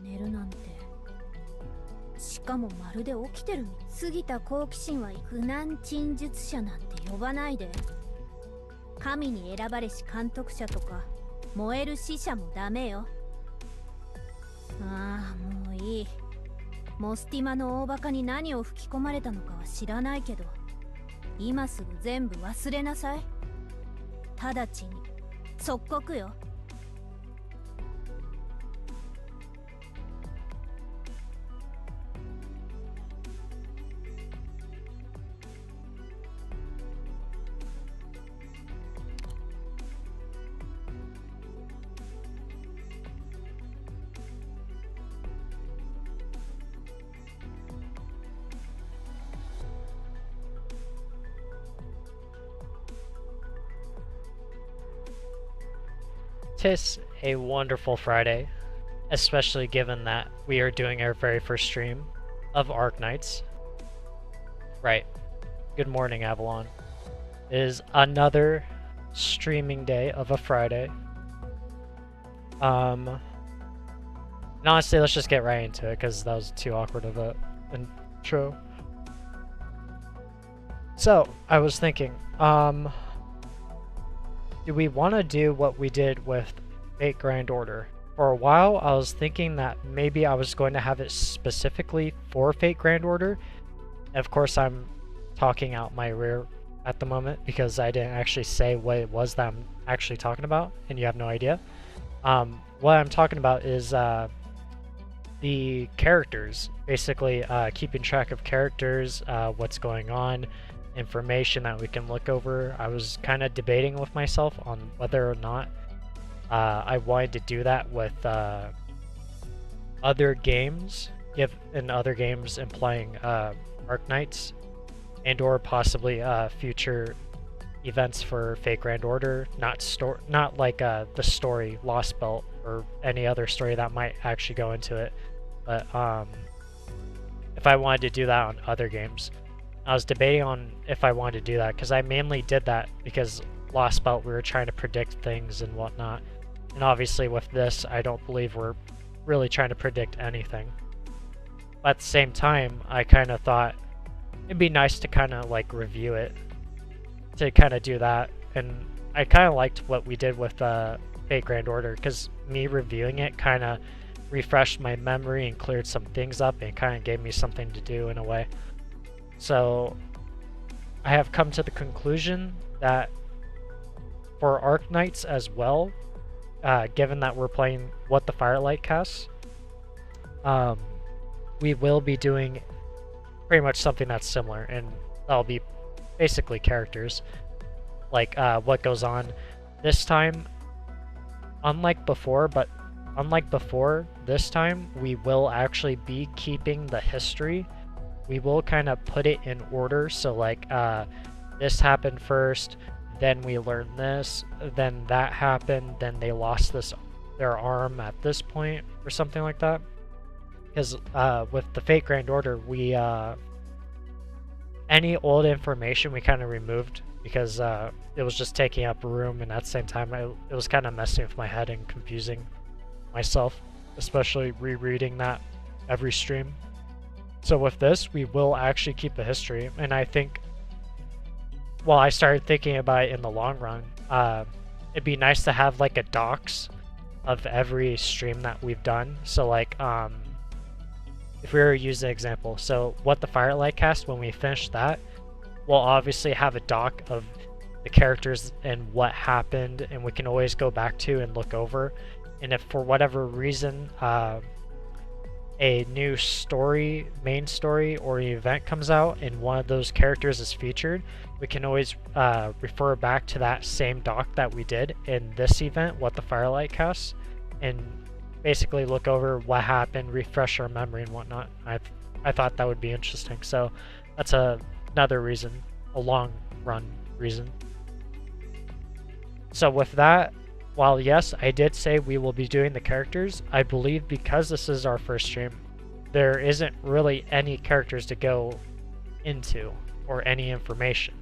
寝るなんて。しかもまるで起きてる。過ぎた好奇心は苦難陳述者なんて呼ばないで。神に選ばれし監督者とか燃える死者もダメよ。ああ、もういい。モスティマの大バカに何を吹き込まれたのかは知らないけど、今すぐ全部忘れなさい。直ちに即刻よ。Tis a wonderful Friday, especially given that we are doing our very first stream of ARKNIGHTS. Right. Good morning, Avalon. It is another streaming day of a Friday. And honestly, let's just get right into it, because that was too awkward of a intro. So, I was thinking, do we want to do what we did with Fate Grand Order? For a while, I was thinking that maybe I was going to have it specifically for Fate Grand Order, Of course, I'm talking out my rear at the moment because I didn't actually say what it was that I'm actually talking about, and you have no idea. What I'm talking about is the characters, basically keeping track of characters, what's going on, information that we can look over. I was kind of debating with myself on whether or not I wanted to do that with other games, in other games implying ARKNIGHTS, and or possibly future events for Fate Grand Order, not like the story Lost Belt or any other story that might actually go into it, but if I wanted to do that on other games. I was debating on if I wanted to do that because I mainly did that because Lost Belt we were trying to predict things and whatnot, and obviously with this I don't believe we're really trying to predict anything. But at the same time, I kind of thought it'd be nice to kind of like review it, to kind of do that, and I kind of liked what we did with Fate Grand Order because me reviewing it kind of refreshed my memory and cleared some things up and kind of gave me something to do in a way. So I have come to the conclusion that for ARKNIGHTS as well, given that we're playing What the Firelight casts, we will be doing pretty much something that's similar, and that'll be basically characters, like what goes on this time. Unlike before, this time we will actually be keeping the history. We will kind of put it in order, so like this happened first, then we learned this, then that happened, then they lost their arm at this point or something like that. Because with the Fate Grand Order, we any old information we kind of removed because it was just taking up room, and at the same time it was kind of messing with my head and confusing myself, especially rereading that every stream. So with this, we will actually keep the history, and I think, well, I started thinking about it in the long run. It'd be nice to have like a docs of every stream that we've done. So like, if we were to use an example, so What the Firelight cast, when we finish that, we'll obviously have a doc of the characters and what happened, and we can always go back to and look over. And if for whatever reason a new story, main story, or event comes out and one of those characters is featured, we can always refer back to that same doc that we did in this event, What the Firelight cast, and basically look over what happened, refresh our memory and whatnot. I thought that would be interesting, so that's another reason, a long run reason. So with that, while yes, I did say we will be doing the characters, I believe because this is our first stream, there isn't really any characters to go into or any information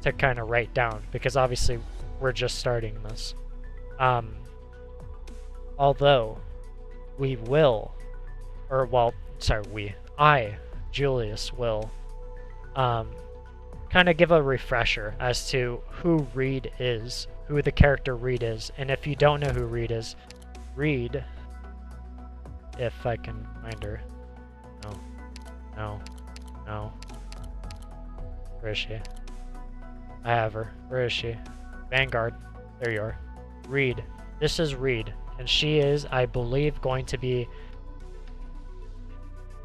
to kind of write down, because obviously we're just starting this. Although we will, or well, sorry, Julius will kind of give a refresher as to who Reed is, who the character Reed is. And if you don't know who Reed is, Reed, if I can find her. No. Where is she? I have her. Where is she? Vanguard. There you are. Reed. This is Reed. And she is, I believe, going to be...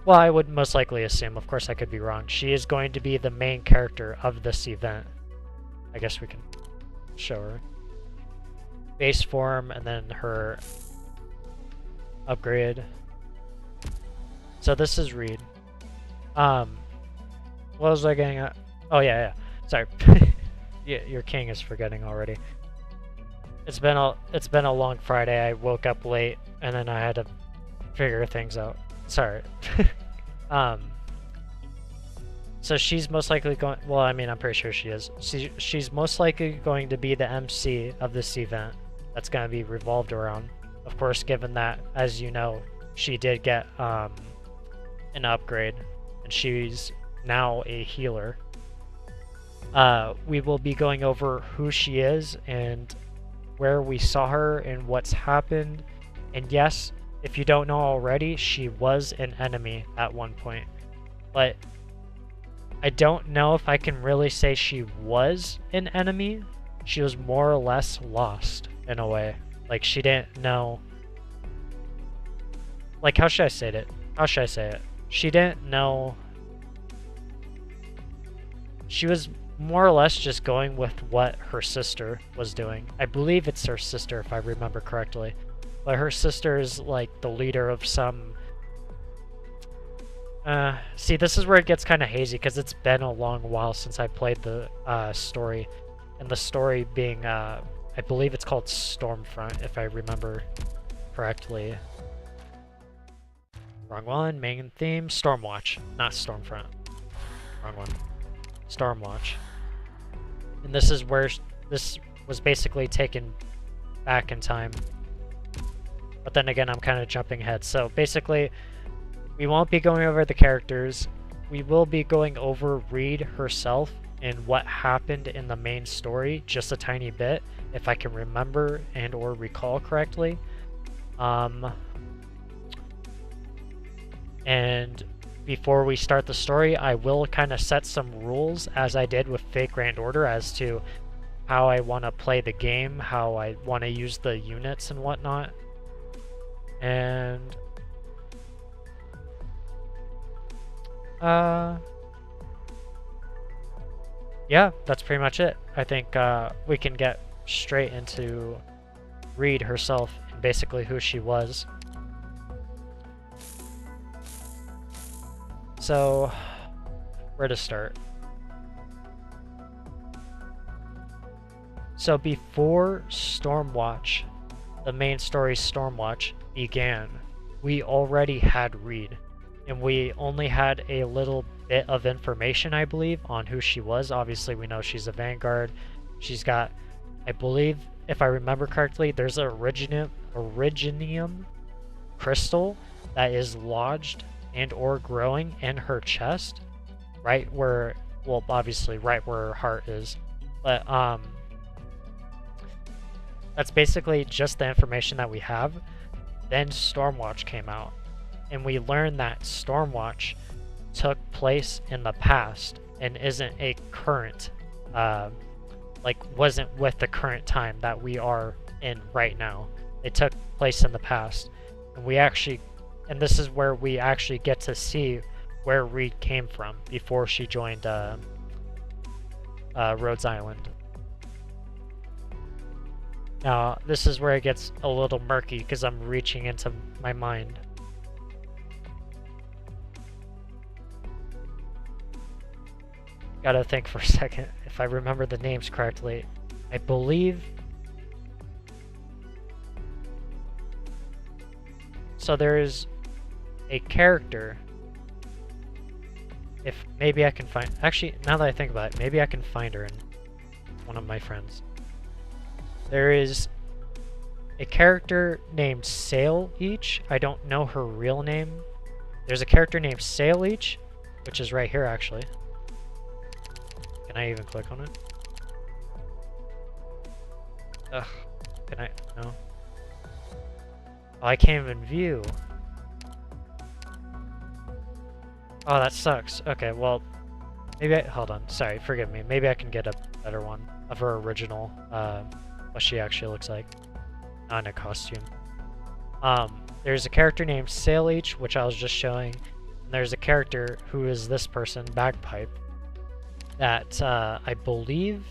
Well, I would most likely assume, of course I could be wrong, she is going to be the main character of this event. I guess we can show her. Base form, and then her upgrade. So this is Reed. What was I getting at? Oh yeah. Sorry. Yeah, your king is forgetting already. It's been a long Friday. I woke up late and then I had to figure things out. Sorry. So she's most likely going, well, I mean, I'm pretty sure she is. She's most likely going to be the MC of this event that's going to be revolved around. Of course, given that, as you know, she did get an upgrade and she's now a healer. We will be going over who she is and where we saw her and what's happened. And yes, if you don't know already, she was an enemy at one point. But I don't know if I can really say she was an enemy. She was more or less lost in a way. Like, she didn't know. Like, how should I say it? How should I say it? She didn't know. She was more or less just going with what her sister was doing. I believe it's her sister, if I remember correctly. But her sister is like the leader of some... see, this is where it gets kind of hazy, because it's been a long while since I played the story. And the story being, I believe it's called Stormfront, if I remember correctly. Wrong one, main theme, Stormwatch, not Stormfront. Wrong one. Stormwatch. And this is where this was basically taken back in time. But then again, I'm kind of jumping ahead. So basically, we won't be going over the characters. We will be going over Reed herself and what happened in the main story, just a tiny bit, if I can remember and or recall correctly. And before we start the story, I will kind of set some rules, as I did with Fate Grand Order, as to how I want to play the game, how I want to use the units and whatnot. And yeah, that's pretty much it. I think we can get straight into Reed herself and basically who she was. So, where to start? So before Stormwatch, the main story Stormwatch, began, we already had Reed. And we only had a little bit of information, I believe, on who she was. Obviously, we know she's a Vanguard. She's got, I believe, if I remember correctly, there's a Originium crystal that is lodged and or growing in her chest, right where, well, obviously right where her heart is. But that's basically just the information that we have. Then Stormwatch came out, and we learned that Stormwatch took place in the past and isn't a current, like wasn't with the current time that we are in right now. It took place in the past, and we actually, and this is where we actually get to see where Reed came from before she joined Rhodes Island. Now, this is where it gets a little murky because I'm reaching into my mind. Gotta think for a second if I remember the names correctly. I believe... So there is a character. If maybe I can find... Actually, now that I think about it, maybe I can find her in one of my friends. There is a character named Sail-Each. I don't know her real name. There's a character named Sail-Each, which is right here actually. Can I even click on it? Ugh. Can I? No. Oh, I can't even view. Oh, that sucks. Okay, well, maybe I... Hold on. Sorry, forgive me. Maybe I can get a better one of her original, what she actually looks like. Not in a costume. There's a character named Sail-Each, which I was just showing. And there's a character who is this person, Bagpipe, that I believe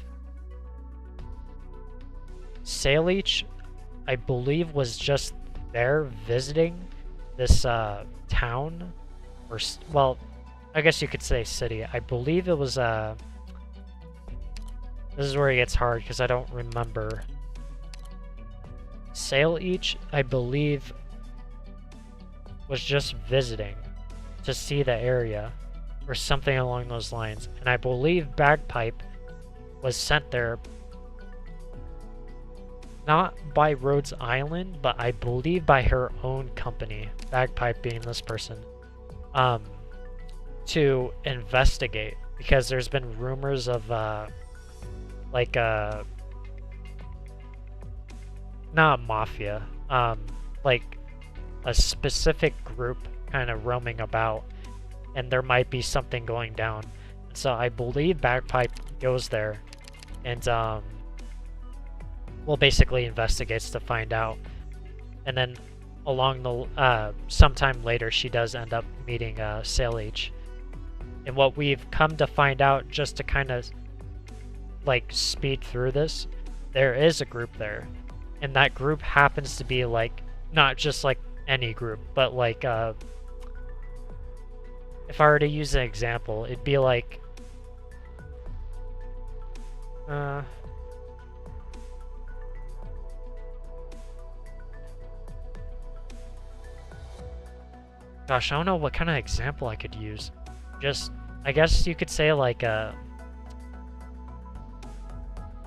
Sail-Each, I believe, was just there visiting this town, or well, I guess you could say city. I believe it was this is where it gets hard because I don't remember. Sail-Each, I believe, was just visiting to see the area or something along those lines. And I believe Bagpipe was sent there not by Rhodes Island, but I believe by her own company, Bagpipe being this person, to investigate, because there's been rumors of like not mafia, like a specific group kind of roaming about, and there might be something going down. And so I believe Bagpipe goes there and well, basically investigates to find out. And then along the sometime later she does end up meeting Sage. And what we've come to find out, just to kind of like speed through this, there is a group there, and that group happens to be like not just like any group, but like if I were to use an example, it'd be like gosh, I don't know what kind of example I could use. Just, I guess you could say like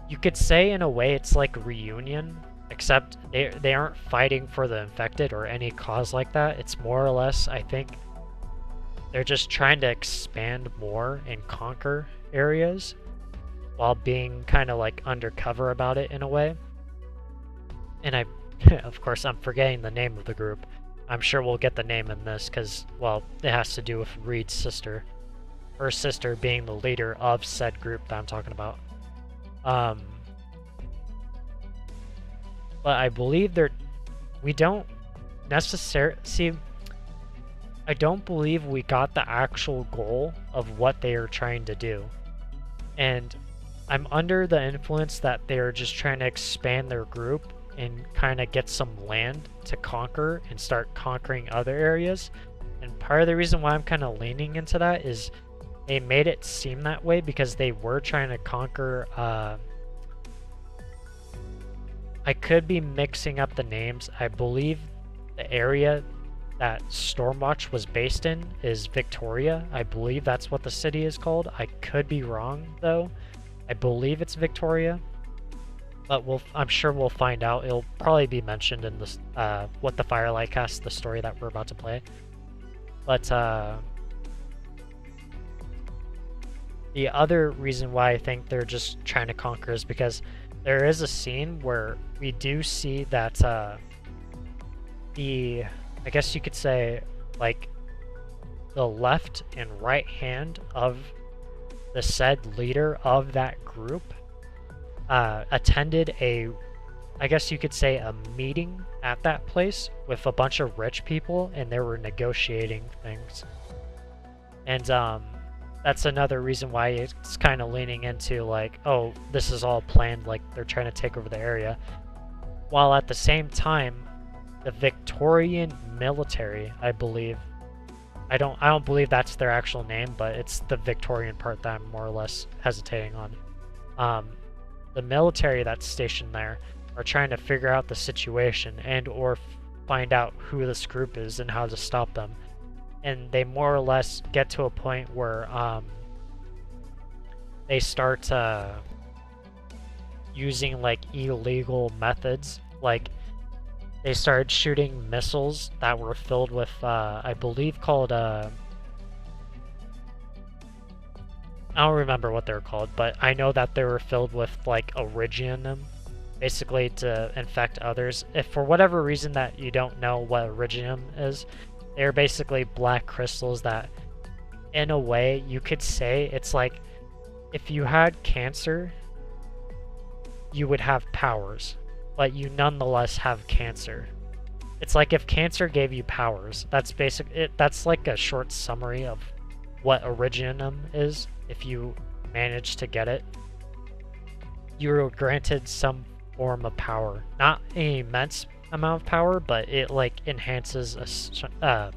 you could say in a way it's like a reunion, except they aren't fighting for the infected or any cause like that. It's more or less, I think, they're just trying to expand more and conquer areas while being kind of like undercover about it in a way. And I, of course, I'm forgetting the name of the group. I'm sure we'll get the name in this because, well, it has to do with Reed's sister. Her sister being the leader of said group that I'm talking about. But I believe we don't necessarily see. I don't believe we got the actual goal of what they are trying to do, and I'm under the influence that they're just trying to expand their group and kind of get some land to conquer and start conquering other areas. And part of the reason why I'm kind of leaning into that is they made it seem that way because they were trying to conquer I could be mixing up the names. I believe the area that Stormwatch was based in is Victoria. I believe that's what the city is called. I could be wrong though. I believe it's Victoria. But I'm sure we'll find out. It'll probably be mentioned in this what the Firelight cast, the story that we're about to play. But the other reason why I think they're just trying to conquer is because there is a scene where we do see that I guess you could say, like, the left and right hand of the said leader of that group attended I guess you could say a meeting at that place with a bunch of rich people, and they were negotiating things. And that's another reason why it's kind of leaning into like, oh, this is all planned, like they're trying to take over the area. While at the same time, the Victorian military, I believe, I don't believe that's their actual name, but it's the Victorian part that I'm more or less hesitating on. The military that's stationed there are trying to figure out the situation and or find out who this group is and how to stop them. And they more or less get to a point where they start using like illegal methods. Like they started shooting missiles that were filled with I believe called I don't remember what they're called, but I know that they were filled with like Originium, basically to infect others. If for whatever reason that you don't know what Originium is, they're basically black crystals that, in a way, you could say it's like if you had cancer, you would have powers, but you nonetheless have cancer. It's like if cancer gave you powers. That's that's like a short summary of what Originium is. If you manage to get it, you're granted some form of power. Not an immense amount of power, but it like enhances a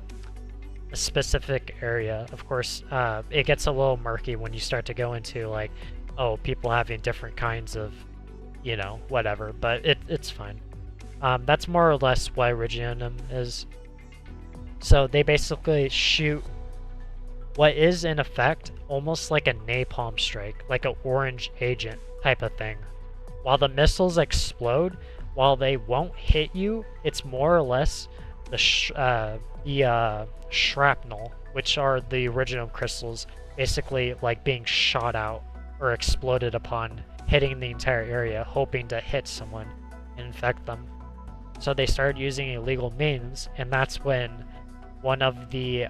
specific area. Of course, it gets a little murky when you start to go into like, oh, people having different kinds of, you know, whatever, but it's fine. That's more or less what Originium is. So they basically shoot what is in effect almost like a napalm strike, like an orange agent type of thing. While the missiles explode, while they won't hit you, it's more or less the shrapnel, which are the Originium crystals, basically like being shot out or exploded upon, hitting the entire area, hoping to hit someone and infect them. So they started using illegal means, and that's when one of the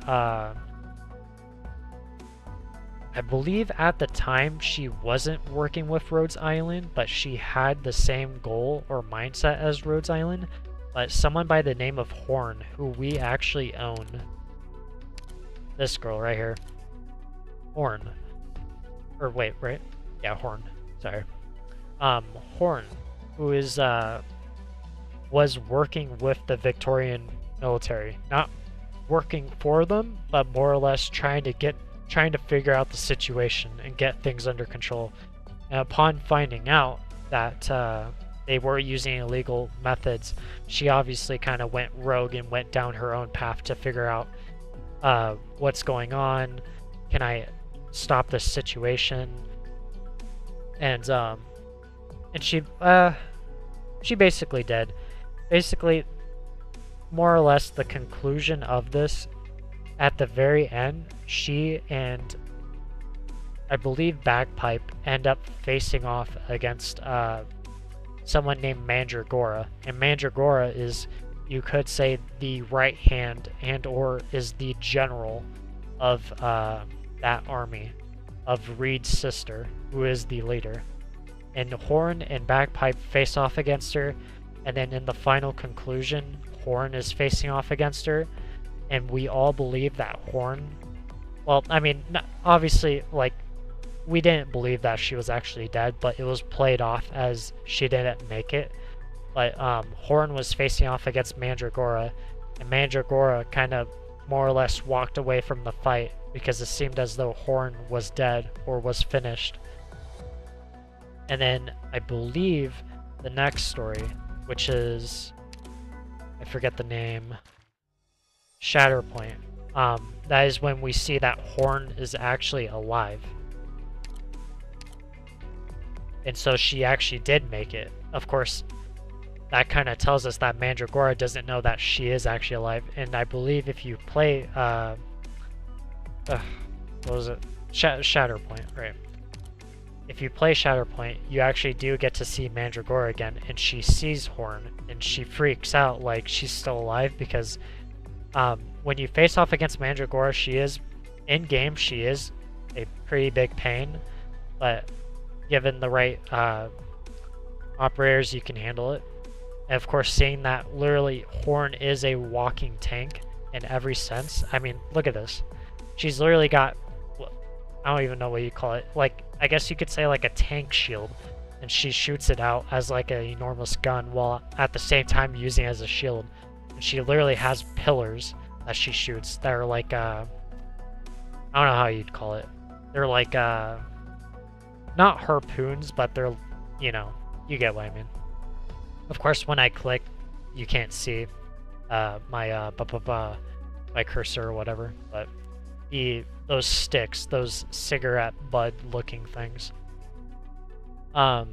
I believe at the time she wasn't working with Rhodes Island, but she had the same goal or mindset as Rhodes Island. But someone by the name of Horn, who we actually own. This girl right here. Horn. Or wait, right? Yeah, Horn. Sorry. Horn, who is, was working with the Victorian military. Not working for them, but more or less trying to figure out the situation and get things under control. And upon finding out that they were using illegal methods, she obviously kind of went rogue and went down her own path to figure out what's going on. Can I stop this situation? And she basically did. Basically, more or less the conclusion of this, at the very end, she and I believe Bagpipe end up facing off against someone named Mandragora. And Mandragora is, you could say, the right hand and or is the general of that army, of Reed's sister, who is the leader. And Horn and Bagpipe face off against her, and then in the final conclusion, Horn is facing off against her, and we all believe that Horn, well, I mean, obviously, like, we didn't believe that she was actually dead, but it was played off as she didn't make it. But Horn was facing off against Mandragora, and Mandragora kind of more or less walked away from the fight because it seemed as though Horn was dead or was finished. And then I believe the next story, which is, I forget the name, Shatterpoint. That is when we see that Horn is actually alive. And so she actually did make it. Of course, that kind of tells us that Mandragora doesn't know that she is actually alive. And I believe if you play, what was it? Shatterpoint, right? If you play Shatterpoint, you actually do get to see Mandragora again, and she sees Horn, and she freaks out like she's still alive because when you face off against Mandragora, she is, in-game, she is a pretty big pain, but given the right operators, you can handle it. And of course, seeing that literally Horn is a walking tank in every sense. I mean, look at this. She's literally got, I don't even know what you call it, like, I guess you could say like a tank shield, and she shoots it out as like an enormous gun while at the same time using it as a shield. And she literally has pillars that she shoots that are like, I don't know how you'd call it. They're like, not harpoons, but they're, you know, you get what I mean. Of course, when I click, you can't see my cursor or whatever, but those sticks, those cigarette bud looking things. So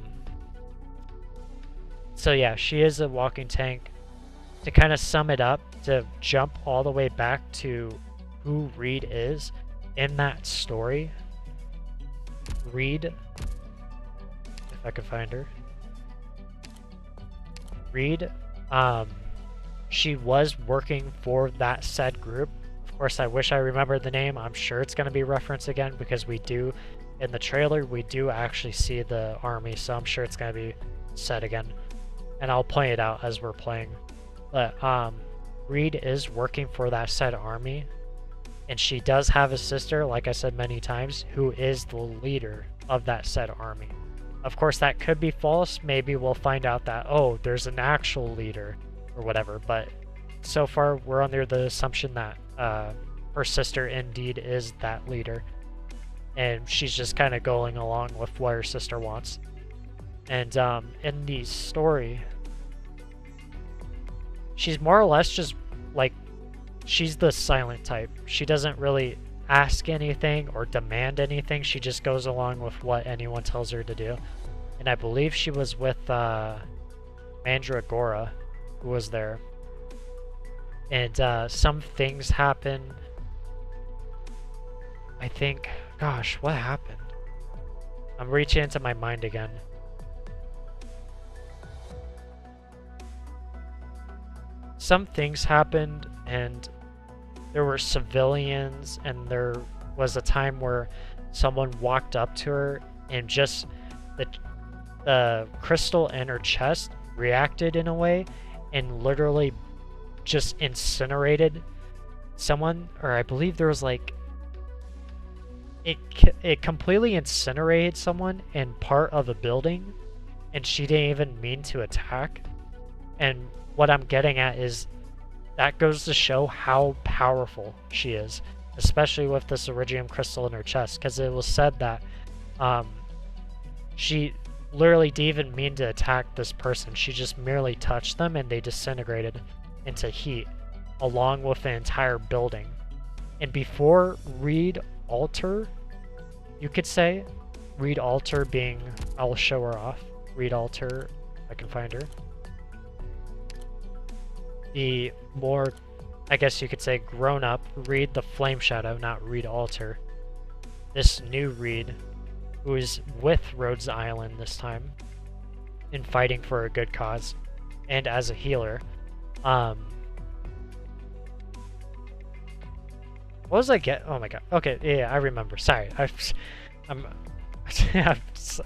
yeah, she is a walking tank. To kind of sum it up, to jump all the way back to who Reed is in that story, Reed, if I could find her, Reed, she was working for that said group. Of course, I wish I remembered the name. I'm sure it's going to be referenced again because we do, in the trailer, we do actually see the army, so I'm sure it's going to be said again. And I'll point it out as we're playing. But Reed is working for that said army, and she does have a sister, like I said many times, who is the leader of that said army. Of course, that could be false. Maybe we'll find out that, oh, there's an actual leader or whatever, but so far we're under the assumption that her sister indeed is that leader, and she's just kind of going along with what her sister wants. And in the story, she's more or less just like, she's the silent type. She doesn't really ask anything or demand anything. She just goes along with what anyone tells her to do. And I believe she was with Mandragora, who was there. And some things happen. I think, gosh, what happened? I'm reaching into my mind again. Some things happened, and there were civilians, and there was a time where someone walked up to her and just the crystal in her chest reacted in a way and literally just incinerated someone, or I believe there was like it completely incinerated someone in part of a building, and she didn't even mean to attack. And what I'm getting at is that goes to show how powerful she is, especially with this iridium crystal in her chest, because it was said that she literally didn't even mean to attack this person. She just merely touched them and they disintegrated into heat along with the entire building. And before Reread alter, you could say, Reread alter being, I'll show her off, Reread alter, I can find her. The more, I guess you could say, grown up Reread the Flame Shadow, not Reread alter. This new Reread, who is with Rhodes Island this time, and fighting for a good cause, and as a healer. What was I get? Oh my god. Okay, yeah, I remember. Sorry, I'm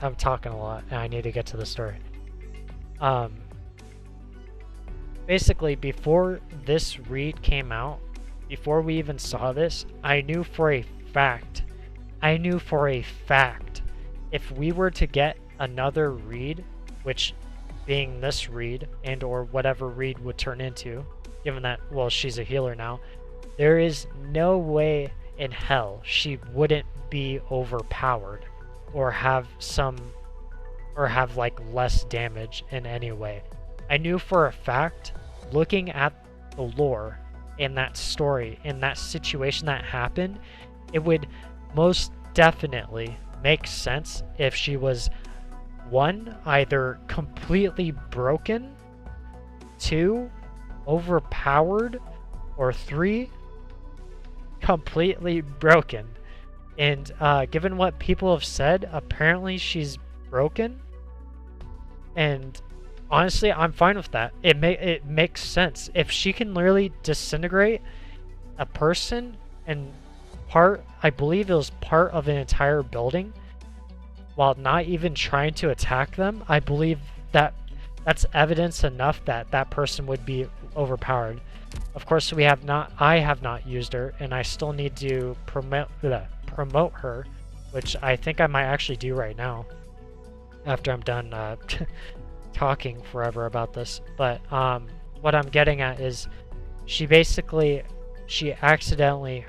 I'm talking a lot, and I need to get to the story. Basically, before this read came out, before we even saw this, I knew for a fact, if we were to get another read, which being this read and or whatever read would turn into, given that, well, she's a healer now, there is no way in hell she wouldn't be overpowered or have like less damage in any way. I knew for a fact, looking at the lore in that story, in that situation that happened, it would most definitely make sense if she was, one, either completely broken, two, overpowered, or three, completely broken. And given what people have said, apparently she's broken. And honestly, I'm fine with that. It makes sense. If she can literally disintegrate a person and I believe it was part of an entire building, while not even trying to attack them, I believe that that's evidence enough that that person would be overpowered. Of course, I have not used her, and I still need to promote her, which I think I might actually do right now after I'm done talking forever about this. But what I'm getting at is she accidentally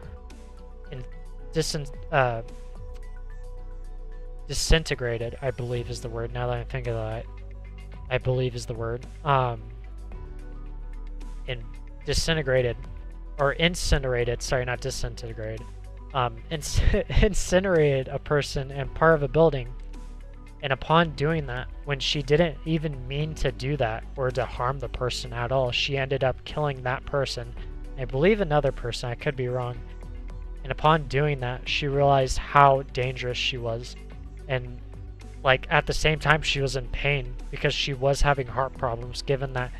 disintegrated, I believe is the word, now that I think of that, I believe is the word, and disintegrated, or incinerated, sorry, not disintegrated, incinerated a person and part of a building. And upon doing that, when she didn't even mean to do that or to harm the person at all, she ended up killing that person. I believe another person, I could be wrong. And upon doing that, she realized how dangerous she was. And like at the same time, she was in pain because she was having heart problems, given that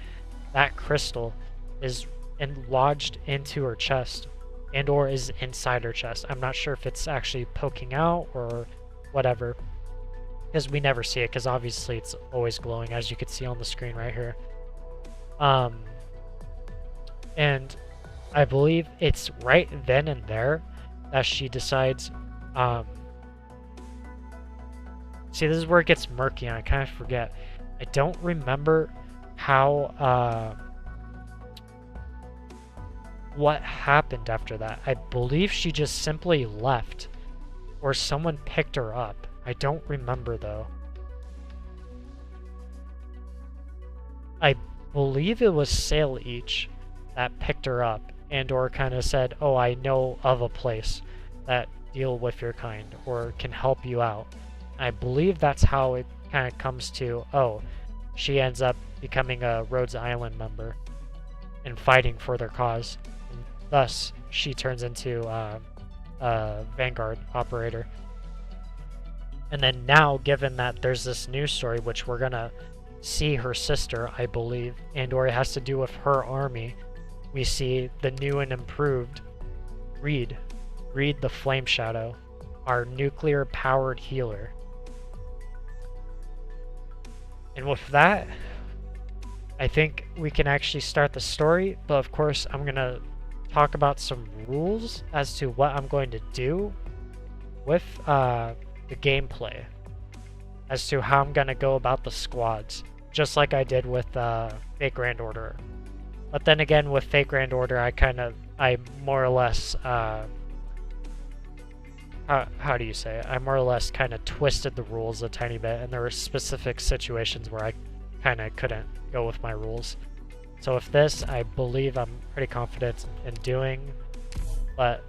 that crystal is lodged into her chest and or is inside her chest. I'm not sure if it's actually poking out or whatever, because we never see it, because obviously it's always glowing, as you can see on the screen right here. And I believe it's right then and there that she decides, see, this is where it gets murky and I kind of forget. I don't remember how, what happened after that. I believe she just simply left, or someone picked her up. I don't remember though. I believe it was Sail Each that picked her up and or kind of said, oh, I know of a place that deal with your kind or can help you out. I believe that's how it kind of comes to, oh, she ends up becoming a Rhodes Island member and fighting for their cause. And thus, she turns into a Vanguard operator. And then now, given that there's this news story, which we're gonna see her sister, I believe, and or it has to do with her army, we see the new and improved Reread the Flame Shadow our nuclear-powered healer. And with that, I think we can actually start the story, but of course I'm going to talk about some rules as to what I'm going to do with the gameplay, as to how I'm going to go about the squads, just like I did with Fake Grand Order. But then again, with Fake Grand Order, I more or less, how do you say it? I more or less kind of twisted the rules a tiny bit, and there were specific situations where I kind of couldn't go with my rules. So with this, I believe I'm pretty confident in doing, but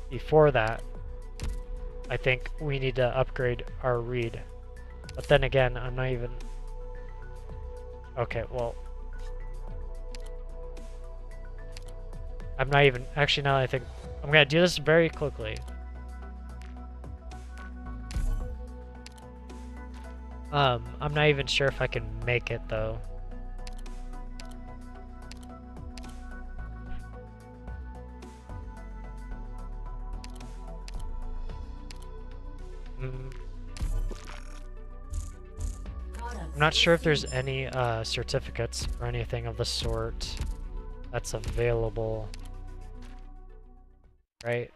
before that, I think we need to upgrade our read. But then again, I'm not even... Okay, well... I'm not even... Actually, now I think... I'm gonna do this very quickly. I'm not even sure if I can make it, though. I'm not sure if there's any certificates or anything of the sort that's available. Right?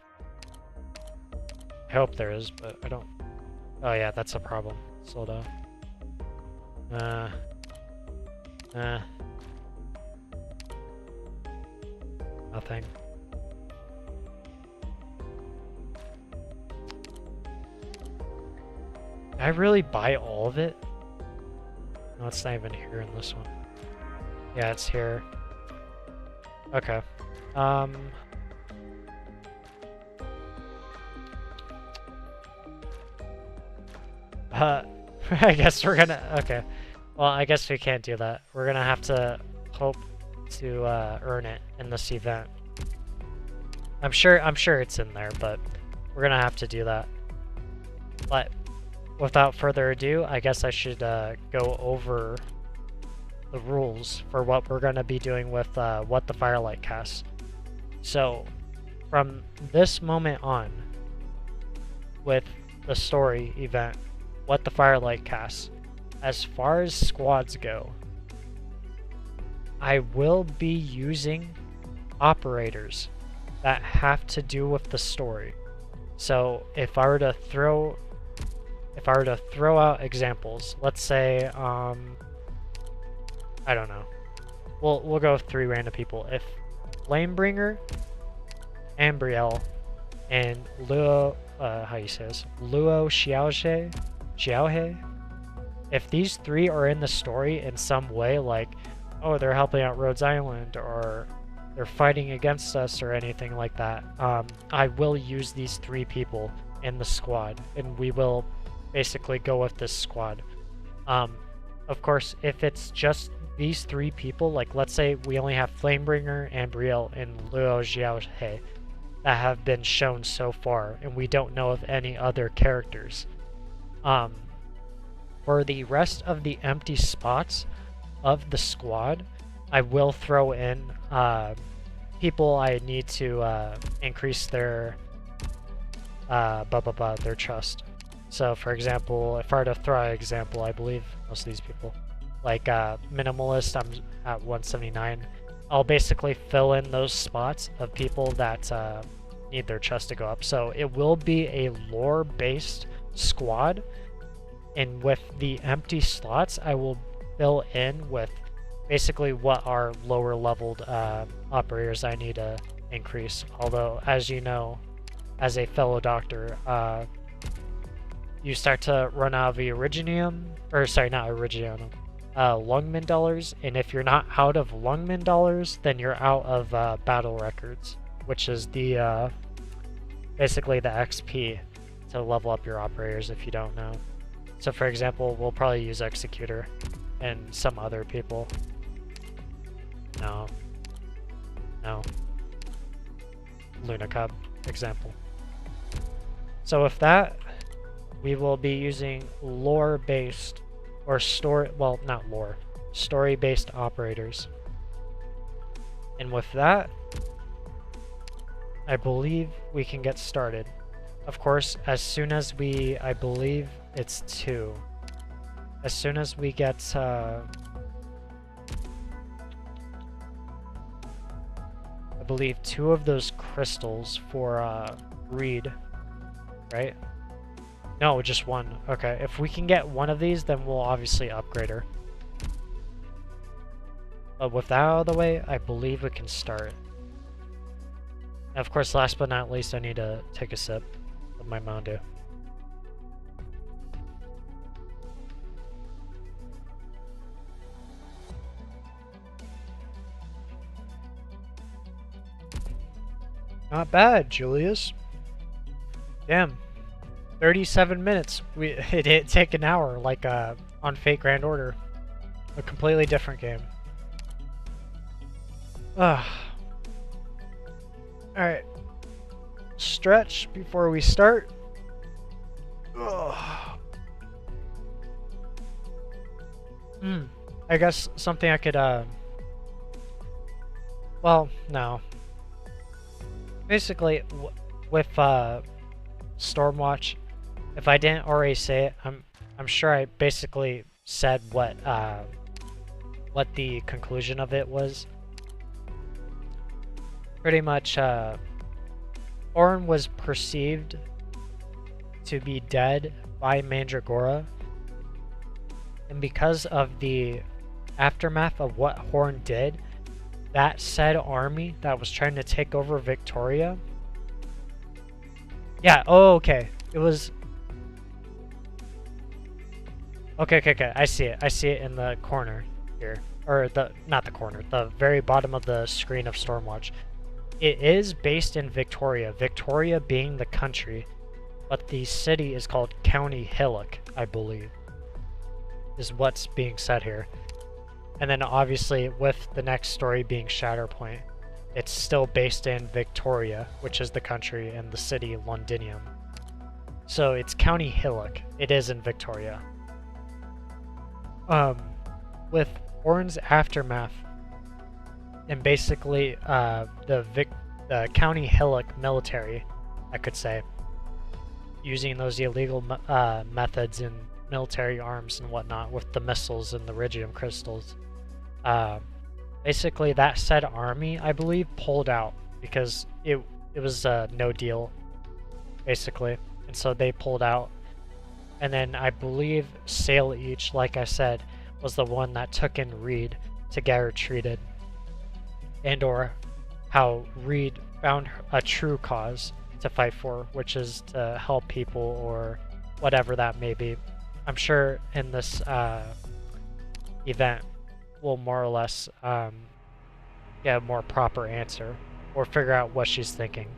I hope there is, but I don't... Oh yeah, that's a problem. Slow down. Nothing. Did I really buy all of it? No, it's not even here in this one. Yeah, it's here. Okay. I guess we're gonna... Okay. Well, I guess we can't do that. We're gonna have to hope to earn it in this event. I'm sure it's in there, but we're gonna have to do that. But without further ado, I guess I should go over the rules for what we're gonna be doing with what the Firelight casts. So, from this moment on, with the story event, what the Firelight casts, as far as squads go, I will be using operators that have to do with the story. So if I were to throw out examples, let's say I don't know. We'll go with 3 random people. If Flamebringer, Ambrielle, and Luo how you say this? Luo Xiaohe, if these 3 are in the story in some way, like, oh, they're helping out Rhodes Island, or they're fighting against us, or anything like that, I will use these 3 people in the squad, and we will basically go with this squad. Of course, if it's just these 3 people, like let's say we only have Flamebringer, Ambrielle, and Luo Xiaohe that have been shown so far, and we don't know of any other characters. For the rest of the empty spots of the squad, I will throw in people I need to increase their their trust. So for example, if I were to throw an example, I believe most of these people, like Minimalist, I'm at 179. I'll basically fill in those spots of people that need their trust to go up. So it will be a lore-based squad, and with the empty slots, I will fill in with basically what are lower leveled operators I need to increase. Although, as you know, as a fellow doctor, you start to run out of the Originium, or sorry, not Originium, Lungman dollars, and if you're not out of Lungman dollars, then you're out of battle records, which is the basically the XP to level up your operators, if you don't know. So for example, we'll probably use Executor and some other people. No. Lunacub example. So with that, we will be using lore-based, or story, well, not lore, story-based operators. And with that, I believe we can get started. of course, as soon as I believe it's 2. As soon as we get, I believe 2 of those crystals for, Reed, right? No, just 1. Okay, if we can get 1 of these, then we'll obviously upgrade her. But with that out of the way, I believe we can start. And of course, last but not least, I need to take a sip of my Mountain Dew. Not bad, Julius. Damn. 37 minutes. It didn't take an hour like on Fate Grand Order. A completely different game. Alright. Stretch before we start. I guess something I could well, no. Basically, with Stormwatch, if I didn't already say it, I'm sure I basically said what the conclusion of it was. Pretty much, Orin was perceived to be dead by Mandragora, and because of the aftermath of what Horn did, that said army that was trying to take over Victoria. Yeah, oh, okay. It was... Okay. I see it. I see it in the corner here. Or not the corner, the very bottom of the screen of Stormwatch. It is based in Victoria, Victoria being the country, but the city is called County Hillock, I believe, is what's being said here. And then obviously with the next story being Shatterpoint, it's still based in Victoria, which is the country, and the city Londinium. So it's County Hillock. It is in Victoria. With Orin's aftermath, and basically the County Hillock military, I could say, using those illegal methods in military arms and whatnot with the missiles and the Rigium crystals. Basically that said army, I believe, pulled out because it was no deal, basically, and so they pulled out. And then I believe Sail Each, like I said, was the one that took in Reed to get her treated, and or how Reed found a true cause to fight for, which is to help people or whatever that may be. I'm sure in this event we'll more or less get a more proper answer or figure out what she's thinking.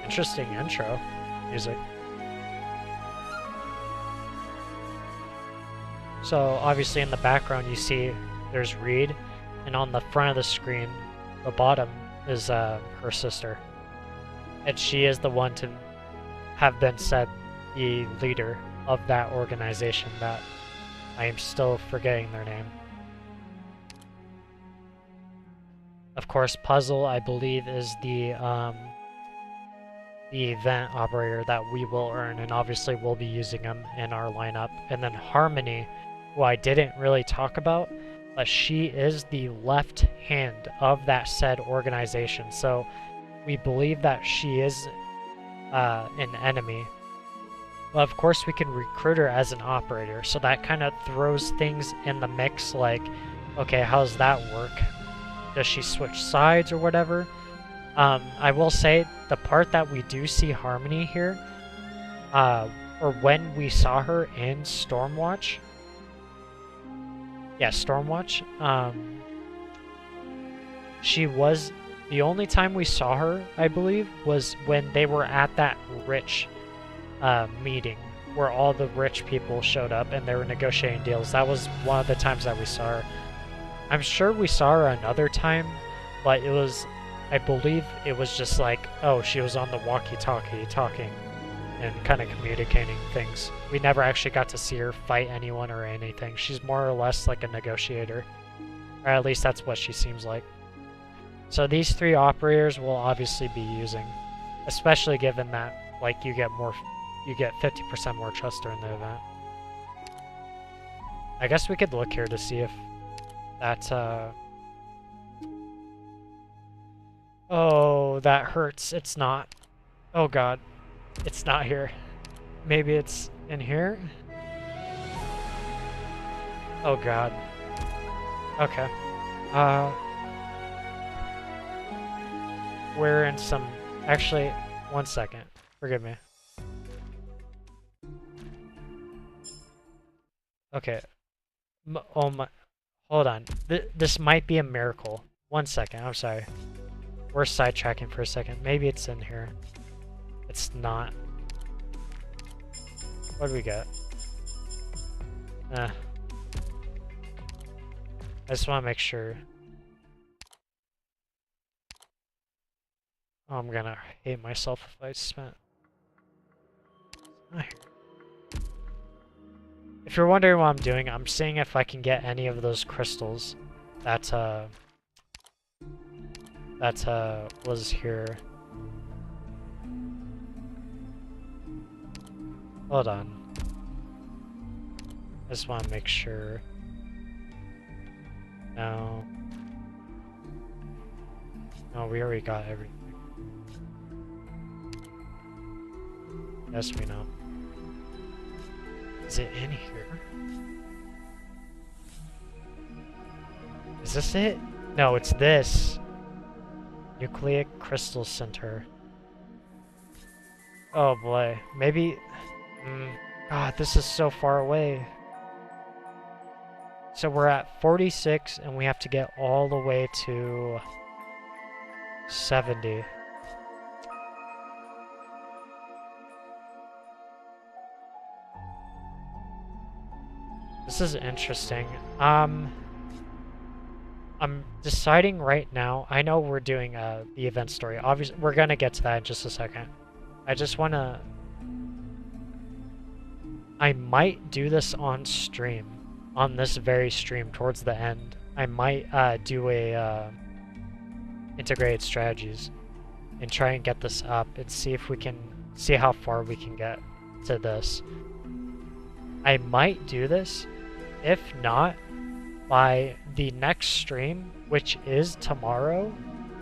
Interesting intro music. So obviously in the background you see there's Reed, and on the front of the screen, the bottom, is her sister. And she is the one to have been said the leader of that organization that I am still forgetting their name. Of course, Puzzle, I believe, is the event operator that we will earn, and obviously we'll be using them in our lineup. And then Harmony, who I didn't really talk about, but she is the left hand of that said organization. So we believe that she is an enemy. But of course we can recruit her as an operator, so that kind of throws things in the mix, like, okay, how does that work? Does she switch sides or whatever? I will say the part that we do see Harmony here, or when we saw her in Stormwatch, yeah, Stormwatch, she was, the only time we saw her, I believe, was when they were at that rich meeting where all the rich people showed up and they were negotiating deals. That was one of the times that we saw her. I'm sure we saw her another time, but it was, I believe it was just like, oh, she was on the walkie-talkie talking and kind of communicating things. We never actually got to see her fight anyone or anything. She's more or less like a negotiator. Or at least that's what she seems like. So these 3 operators will obviously be using, especially given that like you get 50% more trust during the event. I guess we could look here to see if that's oh, that hurts. It's not. Oh god. It's not here. Maybe it's in here? Oh god. Okay. We're in some... Actually, 1 second. Forgive me. Okay. Oh my... Hold on. This might be a miracle. 1 second. I'm sorry. We're sidetracking for a second. Maybe it's in here. It's not. What do we got? I just want to make sure. Oh, I'm gonna hate myself if I spent... If you're wondering what I'm doing, I'm seeing if I can get any of those crystals that was here. Hold on. I just want to make sure. No. No, we already got everything. Yes, we know. Is it in here? Is this it? No, it's this. Nucleic Crystal Center. Oh boy. Maybe... God, this is so far away. So we're at 46 and we have to get all the way to 70. This is interesting. I'm deciding right now. I know we're doing the event story. Obviously, we're gonna get to that in just a second. I just wanna... I might do this on stream. On this very stream towards the end. I might do a integrated strategies and try and get this up and see if we can see how far we can get to this. I might do this. If not, by the next stream, which is tomorrow,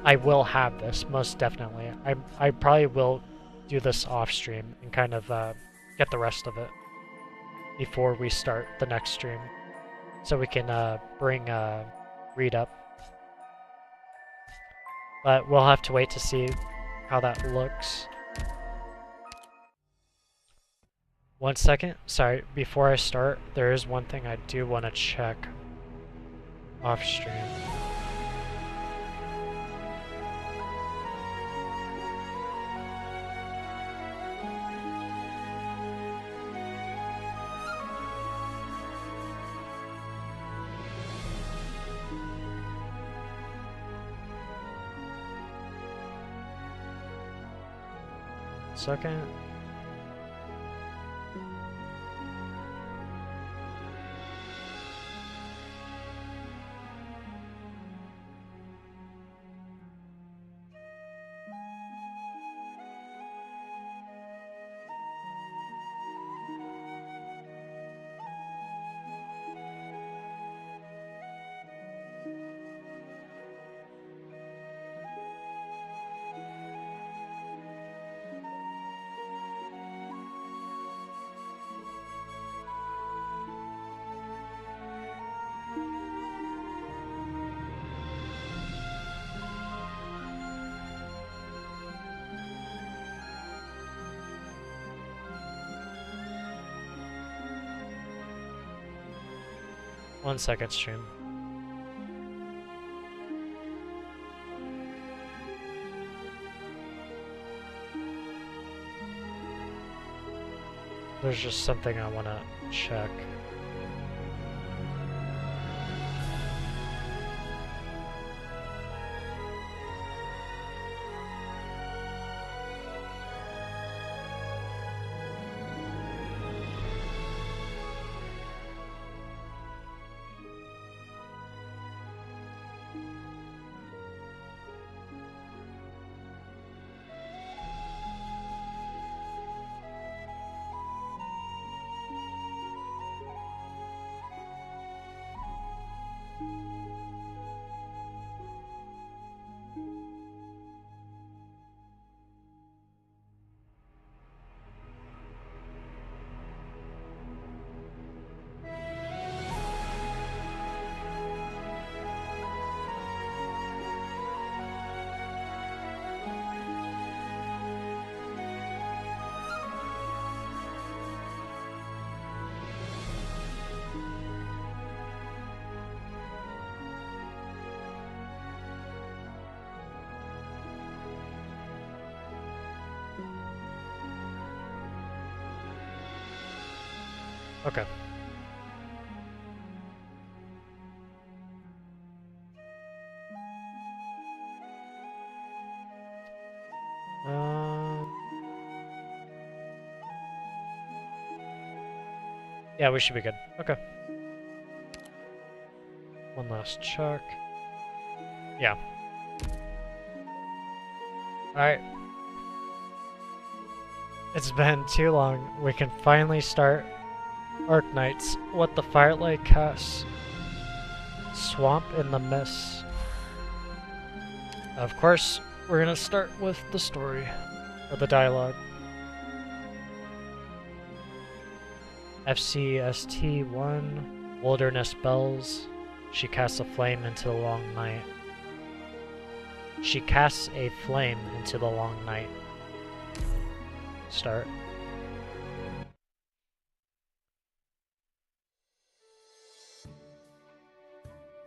I will have this, most definitely. I probably will do this off stream and kind of get the rest of it before we start the next stream. So we can bring Read up. But we'll have to wait to see how that looks. 1 second. Sorry, before I start, there is one thing I do want to check off stream. Second. One second, stream. There's just something I want to check. Okay. Yeah, we should be good. Okay. One last check. Yeah. Alright. It's been too long. We can finally start ARKNIGHTS. What the Firelight casts. Swamp in the Mist. Of course, we're gonna start with the story, or the dialogue. FCST1, Wilderness Bells. She casts a flame into the long night. She casts a flame into the long night. Start.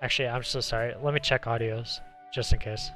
Actually, I'm so sorry. Let me check audios, just in case.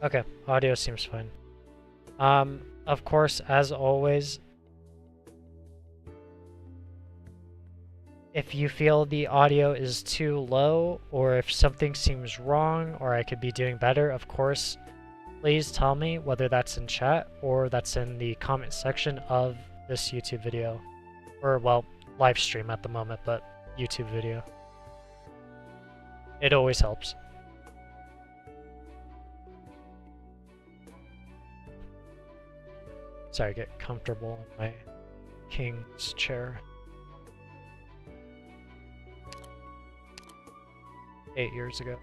Okay, audio seems fine. Of course, as always, if you feel the audio is too low, or if something seems wrong, or I could be doing better, of course, please tell me, whether that's in chat or that's in the comment section of this YouTube video. Or, well, live stream at the moment, but YouTube video. It always helps. Sorry, get comfortable in my king's chair. 8 years ago.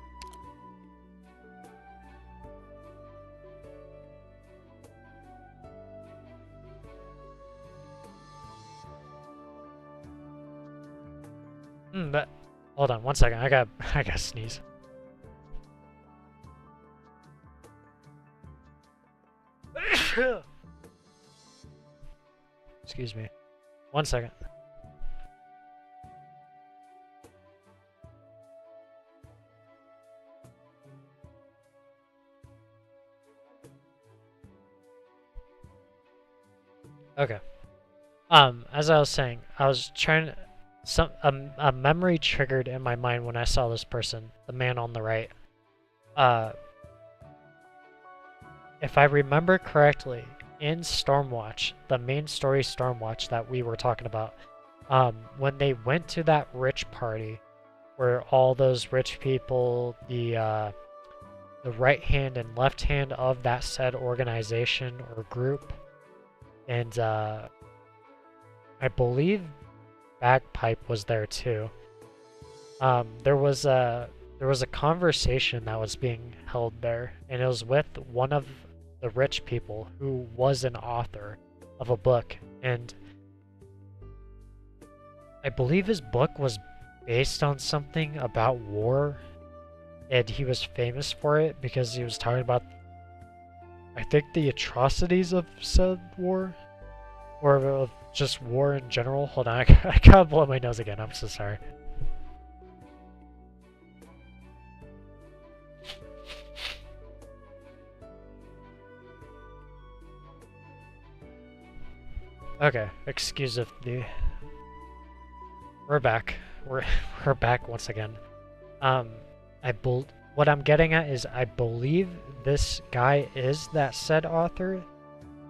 Hold on 1 second. I gotta sneeze. Excuse me. 1 second. Okay. As I was saying, I was trying to, a memory triggered in my mind when I saw this person, the man on the right. If I remember correctly, in Stormwatch, the main story Stormwatch that we were talking about, when they went to that rich party, where all those rich people, the right hand and left hand of that said organization or group, and I believe Bagpipe was there too. There was a conversation that was being held there, and it was with one of the rich people who was an author of a book, and I believe his book was based on something about war, and he was famous for it because he was talking about, I think, the atrocities of said war, or of just war in general. Hold on, I gotta blow my nose again, I'm so sorry. Okay, excuse if the... We're back. We're back once again. What I'm getting at is I believe this guy is that said author.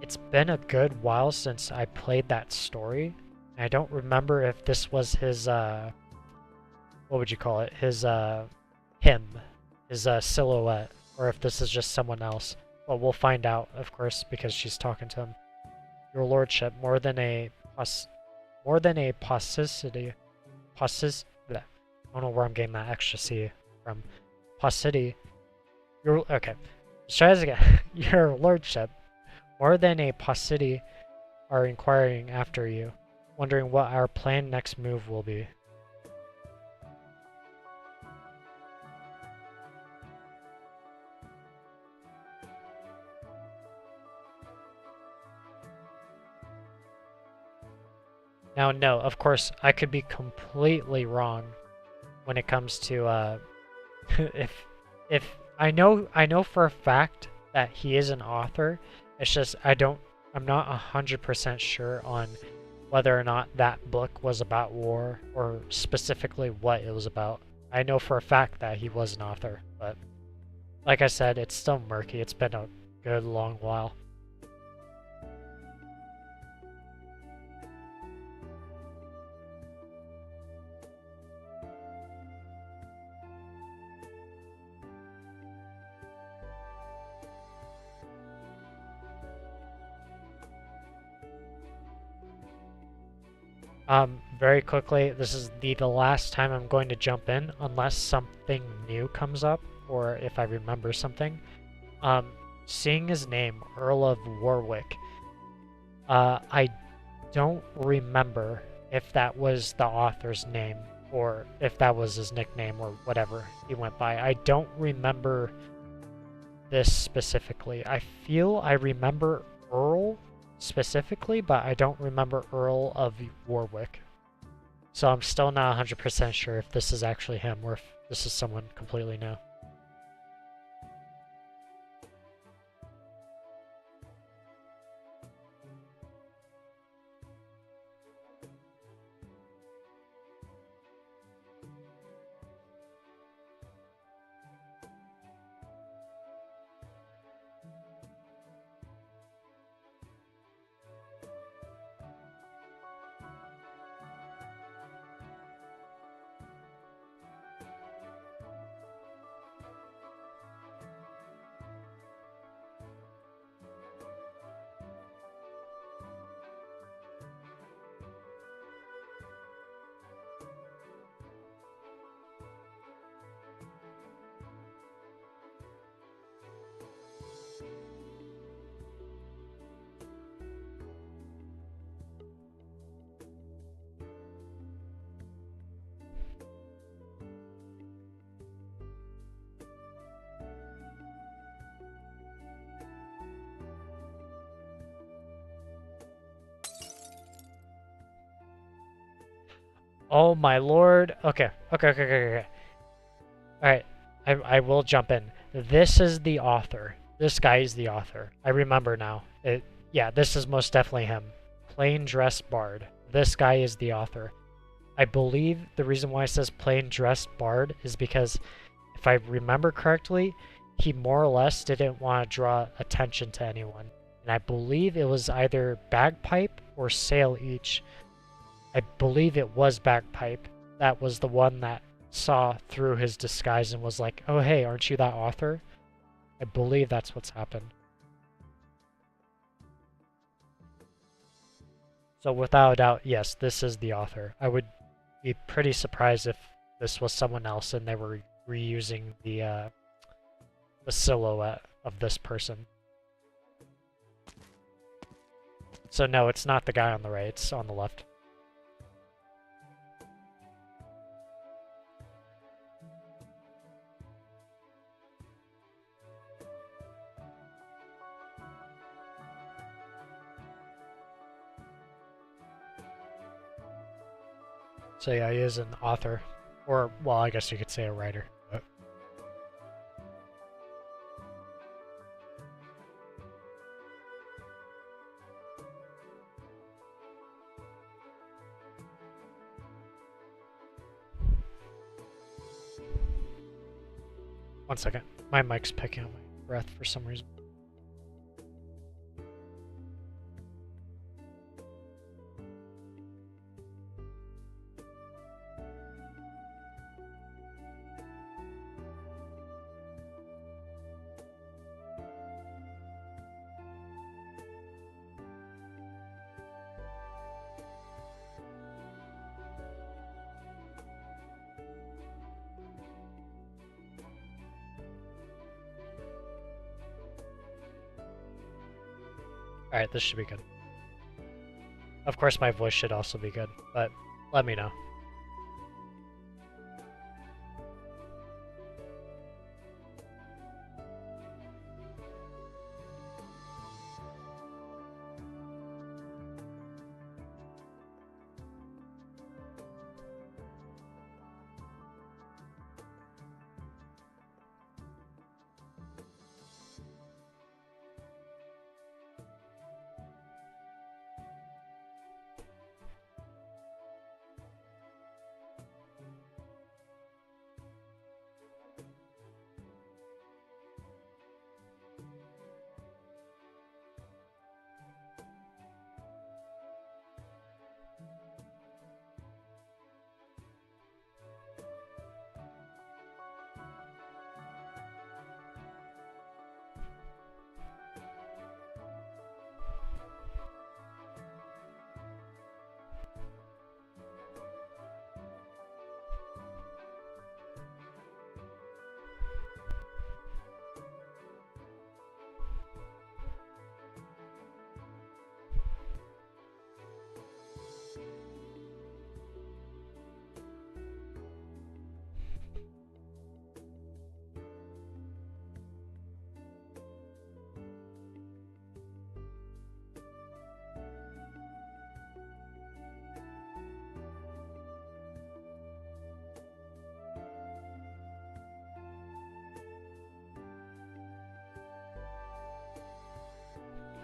It's been a good while since I played that story. I don't remember if this was his, what would you call it? His, him. His, silhouette. Or if this is just someone else. Well, we'll find out, of course, because she's talking to him. Your lordship, more than a more than a paucity. I don't know where I'm getting that extra C from. Paucity. Okay. Let's try this again. Your lordship, more than a paucity, are inquiring after you, wondering what our planned next move will be. Now, no, of course, I could be completely wrong when it comes to if I know for a fact that he is an author. It's just I'm not 100% sure on whether or not that book was about war or specifically what it was about. I know for a fact that he was an author, but like I said, it's still murky. It's been a good long while. Very quickly, this is the last time I'm going to jump in, unless something new comes up, or if I remember something. Seeing his name, Earl of Warwick, I don't remember if that was the author's name, or if that was his nickname, or whatever he went by. I don't remember this specifically. I feel I remember Earl specifically, but I don't remember Earl of Warwick. So I'm still not 100% sure if this is actually him or if this is someone completely new. Oh my lord. Okay. Alright. I will jump in. This is the author. This guy is the author. I remember now. Yeah, this is most definitely him. Plain dress bard. This guy is the author. I believe the reason why it says plain dress bard is because, if I remember correctly, he more or less didn't want to draw attention to anyone. And I believe it was either bagpipe or sail each. I believe it was bagpipe. That was the one that saw through his disguise and was like, oh hey, aren't you that author? I believe that's what's happened. So without a doubt, yes, this is the author. I would be pretty surprised if this was someone else and they were reusing the silhouette of this person. So no, it's not the guy on the right, it's on the left. So yeah, he is an author. Or, well, I guess you could say a writer. But... One second. My mic's picking up my breath for some reason. Alright, this should be good. Of course my voice should also be good, but let me know.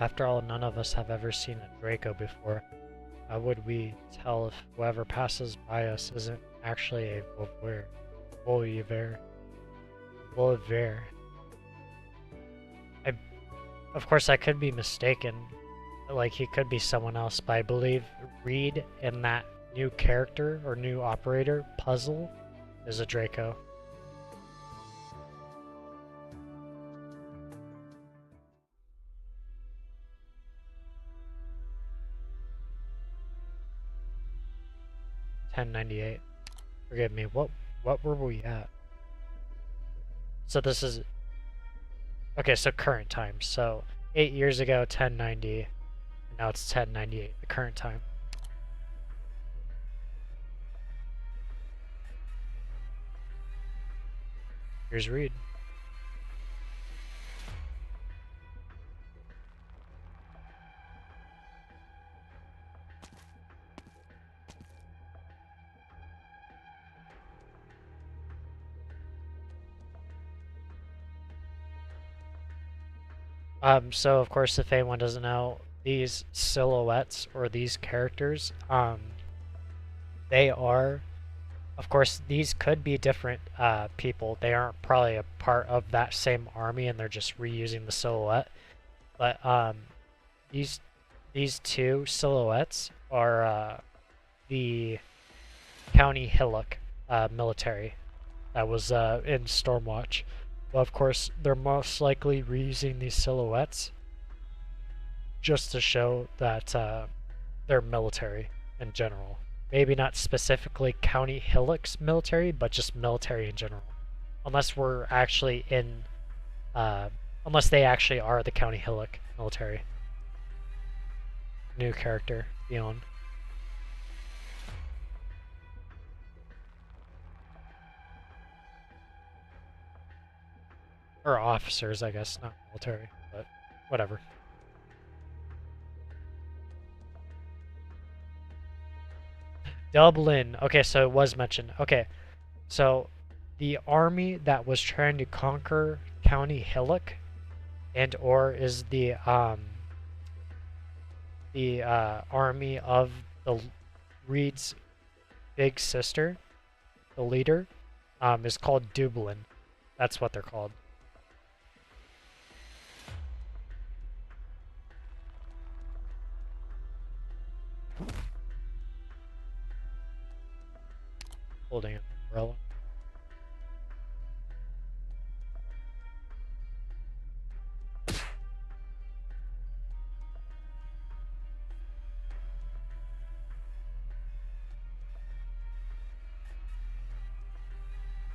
After all, none of us have ever seen a Draco before. How would we tell if whoever passes by us isn't actually a Voliver? Of course, I could be mistaken. Like, he could be someone else, but I believe Reed in that new character or new operator puzzle is a Draco. $10.98. Forgive me. What were we at? So this is okay. So current time. So 8 years ago, 1090, and now it's 1098. The current time. Here's Reed. So of course, if anyone doesn't know, these silhouettes or these characters, they are, of course, these could be different people. They aren't probably a part of that same army, and they're just reusing the silhouette. But these two silhouettes are the County Hillock military that was in Stormwatch. Well, of course, they're most likely reusing these silhouettes just to show that they're military in general. Maybe not specifically County Hillock's military, but just military in general. Unless we're actually in, unless they actually are the County Hillock military. New character, Beyond. Or officers, I guess, not military, but whatever. Dublin. Okay, so it was mentioned. Okay, so the army that was trying to conquer County Hillock and or is the army of the Reed's big sister, the leader, is called Dublin. That's what they're called. Holding an umbrella.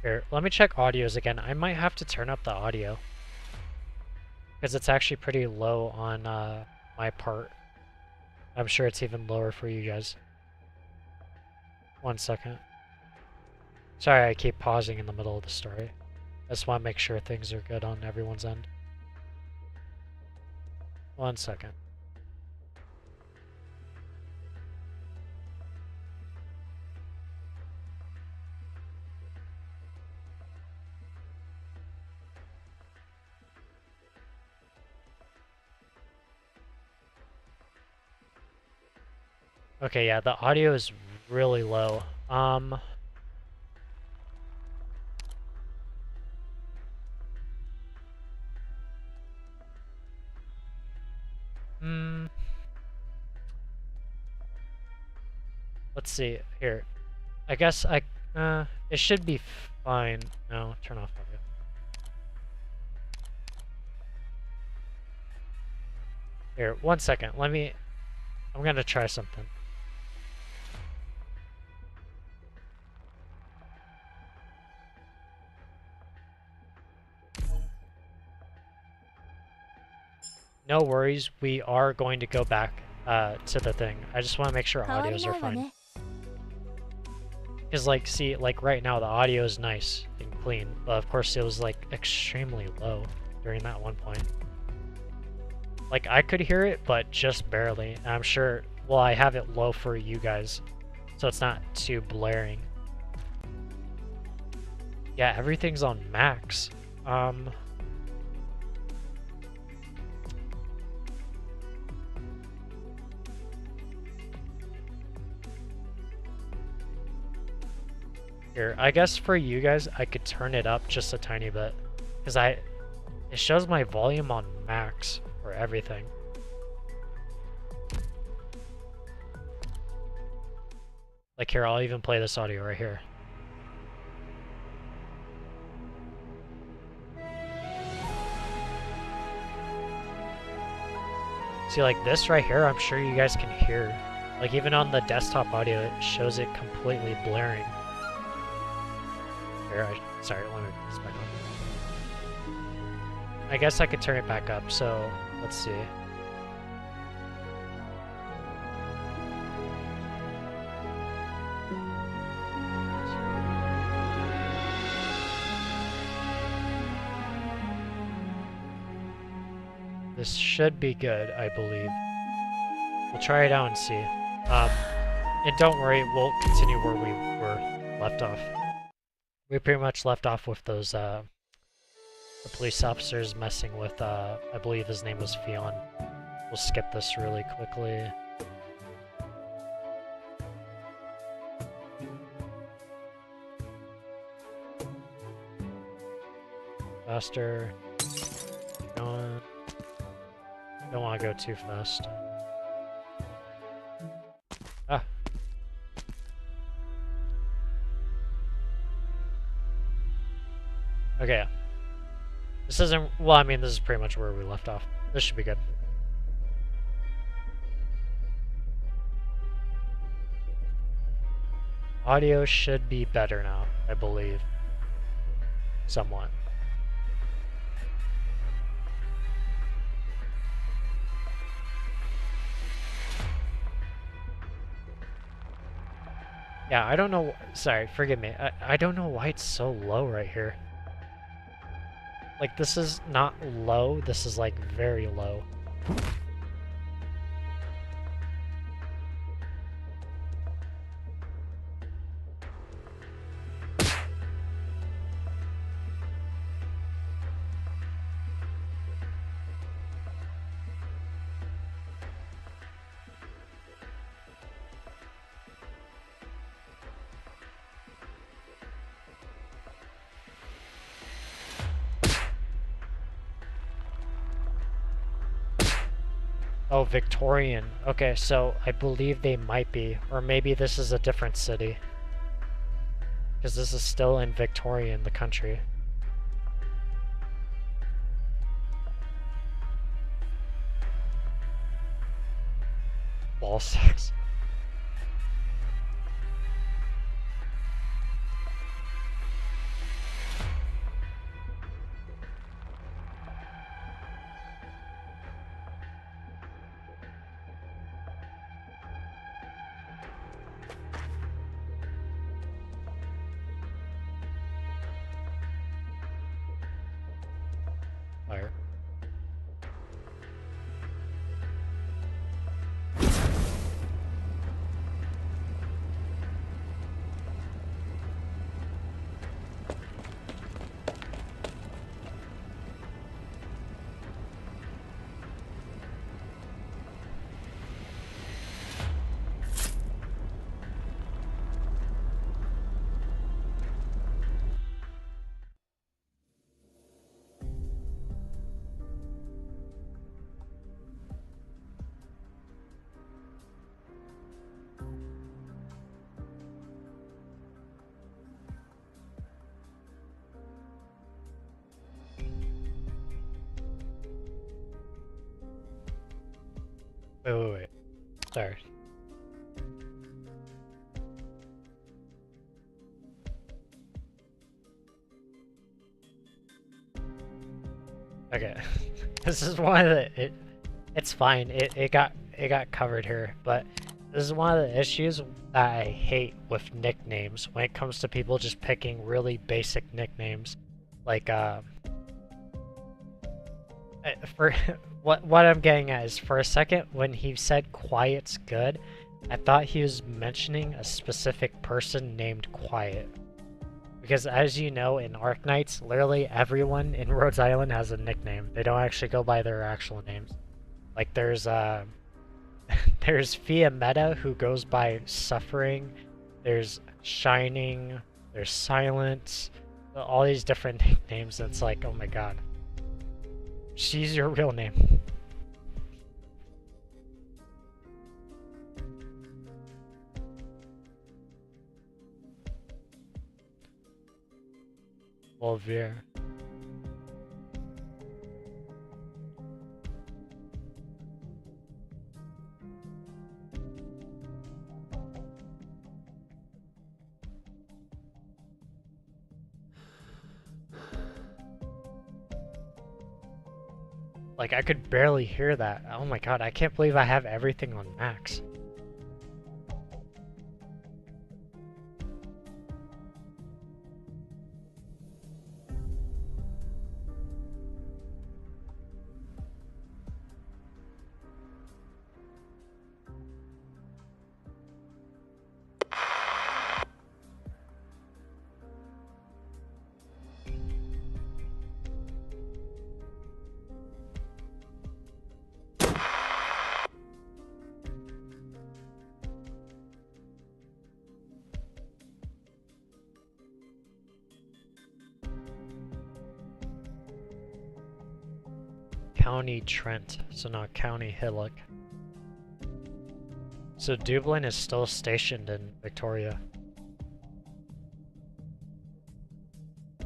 Here, let me check audios again. I might have to turn up the audio because it's actually pretty low on my my part. I'm sure it's even lower for you guys. 1 second. Sorry, I keep pausing in the middle of the story. I just want to make sure things are good on everyone's end. 1 second. Okay, yeah, the audio is really low. Let's see, here. I guess it should be fine. No, turn off audio. Here, 1 second, I'm gonna try something. No worries, we are going to go back to the thing. I just want to make sure audios are fine. Because like, see, like right now the audio is nice and clean, but of course it was like extremely low during that one point. Like I could hear it, but just barely. And I'm sure, well, I have it low for you guys, so it's not too blaring. Yeah, everything's on max. Here, I guess for you guys, I could turn it up just a tiny bit, because it shows my volume on max for everything. Like here, I'll even play this audio right here. See, like this right here, I'm sure you guys can hear. Like even on the desktop audio, it shows it completely blaring. Here, sorry, let me put this back on. I guess I could turn it back up, so let's see. This should be good, I believe. We'll try it out and see. And don't worry, we'll continue where we were left off. We pretty much left off with those, the police officers messing with, I believe his name was Fionn. We'll skip this really quickly. Faster. Going. Don't want to go too fast. Ah. Okay. This isn't, well, I mean, this is pretty much where we left off. This should be good. Audio should be better now, I believe. Somewhat. Yeah, I don't know, sorry, forgive me. I don't know why it's so low right here. Like, this is not low, this is like very low. Oh, Victorian. Okay, so I believe they might be. Or maybe this is a different city. Because this is still in Victorian, the country. Ball sacks. Fire. Wait. Sorry. Okay. This is one of the it's fine. It got covered here, but this is one of the issues that I hate with nicknames when it comes to people just picking really basic nicknames. Like for what I'm getting at is, for a second when he said quiet's good, I thought he was mentioning a specific person named Quiet. Because as you know, in ARKNIGHTS, literally everyone in Rhodes Island has a nickname. They don't actually go by their actual names. Like there's there's Fiametta, who goes by Suffering, there's Shining, there's Silence, all these different nicknames. It's like, oh my god. She's your real name. Volvier. Like, I could barely hear that. Oh my god, I can't believe I have everything on max. County Trent, so not County Hillock. So Dublin is still stationed in Victoria.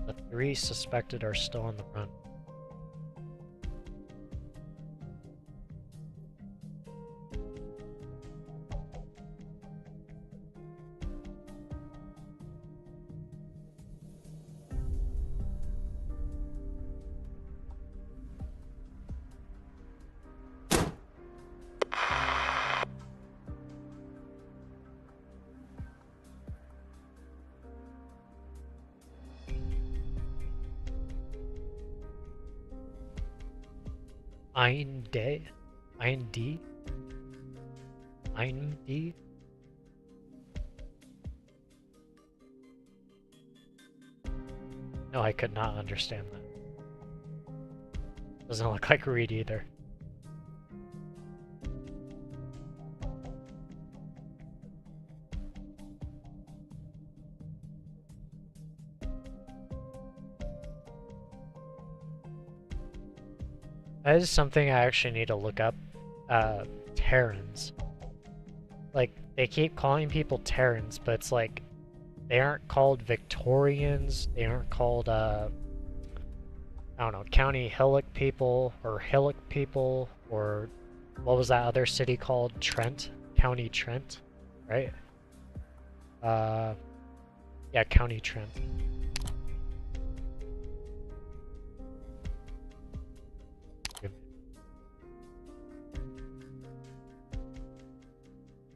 The 3 suspected are still on the run. Einde? Einde? Einde? No, I could not understand that. Doesn't look like Reed either. That is something I actually need to look up. Terrans. Like, they keep calling people Terrans, but it's like, they aren't called Victorians, they aren't called, I don't know, County Hillock people, or Hillock people, or what was that other city called? Trent? County Trent, right? Yeah, County Trent.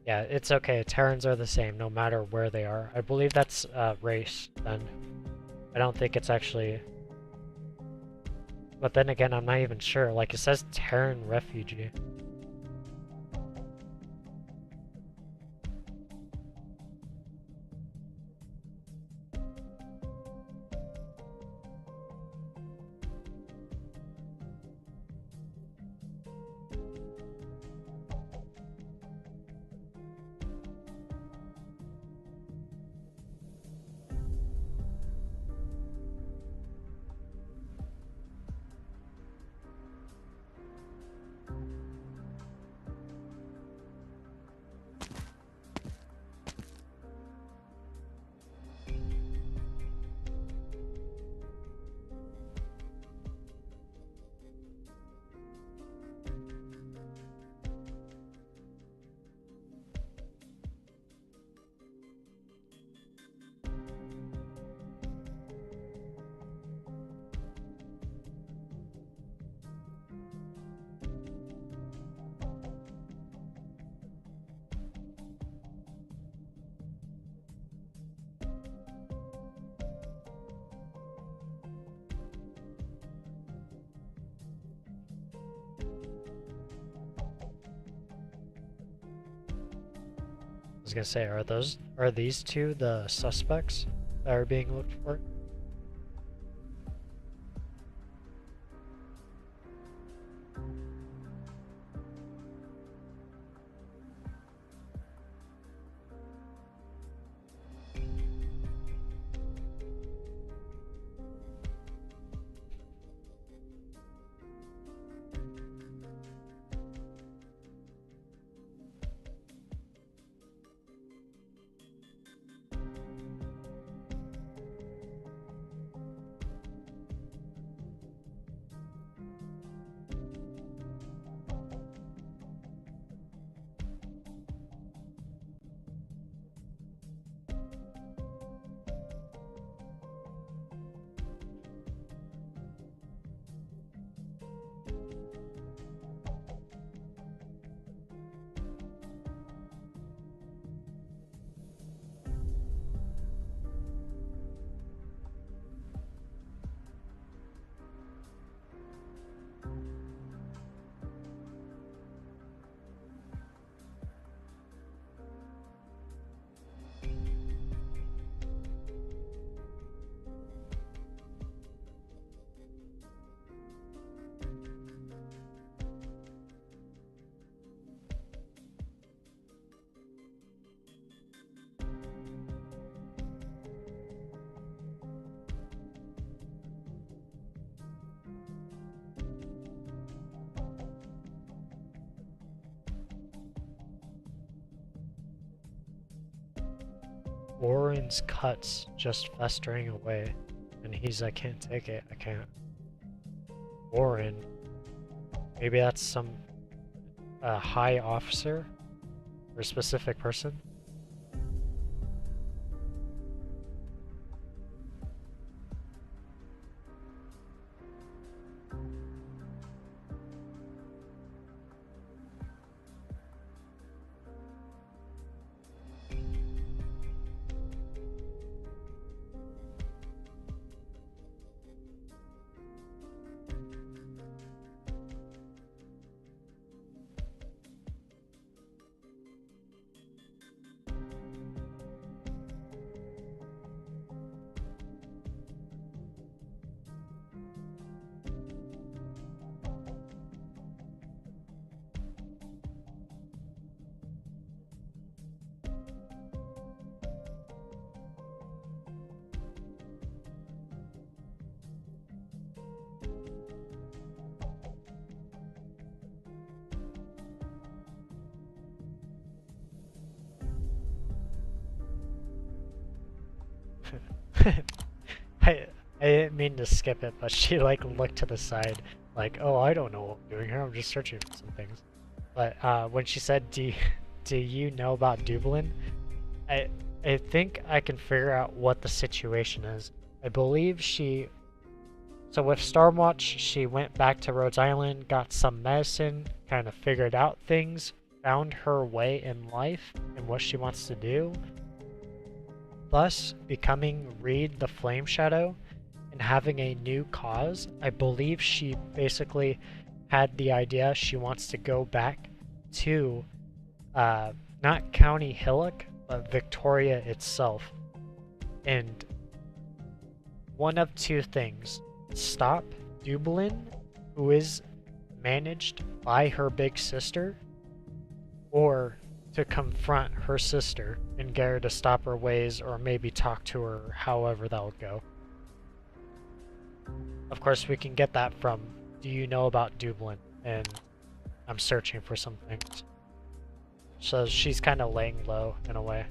Yeah, it's okay. Terrans are the same no matter where they are. I believe that's race then. I don't think it's actually... But then again, I'm not even sure. Like, it says Terran refugee. I was gonna say, are these two the suspects that are being looked for? Warren's cuts just festering away, and I can't take it, I can't. Warren, maybe that's some high officer or a specific person? I didn't mean to skip it, but she like looked to the side like, oh, I don't know what I'm doing here, I'm just searching for some things. But when she said, do you know about Dublin? I think I can figure out what the situation is. I believe so with Stormwatch, she went back to Rhode Island, got some medicine, kind of figured out things, found her way in life and what she wants to do, thus becoming Reed the Flame Shadow. and having a new cause. I believe she basically had the idea she wants to go back to not County Hillock, but Victoria itself. And one of two things: stop Dublin, who is managed by her big sister, or to confront her sister and get her to stop her ways, or maybe talk to her, however that would go. Of course, we can get that from, do you know about Dublin? And I'm searching for some things. So she's kind of laying low in a way.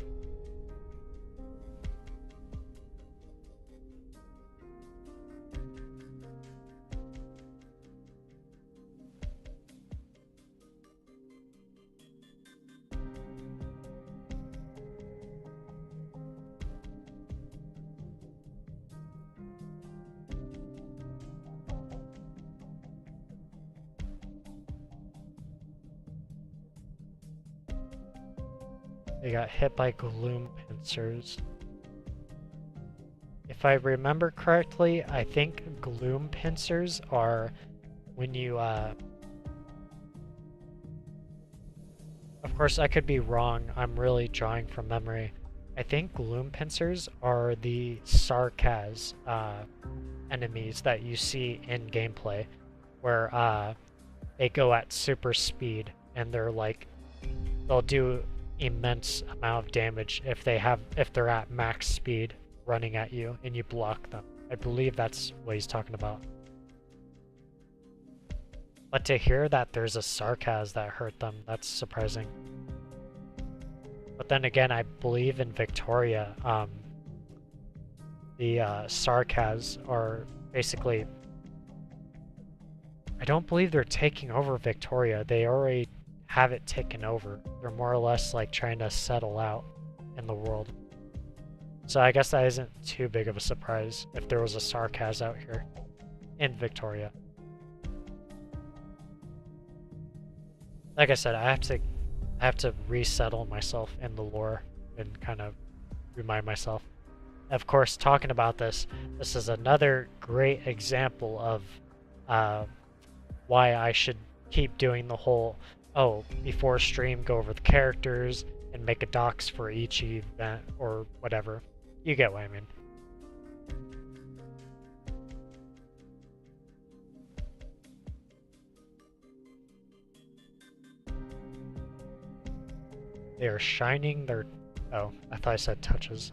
They got hit by gloom pincers. If I remember correctly, I think gloom pincers are when you, of course I could be wrong, I'm really drawing from memory. I think gloom pincers are the Sarkaz enemies that you see in gameplay, where they go at super speed and they're like, they'll do immense amount of damage if they're at max speed running at you and you block them. I believe that's what he's talking about. But to hear that there's a Sarkaz that hurt them, that's surprising. But then again, I believe in Victoria, the Sarkaz are basically, I don't believe they're taking over Victoria. They already have it taken over. They're more or less like trying to settle out in the world. So I guess that isn't too big of a surprise if there was a Sarkaz out here in Victoria. Like I said, I have to resettle myself in the lore and kind of remind myself. Of course, talking about this is another great example of why I should keep doing the whole, oh, before stream, go over the characters and make a docs for each event or whatever. You get what I mean. They are shining their... Oh, I thought I said touches.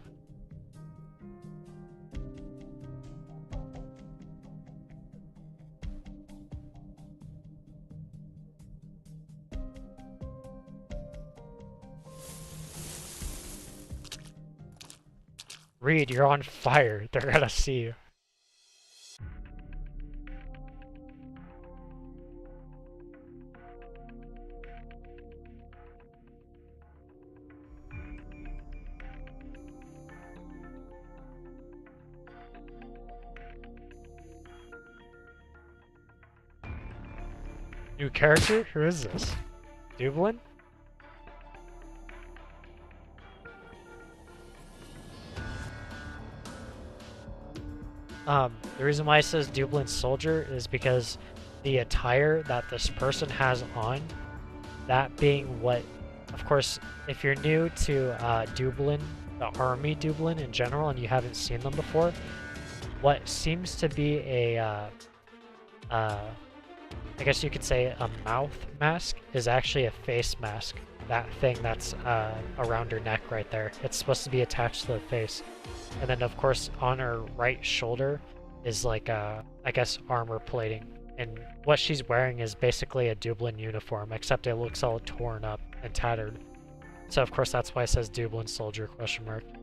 Reed, you're on fire. They're gonna see you. New character? Who is this? Dublin? The reason why it says Dublin Soldier is because the attire that this person has on, that being what, of course, if you're new to Dublin, the army Dublin in general, and you haven't seen them before, what seems to be a, I guess you could say a mouth mask is actually a face mask. That thing that's around her neck right there. It's supposed to be attached to the face. And then of course on her right shoulder is like I guess armor plating. And what she's wearing is basically a Dublin uniform, except it looks all torn up and tattered. So of course that's why it says Dublin Soldier ?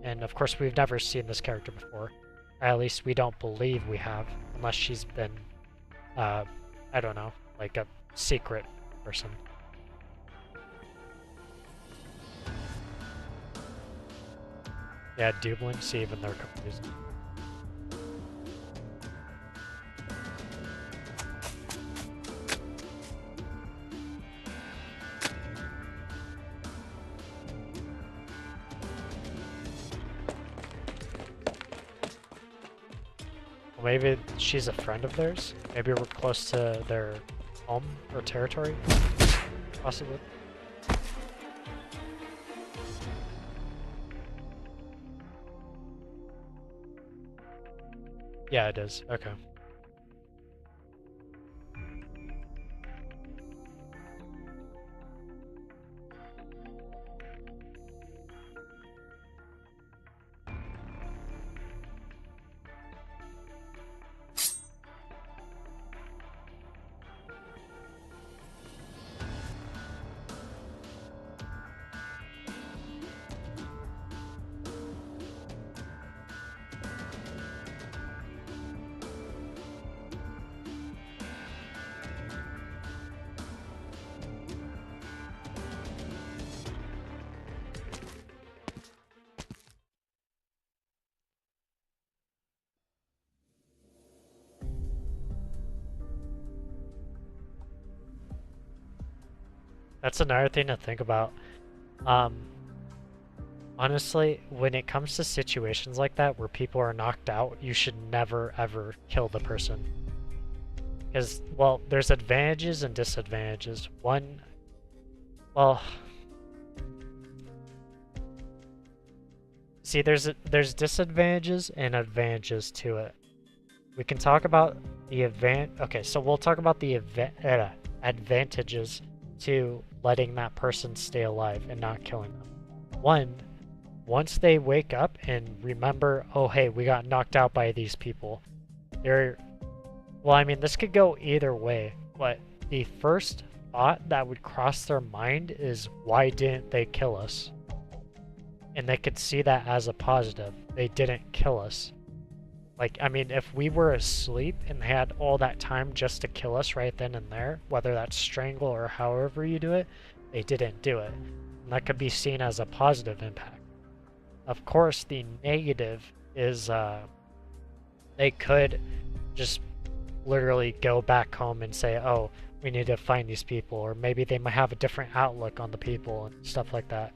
And of course we've never seen this character before. Or at least we don't believe we have, unless she's been, I don't know, like a secret person. Yeah, Dublin, see, even they're confused. Maybe she's a friend of theirs? Maybe we're close to their home or territory? Possibly. Yeah, it is. Okay. That's another thing to think about. Honestly, when it comes to situations like that where people are knocked out, you should never ever kill the person. Because, well, there's advantages and disadvantages. One, well, see, there's disadvantages and advantages to it. We can talk about the okay, so we'll talk about the advantages to letting that person stay alive and not killing them. One, once they wake up and remember, oh hey, we got knocked out by these people, well, I mean, this could go either way, but the first thought that would cross their mind is, why didn't they kill us? And they could see that as a positive. They didn't kill us. Like, I mean, if we were asleep and they had all that time just to kill us right then and there, whether that's strangle or however you do it, they didn't do it. And that could be seen as a positive impact. Of course, the negative is they could just literally go back home and say, oh, we need to find these people, or maybe they might have a different outlook on the people and stuff like that.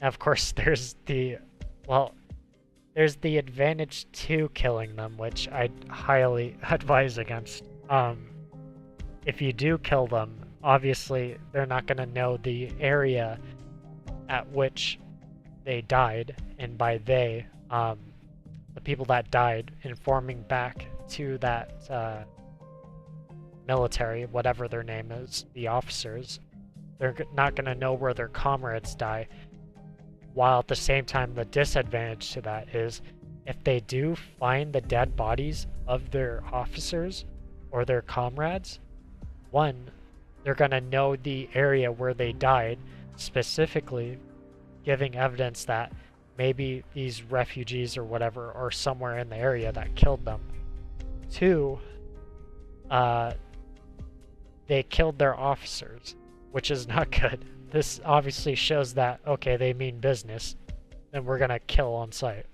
And of course, there's the advantage to killing them, which I highly advise against. If you do kill them, obviously they're not going to know the area at which they died, and by they, the people that died, informing back to that military, whatever their name is, the officers, they're not going to know where their comrades die. While at the same time, the disadvantage to that is, if they do find the dead bodies of their officers or their comrades, one, they're going to know the area where they died, specifically giving evidence that maybe these refugees or whatever are somewhere in the area that killed them. Two, they killed their officers, which is not good. This obviously shows that, okay, they mean business, then we're gonna kill on sight.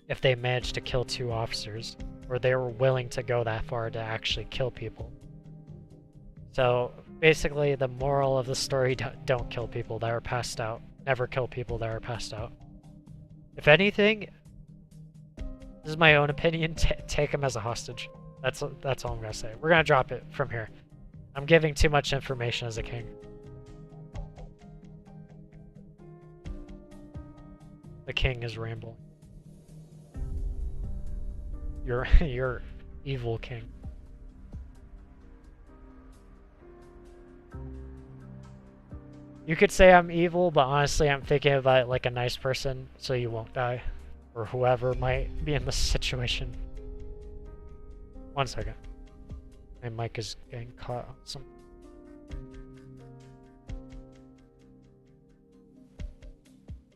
If they managed to kill 2 officers, or they were willing to go that far to actually kill people. So basically the moral of the story, don't kill people that are passed out. Never kill people that are passed out. If anything, this is my own opinion, take them as a hostage. That's all I'm gonna say. We're gonna drop it from here. I'm giving too much information as a king. The king is rambling. You're evil king. You could say I'm evil, but honestly I'm thinking about it like a nice person, so you won't die. Or whoever might be in this situation. 1 second. My mic is getting caught on some...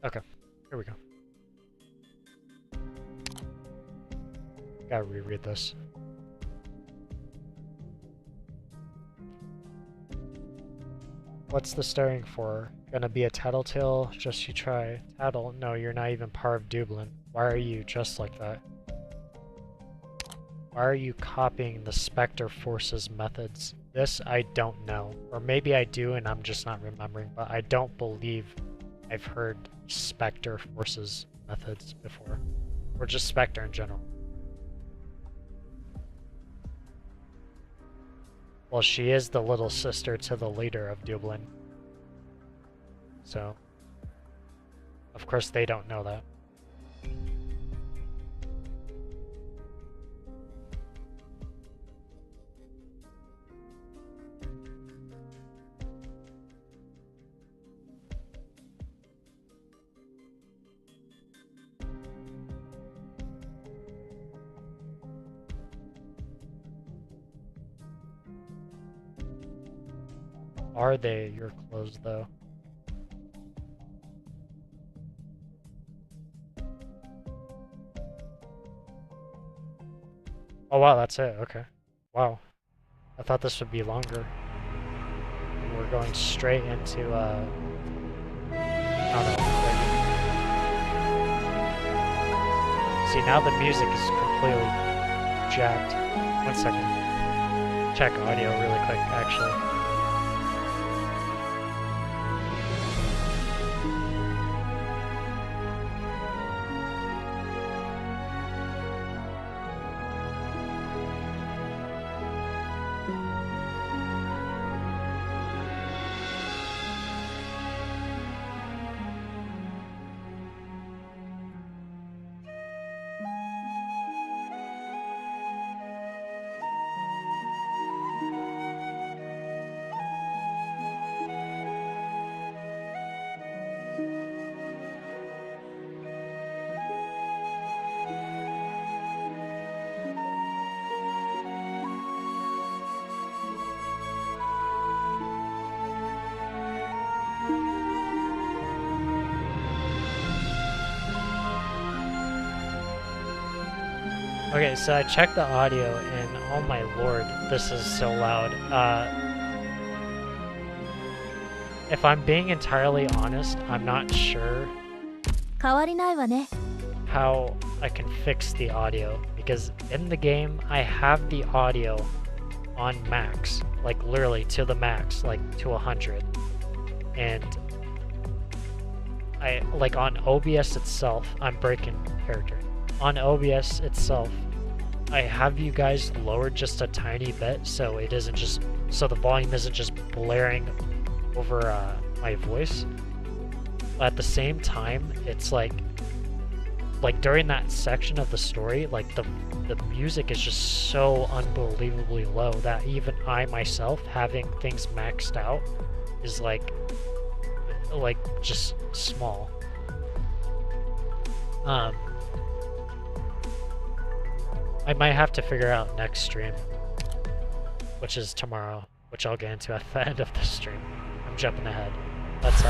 Okay, here we go. Gotta reread this. What's the staring for? Gonna be a tattletale? Just you try. Tattle? No, you're not even part of Dublin. Why are you dressed like that? Why are you copying the Spectre Force's methods? This I don't know. Or maybe I do and I'm just not remembering, but I don't believe I've heard Spectre Force's methods before. Or just Spectre in general. Well, she is the little sister to the leader of Dublin. So, of course they don't know that. Are they your clothes, though? Oh wow, that's it, okay. Wow. I thought this would be longer. We're going straight into, I don't know. See, now the music is completely jacked. 1 second. Check audio really quick, actually. Okay, so I checked the audio and oh my lord, this is so loud. If I'm being entirely honest, I'm not sure how I can fix the audio, because in the game I have the audio on max, like literally to the max, like to 100, and I like on OBS itself, I'm breaking character. On OBS itself, I have you guys lowered just a tiny bit so it isn't just, so the volume isn't just blaring over my voice. But at the same time, it's like during that section of the story, like the music is just so unbelievably low that even I myself, having things maxed out, is like just small. I might have to figure out next stream, which is tomorrow, which I'll get into at the end of the stream. I'm jumping ahead. Let's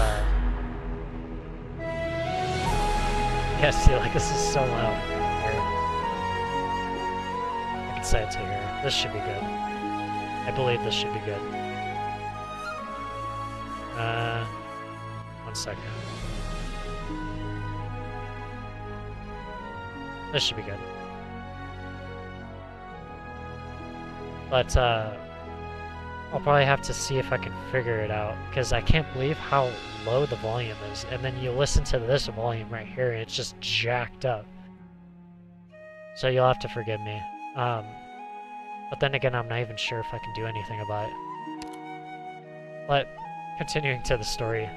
yeah, see, like this is so loud. Here. I can set it to here. This should be good. I believe this should be good. 1 second. This should be good. But, I'll probably have to see if I can figure it out, because I can't believe how low the volume is, and then you listen to this volume right here, and it's just jacked up. So you'll have to forgive me. But then again, I'm not even sure if I can do anything about it. But, continuing to the story,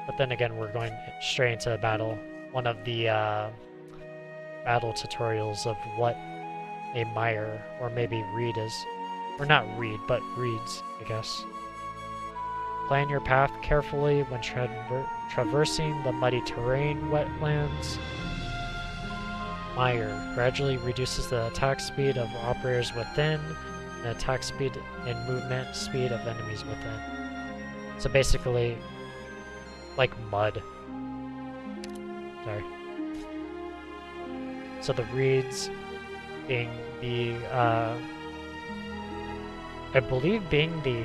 but then again, we're going straight into the battle. One of the, battle tutorials of what a mire, or maybe reed is. Or not reed, but reeds, I guess. Plan your path carefully when traversing the muddy terrain, wetlands. Mire gradually reduces the attack speed of operators within, and attack speed and movement speed of enemies within. So basically, like mud. Sorry. So the reeds being the, I believe being the,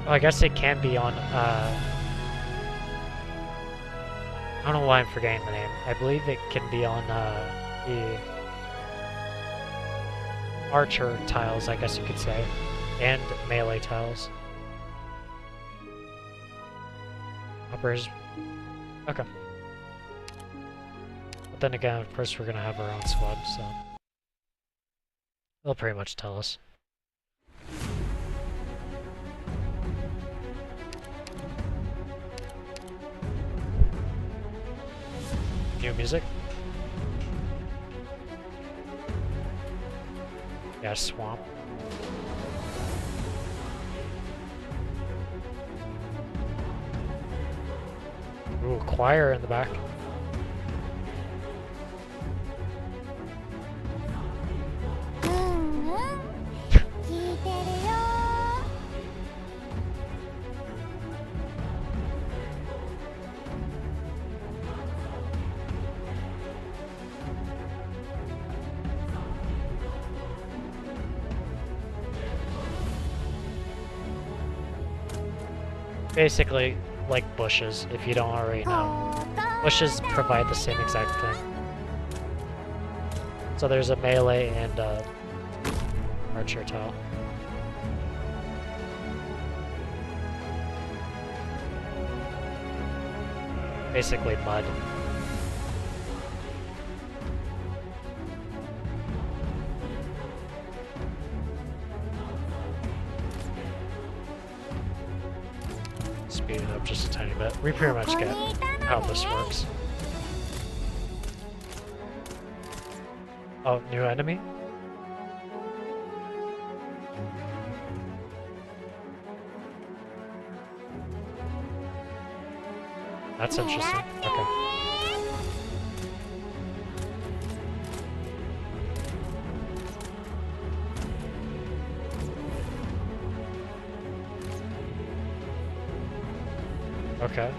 well, I guess it can be on, I don't know why I'm forgetting the name. I believe it can be on, the archer tiles, I guess you could say, and melee tiles. Uppers. Okay. But then again, of course, we're gonna have our own squad, so. They'll pretty much tell us. New music? Yeah, swamp. Ooh, choir in the back. Basically, like bushes, if you don't already know. Bushes provide the same exact thing. So there's a melee and a archer tile. Basically mud. Speed it up just a tiny bit. We pretty much get how this works. Oh, new enemy? That's interesting. Okay. Okay.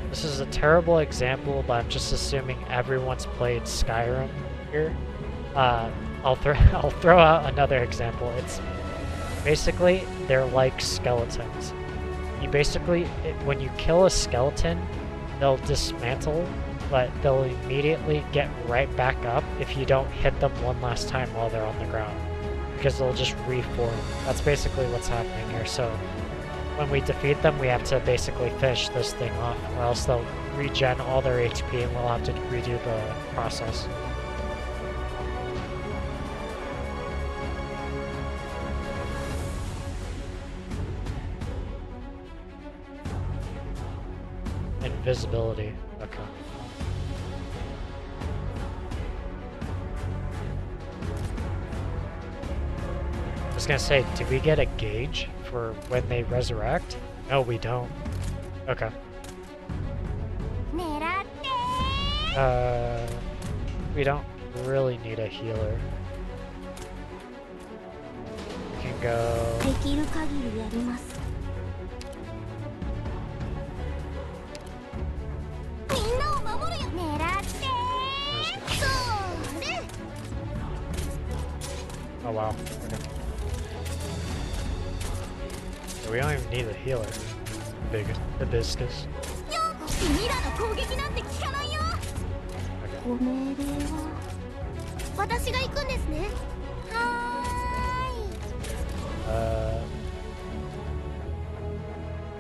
This is a terrible example, but I'm just assuming everyone's played Skyrim here. I'll throw out another example. It's basically they're like skeletons. You basically when you kill a skeleton, they'll dismantle, but they'll immediately get right back up if you don't hit them one last time while they're on the ground, because they'll just reform. That's basically what's happening here. So when we defeat them, we have to basically finish this thing off, or else they'll regen all their HP and we'll have to redo the process. Invisibility. Okay. I was gonna say, do we get a gauge for when they resurrect? No, we don't. Okay. We don't really need a healer. We can go... Oh wow, okay. So we don't even need a healer. Big hibiscus.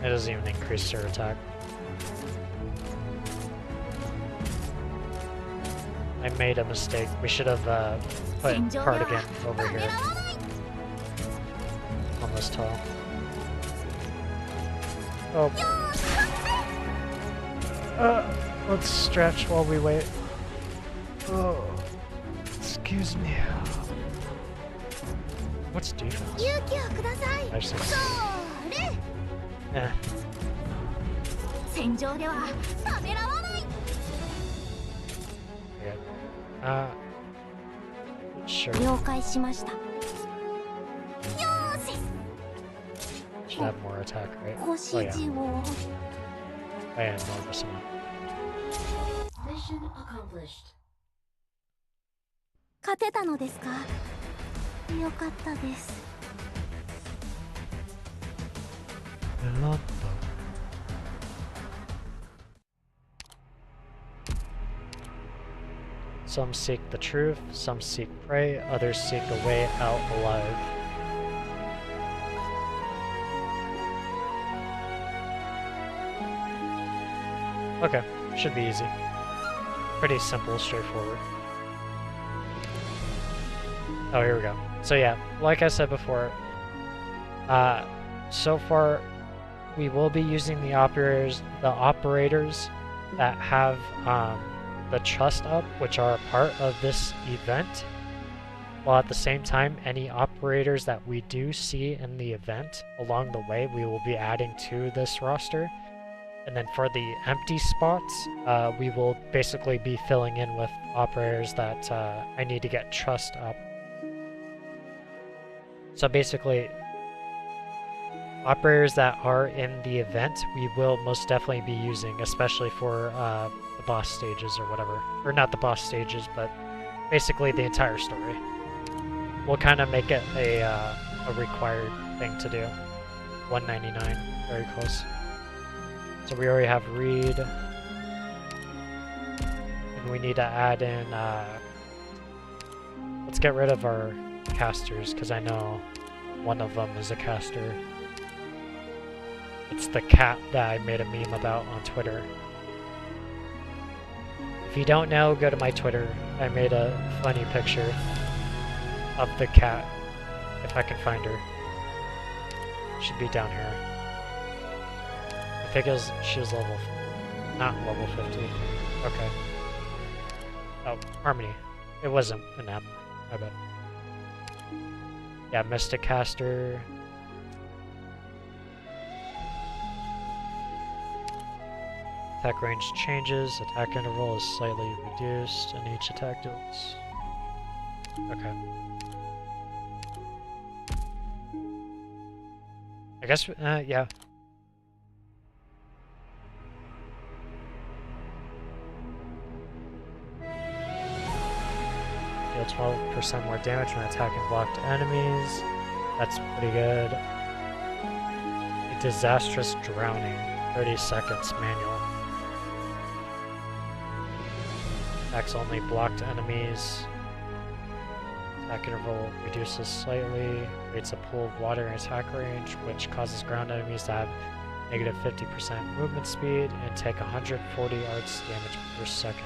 It doesn't even increase her attack. I made a mistake. We should have put Cardigan over here on this tile. Oh. Let's stretch while we wait. Oh. Excuse me. What's defense? I see. Yeah. Sure. Should have more attack, right? Oh yeah. By an enormous amount. Mission accomplished. 勝てたのですか? よかったです。Some seek the truth, some seek prey, others seek a way out alive. Okay, should be easy. Pretty simple, straightforward. Oh, here we go. So yeah, like I said before, so far we will be using the operators that have the trust up, which are a part of this event, while at the same time any operators that we do see in the event along the way we will be adding to this roster. And then for the empty spots, we will basically be filling in with operators that I need to get trust up. So basically, operators that are in the event, we will most definitely be using, especially for the boss stages or whatever. Or not the boss stages, but basically the entire story. We'll kind of make it a required thing to do. 199, very close. So we already have Read. And we need to add in, let's get rid of our casters, because I know one of them is a caster. It's the cat that I made a meme about on Twitter. If you don't know, go to my Twitter. I made a funny picture of the cat, if I can find her. Should be down here. I think she was not level 50. Okay. Oh, Harmony. It wasn't an M, I bet. Yeah, Mystic Caster. Attack range changes, attack interval is slightly reduced, and each attack deals. Okay. I guess, yeah. Deal 12% more damage when attacking blocked enemies. That's pretty good. A disastrous drowning. 30 seconds manual. Attacks only blocked enemies. Attack interval reduces slightly. Creates a pool of water in attack range, which causes ground enemies to have negative 50% movement speed and take 140 arts damage per second.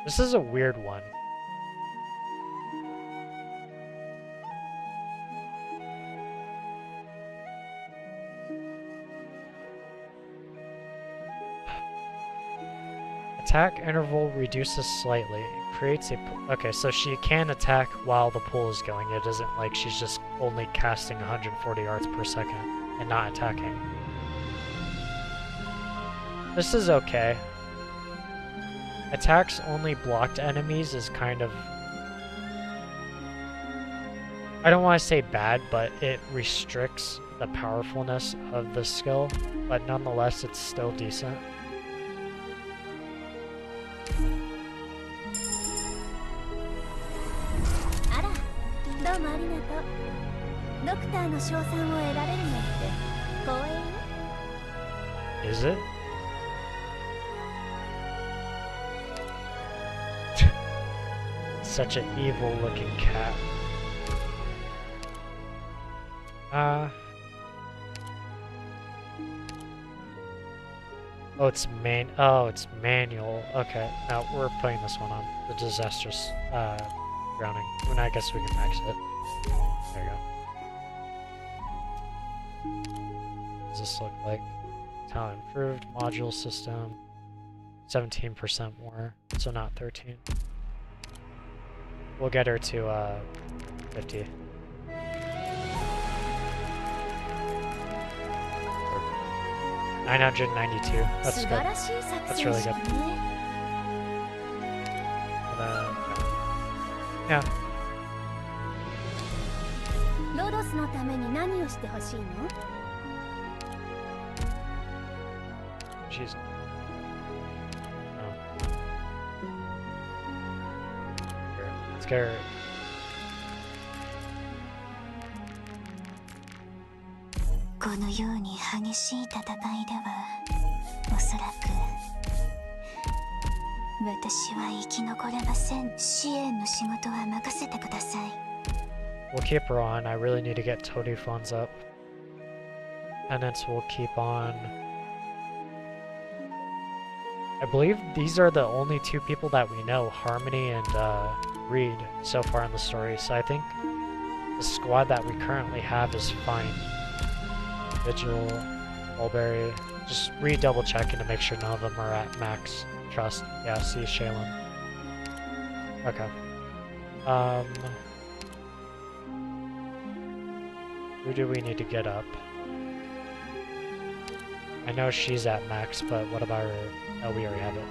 This is a weird one. Attack interval reduces slightly. Creates a... Okay, so she can attack while the pool is going. It isn't like she's just only casting 140 arts per second and not attacking. This is okay. Attacks only blocked enemies is kind of... I don't want to say bad, but it restricts the powerfulness of the skill, but nonetheless it's still decent. Is it? Such an evil looking cat. Oh, it's manual. Okay, now we're putting this one on. The disastrous drowning. And I guess we can max it. There you go. What does this look like? How improved module system. 17% more, so not 13. We'll get her to 50. $992. That's good. That's really good. Yeah. Jeez. Oh. Here, let's get her. we'll keep her on. I really need to get Toady funds up. Penance we'll keep on. I believe these are the only two people that we know, Harmony and Reed, so far in the story. So I think the squad that we currently have is fine. Vigil, Mulberry. Just double checking to make sure none of them are at max trust. Yeah, see Shaylin. Okay. Who do we need to get up? I know she's at max, but what about her? Oh, we already have it.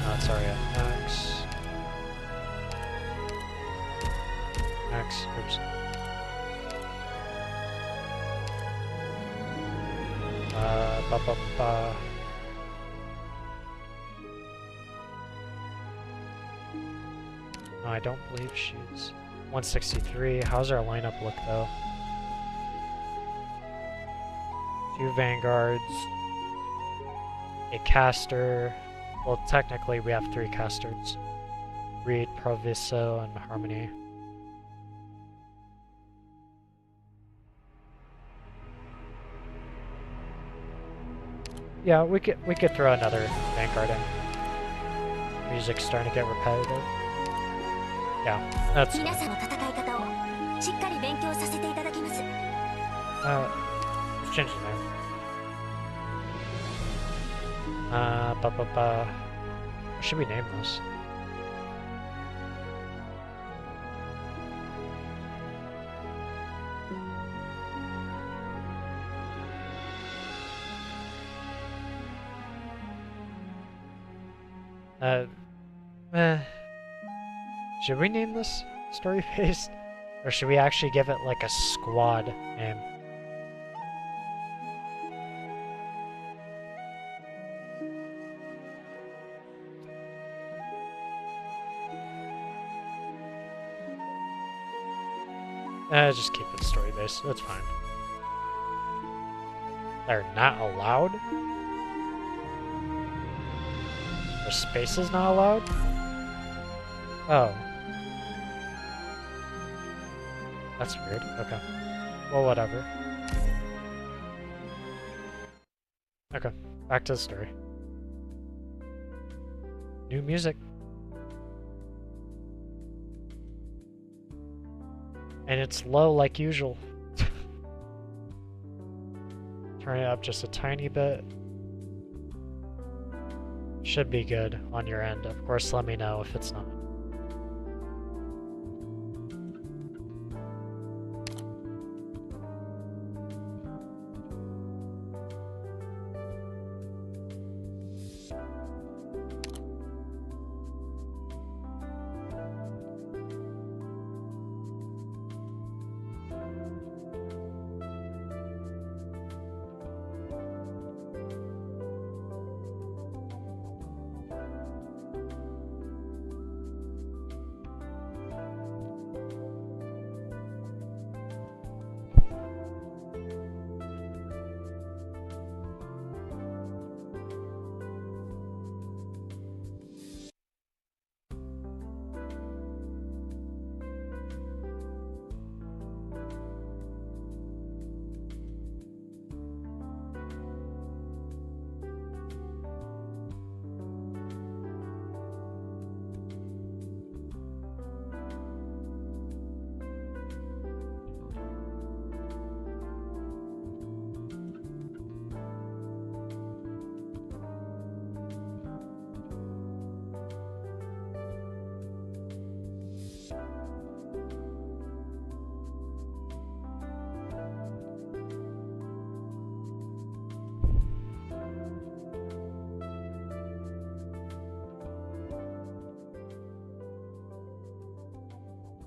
No, it's already at max. Max, oops. No, I don't believe she's 163. How's our lineup look though? 2 Vanguards, a caster. Well, technically we have 3 casters. Reed, Proviso, and Harmony. Yeah, we could throw another Vanguard in. Music's starting to get repetitive. Yeah, that's fine. Let's change the name. What should we name this? Should we name this story-based? Or should we actually give it like a squad name? Just keep it story-based, that's fine. They're not allowed? Or space is not allowed? Oh. That's weird. Okay. Well, whatever. Okay. Back to the story. New music. And it's low like usual. Turn it up just a tiny bit. Should be good on your end. Of course, let me know if it's not.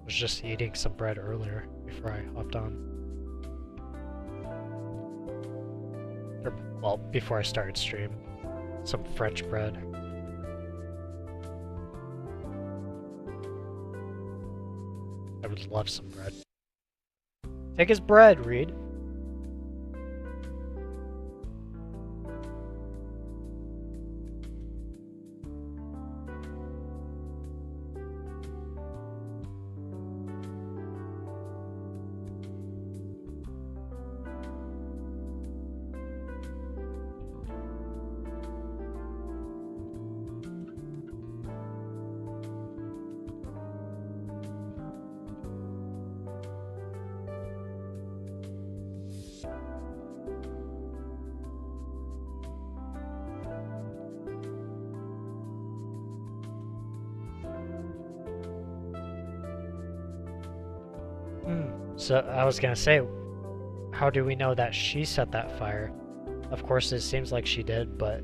Was just eating some bread earlier before I hopped on. Or, well, before I started stream. Some French bread. I would love some bread. Take his bread, Reed. So I was gonna say, how do we know that she set that fire? Of course, it seems like she did, but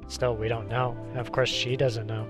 still, we don't know. And of course, she doesn't know.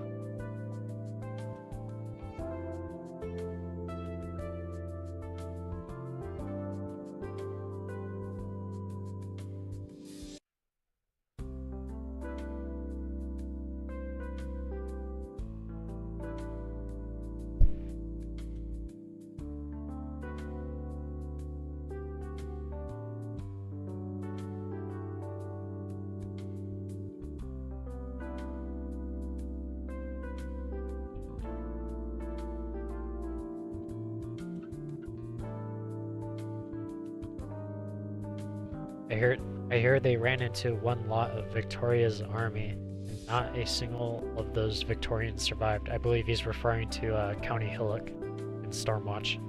I hear they ran into one lot of Victoria's army, and not a single of those Victorians survived. I believe he's referring to County Hillock in Stormwatch.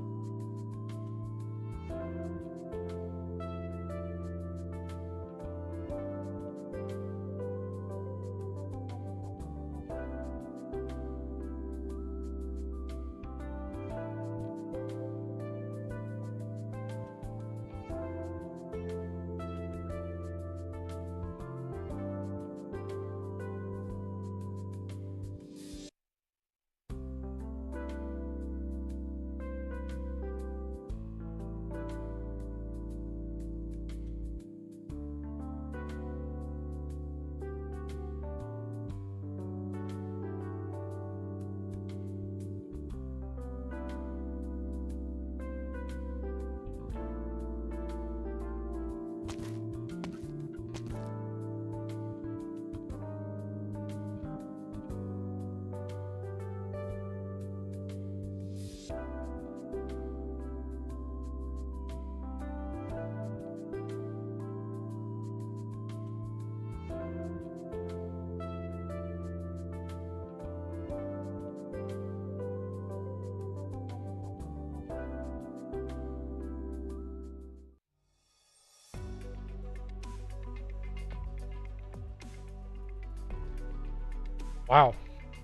Wow.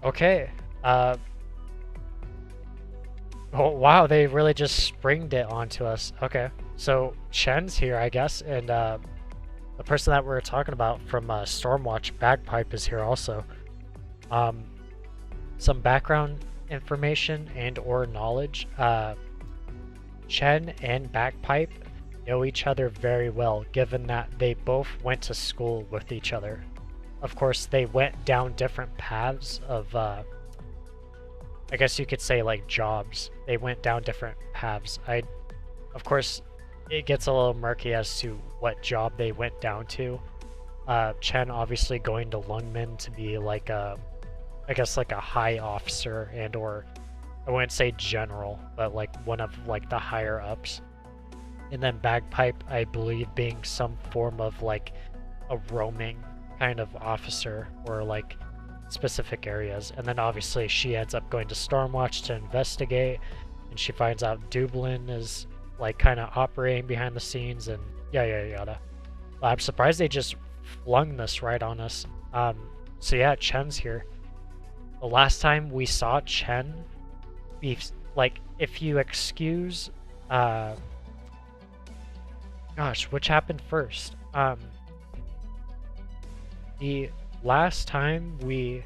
Okay. Oh, wow, they really just springed it onto us. Okay. So Chen's here, I guess, and the person that we're talking about from Stormwatch, Bagpipe, is here also. Some background information and or knowledge. Chen and Bagpipe know each other very well, given that they both went to school with each other. Of course, they went down different paths of, I guess you could say, like, jobs. They went down different paths. Of course, it gets a little murky as to what job they went down to. Chen obviously going to Lungmen to be like a, I guess like a high officer and or, I wouldn't say general, but like one of like the higher ups. And then Bagpipe, I believe, being some form of like a roaming kind of officer or like specific areas. And then obviously she ends up going to Stormwatch to investigate, and she finds out Dublin is like kind of operating behind the scenes and yada. I'm surprised they just flung this right on us. So yeah, Chen's here. The last time we saw Chen, like, if you excuse, gosh, which happened first? The last time we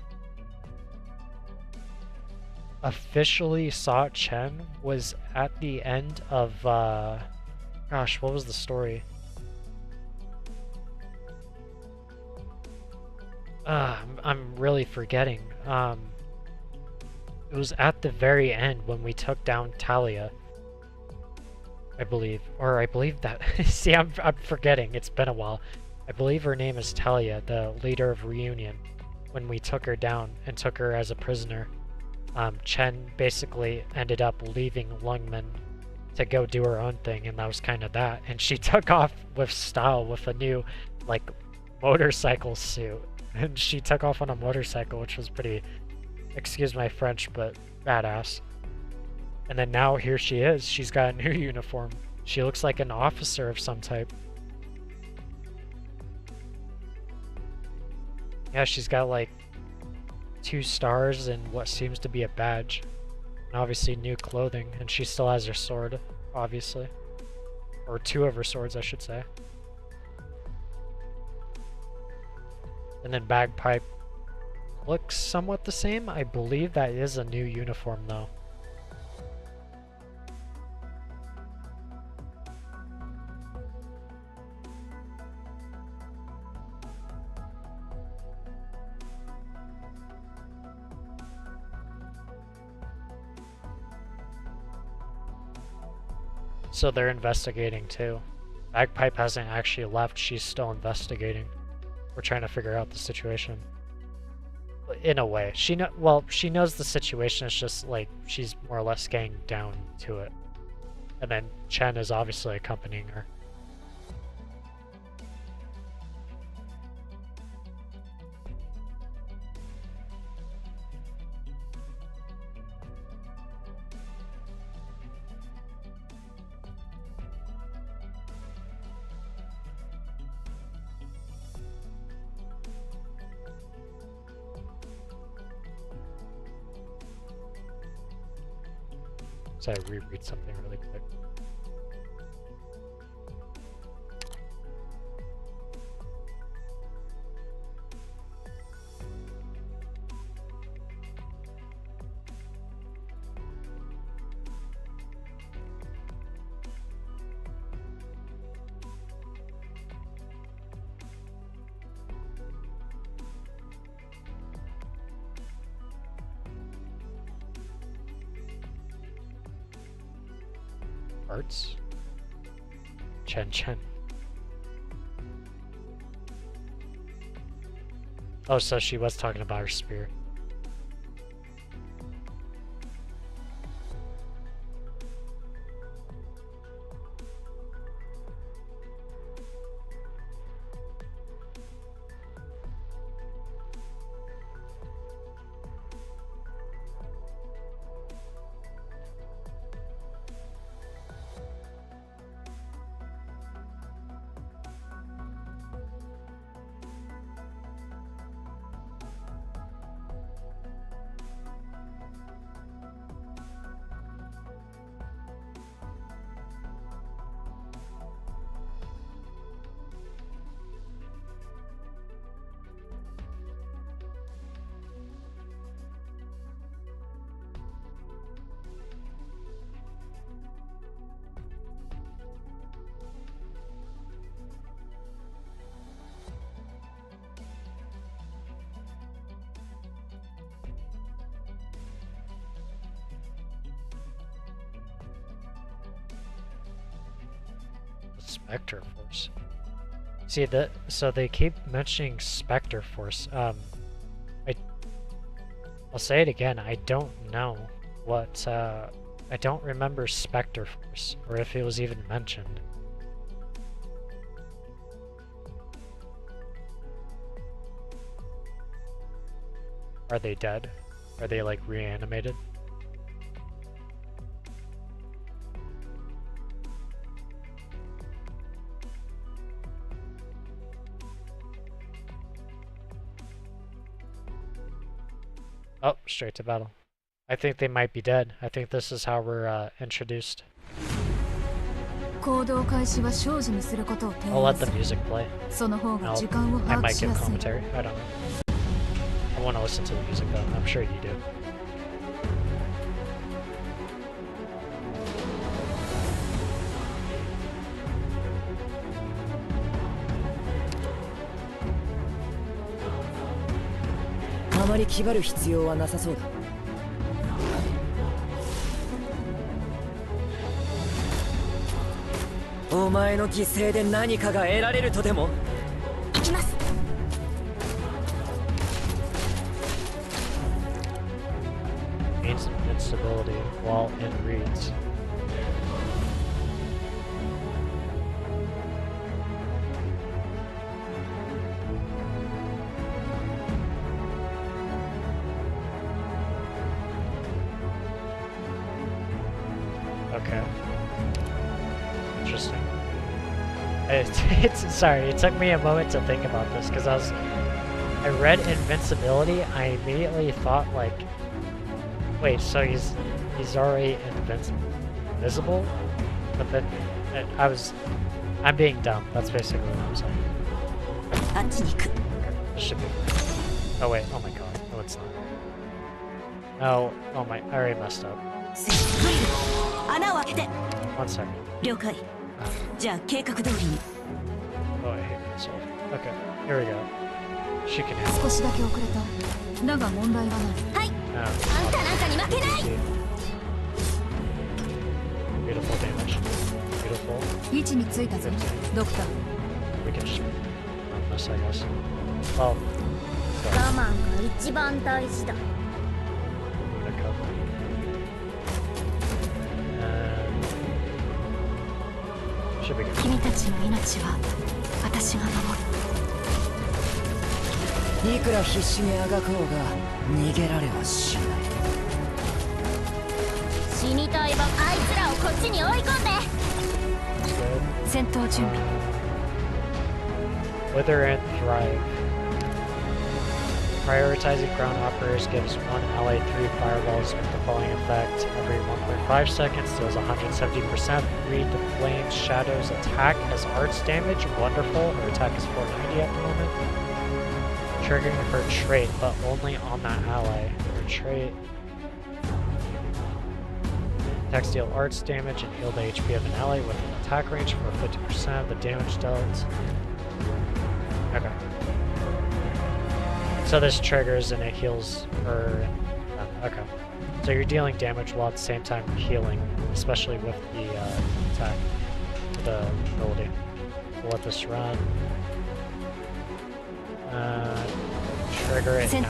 officially saw Chen was at the end of, gosh, what was the story? I'm really forgetting. It was at the very end when we took down Talia, I believe. Or I believe that... See, I'm forgetting. It's been a while. I believe her name is Talia, the leader of Reunion, when we took her down and took her as a prisoner. Chen basically ended up leaving Lungmen to go do her own thing, and that was kind of that. And she took off with style with a new, like, motorcycle suit. And she took off on a motorcycle, which was pretty, excuse my French, but badass. And then now here she is. She's got a new uniform. She looks like an officer of some type. Yeah, she's got like 2 stars and what seems to be a badge. And obviously new clothing, and she still has her sword, obviously. Or 2 of her swords, I should say. And then Bagpipe looks somewhat the same. I believe that is a new uniform, though. So they're investigating too. Bagpipe hasn't actually left, she's still investigating. We're trying to figure out the situation. In a way. She knows the situation, it's just like she's more or less getting down to it. And then Chen is obviously accompanying her. So I reread something really quick. Arts? Chen. Oh, so she was talking about her spear. Spectre Force. See that? So they keep mentioning Spectre Force. I'll say it again. I don't know what. I don't remember Spectre Force, or if it was even mentioned. Are they dead? Are they like reanimated? Oh, straight to battle. I think they might be dead. I think this is how we're introduced. I'll let the music play. I might give commentary. I don't know. I want to listen to the music though. I'm sure you do. Gains invincibility while in reads. Okay. Interesting. Sorry, it took me a moment to think about this because I read invincibility. I immediately thought like, wait, so he's already invisible, but then I'm being dumb. That's basically what I'm saying. This should be fine. Oh wait, oh my god. No, it's not. No, oh my, I already messed up. 1 second. 了解。じゃあ計画通りに。 Oh, I hate myself. Okay, here we go. She can handle 少しだけ遅れた。だが問題はない。はい。 it. あんたなんかに負けない。 Beautiful damage. Beautiful. 位置についたぞ。ドクター。 We can just run this, I guess. Well, 我慢が一番大事だ。 I'm gonna cover. Should be good. 君たちの命は私が守る。いくら必死にあがこうが逃げられはしない。死にたいばあいつらをこっちに追い込んで。 戦闘準備。 Wither and Thrive. Prioritizing ground operators gives one ally 3 fireballs with the following effect. Every 1.5 seconds deals 170%. Read the Flames Shadow's attack as arts damage. Wonderful. Her attack is 490 at the moment. Triggering her trait, but only on that ally. Her trait attacks deal arts damage and heal the HP of an ally with an attack range for 50% of the damage dealt. Okay. So this triggers and it heals her. Okay. So you're dealing damage while at the same time healing, especially with the attack, the ability. We'll let this run. Trigger it now.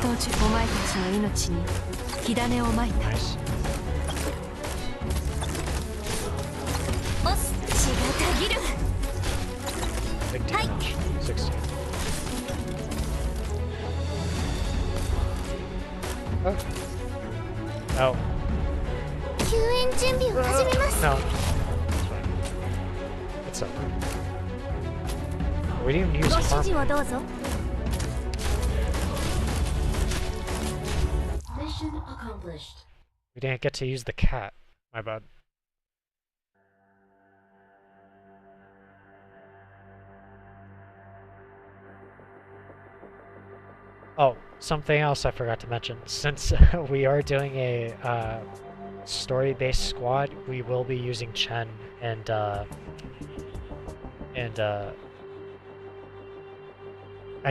Nice. Big damage. 16. Oh. Oh. 救援準備を始めます。 No. It's fine. It's over. We didn't even use ご指示 armor. をどうぞ。 Mission accomplished. We didn't get to use the cat. My bad. Oh, something else I forgot to mention. Since we are doing a story-based squad, we will be using Chen and I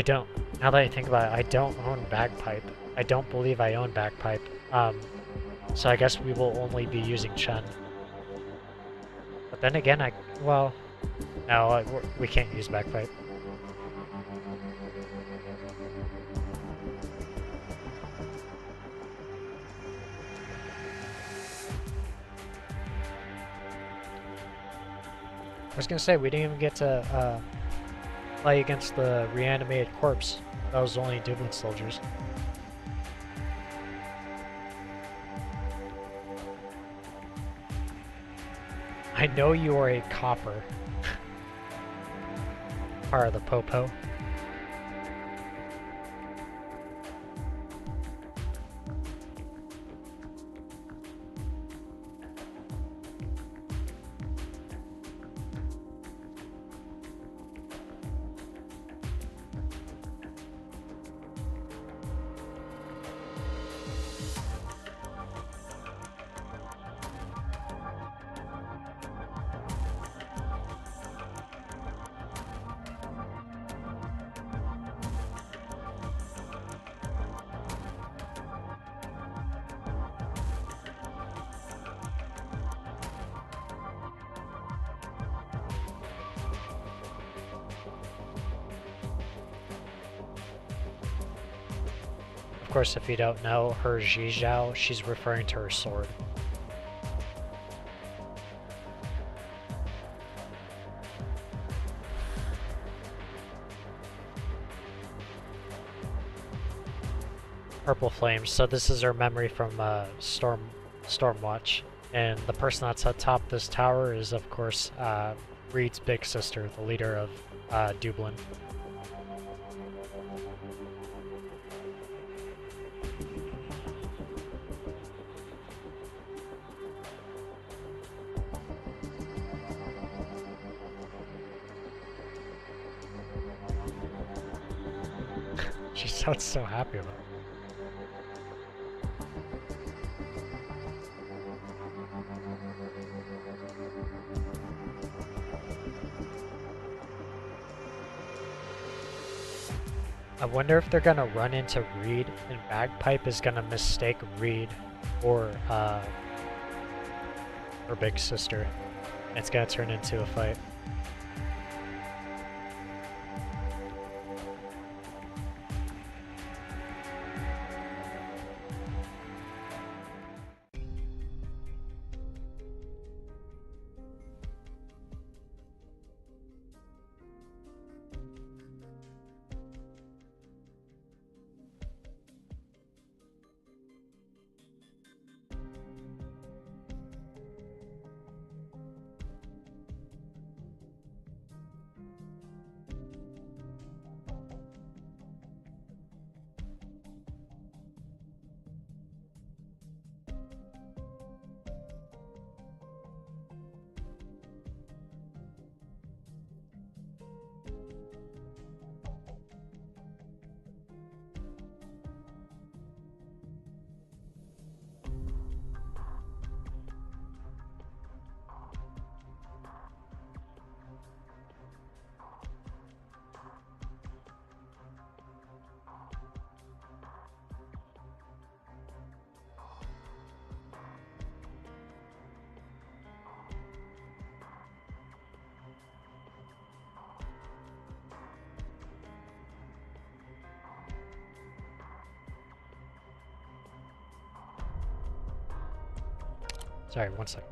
don't. Now that I think about it, I don't own Bagpipe. I don't believe I own Bagpipe. So I guess we will only be using Chen. But then again, well, no, we can't use Bagpipe. I was gonna say, we didn't even get to play against the reanimated corpse. That was only Dublin soldiers. I know you are a copper. Part of the Popo. Of course, if you don't know, her Zhizhao, she's referring to her sword. Purple Flames, so this is her memory from Stormwatch. And the person that's atop this tower is, of course, Reed's big sister, the leader of Dublin. She sounds so happy about it. I wonder if they're gonna run into Reed and Bagpipe is gonna mistake Reed for her big sister. It's gonna turn into a fight. Sorry, one second.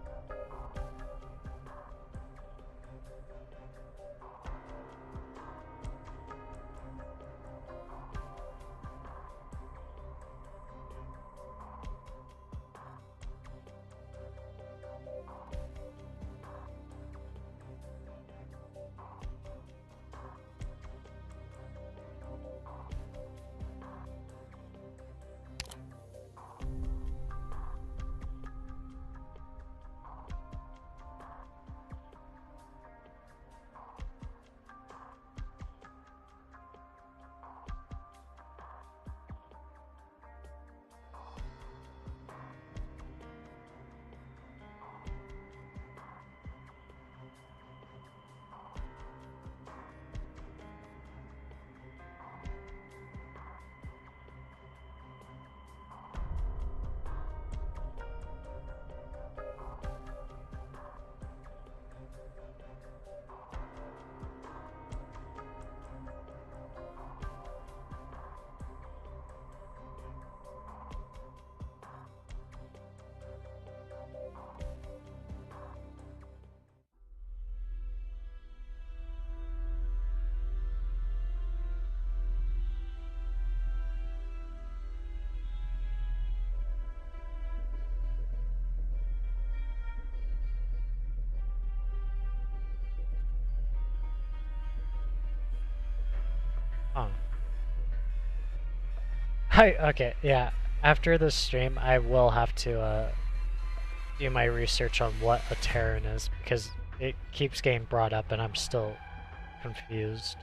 Oh. Okay, yeah. After this stream, I will have to do my research on what a Terran is, because it keeps getting brought up and I'm still confused.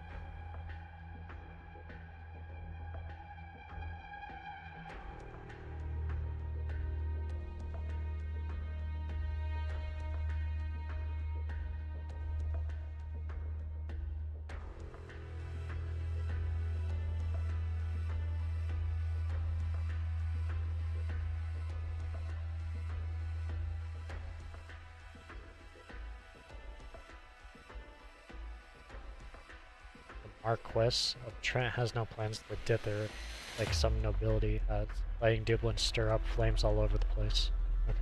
Marquess of Trent has no plans to dither like some nobility has, letting Dublin stir up flames all over the place. Okay.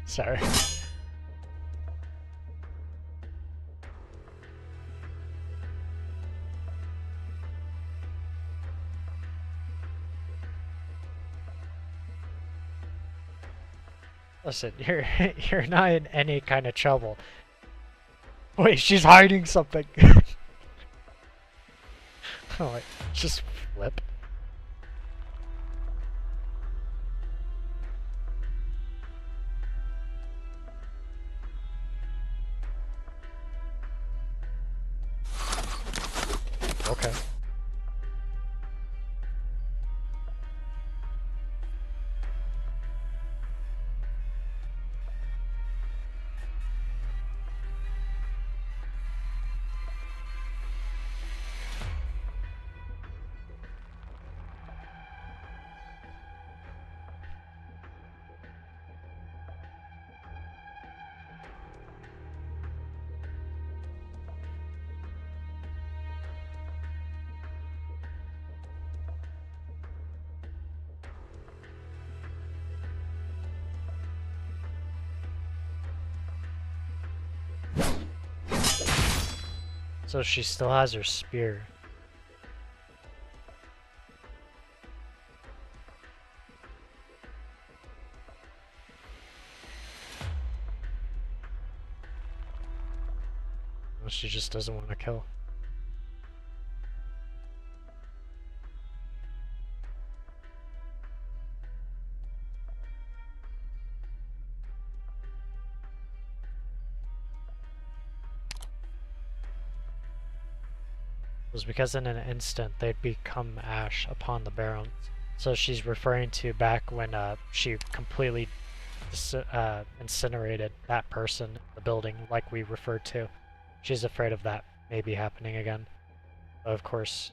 Sorry. Listen, you're not in any kind of trouble. Wait, she's hiding something. Oh, wait, just flip. Okay. So she still has her spear. Well, she just doesn't want to kill. Was because in an instant they'd become ash upon the barrens. So she's referring to back when she completely incinerated that person in the building, like we referred to. She's afraid of that maybe happening again. But of course.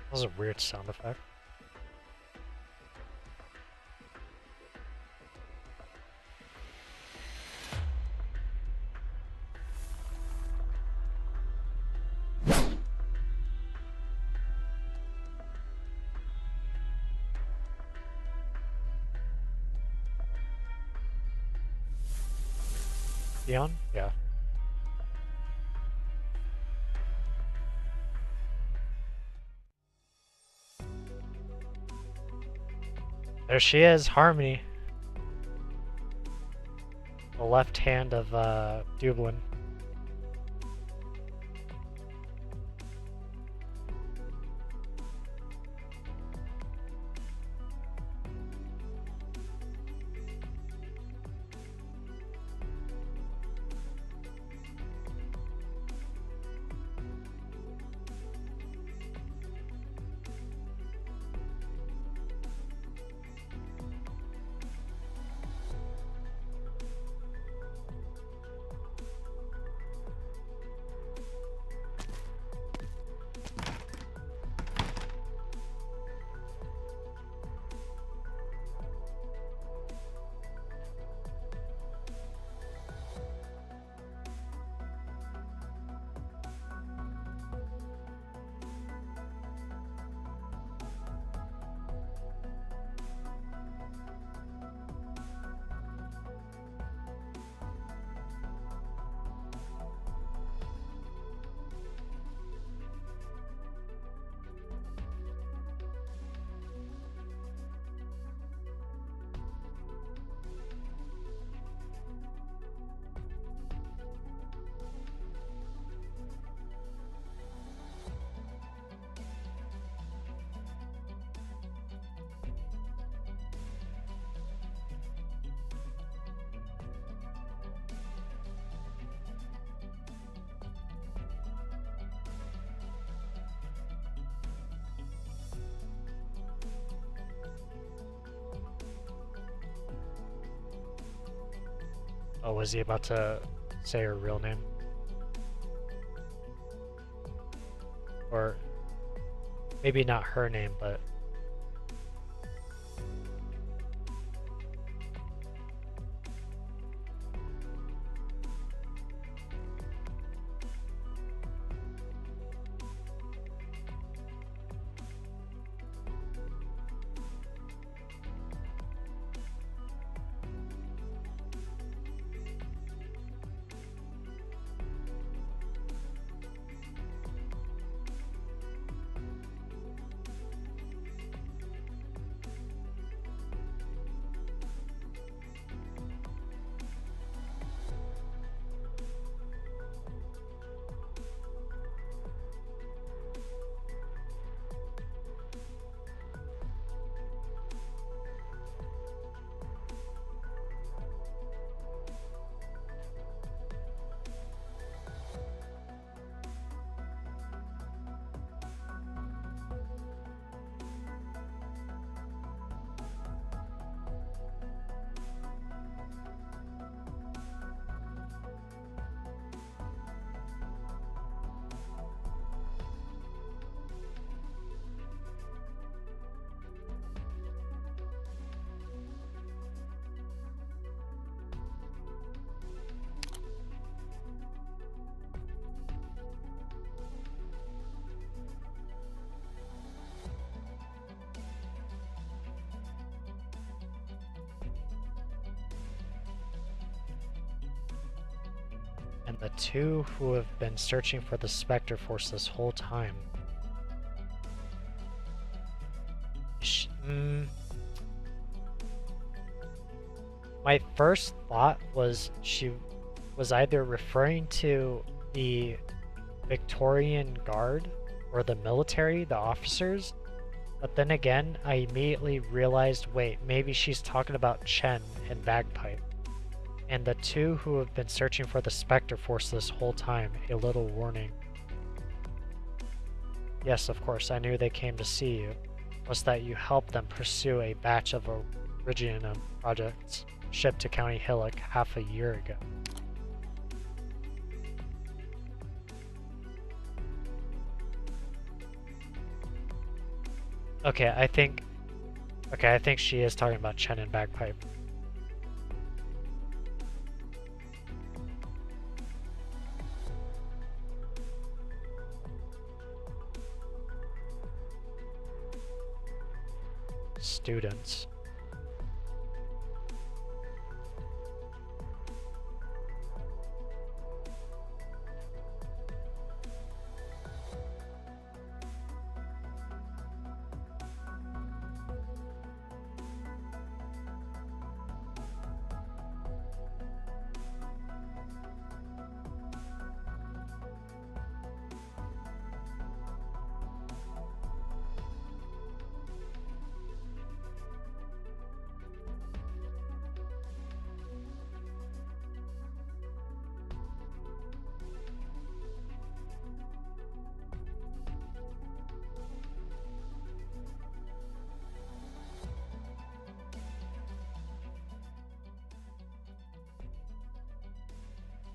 That was a weird sound effect. Dion? Yeah. There she is, Harmony. The left hand of Dublin. Oh, was he about to say her real name? Maybe not her name, but... And the two who have been searching for the Spectre Force this whole time. My first thought was she was either referring to the Victorian Guard or the military, the officers, but then again, I immediately realized, wait, maybe she's talking about Chen and Bagpipe. And the two who have been searching for the Spectre Force this whole time, a little warning. Yes, of course, I knew they came to see you. Was that you helped them pursue a batch of Originum projects shipped to County Hillock half a year ago. Okay, I think she is talking about Chen and Bagpipe. Students.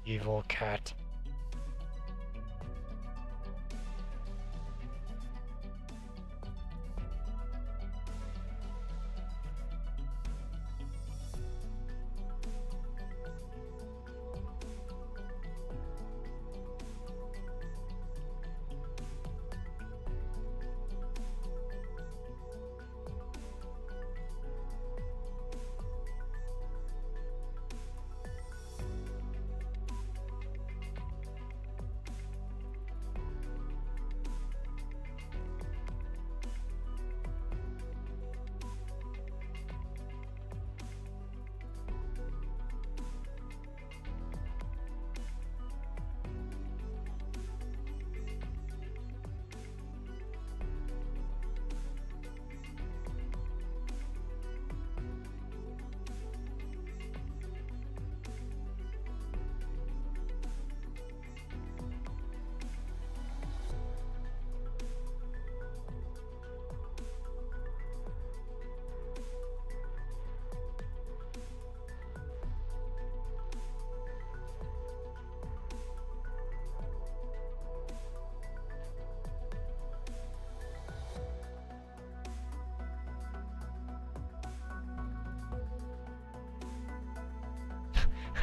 Evil cat.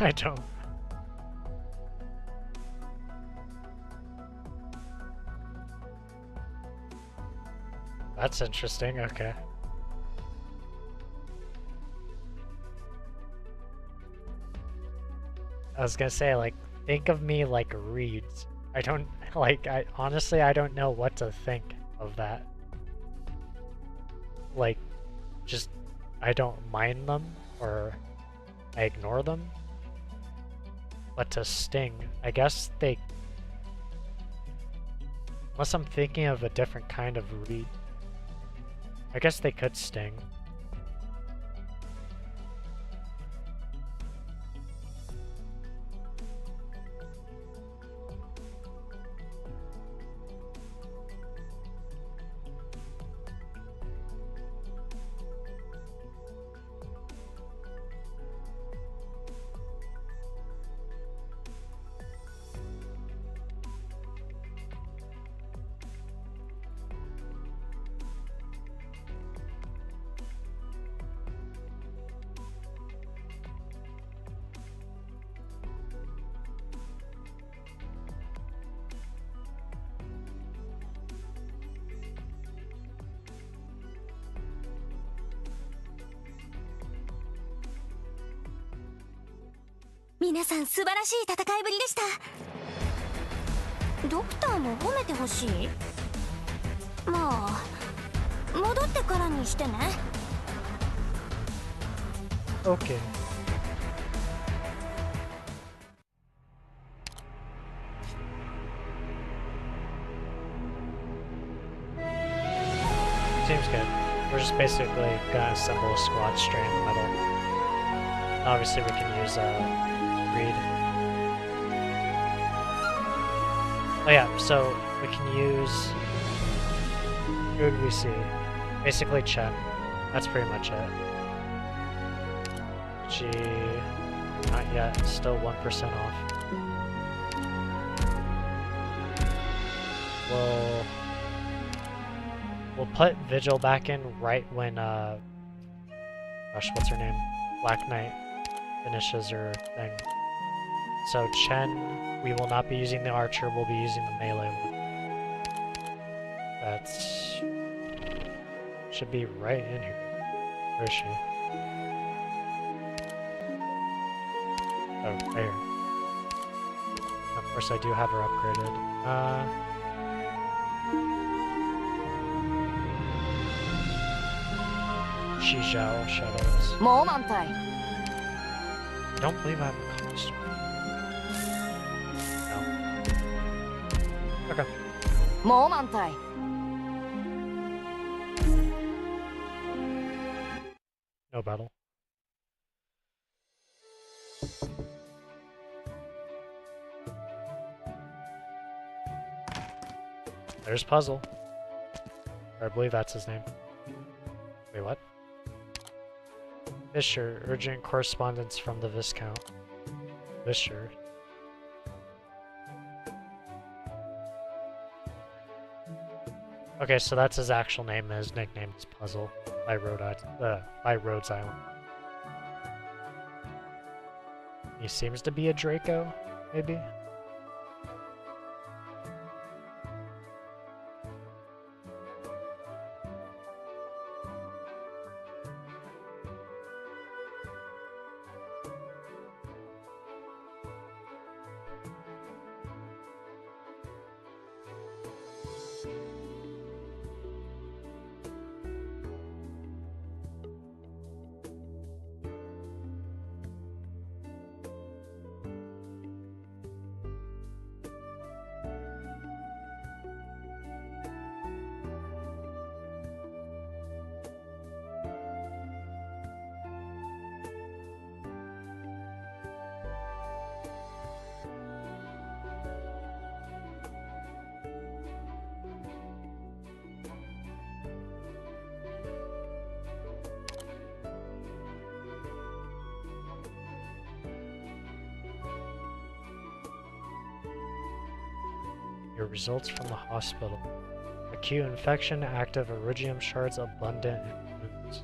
I don't. That's interesting, okay. I was gonna say, like, think of me like reeds. I don't, like, honestly, I don't know what to think of that. Like, just, I don't mind them, or I ignore them. But to sting, I guess they... Unless I'm thinking of a different kind of reed. I guess they could sting.皆さん素晴らしい戦いぶりでした。ドクターも褒めてほしい。まあ戻ってからにしてね。 Okay. Seems good. We're just basically gonna assemble a squad straight in the middle. Obviously we can use Reed. Oh yeah, so we can use... Who would we see? Basically Chen. That's pretty much it. G... Not yet, still 1% off. We'll put Vigil back in right when, gosh, what's her name? Black Knight finishes her thing. So Chen, we will not be using the archer, we'll be using the melee one. That's... should be right in here. Where is she? Oh, right here. Of course I do have her upgraded. Shizhao Shadows. I don't believe I have a costume. No. Okay. No battle. There's Puzzle. Or I believe that's his name. Wait, what? Fisher, urgent correspondence from the Viscount. Fisher. Okay, so that's his actual name, and his nickname is Puzzle by Rhodes Island. He seems to be a Draco, maybe? Your results from the hospital. Acute infection, active iridium shards abundant in wounds.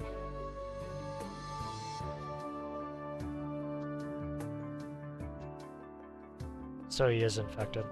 So he is infected.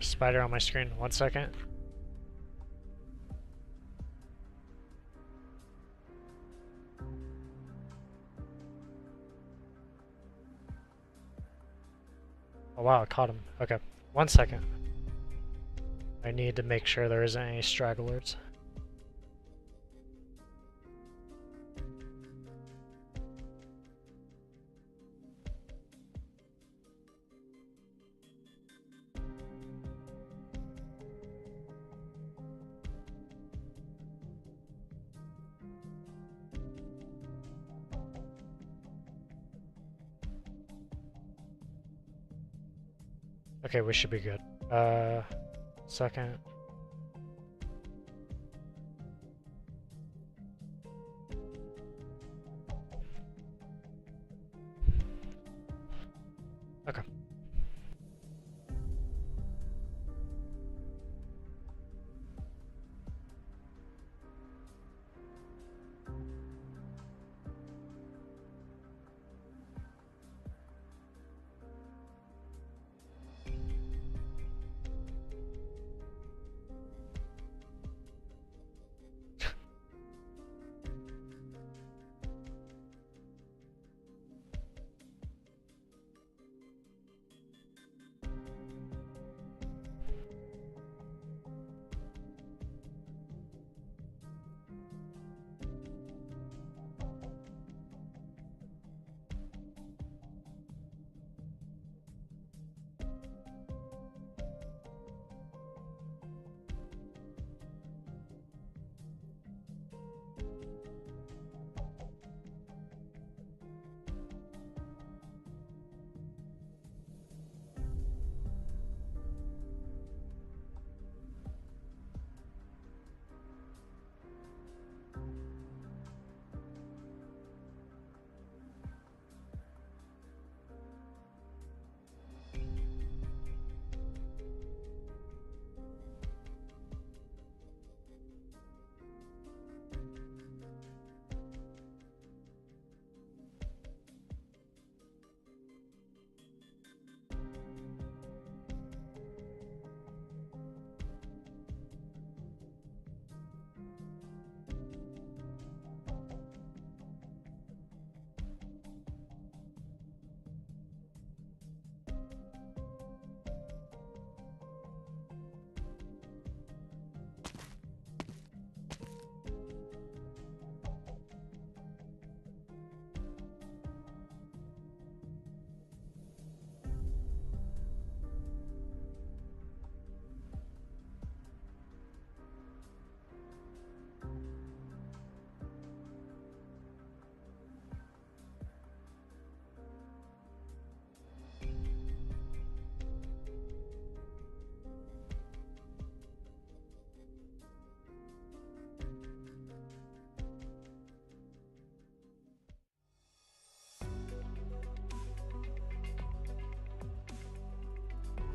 Spider on my screen. 1 second. Oh wow, I caught him. Okay. 1 second. I need to make sure there isn't any stragglers. Okay, we should be good. Second. Okay.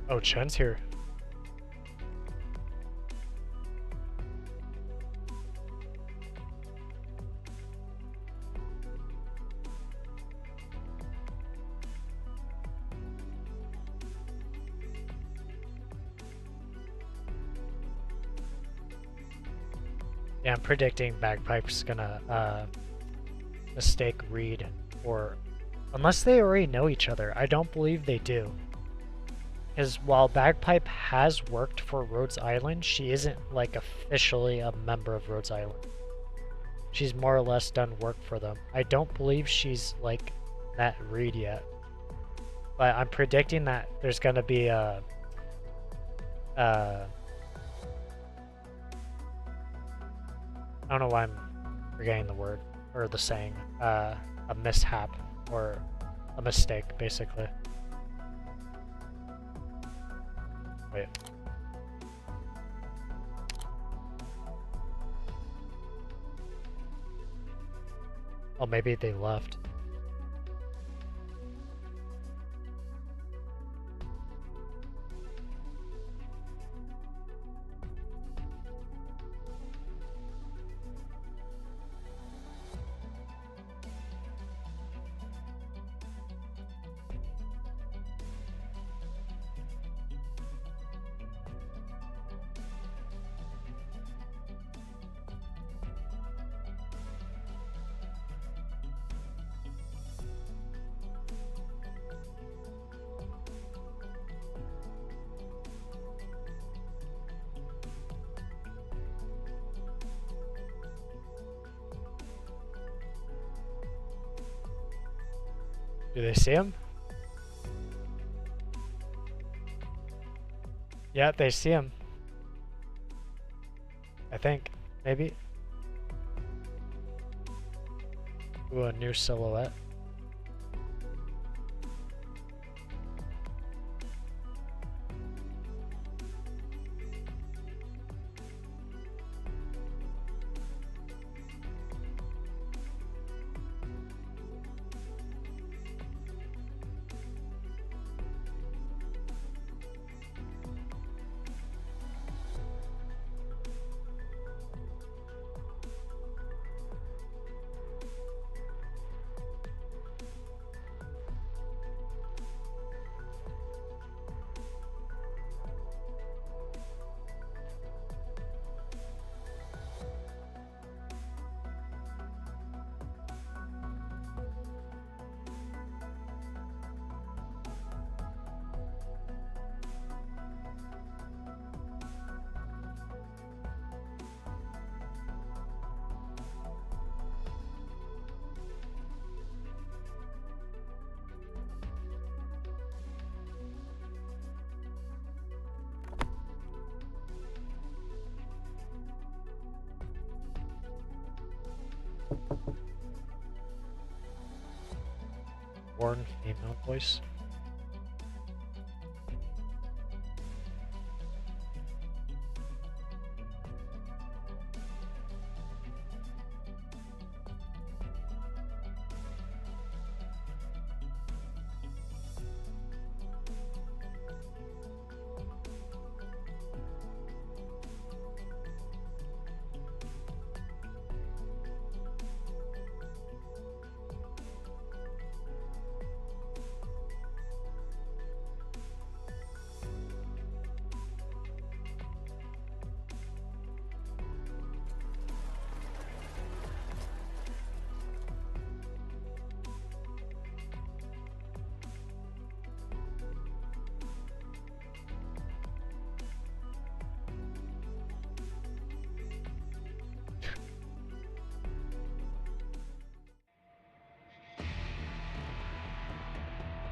Oh, Chen's here. Yeah, I'm predicting Bagpipe's gonna mistake Reed, or unless they already know each other. I don't believe they do. Because while Bagpipe has worked for Rhodes Island, she isn't like officially a member of Rhodes Island. She's more or less done work for them. I don't believe she's like met Reed yet. But I'm predicting that there's gonna be a I don't know why I'm forgetting the word, or the saying, a mishap, or a mistake, basically. Wait. Oh, maybe they left. Do they see him? Yeah, they see him. I think. Maybe. Ooh, a new silhouette. Born female voice.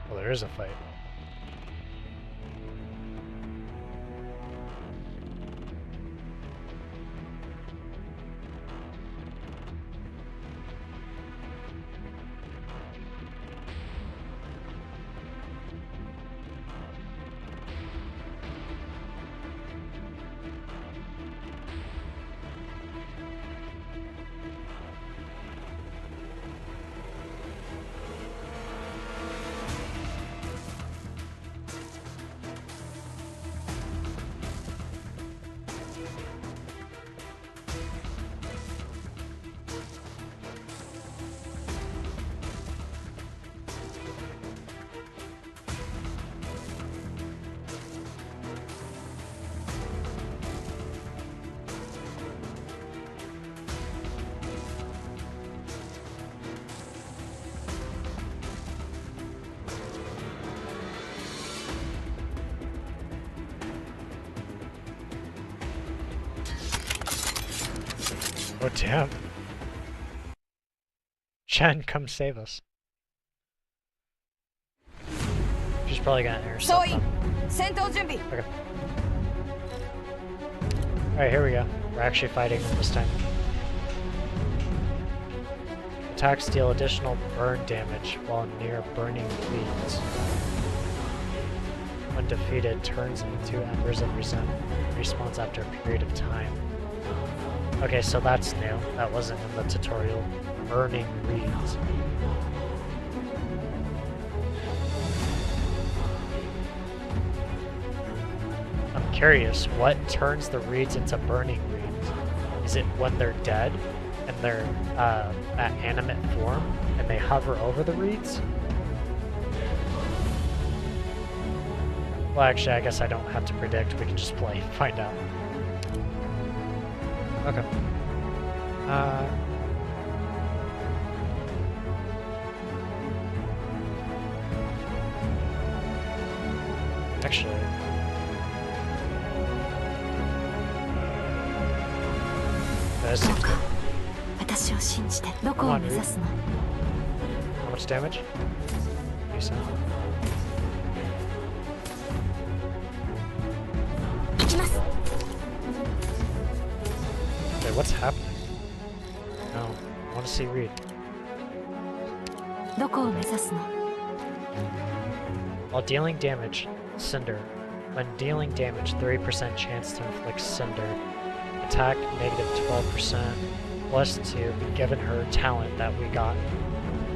Well, there is a fight. Oh damn. Chen, come save us. She's probably gonna intercept them. Okay. Alright, here we go. We're actually fighting them this time. Attacks deal additional burn damage while near burning weeds. When defeated, turns into embers of resentment. Respawns after a period of time. Okay, so that's new. That wasn't in the tutorial. Burning reeds. I'm curious, what turns the reeds into burning reeds? Is it when they're dead and they're at animate form and they hover over the reeds? Well, actually, I guess I don't have to predict. We can just play and find out. Okay. Actually... That seems good. Come on, Reed. How much damage? Decent. Wait, what's happening? No, I want to see Reed. While dealing damage, Cinder. When dealing damage, 30% chance to inflict Cinder. Attack negative 12%, plus 2, given her talent that we got.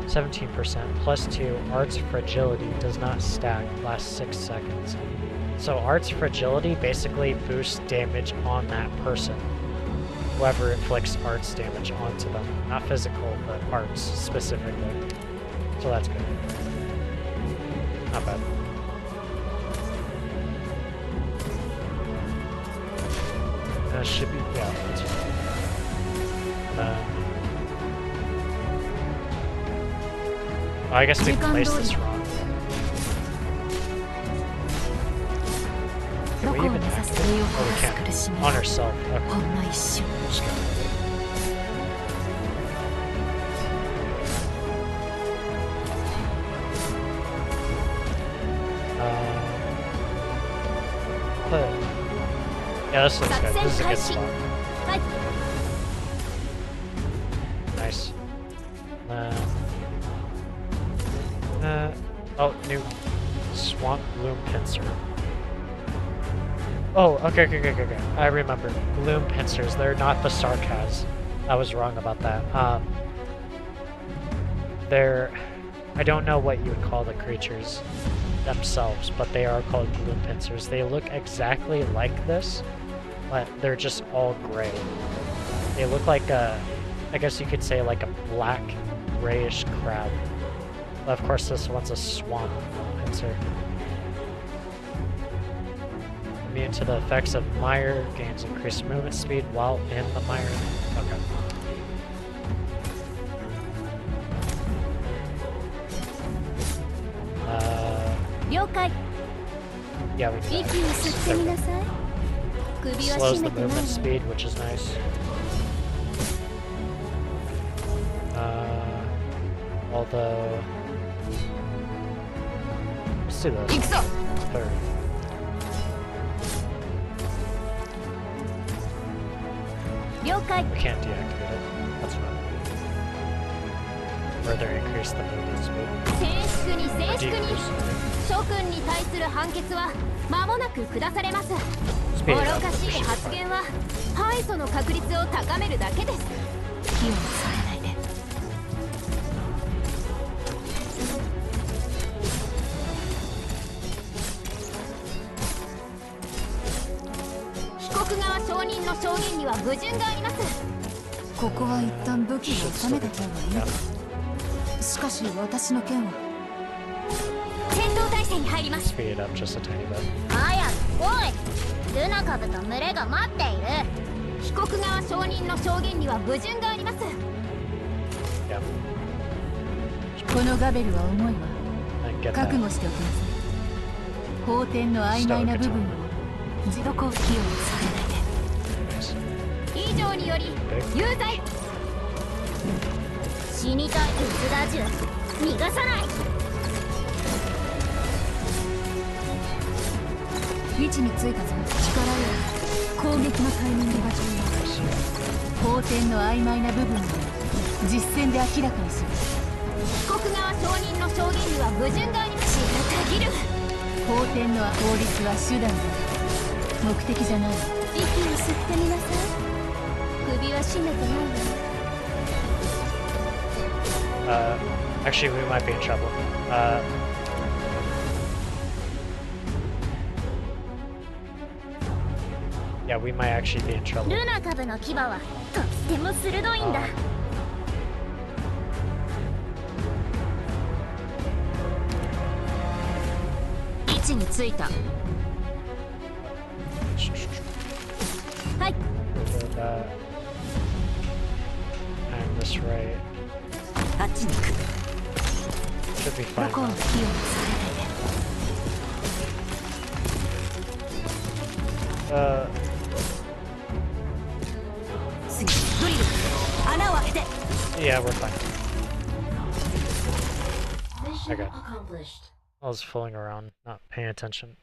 17%, plus 2, Art's Fragility does not stack, lasts 6 seconds. So Art's Fragility basically boosts damage on that person. Whoever inflicts Art's damage onto them. Not physical, but Art's specifically. So that's good. Not bad. Should be, yeah, that's right. Oh, I guess we placed this wrong. Can we even activate? Oh, we can't. On herself. Okay. Just kidding. Yeah, this looks good. This is a good spot. Nice. Oh, new Swamp Gloom Pincer. Oh, okay. I remember. Gloom Pincers. They're not the Sarkaz. I was wrong about that. They're... I don't know what you would call the creatures themselves, but they are called Gloom Pincers. They look exactly like this, but they're just all gray. They look like a, I guess you could say like a black, grayish crab. But of course this one's a swamp pincer. Immune to the effects of mire, gains increased movement speed while in the mire. Okay. Yeah, we do that. Slows the movement speed, which is nice. Although... Let's do the third. We can't deactivate it. That's fine. Further increase the movement speed. Decrease speed it up for sure. Speed it up just a tiny bit. Yeah. And get that. Stoic attack. Nice. 上により有罪。死にたい。うずだじゅ逃がさない。位置についたぞ。力よ。攻撃のタイミングが重要。法典の曖昧な部分を実戦で明らかにする。被告側証人の証言には矛盾があります。たぎる。法典の法律は手段だ。目的じゃない。息を吸ってみなさい。首は絞めてないわ。Actually, we might be in trouble. Yeah, we might actually be in trouble. ルナ株の牙はとっても鋭いんだ。位置についた。はい。And this right. あっちに行く。 Should be ど fine. こを now. 好きようにされないで。次、ドリル。穴を開けて。 Yeah, we're fine. Mission Okay. accomplished. I was fooling around, not paying attention.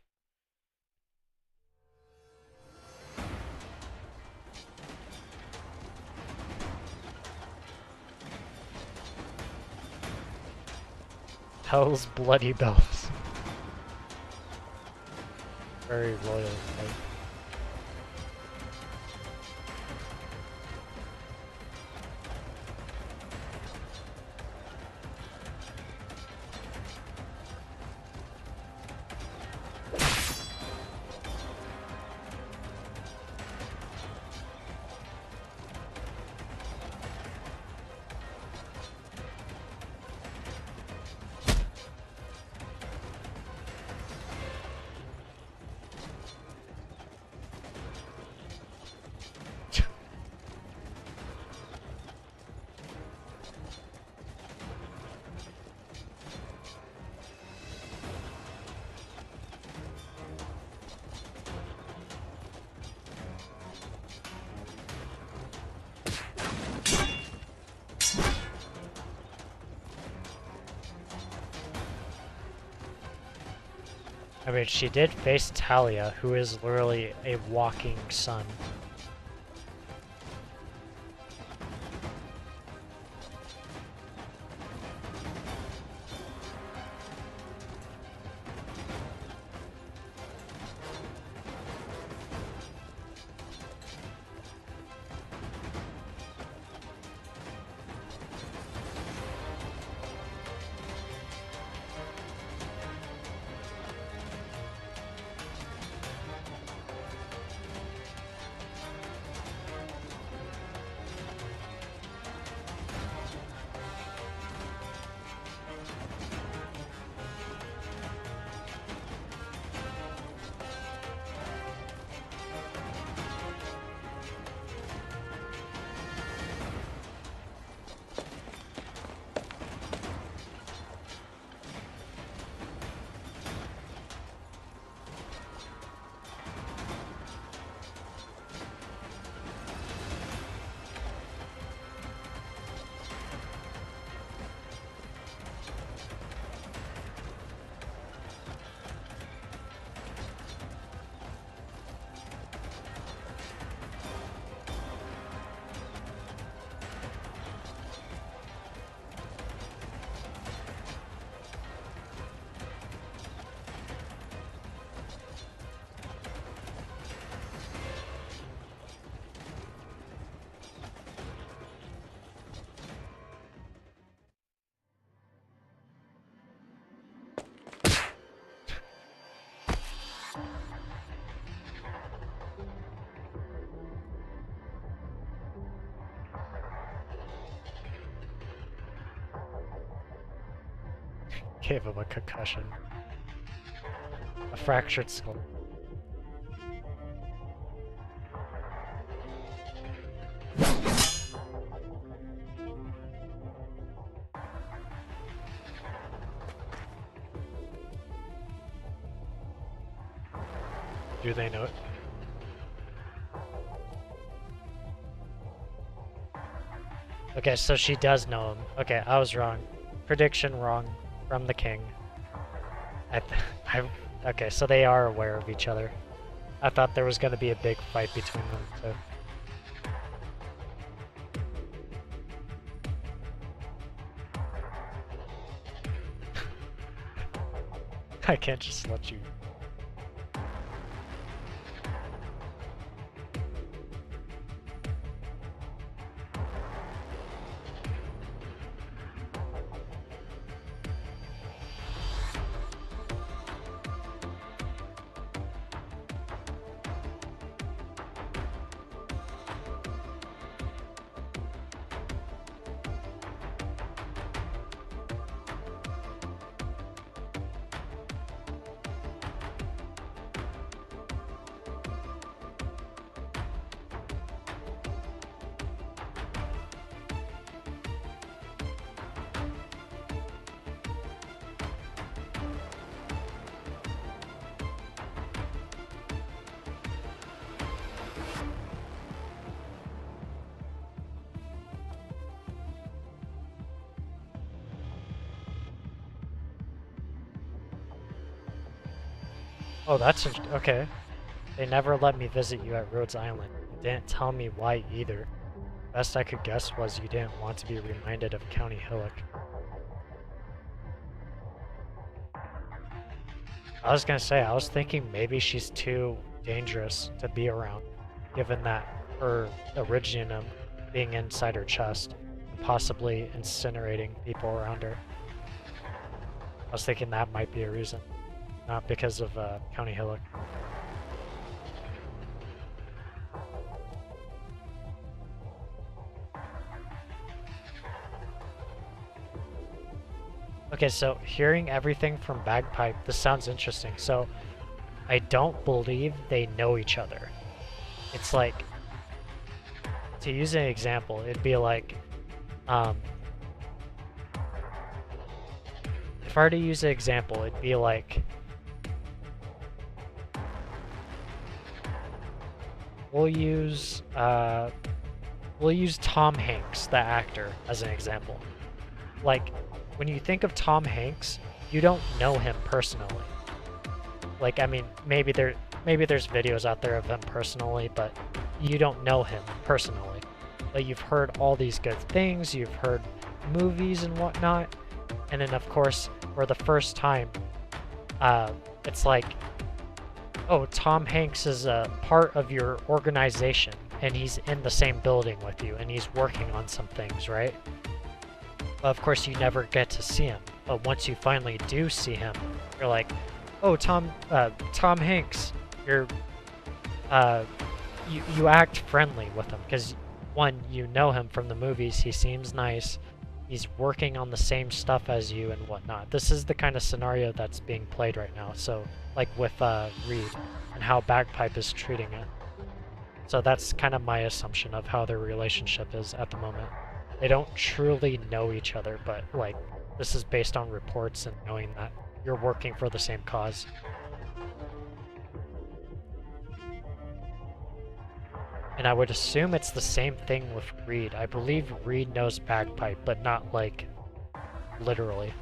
Hell's bloody bells. Very loyal. Right? I mean, she did face Talia, who is literally a walking sun. Gave him a concussion. A fractured skull. Do they know it? Okay, so she does know him. Okay, I was wrong. Prediction wrong from the king. Okay, so they are aware of each other. I thought there was going to be a big fight between them, so... I can't just let you... Oh, that's okay. They never let me visit you at Rhodes Island. They didn't tell me why either. Best I could guess was you didn't want to be reminded of County Hillock. I was gonna say, I was thinking maybe she's too dangerous to be around, given that her Originium being inside her chest, and possibly incinerating people around her. I was thinking that might be a reason. Not because of County Hillock. Okay, so hearing everything from Bagpipe, this sounds interesting. So, I don't believe they know each other. It's like, to use an example, it'd be like, if I were to use an example, it'd be like, we'll use Tom Hanks, the actor, as an example. Like, when you think of Tom Hanks, you don't know him personally. Like, I mean, maybe there's videos out there of him personally, but you don't know him personally. But you've heard all these good things, you've heard movies and whatnot, and then of course, for the first time, it's like, oh, Tom Hanks is a part of your organization, and he's in the same building with you, and he's working on some things, right? But of course, you never get to see him. But once you finally do see him, you're like, oh, Tom Hanks, you act friendly with him, because one, you know him from the movies, he seems nice, he's working on the same stuff as you and whatnot. This is the kind of scenario that's being played right now, so like with Reed and how Bagpipe is treating it. So that's kind of my assumption of how their relationship is at the moment. They don't truly know each other, but like this is based on reports and knowing that you're working for the same cause. And I would assume it's the same thing with Reed. I believe Reed knows Bagpipe, but not like literally.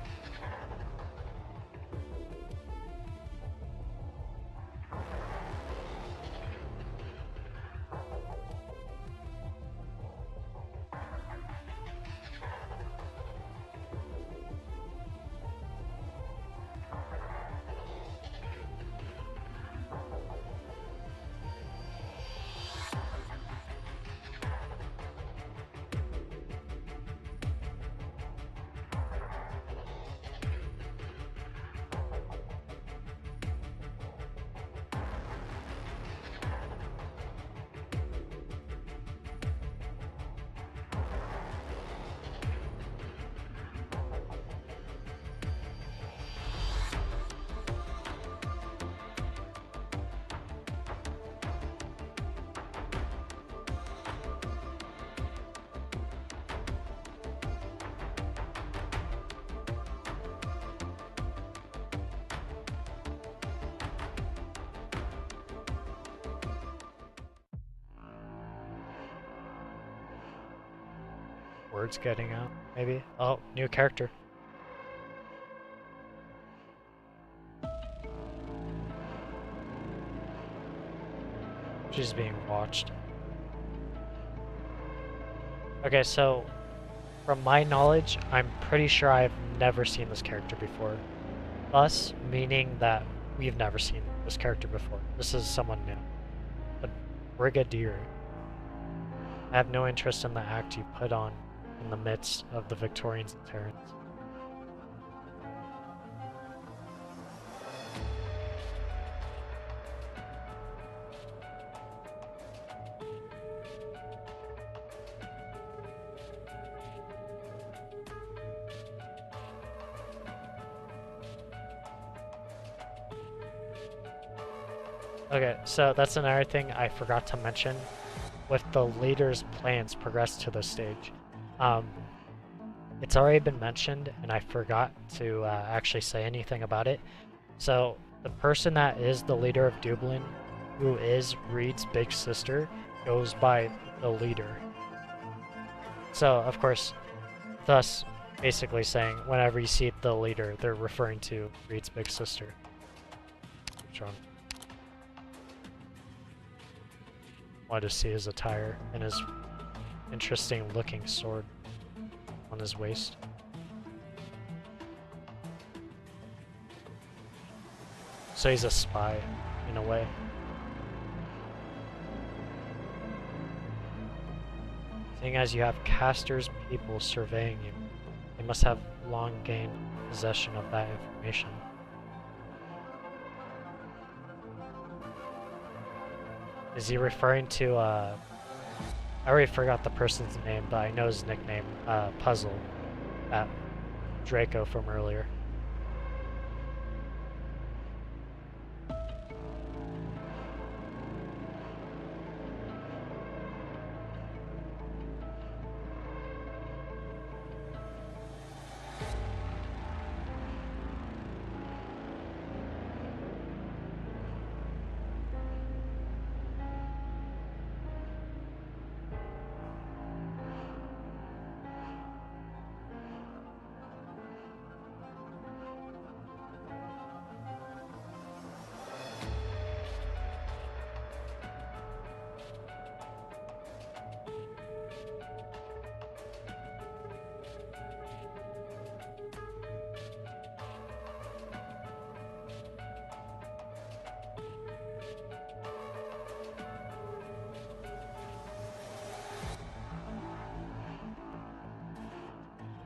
words getting out, maybe? Oh, new character. She's being watched. Okay, so from my knowledge, I'm pretty sure I've never seen this character before. Us, meaning that we've never seen this character before. This is someone new. The Brigadier. I have no interest in the act you put on in the midst of the Victorians and Terrans. Okay, so that's another thing I forgot to mention. With the leader's plans progress to this stage. It's already been mentioned, and I forgot to actually say anything about it. So, the person that is the leader of Dublin, who is Reed's big sister, goes by the leader. So, of course, thus basically saying whenever you see the leader, they're referring to Reed's big sister. John. Wanted to see his attire and his interesting looking sword on his waist. So he's a spy in a way. Seeing as you have Castor's people surveying you, they must have long gained possession of that information. Is he referring to, I already forgot the person's name, but I know his nickname, Puzzle, that Draco from earlier.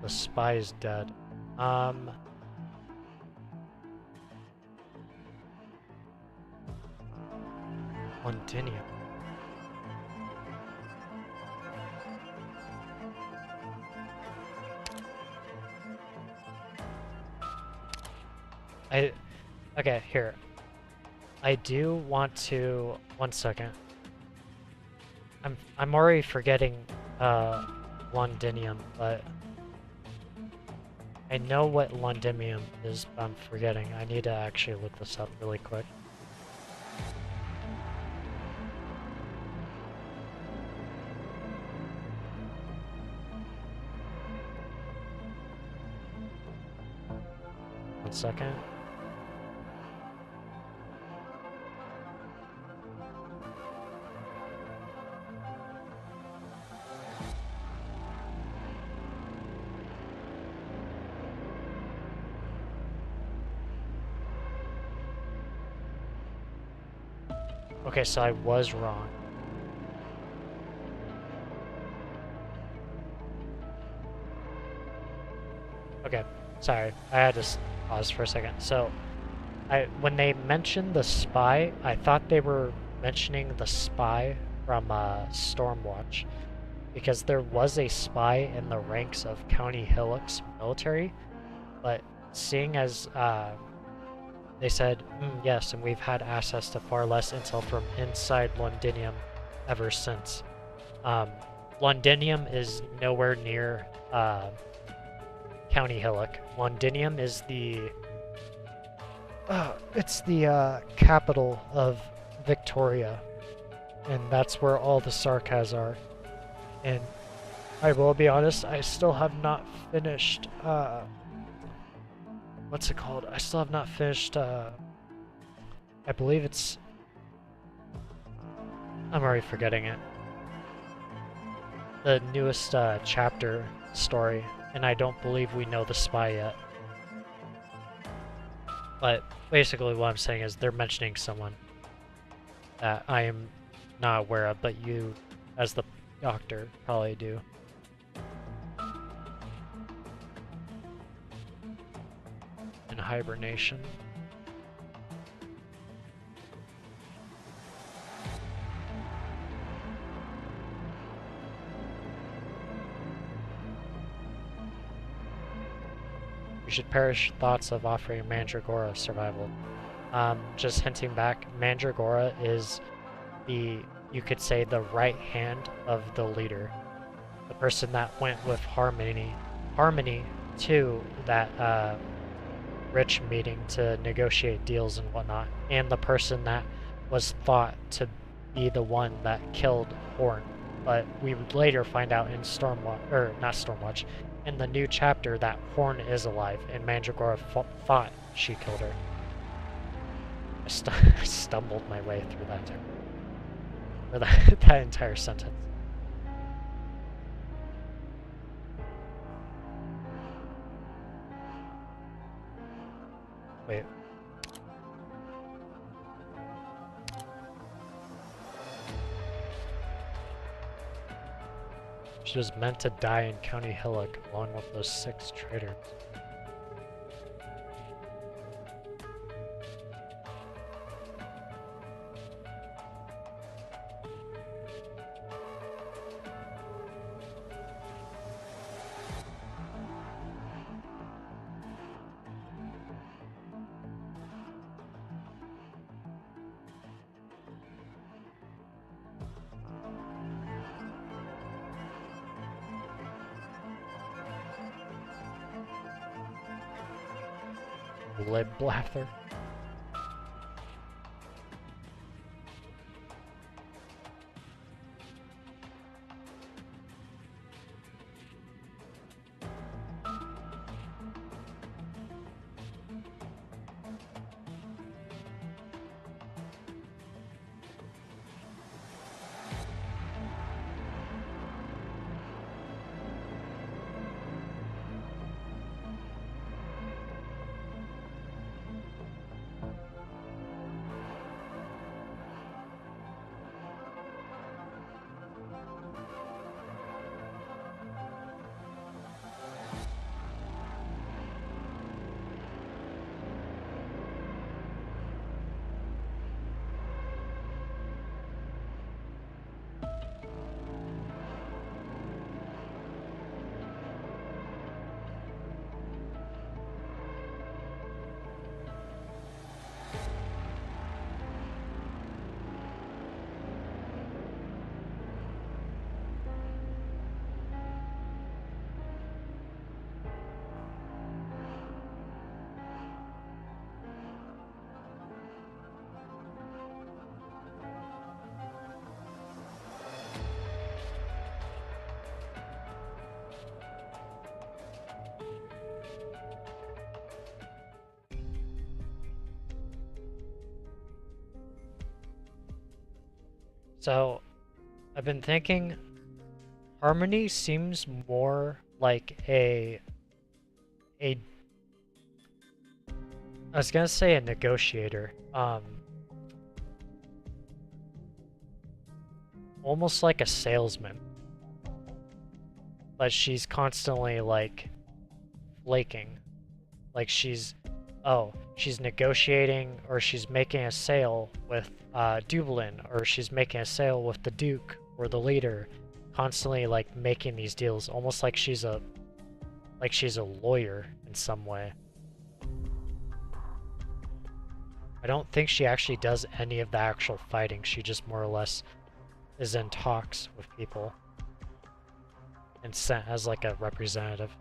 The spy is dead. Londinium. Okay, here. I do want to, one second. I'm already forgetting Londinium, but I know what Londinium is, but I'm forgetting. I need to actually look this up really quick. One second. Okay, so I was wrong. Okay, sorry. I had to pause for a second. So, when they mentioned the spy, I thought they were mentioning the spy from Stormwatch. Because there was a spy in the ranks of County Hillock's military, but seeing as they said, yes, and we've had access to far less intel from inside Londinium ever since. Londinium is nowhere near County Hillock. Londinium is the it's the capital of Victoria, and that's where all the Sarkaz are. And I will be honest, I still have not finished, what's it called? I still have not finished, I believe it's... I'm already forgetting it. The newest, chapter story, and I don't believe we know the spy yet. But basically what I'm saying is they're mentioning someone that I am not aware of, but you, as the doctor, probably do. In hibernation. You should perish thoughts of offering Mandragora survival. Just hinting back, Mandragora is the, you could say, the right hand of the leader. The person that went with Harmony to that Rich meeting to negotiate deals and whatnot, and the person that was thought to be the one that killed Horn. But we would later find out in Stormwatch, in the new chapter that Horn is alive, and Mandragora thought she killed her. I stumbled my way through that entire sentence. Wait. She was meant to die in County Hillock along with those 6 traitors. Lib Blather. So, I've been thinking, Harmony seems more like I was gonna say a negotiator, almost like a salesman, but she's constantly like flaking, like she's negotiating, or she's making a sale with Dublin, or she's making a sale with the Duke or the leader, constantly like making these deals, almost like she's a lawyer in some way. I don't think she actually does any of the actual fighting. She just more or less is in talks with people and sent as like a representative.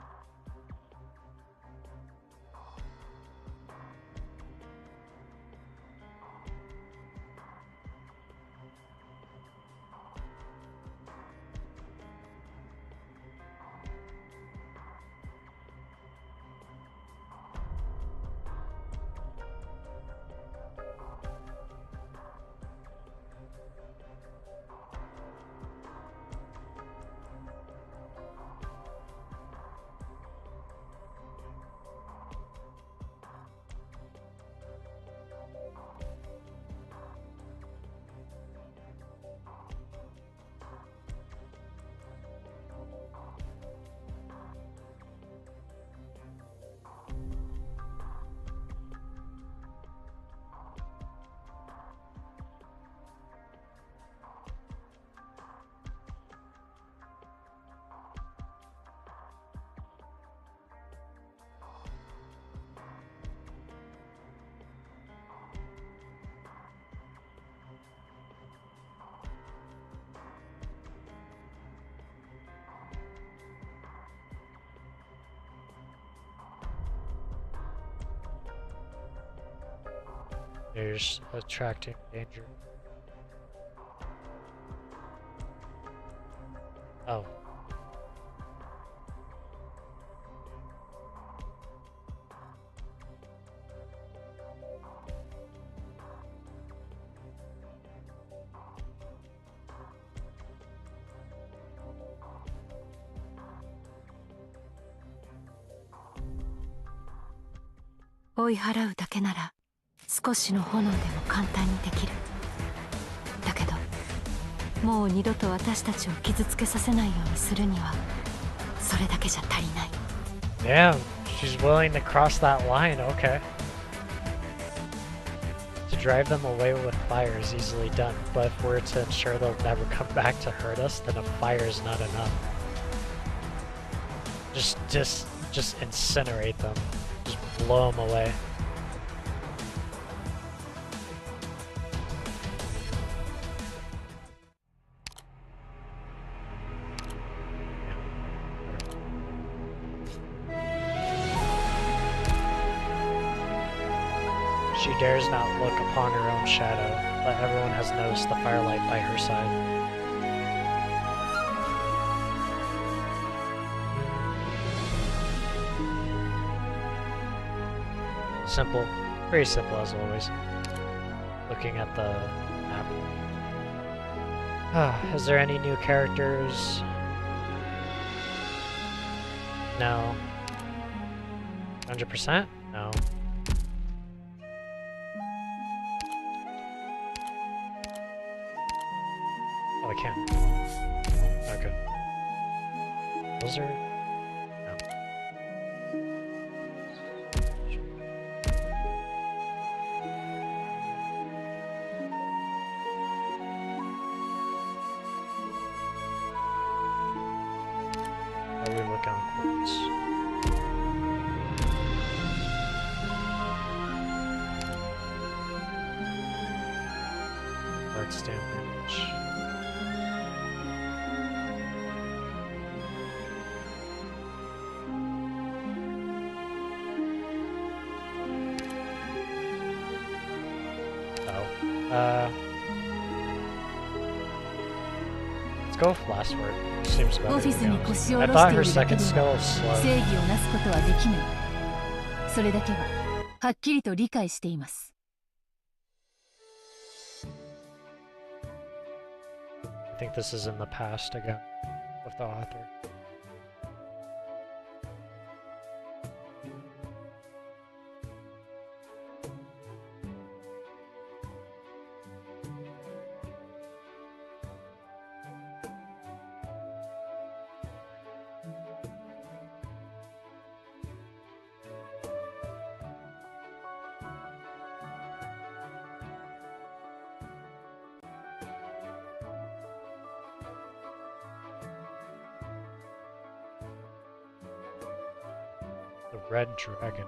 You're just attracting danger. Oh.追い払うだけなら少しの炎でも簡単にできる。だけどもう二度と私たちを傷つけさせないようにするにはそれだけじゃ足りない。 Damn, she's willing to cross that line, okay. To drive them away with fire is easily done, but if we're to ensure they'll never come back to hurt us, then a fire is not enough. Just incinerate them. Just blow them away. She dares not look upon her own shadow, but everyone has noticed the firelight by her side. Simple. Very simple as always. Looking at the map. Is there any new characters? No. 100%? No. Oh, I can. Okay. Those are... No. Are we looking on quotes? Arts damage. Let's go with last word. Seems better. オフィスに腰を I 下ろし thought てい her るだけ second で skill は was slow. 正義をなすことはできない。それだけははっきりと理解しています。 I think this is in the past again with the author. The Red Dragon.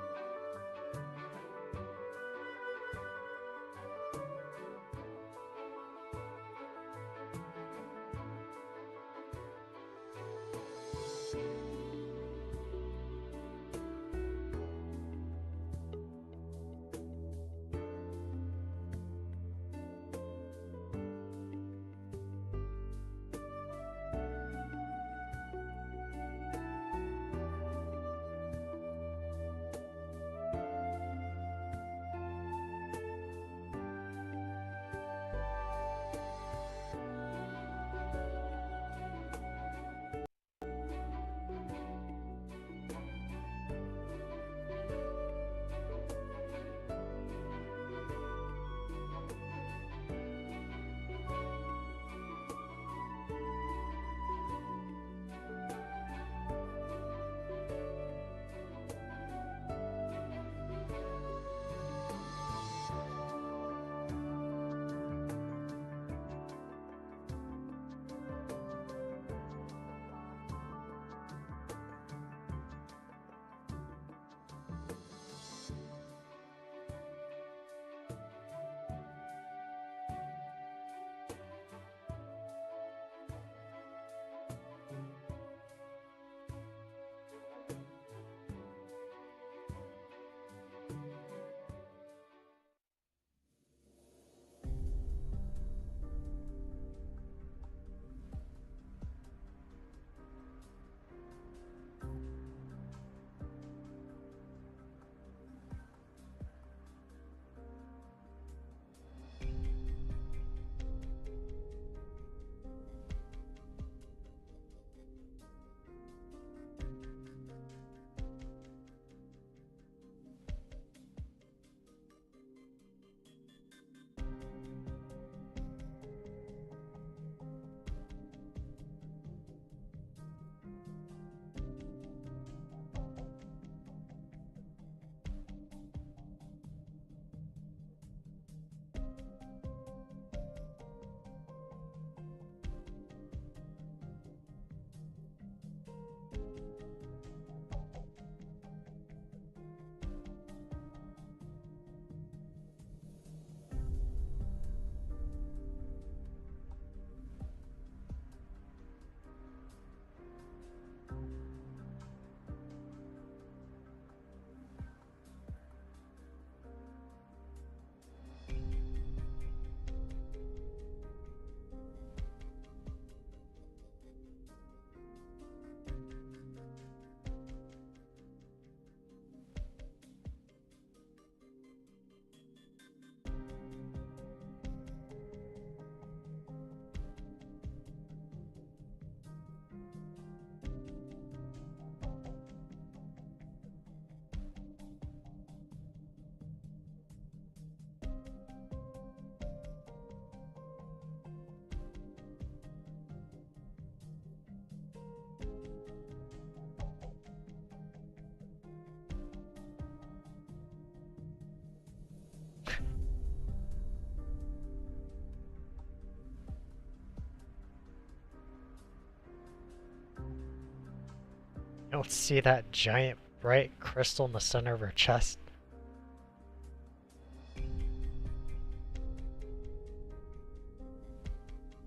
don't see that giant bright crystal in the center of her chest.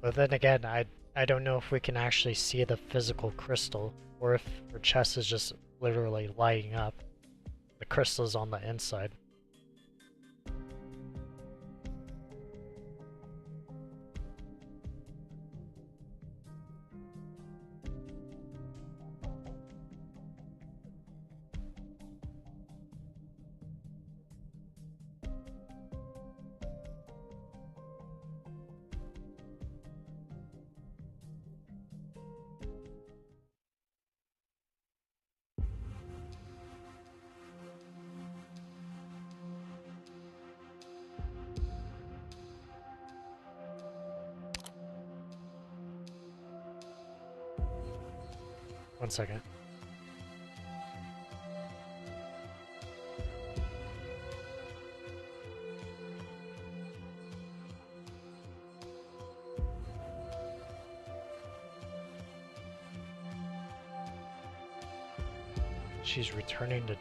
But then again, I don't know if we can actually see the physical crystal, or if her chest is just literally lighting up. The crystal's on the inside. One second. She's returning to...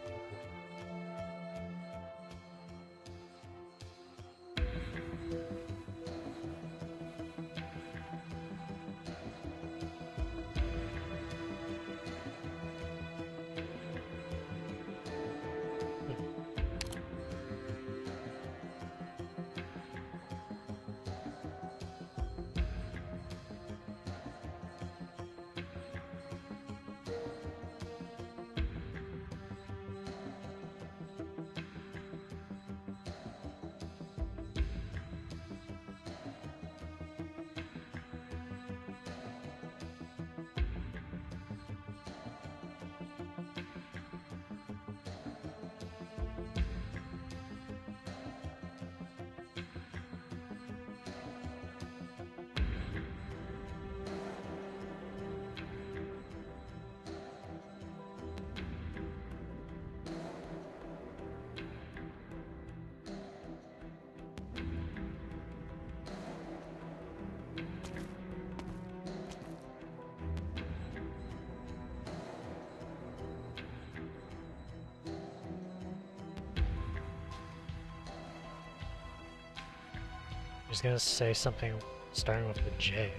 He's gonna say something starting with a J.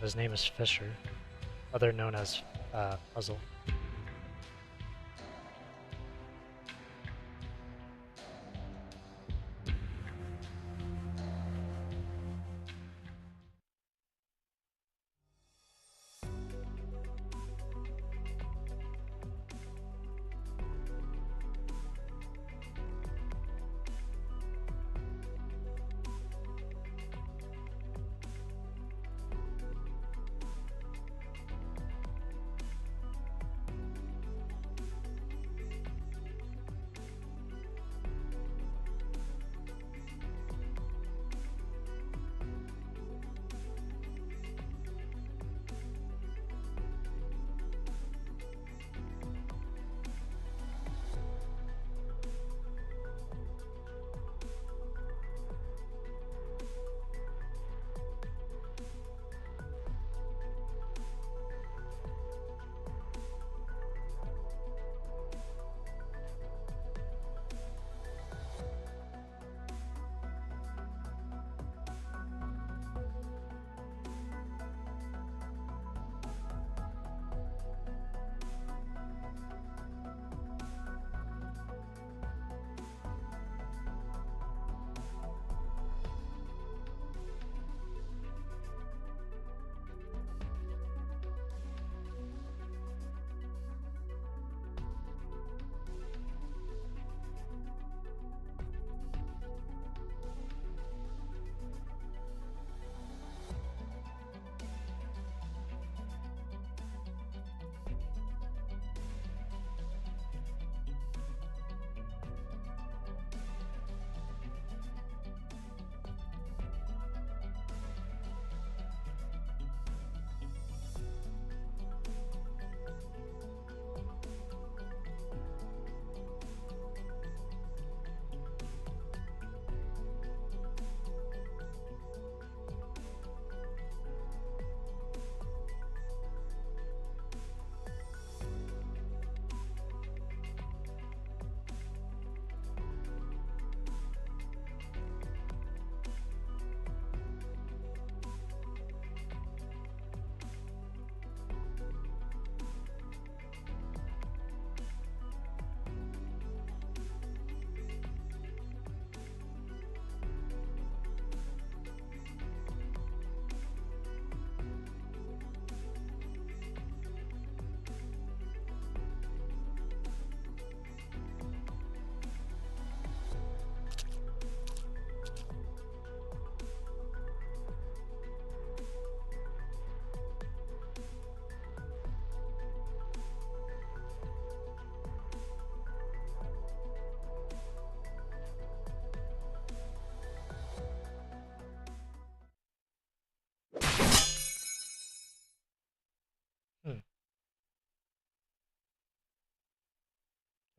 His name is Fisher, other known as Puzzle.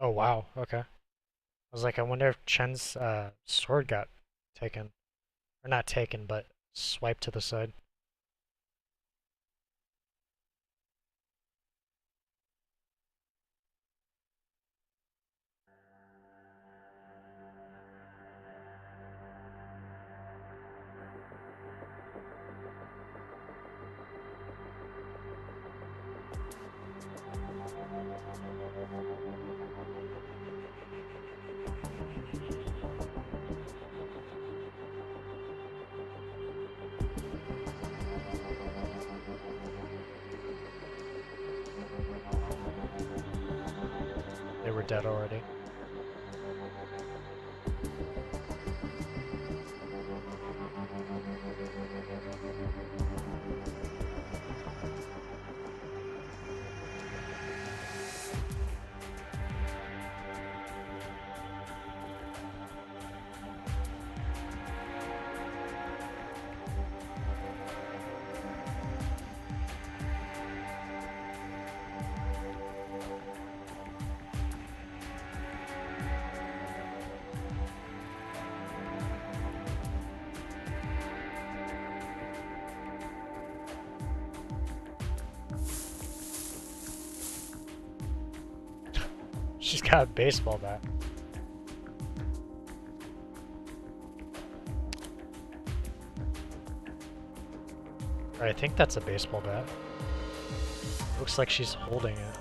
Oh wow, okay. I was like, I wonder if Chen's sword got taken. Or not taken, but swiped to the side. They were dead already. She's got a baseball bat. Or I think that's a baseball bat. Looks like she's holding it.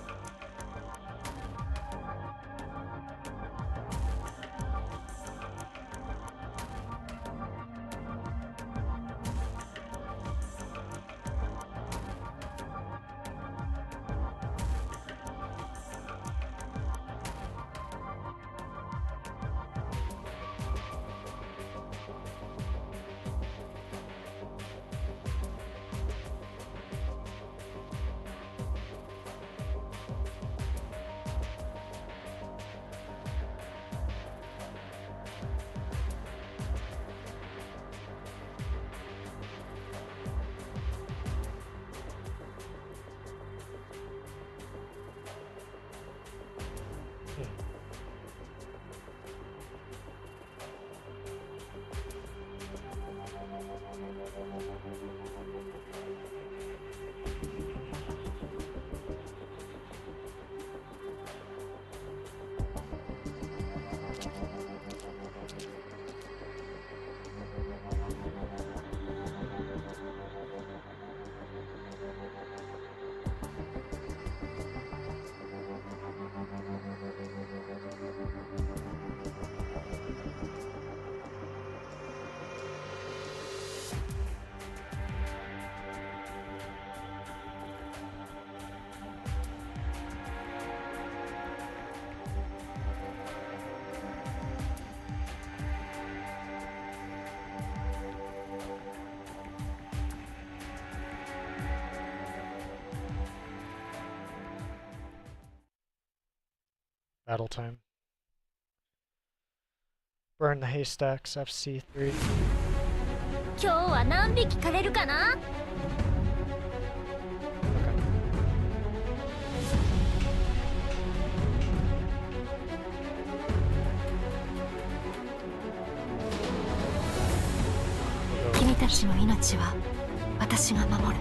Battle time. Burn the haystacks, FC3. 今日は何匹狩れるかな？ 君たちの命は私が守る。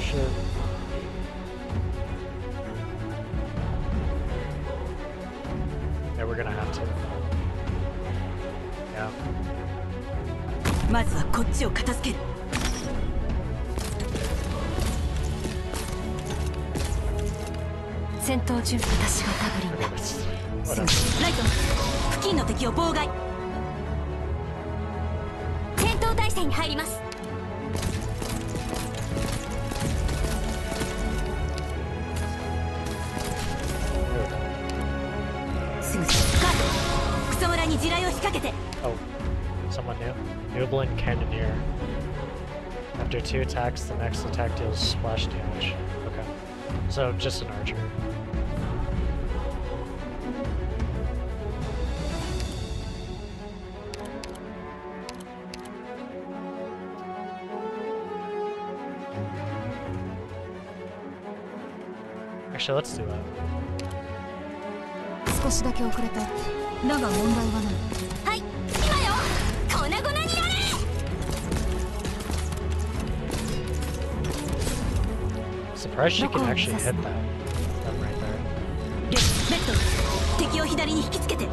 Sure. Yeah, we're gonna have to. Yeah. まずはこっちを片付ける。戦闘準備、私がタブリンだ。 Whatever. ライト、付近の敵を妨害。戦闘態勢に入ります。 すぐカード、草むらに地雷を仕掛けて。 Oh, someone new. Nublin Cannoneer. After 2 attacks, the next attack deals splash damage. Okay. So, just an archer. Actually, let's do that. 少しだけ遅れた。だが問題はない。はい、今よ。粉々になれ。 Surprised she can actually hit that. That right there. レッド、敵を左に引きつけて。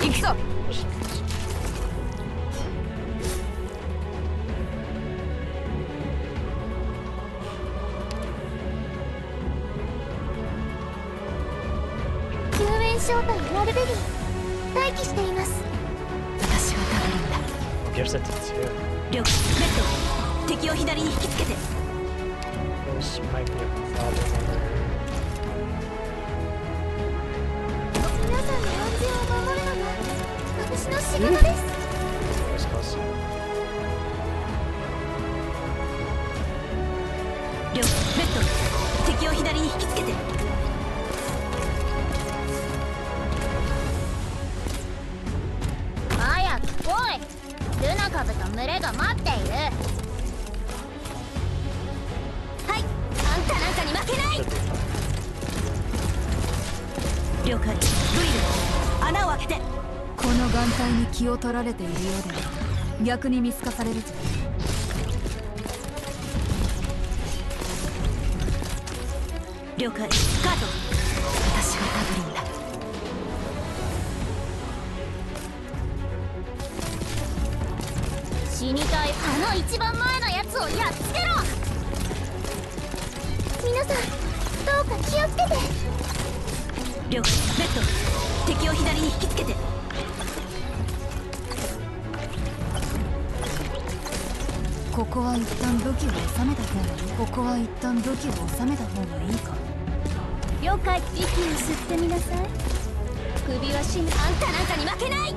行くぞ。 救援招待ラルベリー待機しています。私がダブルんだ。 Gives it to two. レッド、敵を左に引きつけて。 This might be a problem over here. 皆さんの安全を守るのが私の仕事です。 This close. レッド、敵を左に引きつけて。 早く来い。ルナカブと群れが待っている。はい、あんたなんかに負けない。 Should be fine. 了解。ドリル、穴を開けて。この眼帯に気を取られているようで逆に見透かされるぞ。了解。カート。私がダブルんだ。 死にたい。あの一番前のやつをやっつけろ。皆さんどうか気をつけて。了解。レッド、敵を左に引きつけて。 ここは一旦武器を収めた方がいい。ここは一旦武器を収めた方がいいか。了解。息を吸ってみなさい。首は締め。あんたなんかに負けない。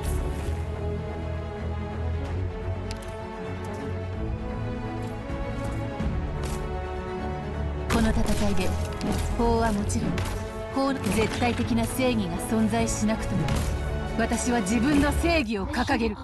この戦いで法はもちろん法の絶対的な正義が存在しなくとも私は自分の正義を掲げる。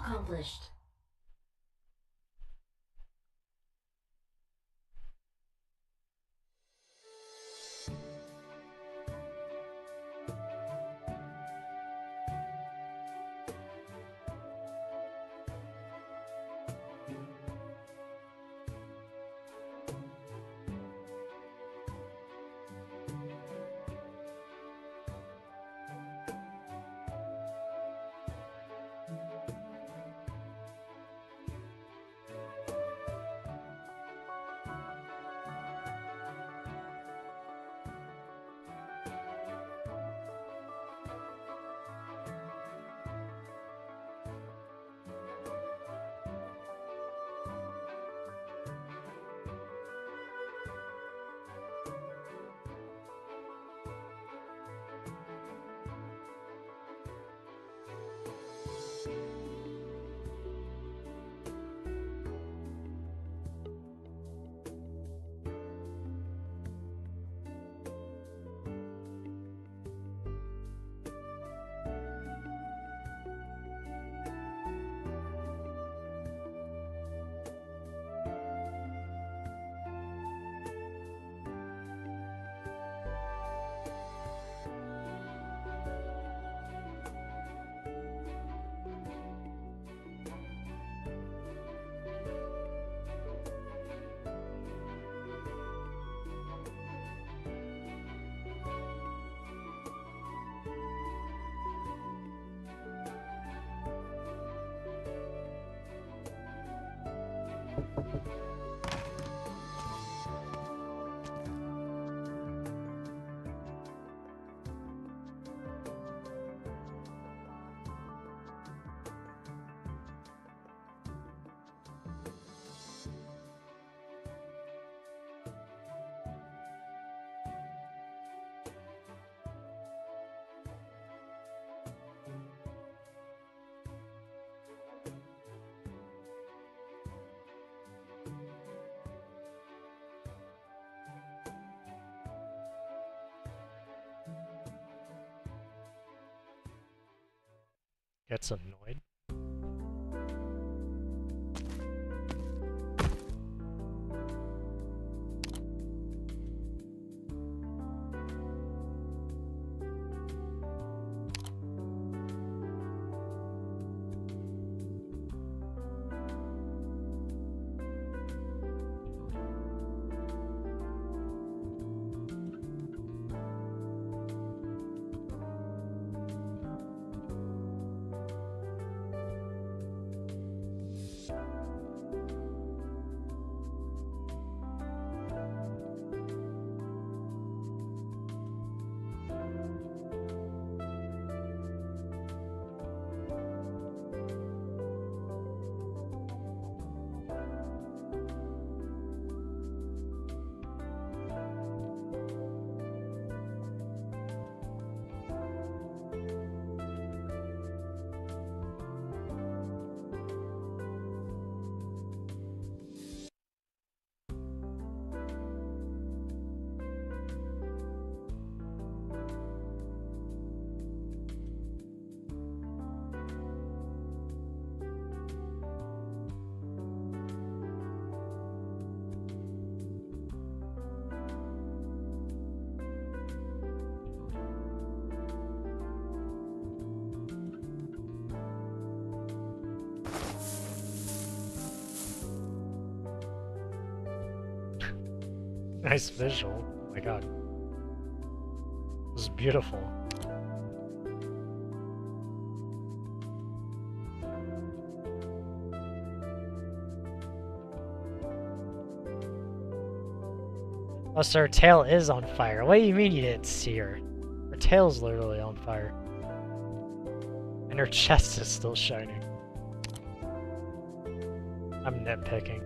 Gets annoyed. Nice visual. Oh my god. This is beautiful. Oh, so her tail is on fire. What do you mean you didn't see her? Her tail's literally on fire. And her chest is still shining. I'm nitpicking.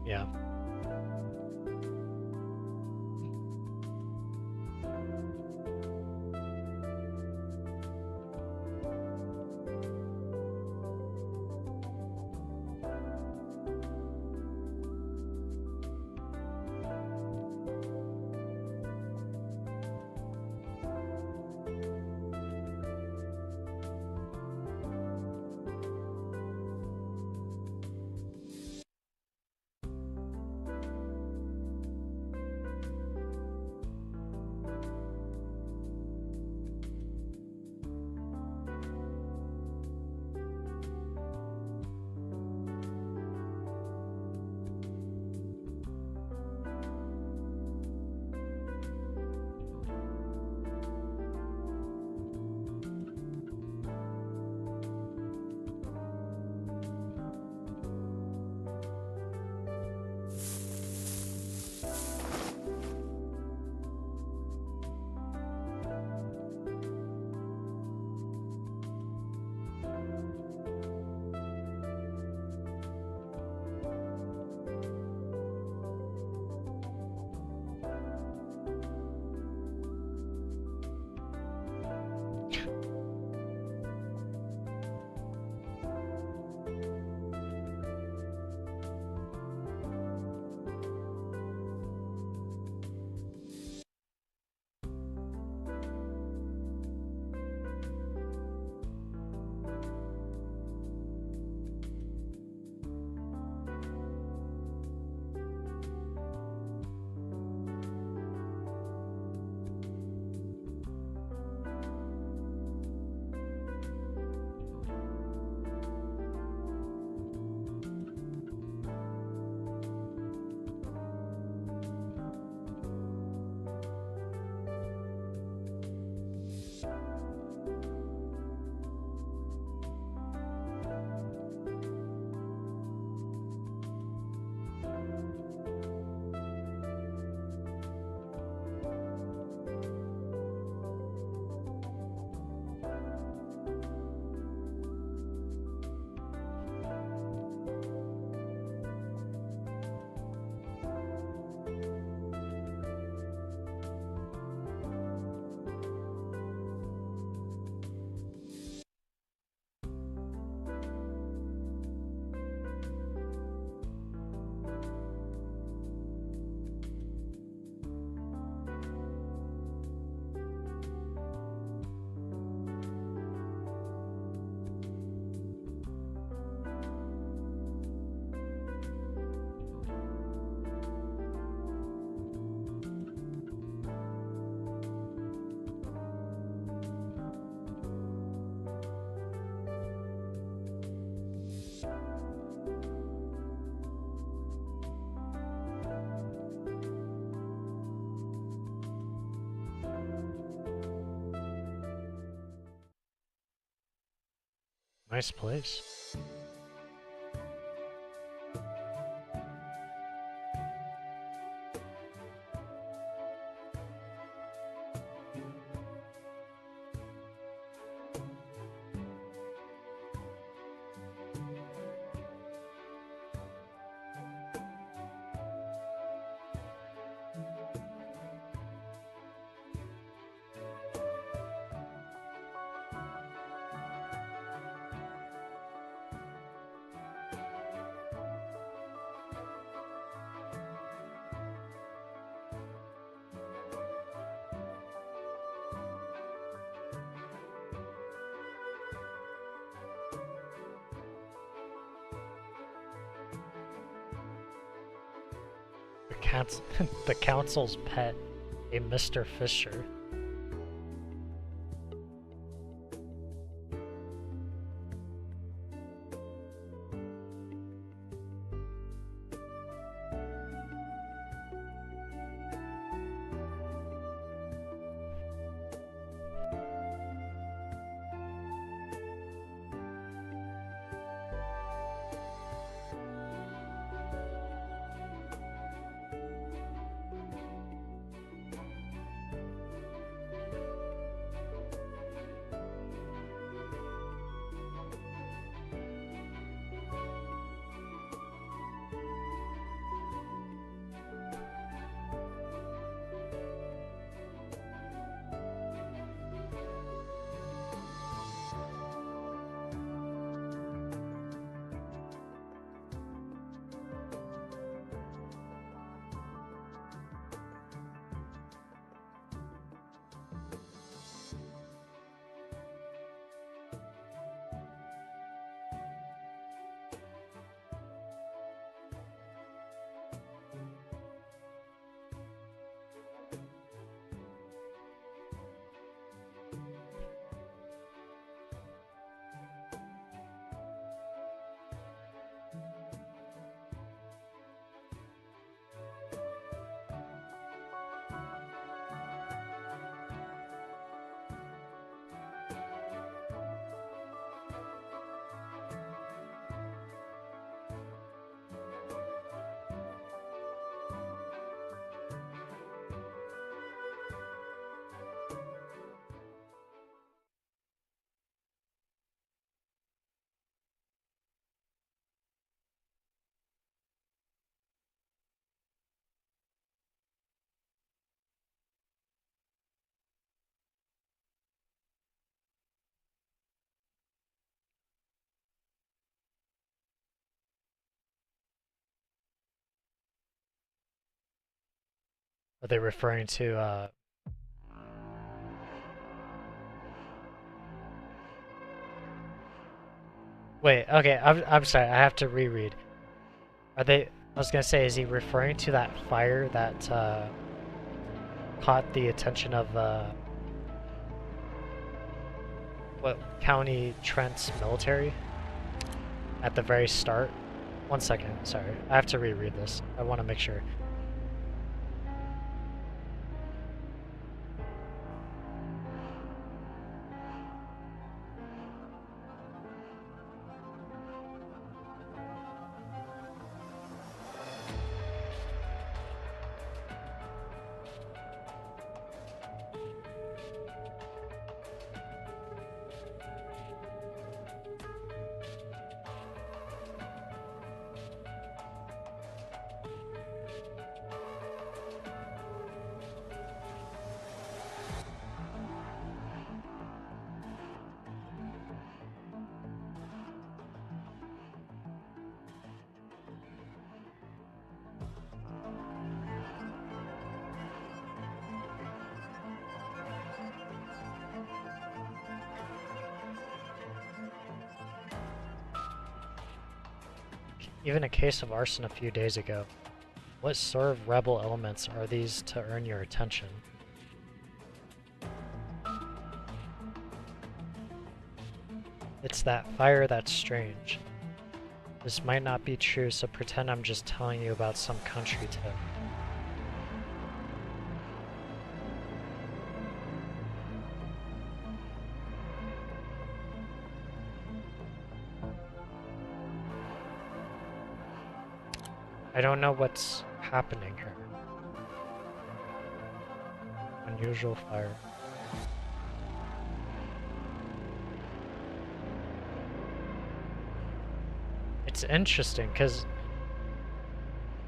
Yeah. Nice place. The council's pet, a Mr. Fisher. Are they referring to, Wait, okay, I'm sorry, I have to reread. Are they... I was gonna say, is he referring to that fire that, caught the attention of, what, County Trent's military? At the very start? One second, sorry. I have to reread this. I want to make sure. Even a case of arson a few days ago. What sort of rebel elements are these to earn your attention? It's that fire that's strange. This might not be true, so pretend I'm just telling you about some country tip. I don't know what's happening here. Unusual fire. It's interesting because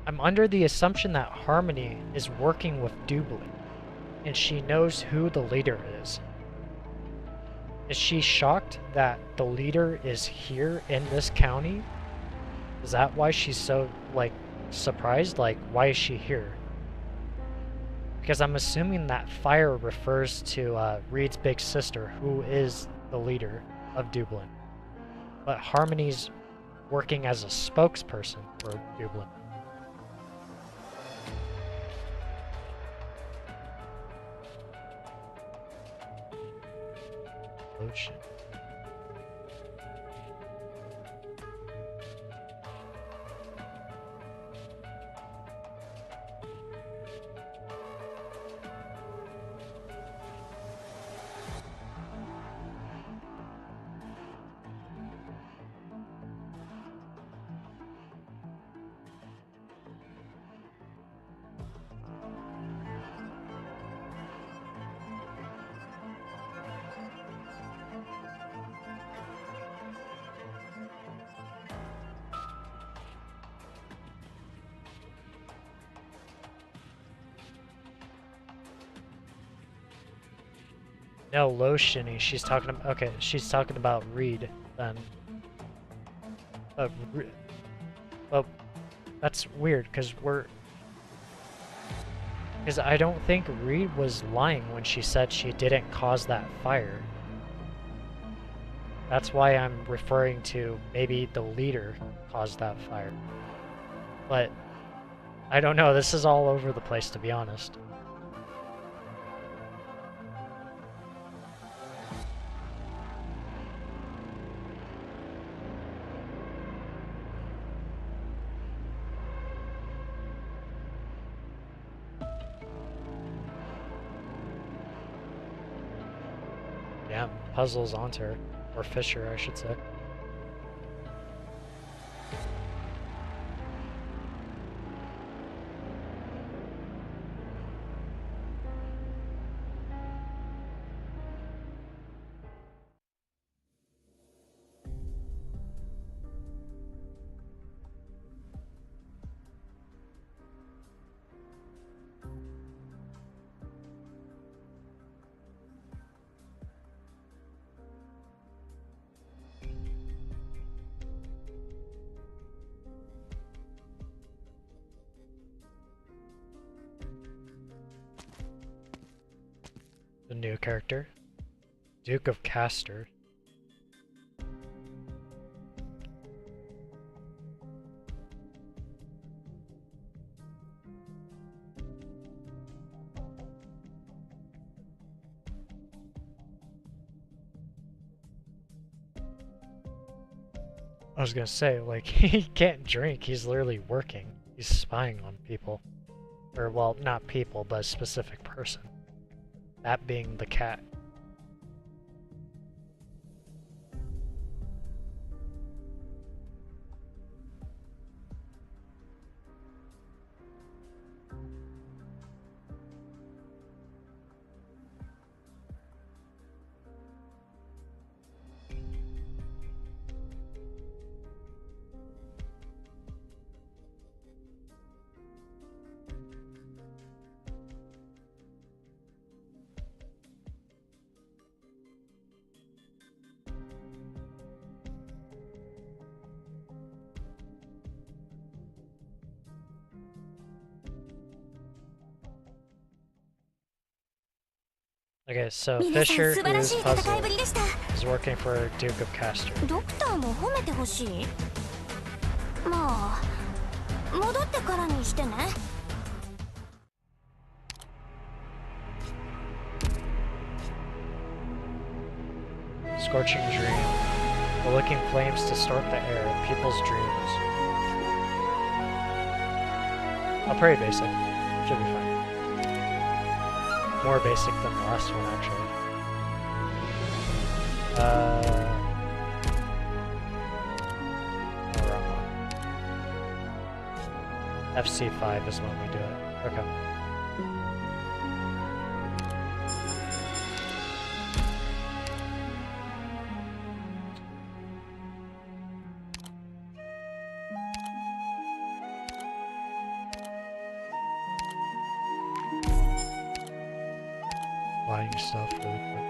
I'm under the assumption that Harmony is working with Dublin and she knows who the leader is. Is she shocked that the leader is here in this county? Is that why she's so, like, surprised? Like, why is she here? Because I'm assuming that fire refers to Reed's big sister, who is the leader of Dublin. But Harmony's working as a spokesperson for Dublin. Oh shit. No, lotiony. She's talking about. Okay, she's talking about Reed then. Well, that's weird because because I don't think Reed was lying when she said she didn't cause that fire. That's why I'm referring to maybe the leader caused that fire. But I don't know. This is all over the place, to be honest. Yeah, puzzles onto her. Or Fisher, I should say. The new character, Duke of Castor. I was gonna say, like, he can't drink, he's literally working. He's spying on people. Or, well, not people, but a specific person. That being the cat. Okay, so 皆さん Fisher, 素晴らしい who's 戦いぶ puzzle, りでした。 is working for Duke of Castor. ドクターも褒めてほしい。まあ戻ってからにしてね。 Scorching dream. The licking flames distort the air, people's dreams. Oh, pretty basic. Should be fine. More basic than the last one, actually. Oh, wrong one. FC5 is when we do it. Okay. Buying stuff really quick.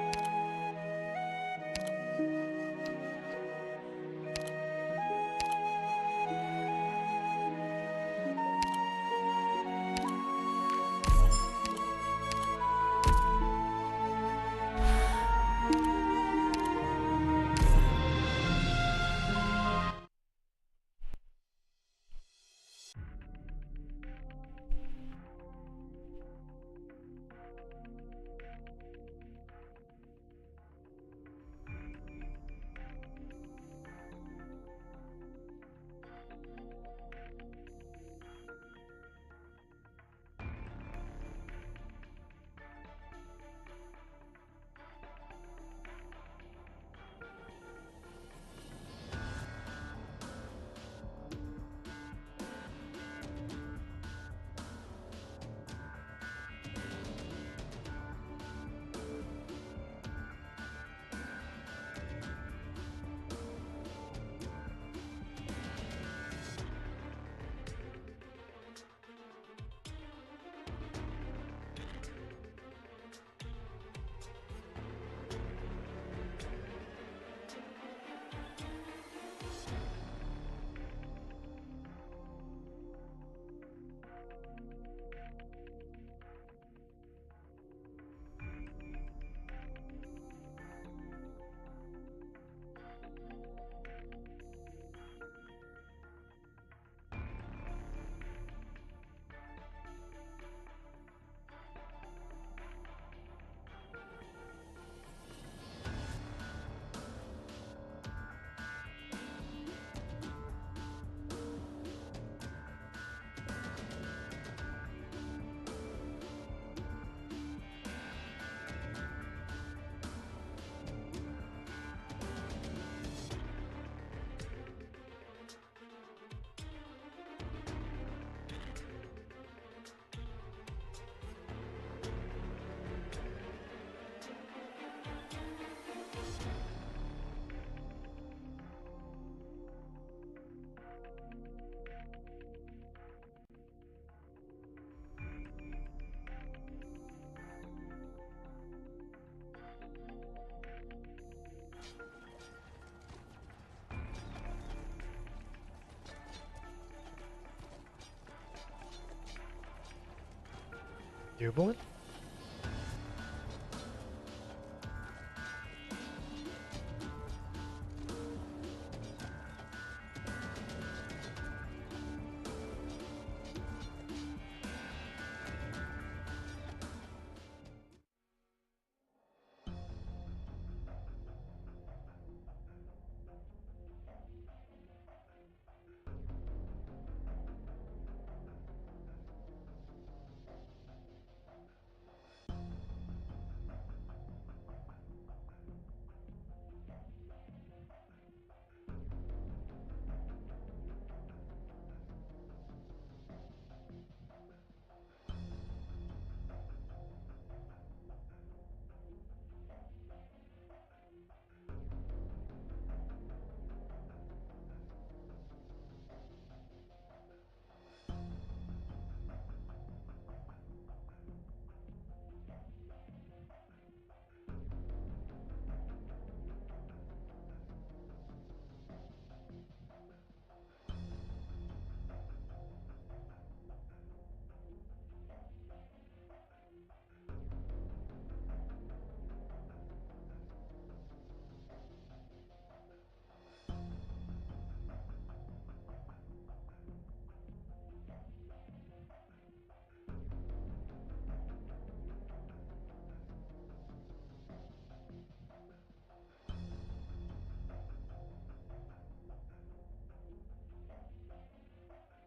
Jubilant?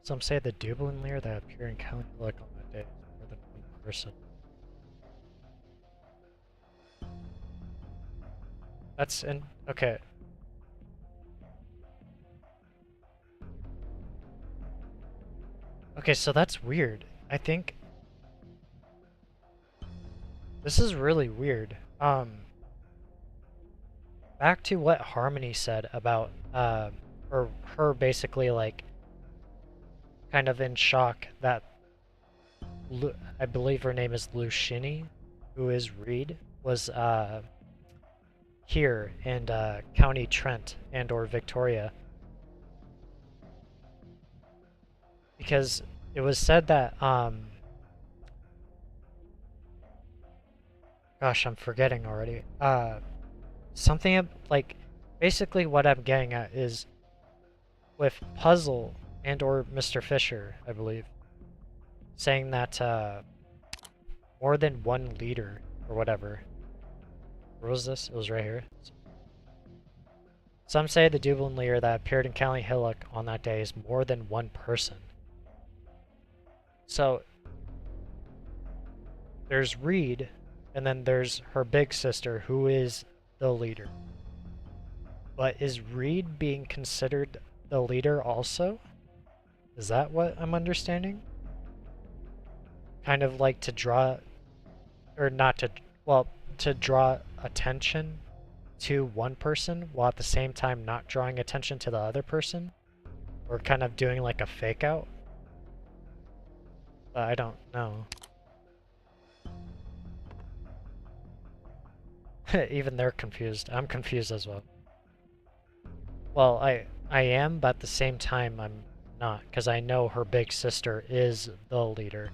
Some say the Dublin layer that appear in County Look on that day is more than one person. That's in okay. Okay, so that's weird. I think this is really weird. Back to what Harmony said about or her basically like kind of in shock that I believe her name is Lushini, who is Reed, was here in County Trent and or Victoria. Because it was said that gosh, I'm forgetting already. Something like basically what I'm getting at is with Puzzle and or Mr. Fisher, I believe, saying that more than one leader or whatever. Where was this? It was right here. Some say the Dublin leader that appeared in County Hillock on that day is more than one person. So there's Reed, and then there's her big sister, who is the leader. But is Reed being considered the leader also? Is that what I'm understanding? Kind of like to draw, or not to, well, to draw attention to one person while at the same time not drawing attention to the other person? Or kind of doing like a fake out? I don't know. Even they're confused. I'm confused as well. Well, I am, but at the same time I'm not, because I know her big sister is the leader.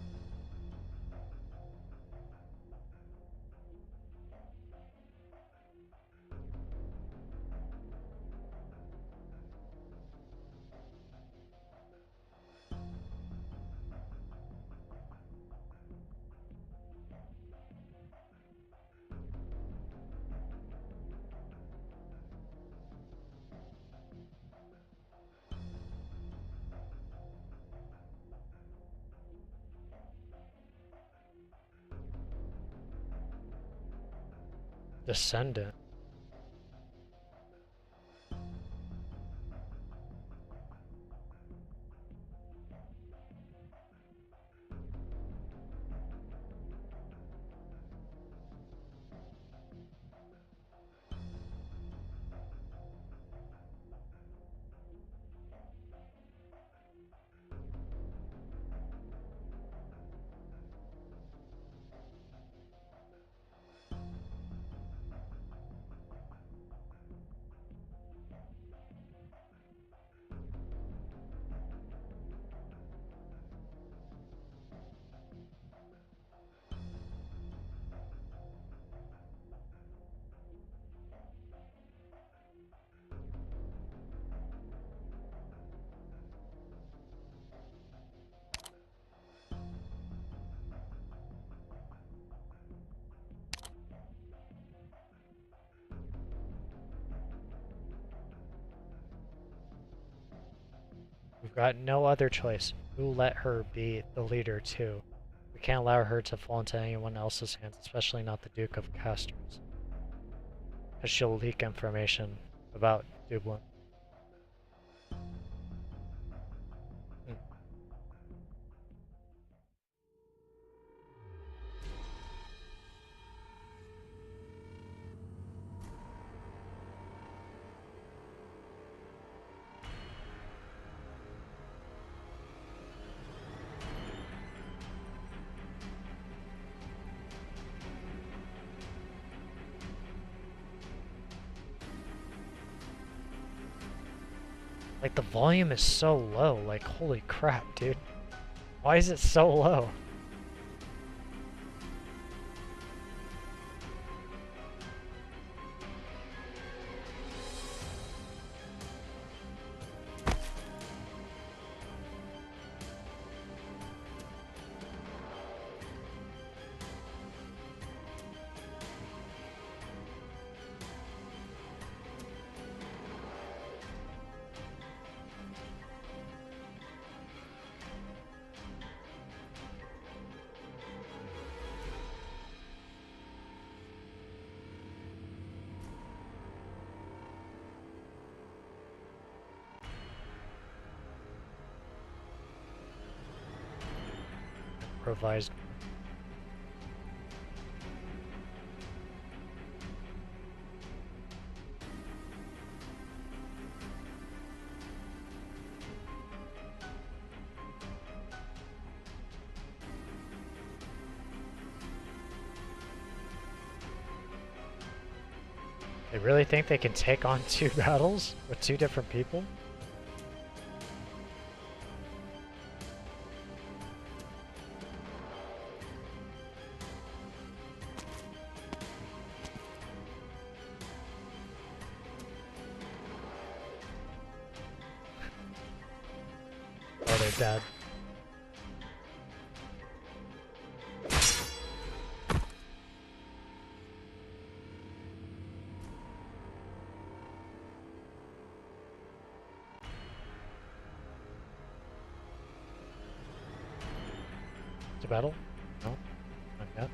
Descendant. We've got no other choice. We'll let her be the leader too. We can't allow her to fall into anyone else's hands, especially not the Duke of Castor's. Because she'll leak information about Dublin. Like, the volume is so low, like, holy crap, dude. Why is it so low? improvised. They really think they can take on 2 battles with 2 different people? Oh, they're dead. To battle? No, not yet.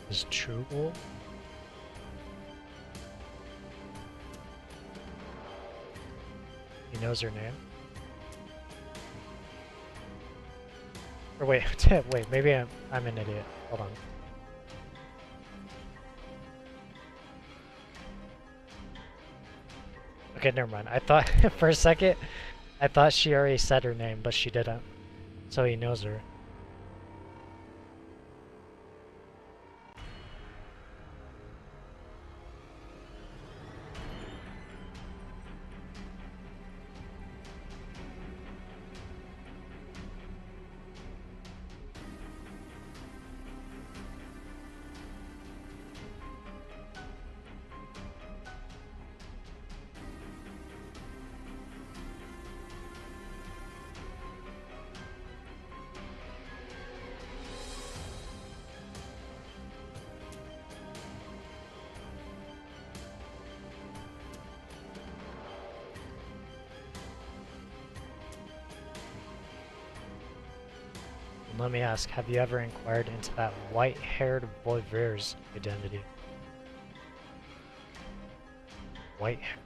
Is True Wolf? He knows her name. Or wait, wait, maybe I'm an idiot. Hold on. Okay, never mind. I thought for a second, I thought she already said her name, but she didn't. So he knows her. Let me ask, have you ever inquired into that white-haired voiveur's identity? White hair.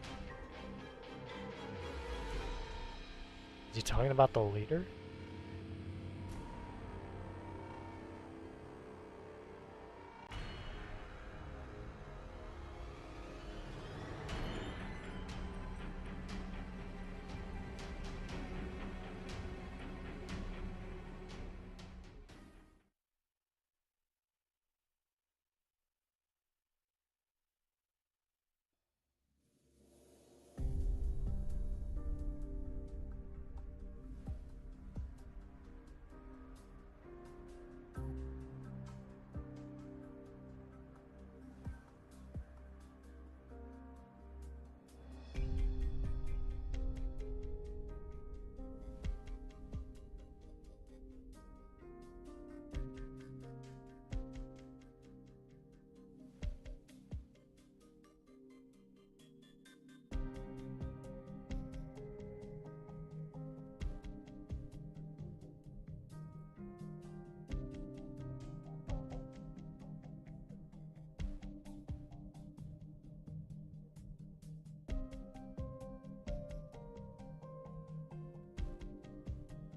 Is he talking about the leader?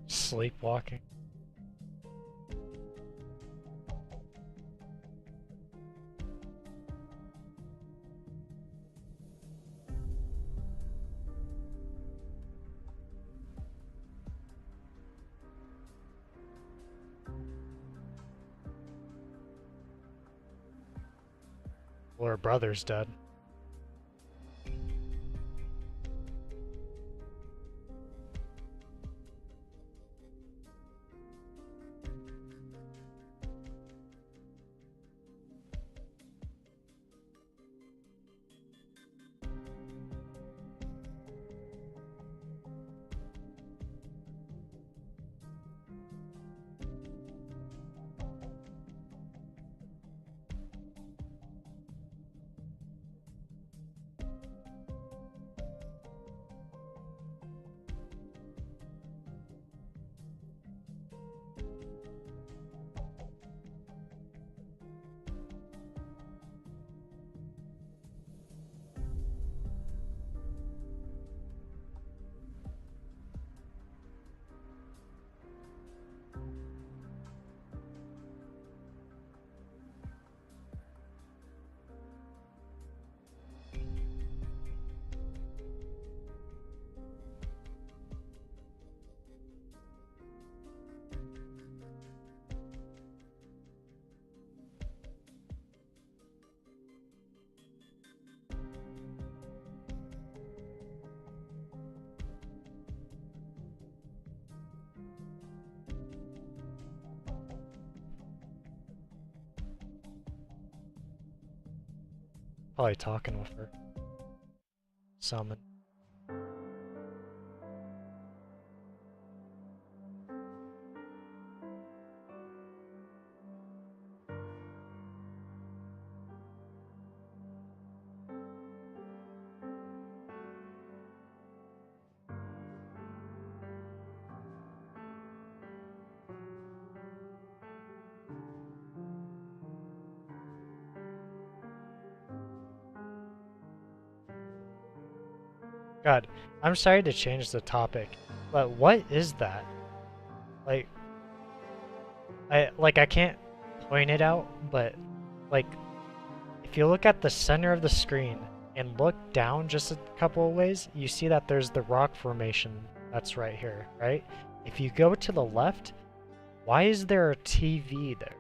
Sleepwalking. Well, her brother's dead. Probably talking with her. Summon. God, I'm sorry to change the topic, but what is that? Like, I can't point it out, but like, if you look at the center of the screen and look down just a couple of ways, you see that there's the rock formation that's right here, right? If you go to the left, why is there a TV there?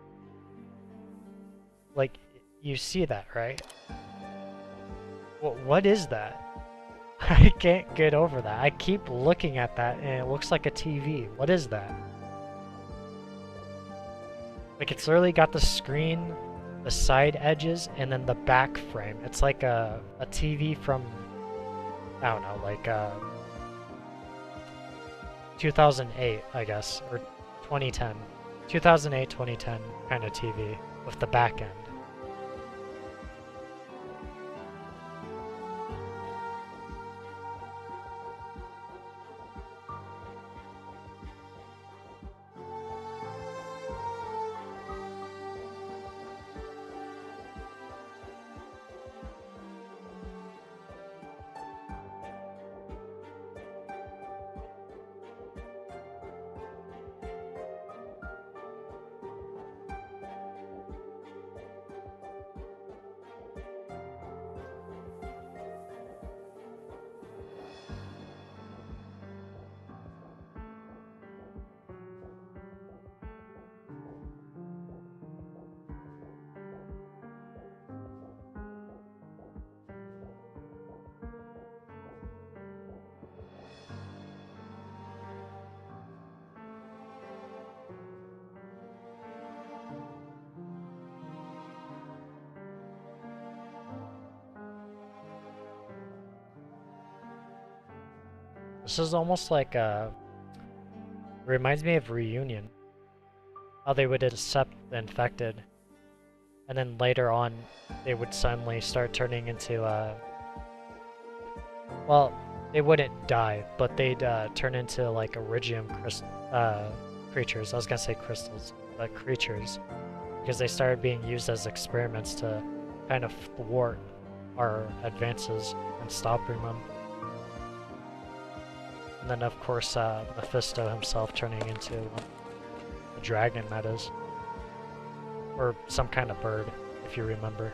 Like, you see that, right? What is that? I can't get over that. I keep looking at that and it looks like a TV. What is that? Like, it's literally got the screen, the side edges, and then the back frame. It's like a TV from, I don't know, like 2008, I guess, or 2010. 2008, 2010 kind of TV with the back end. This is almost like reminds me of Reunion. How they would accept the infected, and then later on, they would suddenly start turning into well, they wouldn't die, but they'd turn into like Iridium creatures. I was gonna say crystals, but creatures, because they started being used as experiments to kind of thwart our advances and stopping them. And then, of course, Mephisto himself turning into a dragon, that is. Or some kind of bird, if you remember.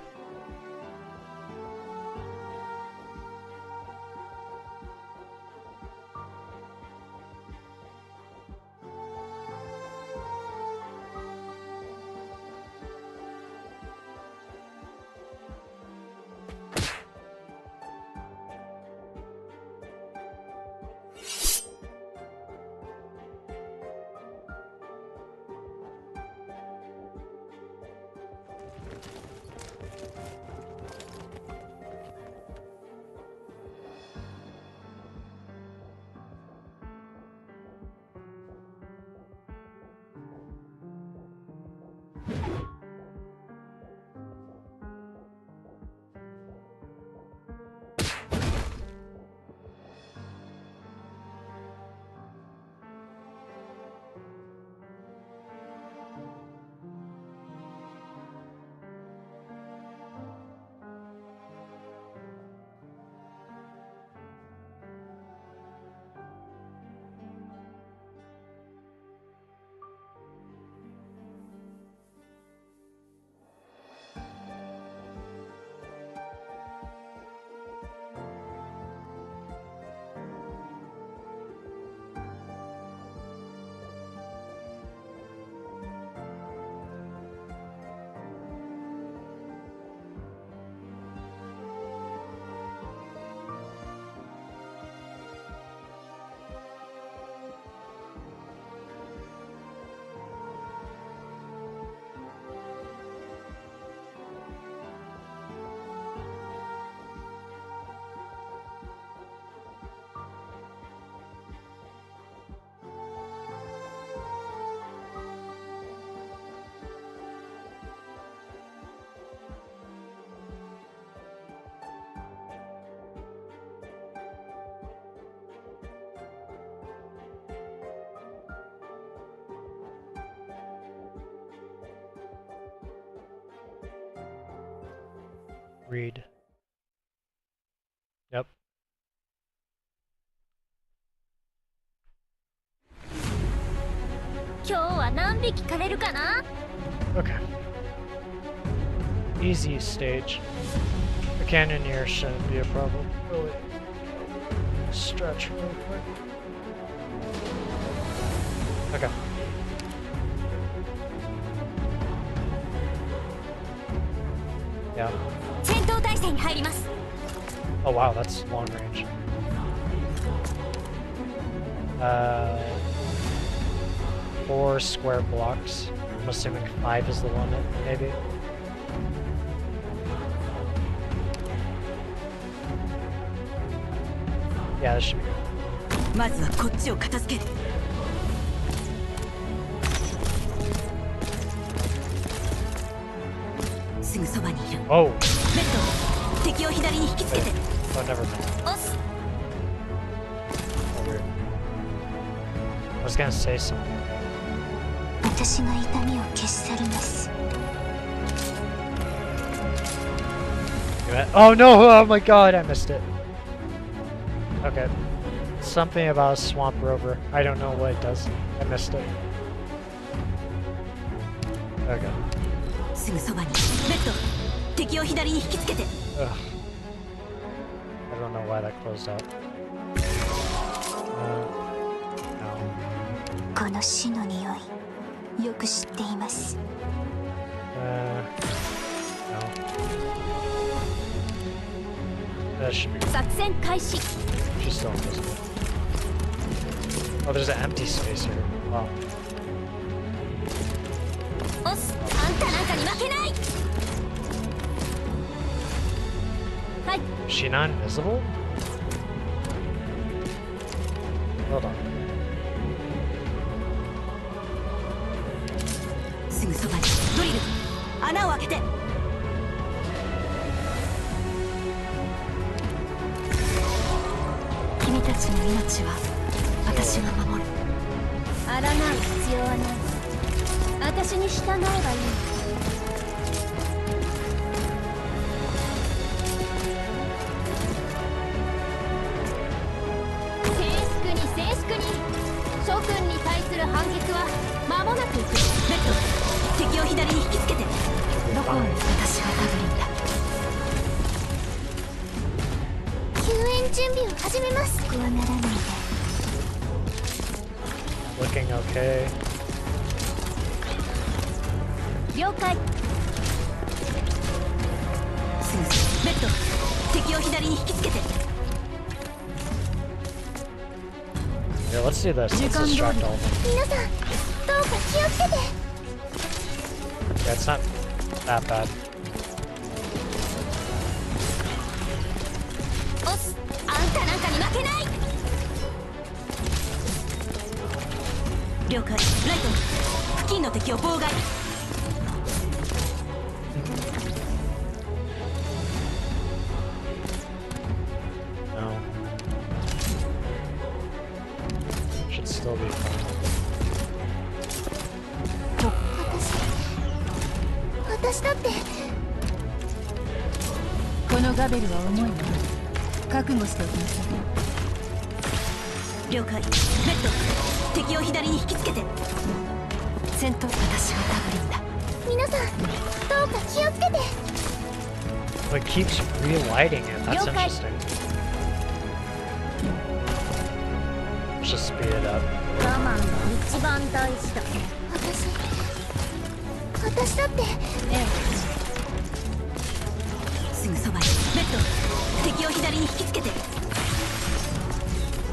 Read. Yep. Okay. Easy stage. The canyoneer shouldn't be a problem. Oh wait. Stretch real quick. Okay. Yeah. Oh wow, that's long range. 4 square blocks. I'm assuming 5 is the limit, maybe. Yeah, this should be good. まずはこっちを片付ける。すぐそばにいる。Oh! ベッド、敵を左に引きつけて。Oh, never mind. 押す。Oh, weird. I was gonna say something. 私が痛みを消し去ります。 Oh no! Oh my god, I missed it. Okay. Something about a swamp rover. I don't know what it does. I missed it. Okay. すぐそばに。ベッド、敵を左に引きつけて。Ugh. I don't know why that closed out. No. この死の匂い、よく知っています。No. That should be. 作戦開始。 She's still invisible. Oh, there's an empty space here. Wow. 押す。あんたなんかに負けない。はい。 Is she not invisible? Hold on. すぐそばに。ドリル、穴を開けて。君たちの命は私が守る。抗う必要はない。私に従えばいい。静粛に。諸君に対する判決は間もなく行く。ベッド、敵を左に引きつけて。どこを私が頼るんだ。救援準備を始めます。こうならないで。 Looking okay. 了解。すぐベッド、敵を左に引きつけて。 Yeah, let's do this. Let's distract all of them. 皆さん、どうか気をつけて。 Yeah, it's not that bad. 押す。あんたなんかに負けない。了解。ライト、付近の敵を妨害。 No. Should still be fine. 私だって。このガベルは重いな。覚悟しておきなさい。了解。ベッド、敵を左に引きつけて。戦闘、私が頼るんだ。皆さん、どうか気をつけて。 But it keeps relighting it. That's Okay. interesting. Let's just speed it up. 我慢が一番大事だ。私だって。すぐそばに。ベッド、敵を左に引きつけて。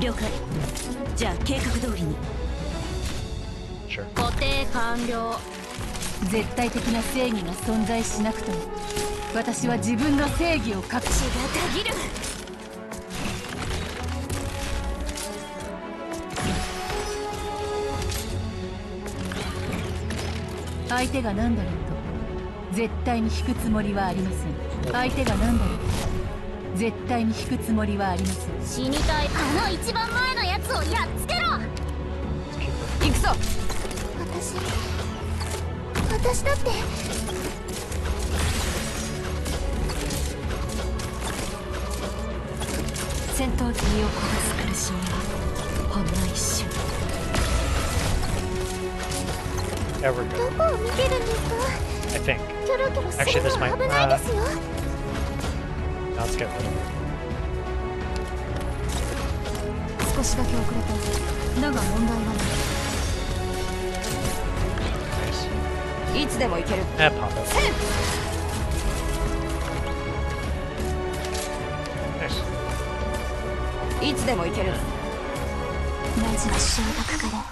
了解。じゃあ計画通りに。 Sure. 固定完了。絶対的な正義が存在しなくとも、私は自分の正義を隠しがたぎる。相手が何だろうと絶対に引くつもりはありません。相手が何だろうと絶対に引くつもりはありません。死にたい。あの一番前のやつをやっつけろ。 行くぞ。私だって。と身を焦がす苦しみはほんの一瞬。 There we go. どこを見てるんですか？ I think. キョロキョロす Actually, る this の might. 危ないですよ。 Now let's get rid of it. 少しだけ遅れた。だが問題はない。 Nice. いつでも行ける。 And pop it. Nice. いつでも行ける。まずは承諾から。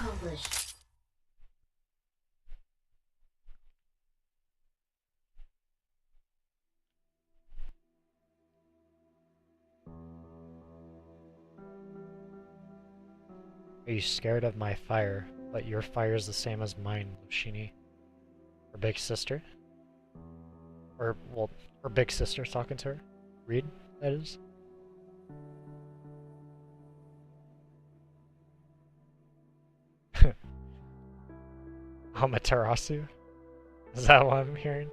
Are you scared of my fire? But your fire is the same as mine, Lushini. Her big sister? Or, well, her big sister's talking to her? Reed, that is? Amaterasu? Is that what I'm hearing?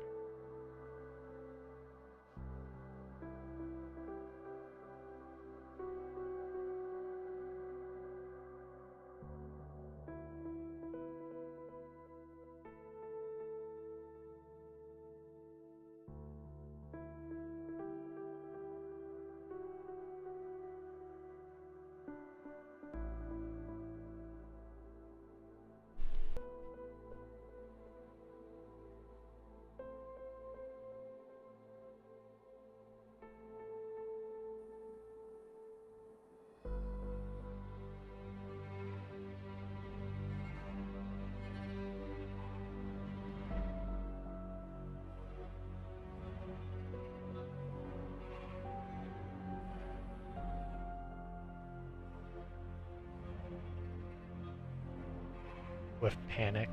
With panic.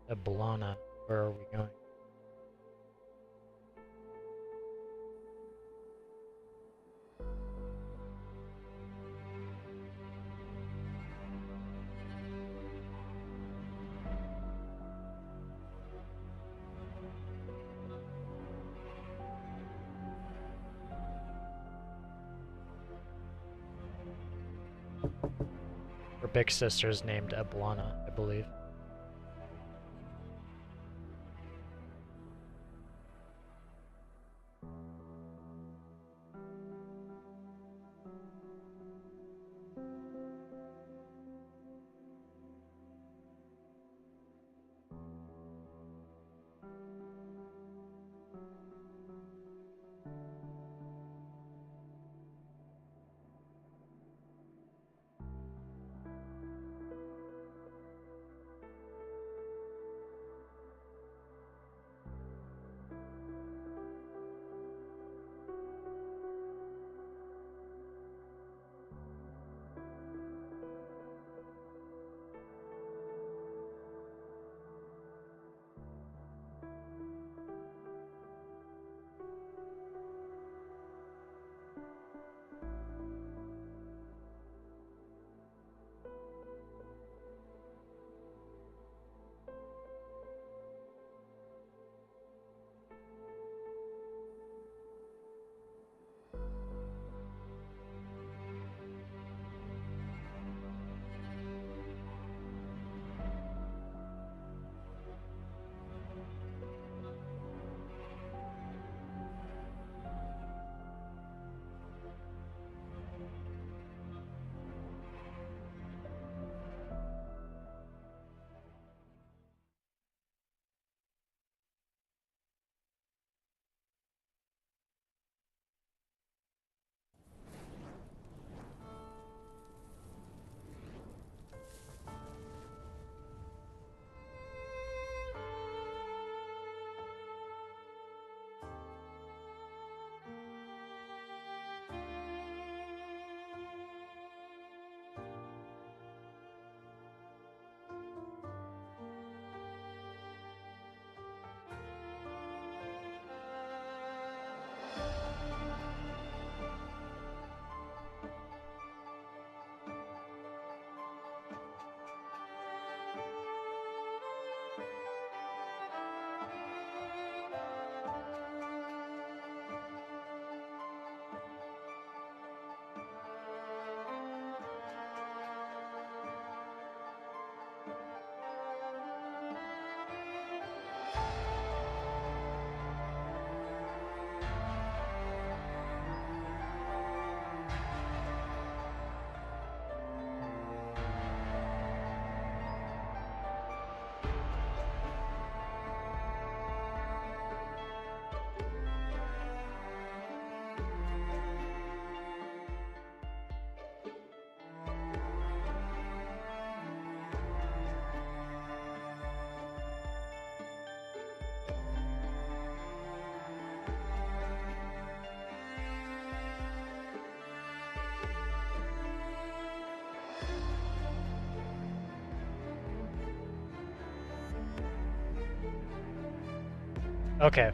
Eblana, where are we going? Her big sister's named Eblana, I believe. Okay.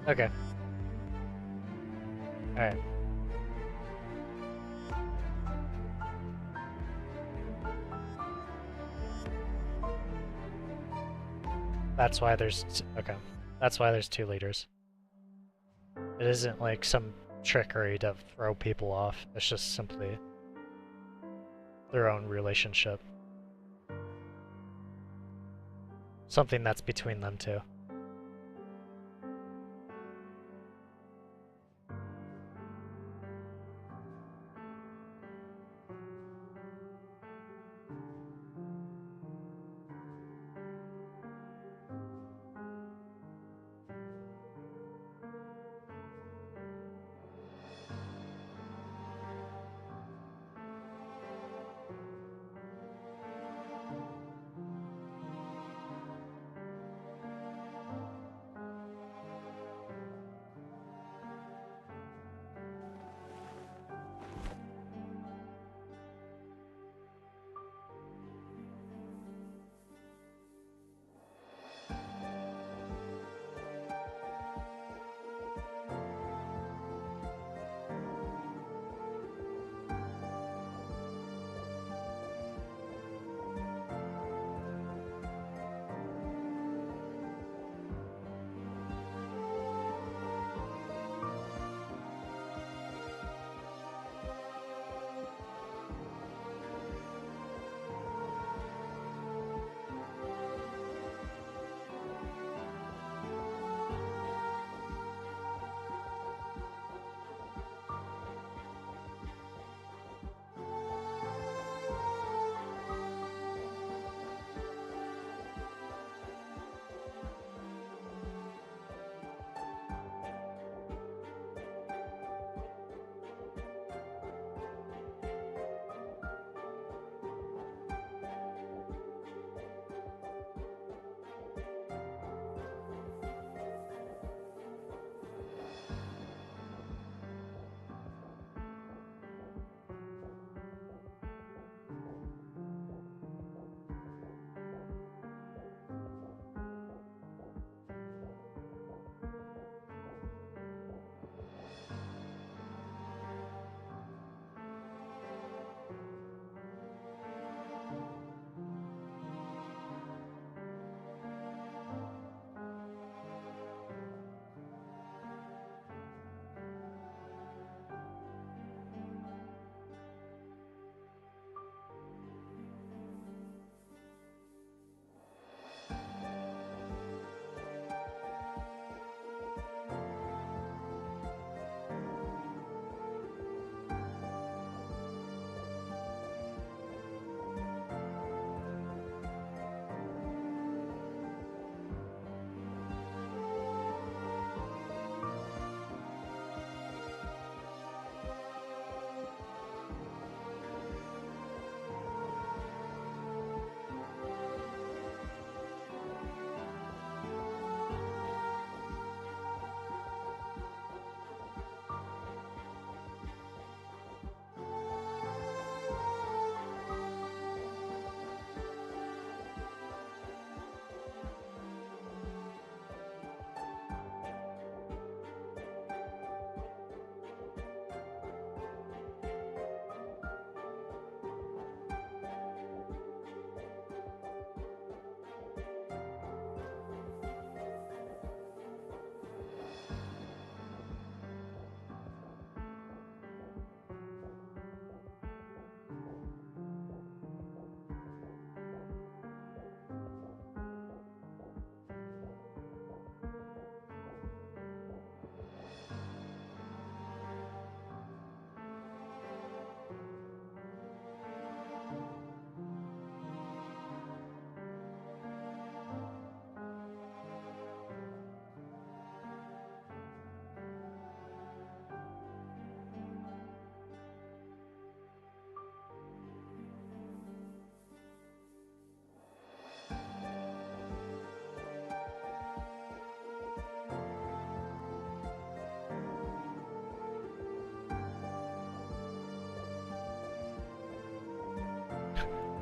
Okay. Alright. That's why there's... okay. That's why there's 2 leaders. It isn't like some trickery to throw people off. It's just simply their own relationship. Something that's between them two.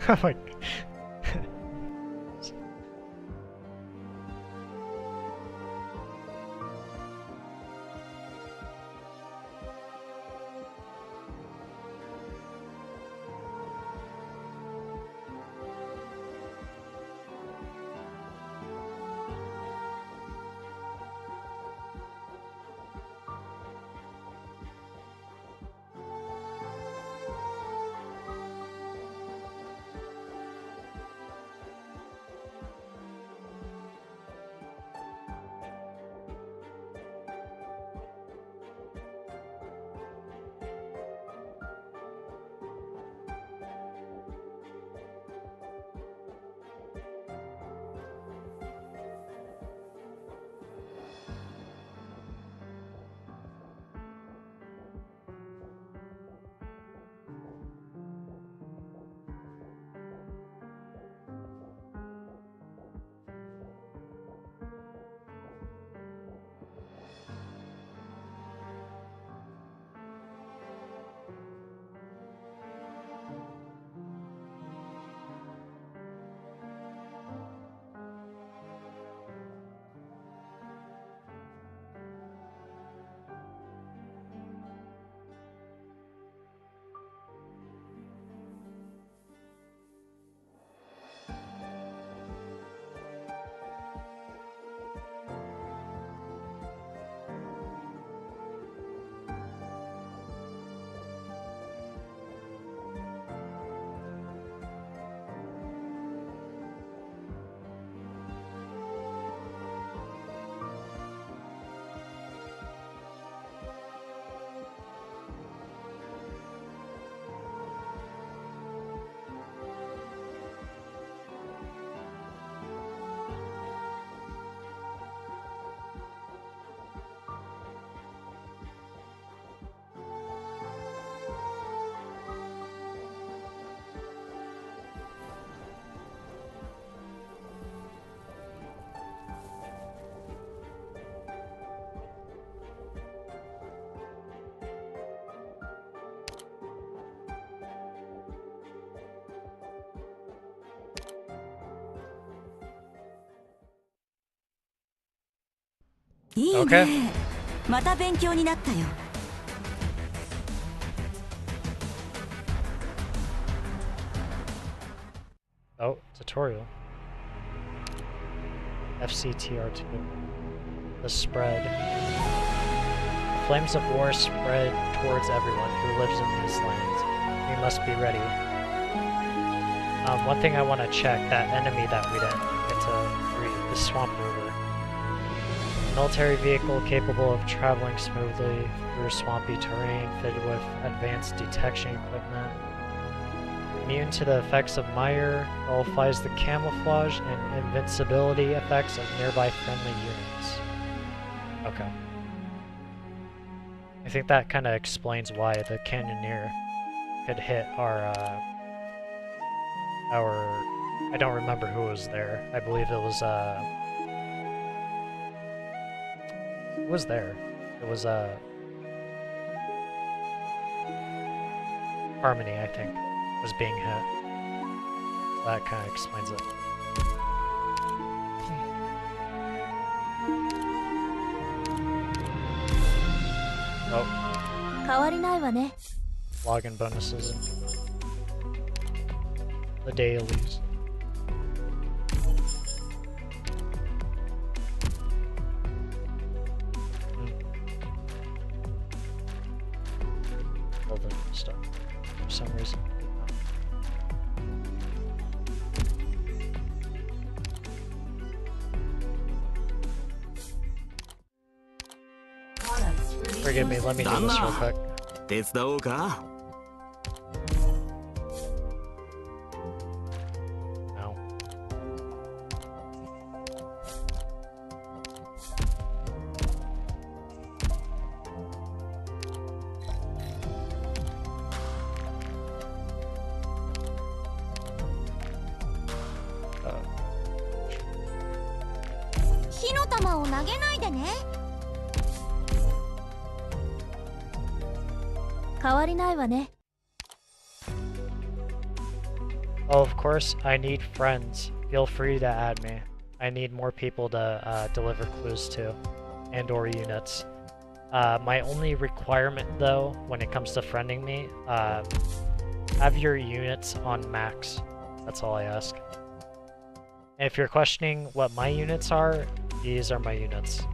Oh my... いいね。 Okay. また勉強になったよ。 Oh, tutorial. FCTR2. The spread. The flames of war spread towards everyone who lives in these lands. We must be ready. One thing I want to check, that enemy that we didn't get to read, the Swamp River. Military vehicle capable of traveling smoothly through swampy terrain, fitted with advanced detection equipment. Immune to the effects of mire, nullifies the camouflage and invincibility effects of nearby friendly units. Okay. I think that kind of explains why the Cannoneer could hit our I don't remember who was there. I believe it was, who was there? It was, Harmony, I think, was being hit. That kind of explains it. Oh. 変わりないわね。 Login bonuses and the dailies. All the stuff for some reason. Forgive me, let me do this real quick. 手伝おうか。 No. Uh, 火の玉を投げないでね。変わりないわね。 Oh, of course, I need friends. Feel free to add me. I need more people to deliver clues to, and or units. My only requirement, though, when it comes to friending me, have your units on max. That's all I ask. And if you're questioning what my units are, these are my units.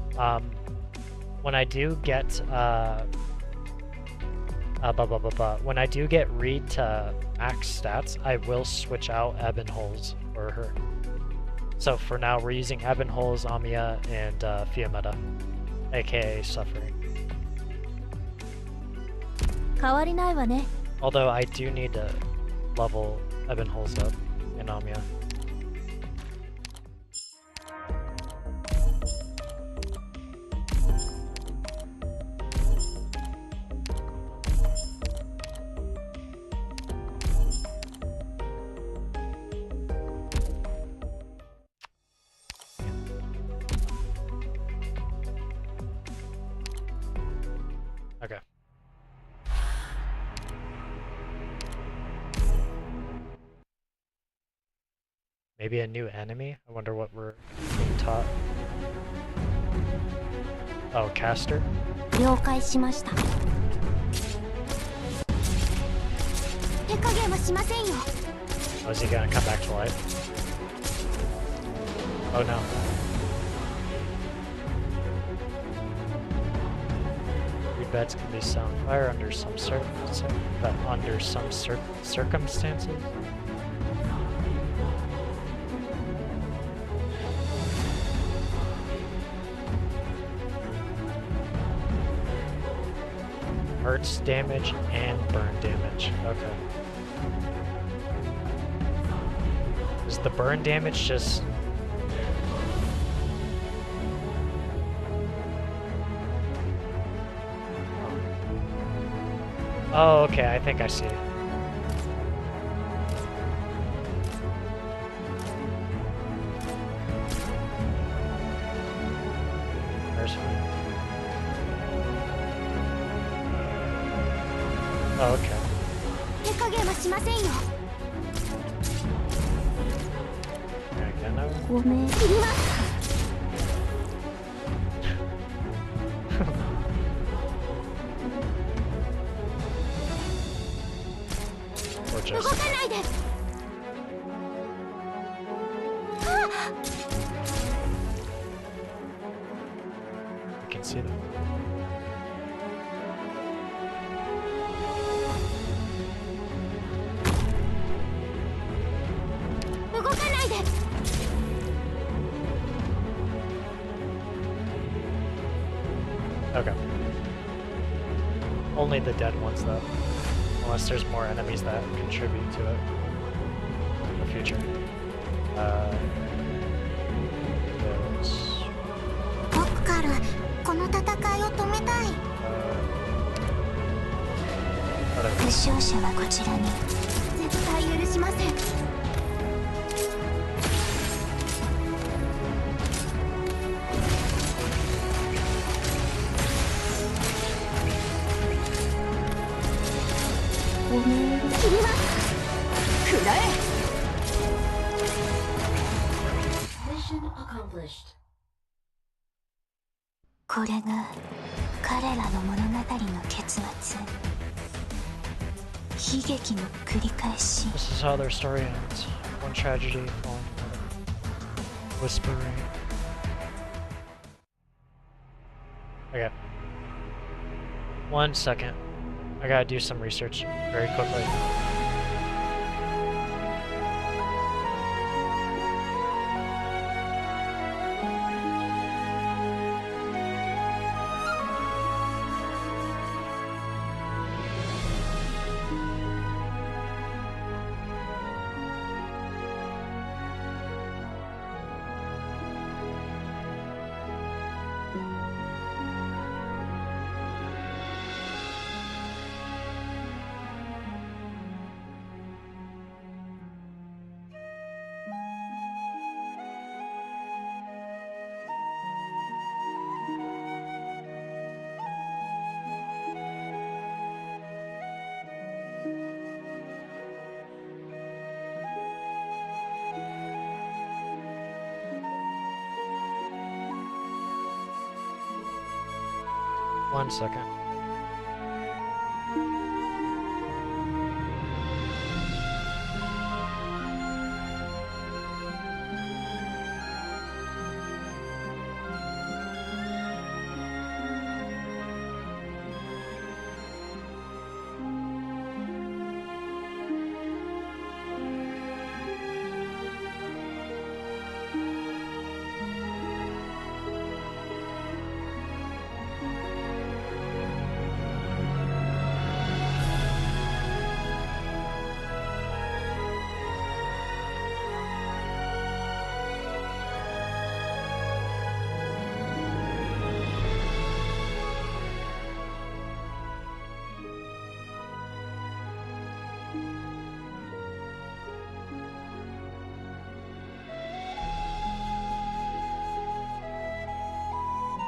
When I do get when I do get Reed to max stats, I will switch out Ebon Holes for her. So for now, we're using Ebon Holes, Amiya, and Fiametta, aka Suffering. 変わりないわね。 Although I do need to level Ebon Holes up in Amiya. Okay. Maybe a new enemy? I wonder what we're being taught. Oh, caster? 了解しました。手加減はしませんよ。 Oh, is he gonna come back to life? Oh no. Reed beds can be set on fire under some circumstances. Hurts damage and burn damage. Okay. Is the burn damage just... Oh, okay, I think I see. There's fine. Oh, okay. 手加減はしませんよ。 Can I get now? ごめん。切ります。You can see them. 動かないで。 Okay. Only the dead ones, though. Unless there's more enemies that contribute to it in the future. There's... 僕からこの戦いを止めたい。 負傷者はこちらに。絶対許しません。 これが彼らの物語の結末。悲劇の繰り返し。 This is how their story ends. One tragedy following another. Whispering. Okay. 1 second. I gotta do some research very quickly. One second.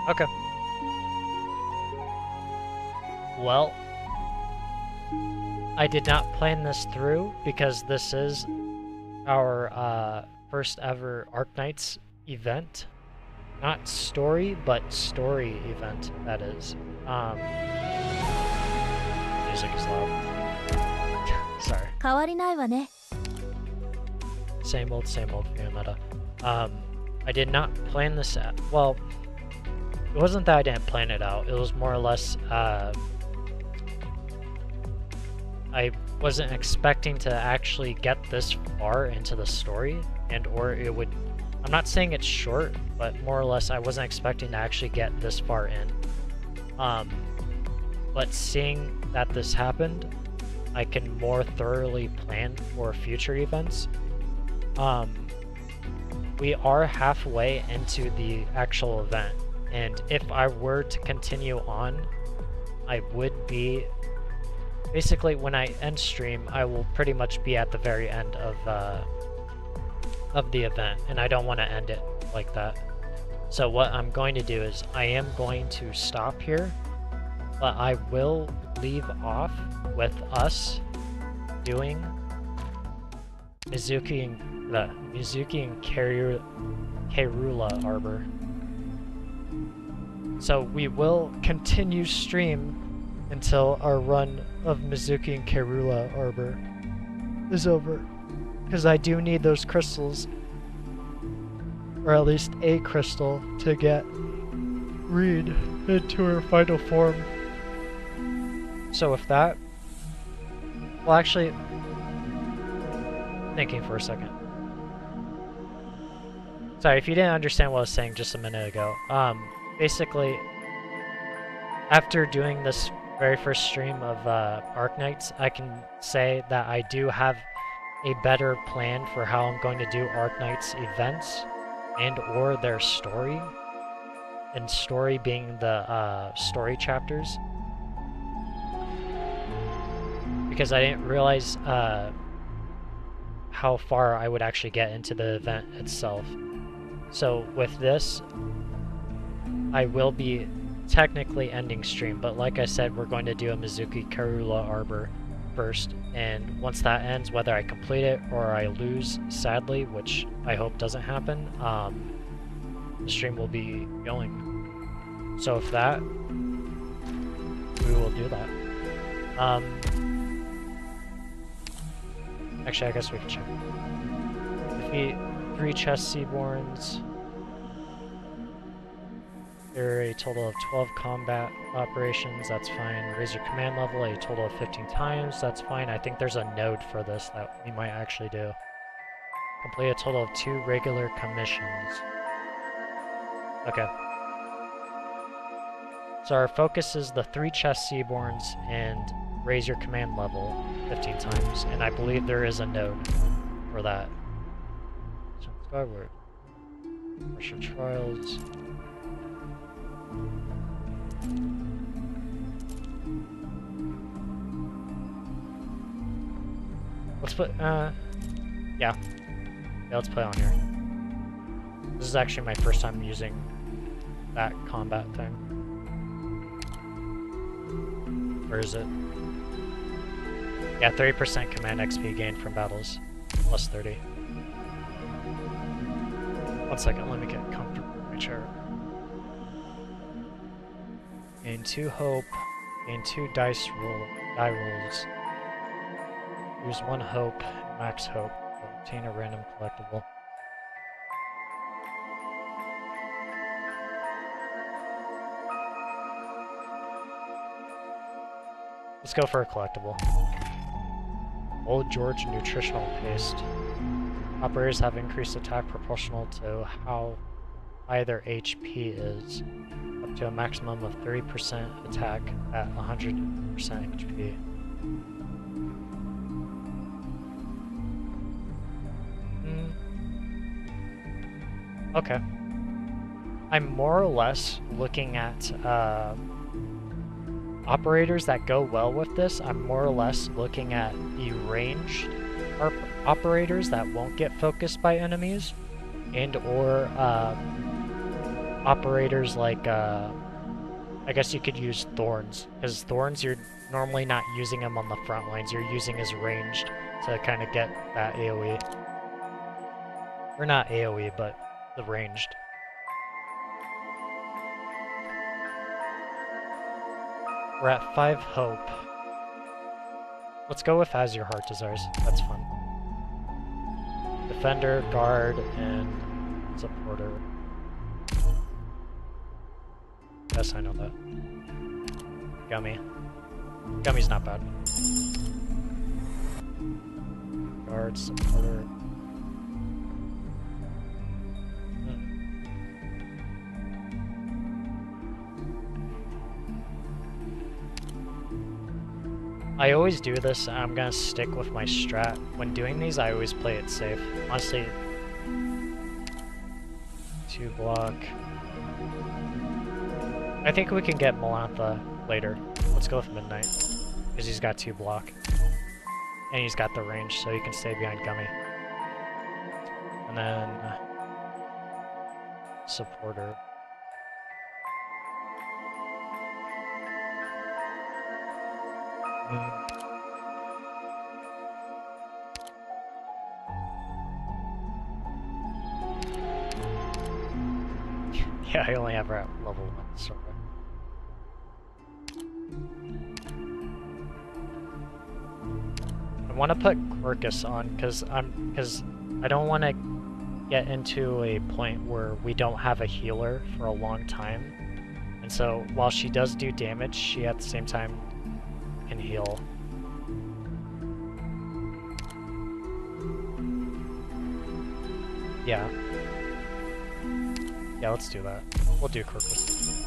Okay. Well, I did not plan this through because this is our first ever ARKNIGHTS event. Not story, but story event, that is. Music is loud. Sorry. 変わりないわね。 Same old Fuyamata. I did not plan this out. Well, it wasn't that I didn't plan it out. It was more or less, I wasn't expecting to actually get this far into the story, and or it would, I'm not saying it's short, but more or less I wasn't expecting to actually get this far in. But seeing that this happened, I can more thoroughly plan for future events. We are halfway into the actual event, and if I were to continue on, I would be basically, when I end stream, I will pretty much be at the very end of the event, and I don't want to end it like that. So what I'm going to do is I am going to stop here, but I will leave off with us doing Mizuki and Kerula Arbor. So we will continue stream until our run of Mizuki and Kerula Arbor is over, because I do need those crystals or at least a crystal, to get Reed into her final form. So with that, well, actually, thinking for a second. Sorry, if you didn't understand what I was saying just a minute ago. Basically, after doing this very first stream of ARKNIGHTS, I can say that I do have a better plan for how I'm going to do ARKNIGHTS events and or their story. And story being the story chapters. Because I didn't realize how far I would actually get into the event itself. So with this, I will be technically ending stream, but like I said, we're going to do a Mizuki Karula Arbor first, and once that ends, whether I complete it or I lose, sadly, which I hope doesn't happen, the stream will be going. So with that, we will do that. Actually, I guess we can check. Defeat 3 chest Seaborns. There are a total of 12 combat operations, that's fine. Raise your command level a total of 15 times, that's fine. I think there's a node for this that we might actually do. Complete a total of 2 regular commissions. Okay. So our focus is the 3 chest Seaborns and raise your command level 15 times, and I believe there is a node for that. So Skyward. Commercial Trials. Let's put, yeah, let's play on here. This is actually my first time using that combat thing. Where is it? Yeah, 30% command XP gained from battles. Plus 30. 1 second, let me get comfortable in my chair. Gain 2 hope. Gain 2 die rolls. Use 1 hope, max hope. Obtain a random collectible. Let's go for a collectible. Old George Nutritional Paste. Operators have increased attack proportional to how high their HP is, up to a maximum of 30% attack at 100% HP. Okay. I'm more or less looking at operators that go well with this. I'm more or less looking at the ranged operators that won't get focused by enemies, and or operators like I guess you could use thorns, because thorns you're normally not using them on the front lines, you're using as ranged to kind of get that AoE. Or not AoE, but the ranged. We're at 5 hope. Let's go with As Your Heart Desires. That's fun. Defender, guard, and supporter. Yes, I know that. Gummy. Gummy's not bad. Guard, supporter. I always do this, and I'm gonna stick with my strat. When doing these, I always play it safe. Honestly, 2 block. I think we can get Melantha later. Let's go with Midnight, because he's got 2 block. And he's got the range, so he can stay behind Gummy. And then... supporter. Yeah, I only have her at level 1, so... I want to put Quirkus on, because I don't want to get into a point where we don't have a healer for a long time. And so while she does do damage, she at the same time can heal. Yeah. Yeah, let's do that. We'll do Crocus.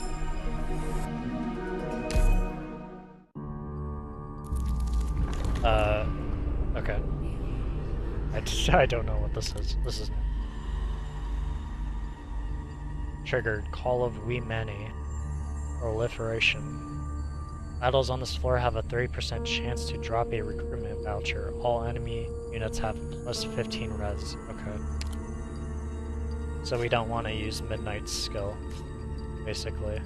Okay. I don't know what this is. This is triggered Call of Wee Many. Proliferation. Battles on this floor have a 30% chance to drop a recruitment voucher. All enemy units have plus 15 res. Okay. So we don't want to use Midnight's skill, basically.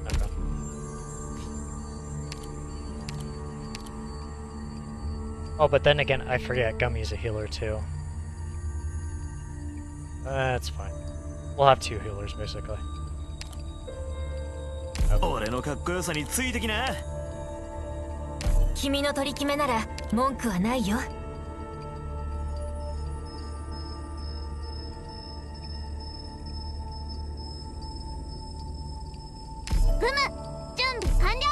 Okay. Oh, but then again, I forget Gummy's a healer too. That's fine. We'll have 2 healers, basically. Okay. 君の取り決めなら文句はないよ。ふむ、準備完了。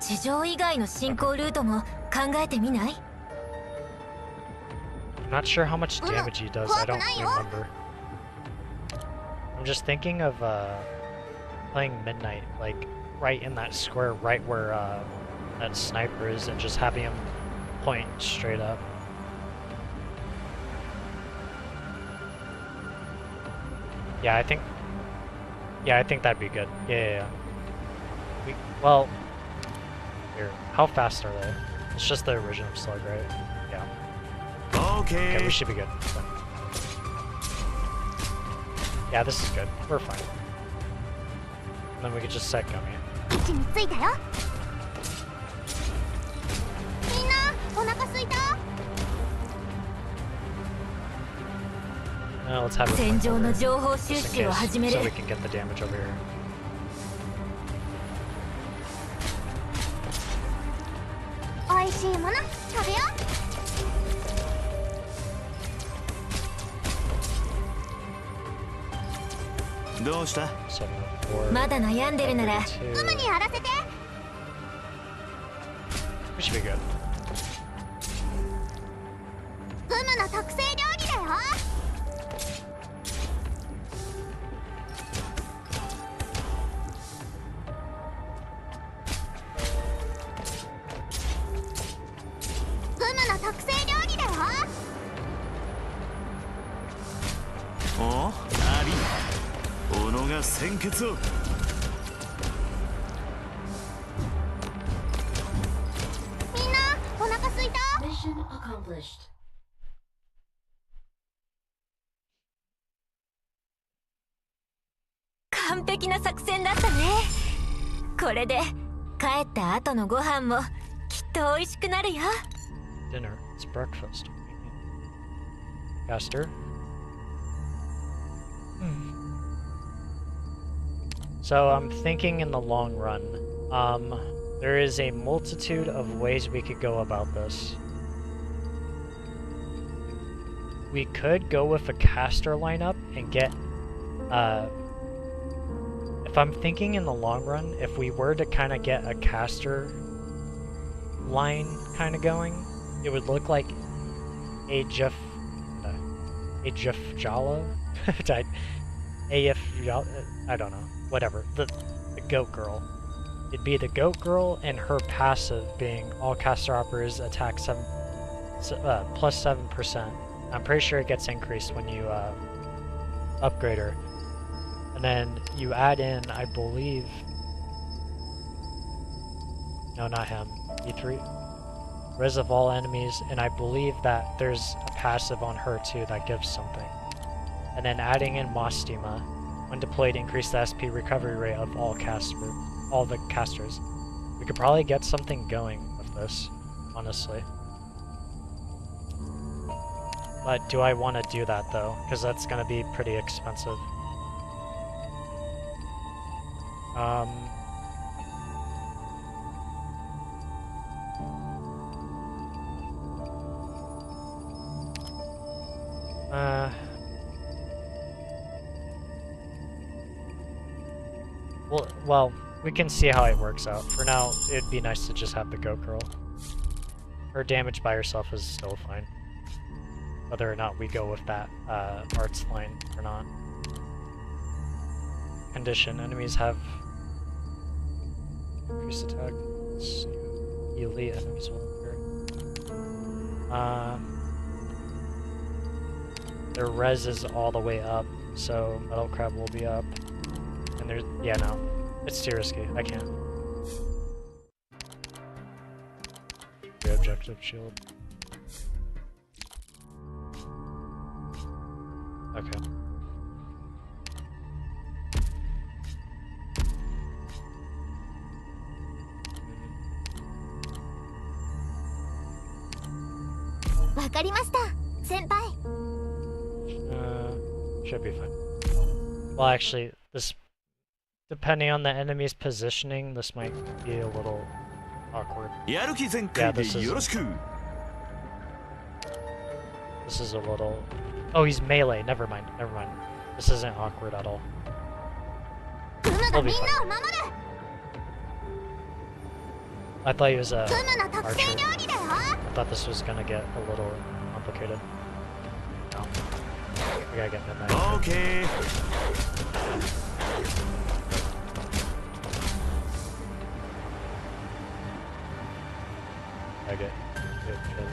地上以外の進行ルートも考えてみない？ I'm not sure how much damage he does. I don't remember. I'm just thinking of playing Midnight, like right in that square, right where that sniper is, and just having him point straight up. Yeah, I think that'd be good. Yeah. Well, here, how fast are they? It's just the original slug, right? Yeah. Okay, we should be good. Yeah, this is good. We're fine. And then we could just set Gummy. 位置についたよ。みんな、お腹すいた？ Let's have it 戦場の over, 情報収 just 集 in を case, 始める。 so we can get the damage over here. おいしいもの食べよう。 どうした？ 704. まだ悩んでるなら、 2. ふむにやらせて。 We should be good. ふむの特製料理だよ。 ふむの特製料理だよ。 お？あり。己が鮮血を。 みんな、お腹すいた？ Mission accomplished. 完璧な作戦だったね。これで帰った後のご飯もきっと美味しくなるよ。 Dinner. It's breakfast. Caster. So I'm thinking in the long run, there is a multitude of ways we could go about this. We could go with a caster lineup and get, if I'm thinking in the long run, if we were to kind of get a caster line kind of going, it would look like a Jala? I don't know. Whatever. The goat girl. It'd be the goat girl and her passive being all caster operators attack plus 7%. I'm pretty sure it gets increased when you upgrade her. And then you add in, I believe... No, not him. E3. Res of all enemies, and I believe that there's a passive on her too that gives something. And then adding in Mostima. When deployed, increase the SP recovery rate of all the casters. We could probably get something going with this, honestly. But do I want to do that though? Because that's going to be pretty expensive. Well, we can see how it works out. For now, it'd be nice to just have the Go Girl. Her damage by herself is still fine. Whether or not we go with that arts line or not. Condition. Enemies have increased attack. Elite enemies will appear. Their res is all the way up, so Metal Crab will be up. And there's, yeah, no. It's too risky. I can't. The objective shield. Okay. Should be fine. Well, actually, this, depending on the enemy's positioning, this might be a little awkward. Yeah, this is a little... Oh, he's melee. Never mind. Never mind. This isn't awkward at all. We'll be fine. I thought he was a archer. I thought this was gonna get a little complicated. No. I gotta get midnight. Okay. I get good kill.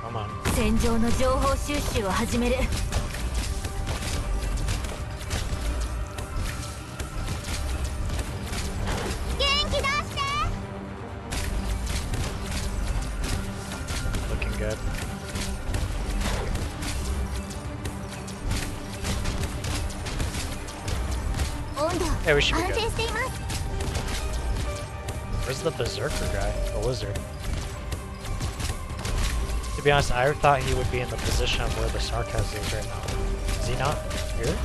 Come on. 戦場の情報収集を始める。元気出して。Looking good. Yeah, we should be good. Where's the berserker guy? The lizard. To be honest, I thought he would be in the position of where the Sarkaz is right now. Is he not here?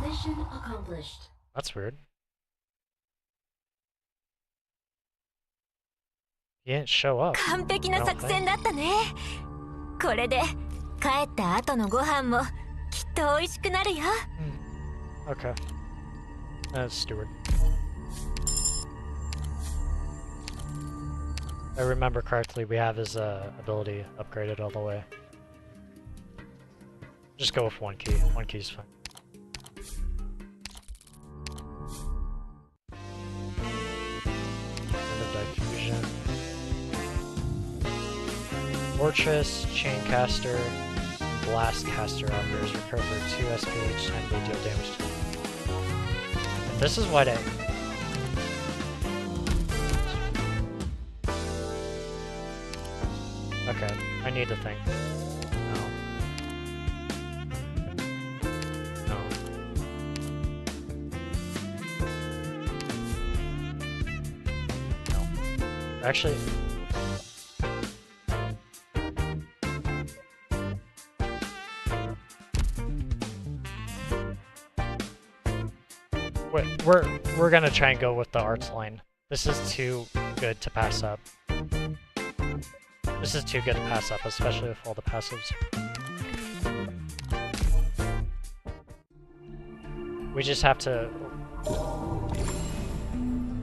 Mission accomplished. That's weird. He didn't show up. 完璧な作戦だったね。これで帰った後のご飯もきっと美味しくなるよ。Okay. Steward. If I remember correctly, we have his ability upgraded all the way. Just go with one key. One key is fine. End of diffusion. Fortress, Chaincaster, and Blastcaster operators recover 2 SP each time they deal damage to them. And this is what Okay, I need to think. No. No. No. Actually... We're gonna try and go with the arts line. This is too good to pass up. This is too good to pass up, especially with all the passives. We just have to...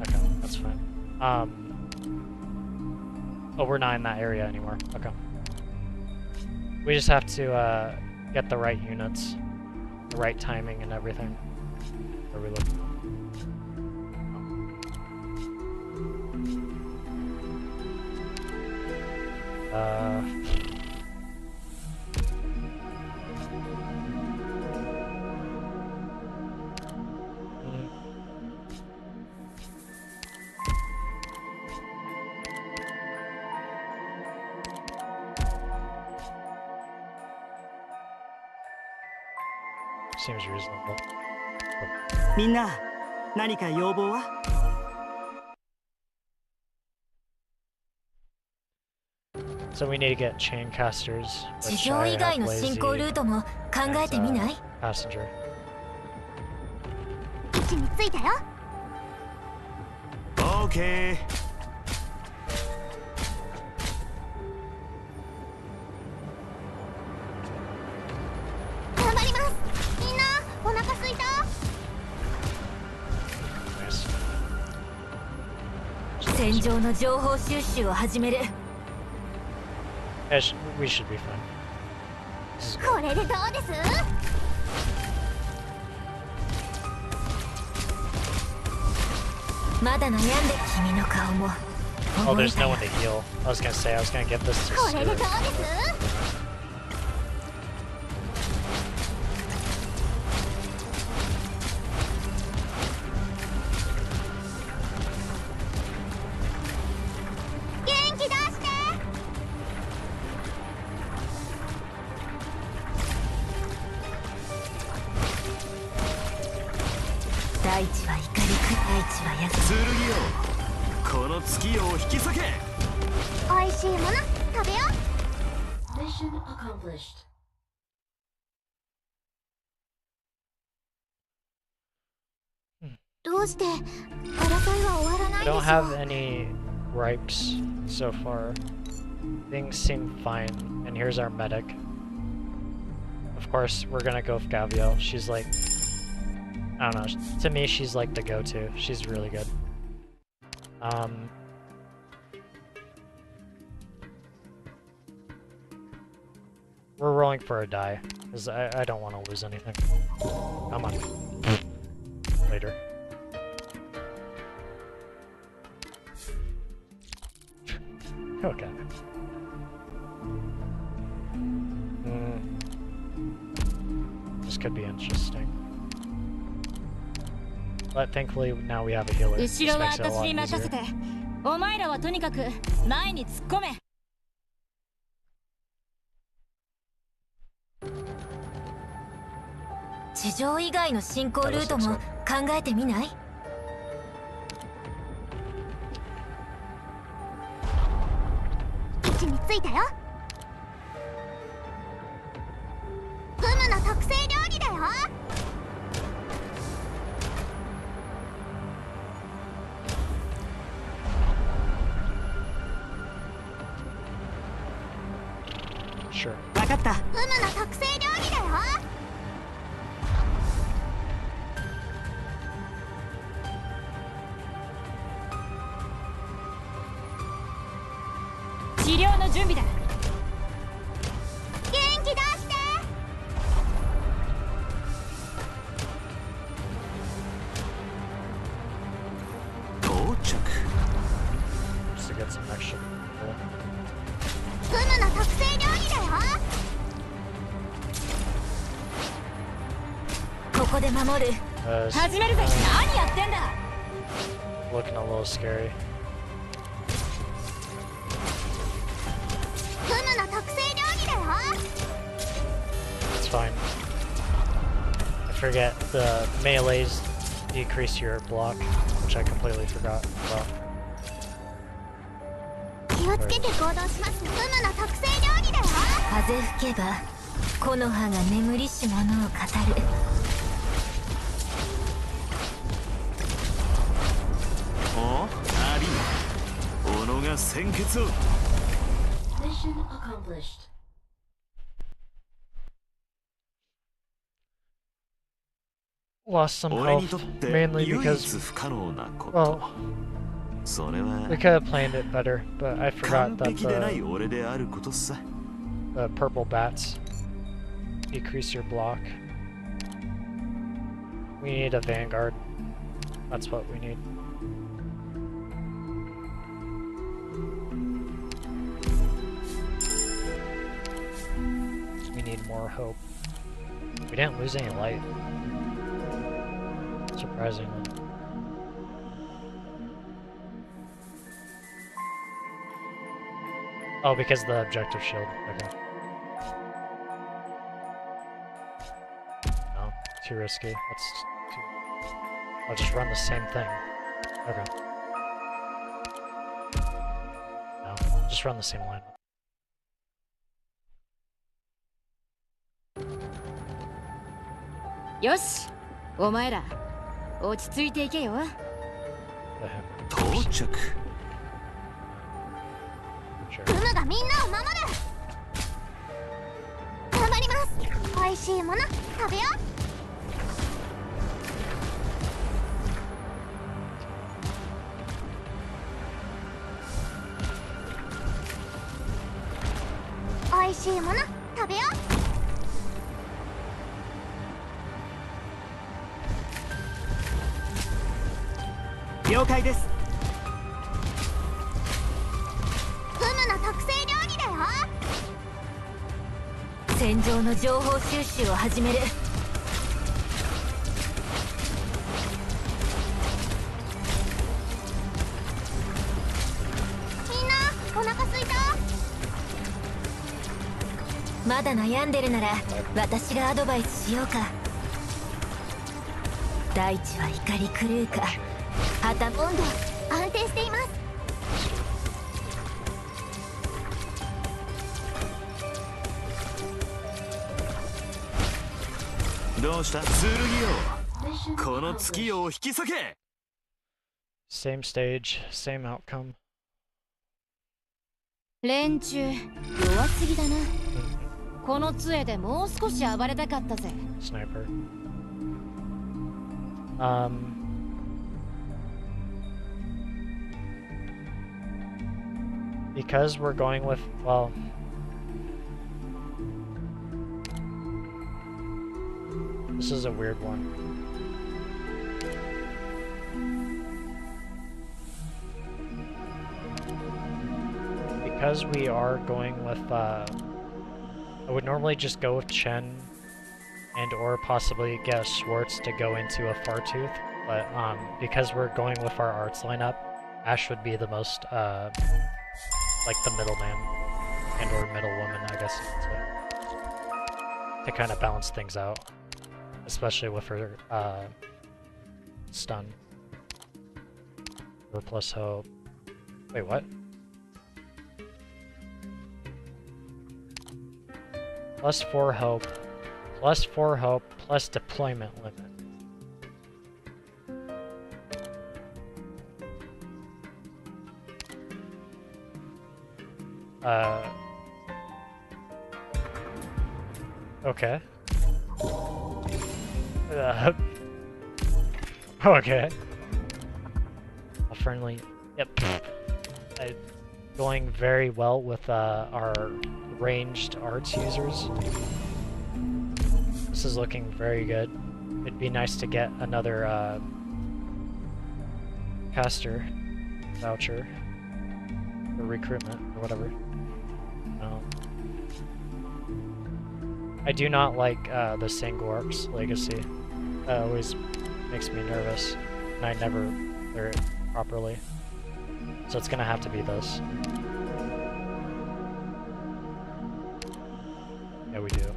Okay, that's fine. Oh, we're not in that area anymore. Okay. We just have to get the right units, the right timing and everything. Where are we looking? Seems reasonable. みんな、何か要望は？ So we need to get chain casters. 地上以外の進行ルートも考えてみない？ passenger. 位置についたよ。オーケー。頑張ります。みんなお腹すいた？ Nice. 戦場の情報収集を始める。We should be fine. これでどうです？まだ悩んで君の顔も。 Oh, there's no one to heal. I was gonna say, I was gonna give this to これでどう Stuart. です？元気出して。大地は怒りく、大地は焼く。剣よ、この月夜を引き裂け。美味しいもの食べよう。 Mission accomplished. どうして争いは終わらな I いでしょ don't have any gripes so far. Things seem fine. And here's our medic. Of course, we're gonna go with Gaviel. She's like, I don't know. To me, she's like the go-to. She's really good. We're rolling for a die because I don't want to lose anything. Come on. Later. Okay. This could be interesting. But thankfully now we have a healer. This 後ろは makes it a 私に lot 任せ easier. て。お前らはとにかく前に突っ込め。地上以外の進行ルートも考えてみない？位置についたよ。フムの特製料理だよ。 Sure. 分かった。フムの特製料理だよ。 治療の準備だ。元気出して。 到着。 Just to get some extra people. フムの特製料理だよ。 ここで守る。 It's 始めるぜ。何やってんだ。 looking a little scary. フムの特製料理だよ。 It's fine. I forget the melees decrease your block, which I completely forgot about. 気をつけて行動します。フムの特製料理だよ。 風吹けば木の葉が眠りし者を語る。 お、あり。斧が鮮血を。 Mission accomplished. Lost some 俺に health, とって mainly 唯 because, 一不可能なこ well, と。それは we could have planned it better, but I 完 forgot that 璧でない the 俺であることさ。 purple bats decrease your block. We need a vanguard. That's what we need. We need more hope. We didn't lose any light. Surprisingly. Oh, because the objective shield. Okay. No, too risky. I'll just run the same thing. Okay. No, just run the same line. よし、お前ら落ち着いていけよ。 到着。ムムがみんなを守る。頑張ります。美味しいもの食べよう。美味しいもの食べよう。了解です。ムムの特製料理だよ。戦場の情報収集を始める。みんなお腹すいた？まだ悩んでるなら私がアドバイスしようか。大地は怒り狂うか、はた温度安定しています。どうした？剣よ、この月夜を引き裂け。 Same stage, same outcome. 連中弱すぎだな。この杖でもう少し暴れたかったぜ。 Sniper. Because we're going with, well, this is a weird one. Because we are going with, I would normally just go with Chen and or possibly get Schwartz to go into a Fartooth, but because we're going with our arts lineup, Ash would be the most, like the middleman and or middlewoman, I guess, to kind of balance things out, especially with her stun. Or plus hope. Wait, what? Plus 4 hope, plus 4 hope, plus deployment limit. Okay. Okay. A friendly. Yep. Going very well with our ranged arts users. This is looking very good. It'd be nice to get another caster voucher for recruitment or whatever. I do not like the Sangorp's legacy. That always makes me nervous, and I never clear it properly. So it's gonna have to be this. Yeah, we do.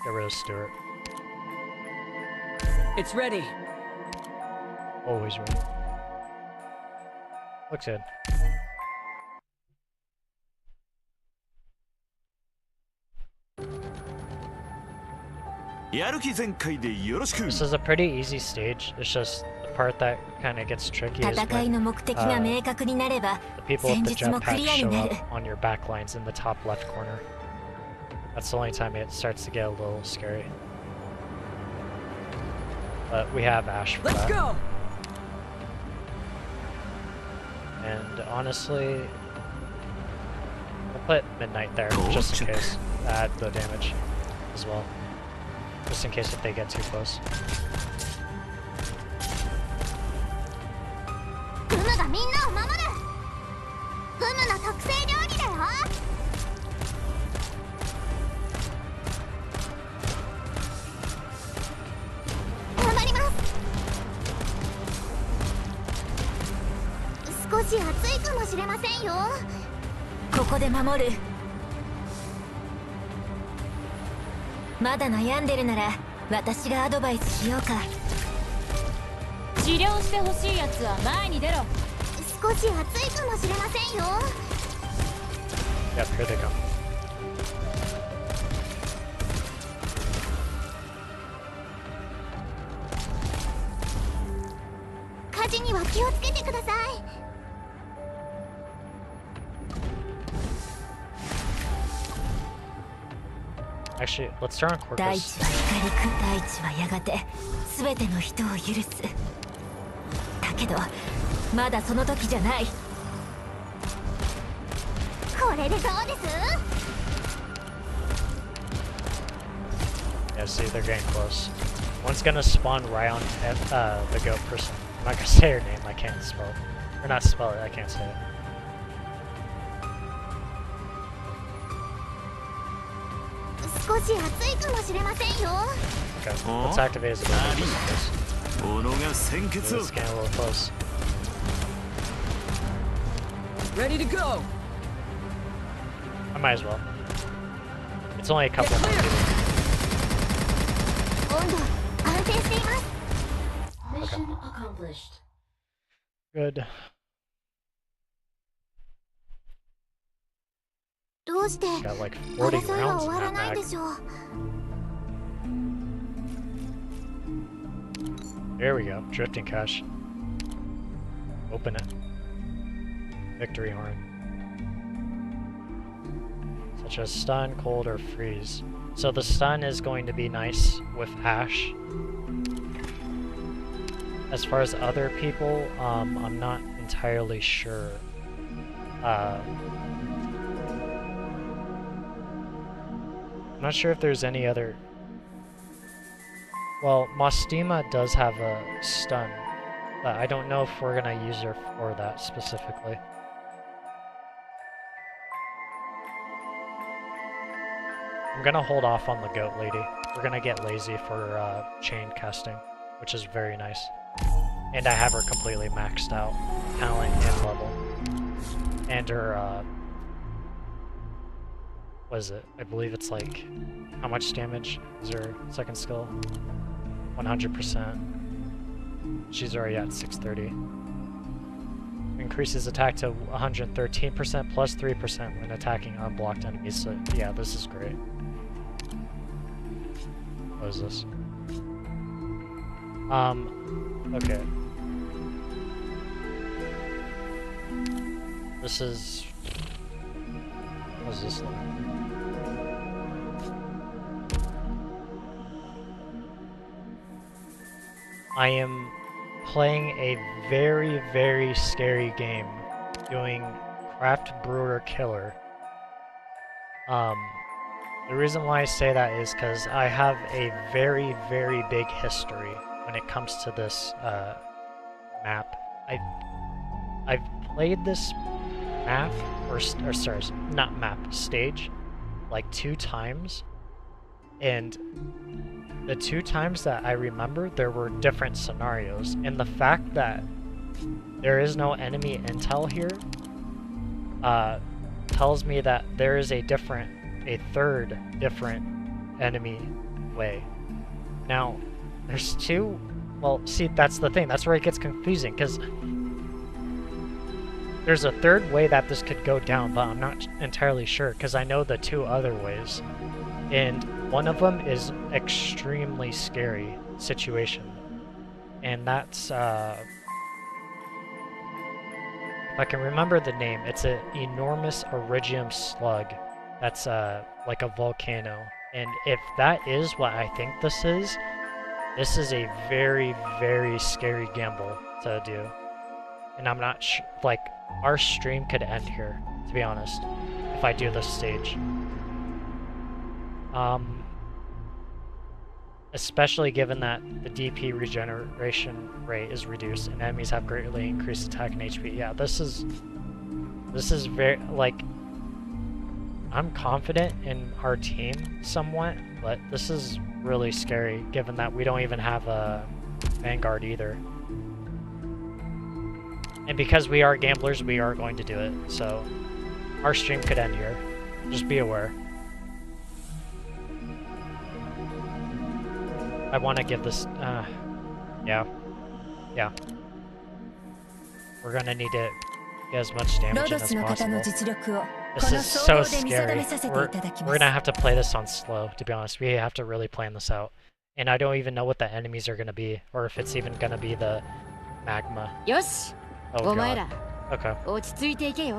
Get rid of Stuart. It's ready. Always ready. Looks good. This is a pretty easy stage. It's just the part that kind of gets tricky is when the people with the jetpack show up on your back lines in the top left corner. That's the only time it starts to get a little scary. But we have Ash for that. Go! And honestly, we'll put Midnight there just in case. Add the damage as well. Just in case if they get too close. Yep, here they come. 火事には気をつけてください。 Actually, let's turn on 大 Corpus. 地は光く大地はやがて全ての人を許す。だけどまだその時じゃない。これでどうです？ Yeah, see, they're getting close. One's gonna spawn right on the goat person. I'm not gonna say her name, I can't spell it. Or not spell it, I can't say it. 少し暑いかもしれませんよ。 Okay, let's activate his ability just in case. 己が先決を Let's get a little close. Ready to go. I might as well. It's only a couple of more people. 温度安定しています。 Mission accomplished. Good. どうして Got like 40 争いは rounds 終 in わら that ない mag. でしょう。 There we go. Drifting cache. Open it. Victory horn. Such as stun, cold, or freeze. So the stun is going to be nice with Ash. As far as other people, I'm not entirely sure. I'm not sure if there's any other... Well, Mostima does have a stun, but I don't know if we're gonna use her for that specifically. I'm gonna hold off on the goat lady. We're gonna get lazy for chain casting, which is very nice. And I have her completely maxed out, talent and level. And her, what is it? I believe it's like, how much damage is her second skill? 100%. She's already at 630. Increases attack to 113% plus 3% when attacking unblocked enemies. So yeah, this is great. What is this? Okay. This is... What is this like? I am playing a very, very scary game doing Craft Brewer Killer. The reason why I say that is because I have a very, very big history when it comes to this map. I've played this map, or sorry, not map, stage, like 2 times, and the 2 times that I remember, there were different scenarios, and the fact that there is no enemy intel here tells me that there is a third different enemy way. Now, there's 2, well, see, that's the thing, that's where it gets confusing, because there's a third way that this could go down, but I'm not entirely sure, because I know the 2 other ways. And one of them is extremely scary situation. And that's, if I can remember the name, it's an enormous Iridium slug that's like a volcano. And if that is what I think this is a very, very scary gamble to do. And I'm not sure, like, our stream could end here, to be honest, if I do this stage. Especially given that the DP regeneration rate is reduced and enemies have greatly increased attack and HP. Yeah, this is very, like, I'm confident in our team somewhat, but this is really scary given that we don't even have a Vanguard either. And because we are gamblers, we are going to do it, so our stream could end here. Just be aware. I want to give this, yeah. We're gonna need to get as much damage in as possible. This is so scary. We're gonna have to play this on slow, to be honest. We have to really plan this out. And I don't even know what the enemies are gonna be, or if it's even gonna be the magma. よし Oh お前 god. ら Okay. 落ち着いていけよ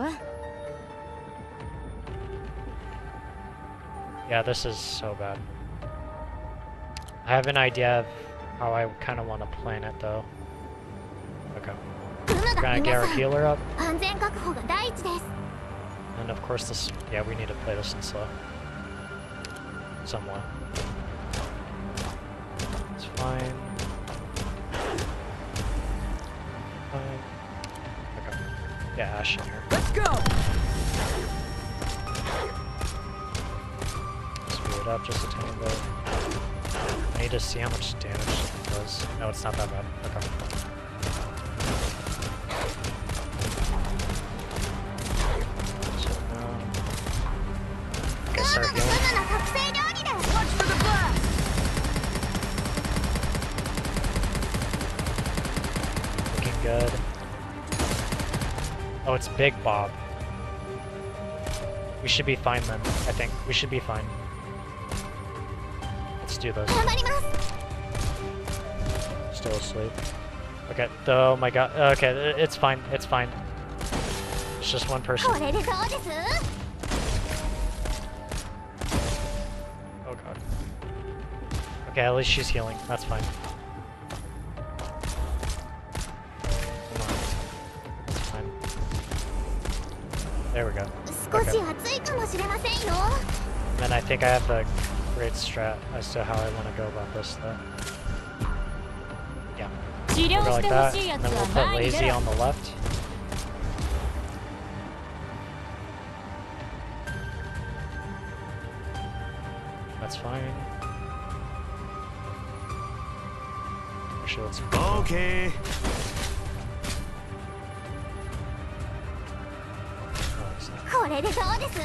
Yeah, this is so bad. I have an idea of how I kind of want to plan it though. Okay. We're gonna get our healer up. 安全確保が第一です。 And of course this, yeah, we need to play this in slow. Somewhat. It's fine. Fine. Okay. Yeah, Ash in here. Let's go. Speed it up just a tiny bit. I need to see how much damage it does. No, it's not that bad. Okay. So now... Okay, start healing. の特製料理です。 Watch for the blast. Looking good. Oh, it's Big Bob. We should be fine then, I think. We should be fine. Let's do this. 頑張ります。 Still asleep. Okay, oh my god. Okay, it's fine. It's fine. It's just one person. これでどうです？ Oh god. Okay, at least she's healing. That's fine. Come on. That's fine. There we go. 少 Okay. し暑いかもしれませんよ。 And then I think I have the great strat as to how I want to go about this though. Yeah. 治 We'll 療 go し like てほ that, しいや and つ then は we'll put 前に出 lazy ろ on the left. That's fine. Actually, let's go. OK Oh, it's not. これでどうです？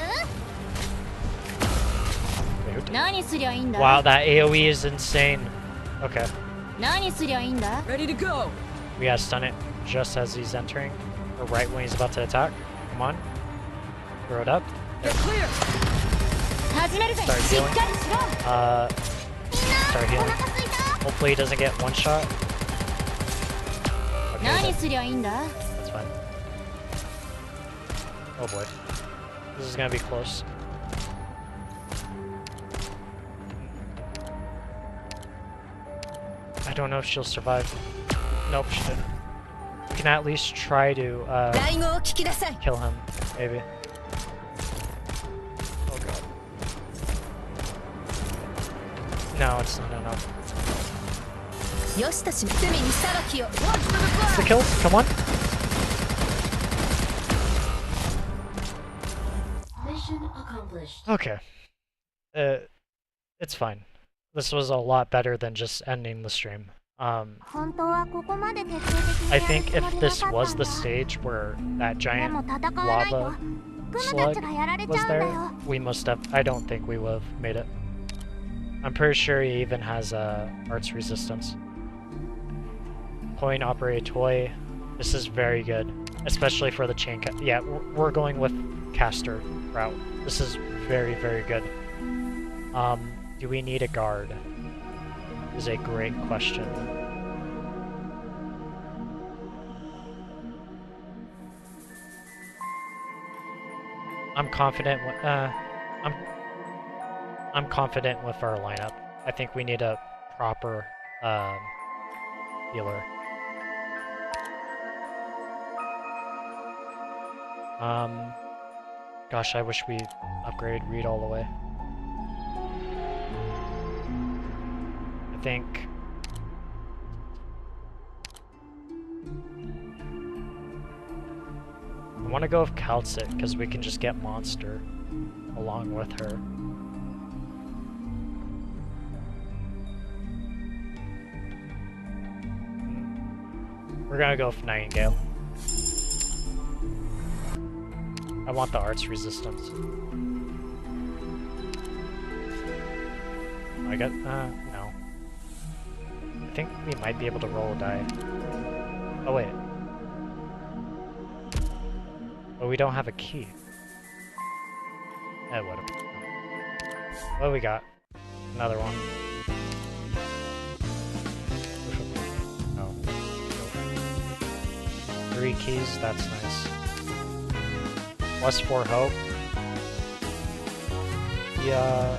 Wait, 何すりゃいいんだ wow, that AoE is insane. Okay, 何すりゃいいんだ Ready to go. we gotta stun it just as he's entering, or right when he's about to attack. Come on, throw it up. Get clear. 始めるぜ Start しっ healing. かりしろ Start お healing. 腹すいた。 Hopefully he doesn't get one shot. Okay, 何 that- すりゃいいんだ that's fine. Oh boy, this is gonna be close. I don't know if she'll survive. Nope, she didn't. We can at least try to 来語を聞きなさい。 kill him, maybe. Oh god. No, it's not enough. よしとし罪に裁きを。Watch for the It's the blast. kills, come on. Mission accomplished. Okay. It's fine. This was a lot better than just ending the stream. 本当はここまで徹底的に I やる think つも if りな this かった was ん the だ。 stage where that で giant も戦わないと lava グヌた slug ちがやられち was ゃうんだ there, よ。 we must have. I don't think we would have made it. I'm pretty sure he even has arts resistance. Coin operated toy. This is very good, especially for the chain. Yeah, we're going with caster route. This is very, very good. Do we need a guard? Is a great question. I'm confident. I'm confident with our lineup. I think we need a proper healer. Gosh, I wish we upgraded Reed all the way. I think. I want to go with Kaltsit because we can just get Monster along with her. We're gonna go with Nightingale. I want the arts resistance. I got, no. I think we might be able to roll a die. Oh wait. But we don't have a key. Eh, whatever. What do we got? Another one. No. 3 keys, that's nice. Plus 4 hope. Yeah.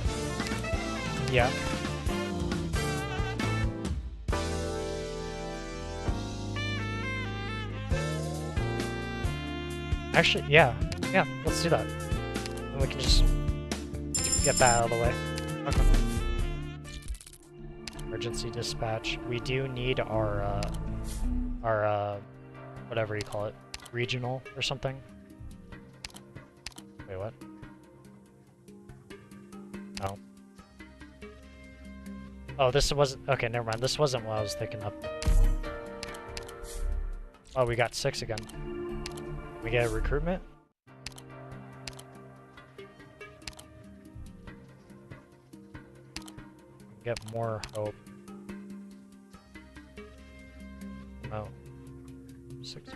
Yeah. Actually, yeah, let's do that. And we can just get that out of the way. Okay. Emergency dispatch. We do need our whatever you call it, regional or something. Wait, what? Oh. Oh, this wasn't, okay, never mind. This wasn't what I was thinking of. Oh, we got 6 again. We get a recruitment? Get more hope. No. 6.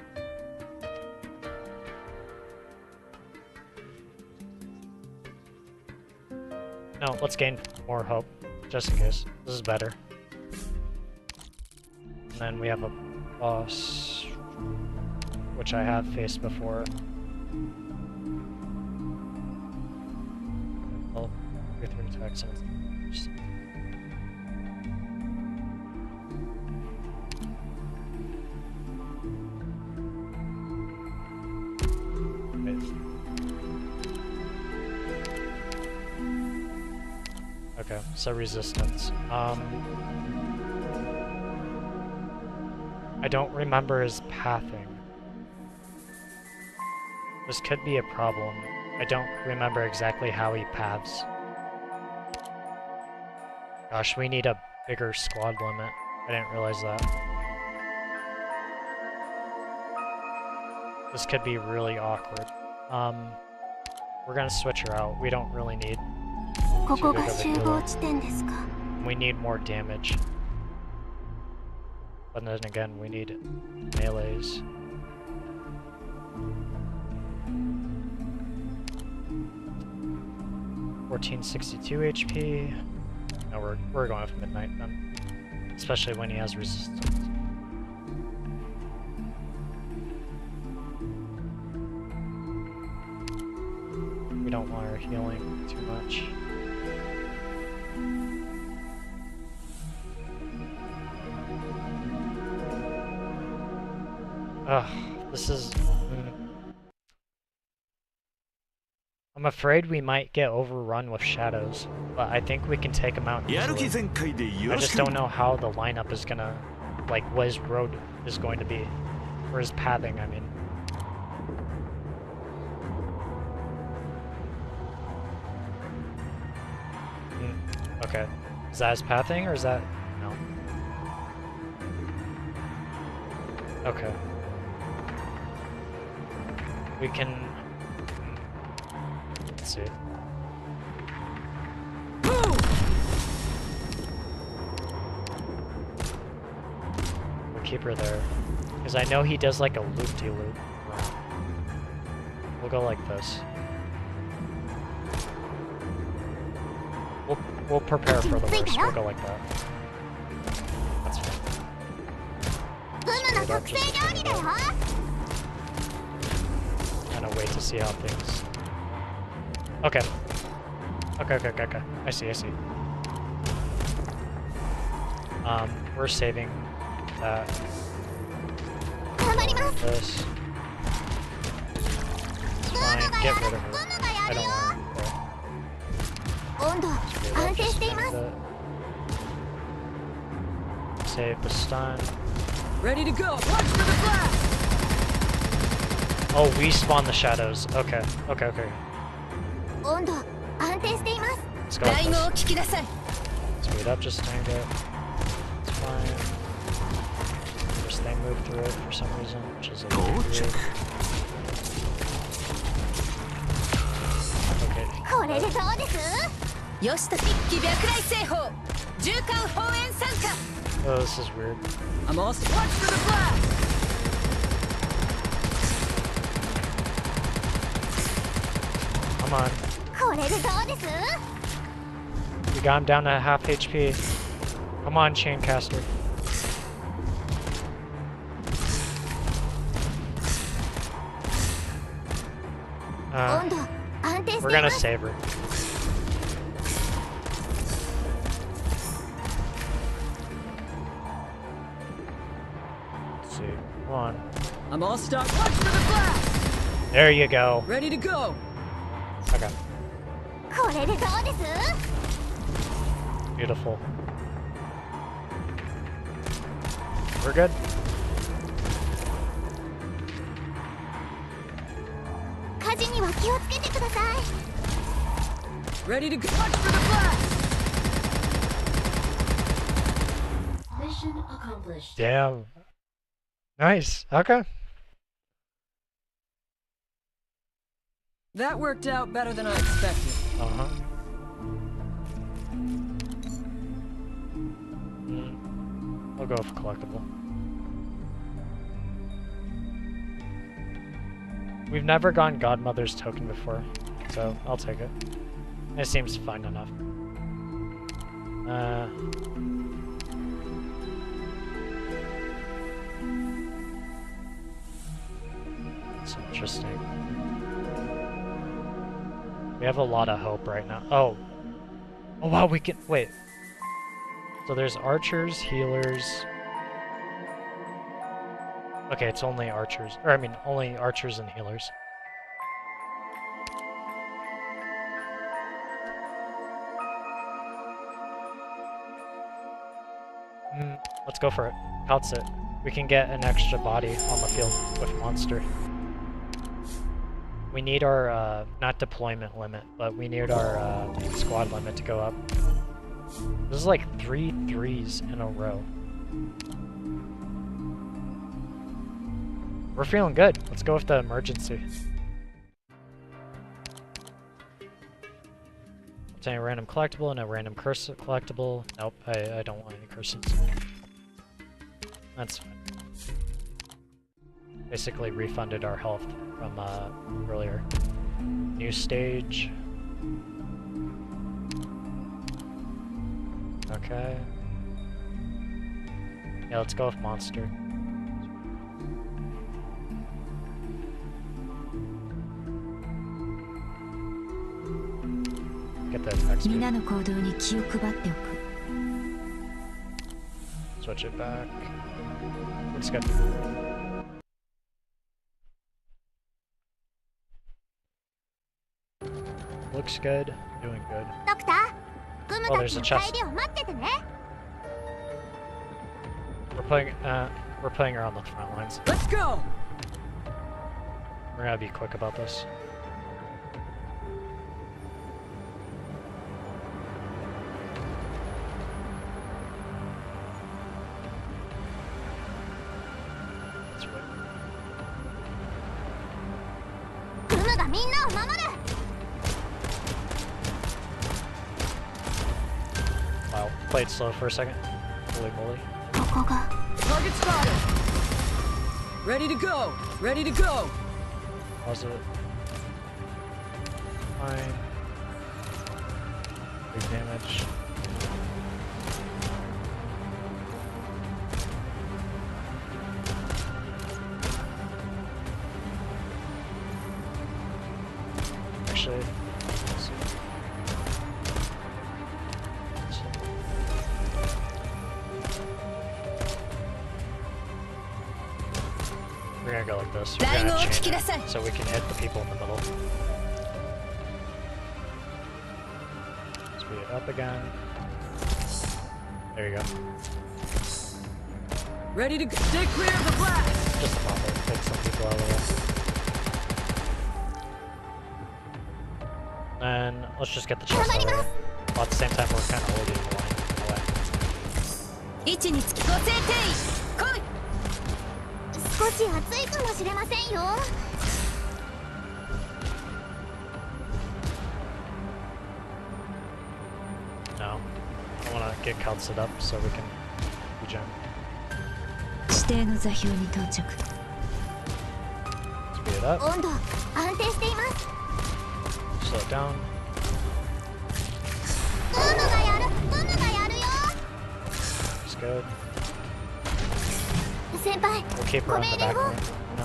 No, let's gain more hope, just in case. This is better. And then we have a boss, which I have faced before. Oh, 3 attacks and okay, so resistance. I don't remember his pathing. This could be a problem. I don't remember exactly how he paths. Gosh, we need a bigger squad limit. I didn't realize that. This could be really awkward. We're gonna switch her out. We don't really need too big of a healer. We need more damage. But then again, we need melees. $1462 HP. No, we're going with midnight then. Especially when he has resistance. We don't want her healing too much. Ugh, this is... I'm afraid we might get overrun with shadows, but I think we can take them out easily. I just don't know how the lineup is gonna... like, what his road is going to be. Or his pathing, I mean. Okay. Is that his pathing, or is that... no? Okay. We can... let's see. We'll keep her there. Because I know he does like a loop-de-loop. We'll go like this. We'll prepare for the worst. We'll go like that. That's fine. Straight up, just kind of wait to see how things... okay. Okay. I see. We're saving that. This. It's fine. Get rid of her. I don't want her. Save the stun. Ready to go. Watch for the blast. Oh, we spawn the shadows. Okay. Let's go with this. Speed up just a tiny bit. It's fine. Just they move through it for some reason, which is a little weird. Okay. Oh, this is weird. I'm all set. Watch for the blast. Come on. We got him down to half HP. Come on, Chaincaster. 温度安定し We're てい gonna ます。 save her. Let's see. Come on. I'm all stocked. Watch for the blast! There you go. Ready to go. Okay. これでどうです？ Beautiful. We're good. 火事には気をつけてください。 Ready to go. Watch for the blast! Mission accomplished. Damn. Nice. Okay. That worked out better than I expected. Uh-huh. I'll go for collectible. We've never gone Godmother's token before, so I'll take it. It seems fine enough. It's interesting. We have a lot of hope right now. Oh! Oh wow, we can- wait. So there's archers, healers... Okay, it's only archers. Or I mean, only archers and healers. Let's go for it. Counts it. We can get an extra body on the field with monster. We need our, not deployment limit, but we need our squad limit to go up. This is like 3 threes in a row. We're feeling good. Let's go with the emergency. Obtain a random collectible and a random curse collectible. Nope, I don't want any curses. That's fine. Basically refunded our health from earlier. New stage. Okay. Yeah, let's go with monster. Get that XP. 皆の行動に気を配っておく。 Switch it back. Looks good. Looks good. Doing good. ドクター、グム Oh, た there's ち a の chest. 帰りを待っててね。 We're playing her on the front lines. Let's go! We're gonna be quick about this. That's right. グムがみんなを守る。 Wow, played slow for a second. Holy moly. ここが Target spotted! Ready to go! Ready to go! Pause it. Fine. Big damage. Actually, let's see. We're gonna go like this. We're gonna chain it so we can hit the people in the middle. Speed it up again. There you go. Ready to go! Stay clear of the blast! Just a pop it. Take some people out of the way. And let's just get the chest out of the way. While at the same time, we're kind of holding the line in the way. 位置につきご静停来い。少し暑いかもしれませんよ。 No. I want to get Kaltsid up so we can regen. 指定の座標に到着。 Speed it up. 温度安定しています。 Slow it down. グムがやる。グムがやるよ。 It's good. 先輩、 We'll keep her on the back line. No.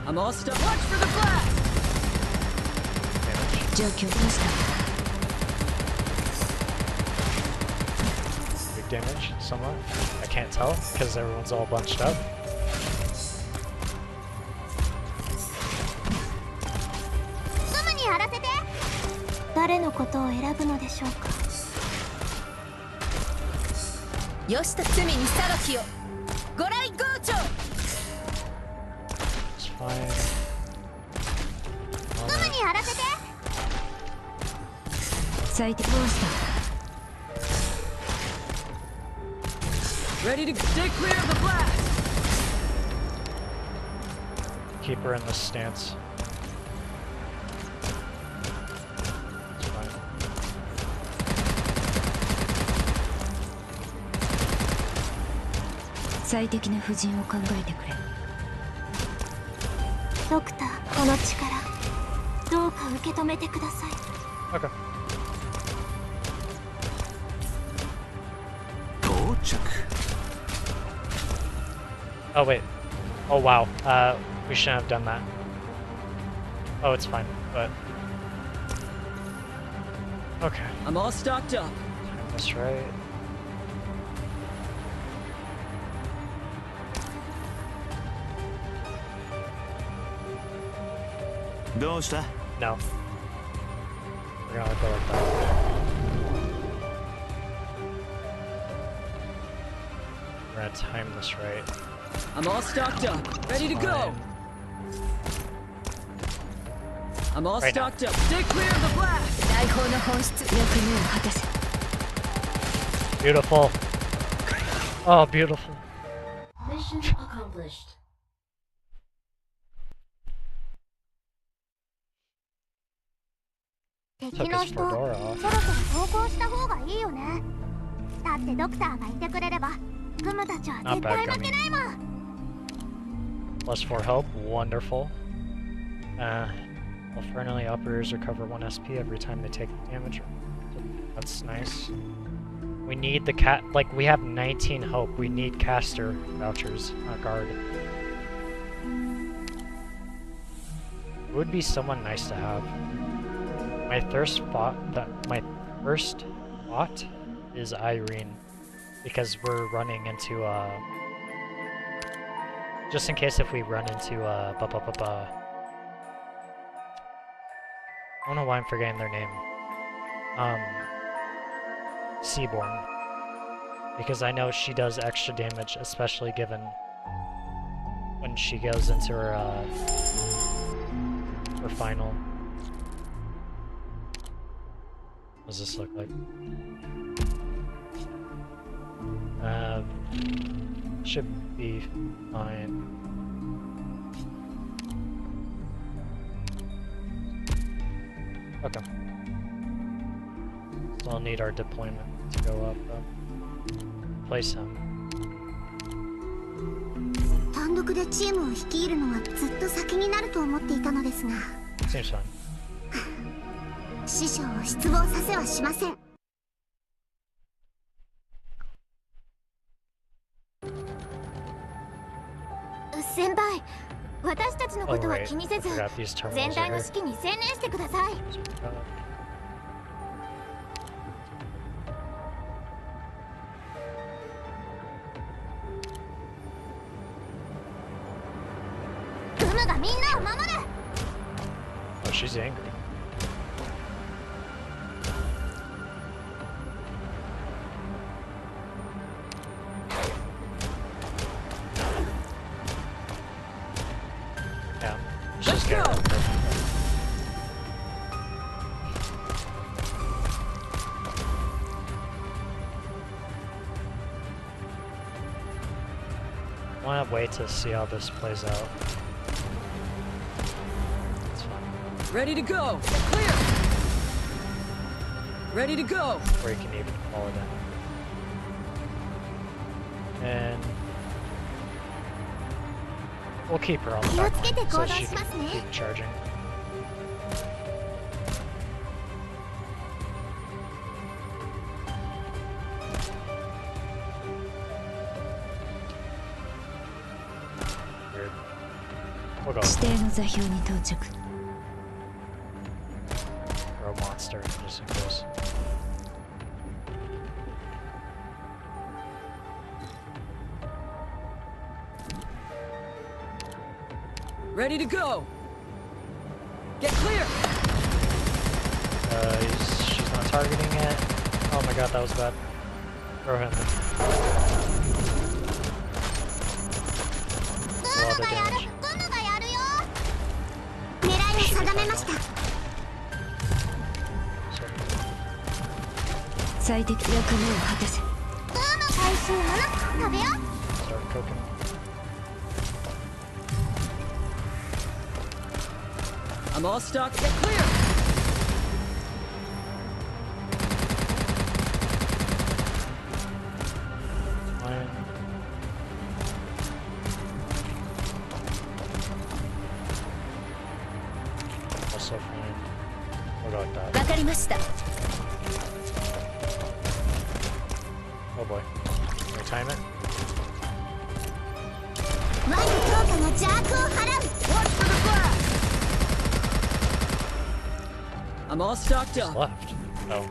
I'm I'm all stuck. Watch for the blast! 状況どうした Big damage, somewhat. I can't tell because everyone's all bunched up. すぐにやらせて。誰のことを選ぶのでしょうか。よしと罪に裁きを。ご来豪長。 It's fine. すぐにやらせて。最低どうした Ready to stay clear of the blast! Keep her in this stance. It's fine. 最適な布陣を考えてくれドクター、この力、どうか受け止めてください。 Okay. 到着 Oh wait. Oh wow. We shouldn't have done that. Oh, it's fine, but okay. I'm all stocked up. That's right.どうした No. We're gonna go like that. We're gonna time this right. I'm all stocked up. Ready to go. Fine. I'm all Right now. stocked up. Stay clear of the blast! 大砲の本質。役目を果たせ Beautiful. Oh, beautiful. Mission accomplished. 敵 Took の his 人、そろ fedora そ off. ろ投降した方がいいよね。だってドクターがいてくれれば、グムたちは Not 絶 bad, 対負けないもん。 Plus 4 hope. Wonderful. All friendly operators recover 1 SP every time they take damage. That's nice. We need the cat. Like, we have 19 hope. We need caster vouchers, not guard. It would be someone nice to have. My first thought is Irene, because we're running into just in case if we run into I don't know why I'm forgetting their name. Seaborn, because I know she does extra damage, especially given when she goes into her final. What does this look like? Should be fine. Okay. So I'll need our deployment to go up though. Place him. 単独でチームを率いるのはずっと先になると思っていたのですが、 Seems fine. 師匠を失望させはしません。先輩、私たちの Oh ことは right. 気にせ I ず、 forgot these terminals 全 are 体の here. 指揮に専念してください。 グムがみんなを守る。 Oh, she's angry. Yeah, she's Let's good. go! I want to wait to see how this plays out. It's fine. Ready to go! Clear! Ready to go! Or you can even call it in. And we'll keep her on the back line so she can keep charging. Weird. We'll go. Throw a monster just in case. Ready to go. Get clear. She's not targeting it. Oh my god, that was bad. Throw him. That's a lot of damage. Start cooking. I'm all stocked. Get clear. Fine. Also fine. What about that? Oh boy. Can we time it? Watch for the flash. I'm all stocked Just up. left. Oh.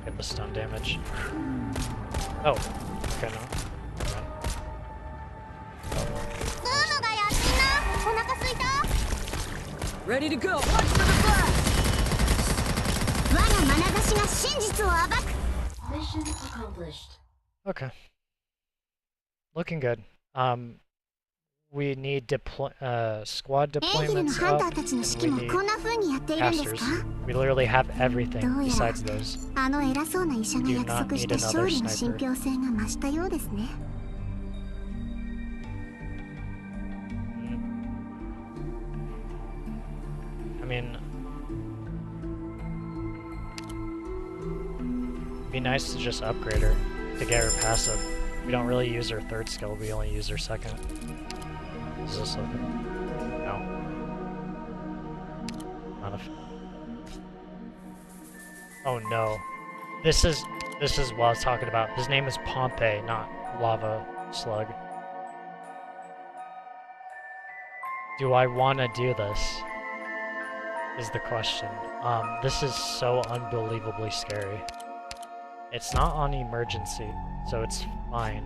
Get the stun damage. Oh. Okay, no. Ready to go. Watch for the flash. Mission accomplished. Okay. Looking good. We need squad deployments up, and we need casters. We literally have everything besides those. We do not need another sniper. I mean, it'd be nice to just upgrade her to get her passive. We don't really use her third skill, we only use her second. Is this looking? No. Not a. Oh no. This is what I was talking about. His name is Pompey, not Lava Slug. Do I want to do this? Is the question. This is so unbelievably scary. It's not on emergency, so it's fine.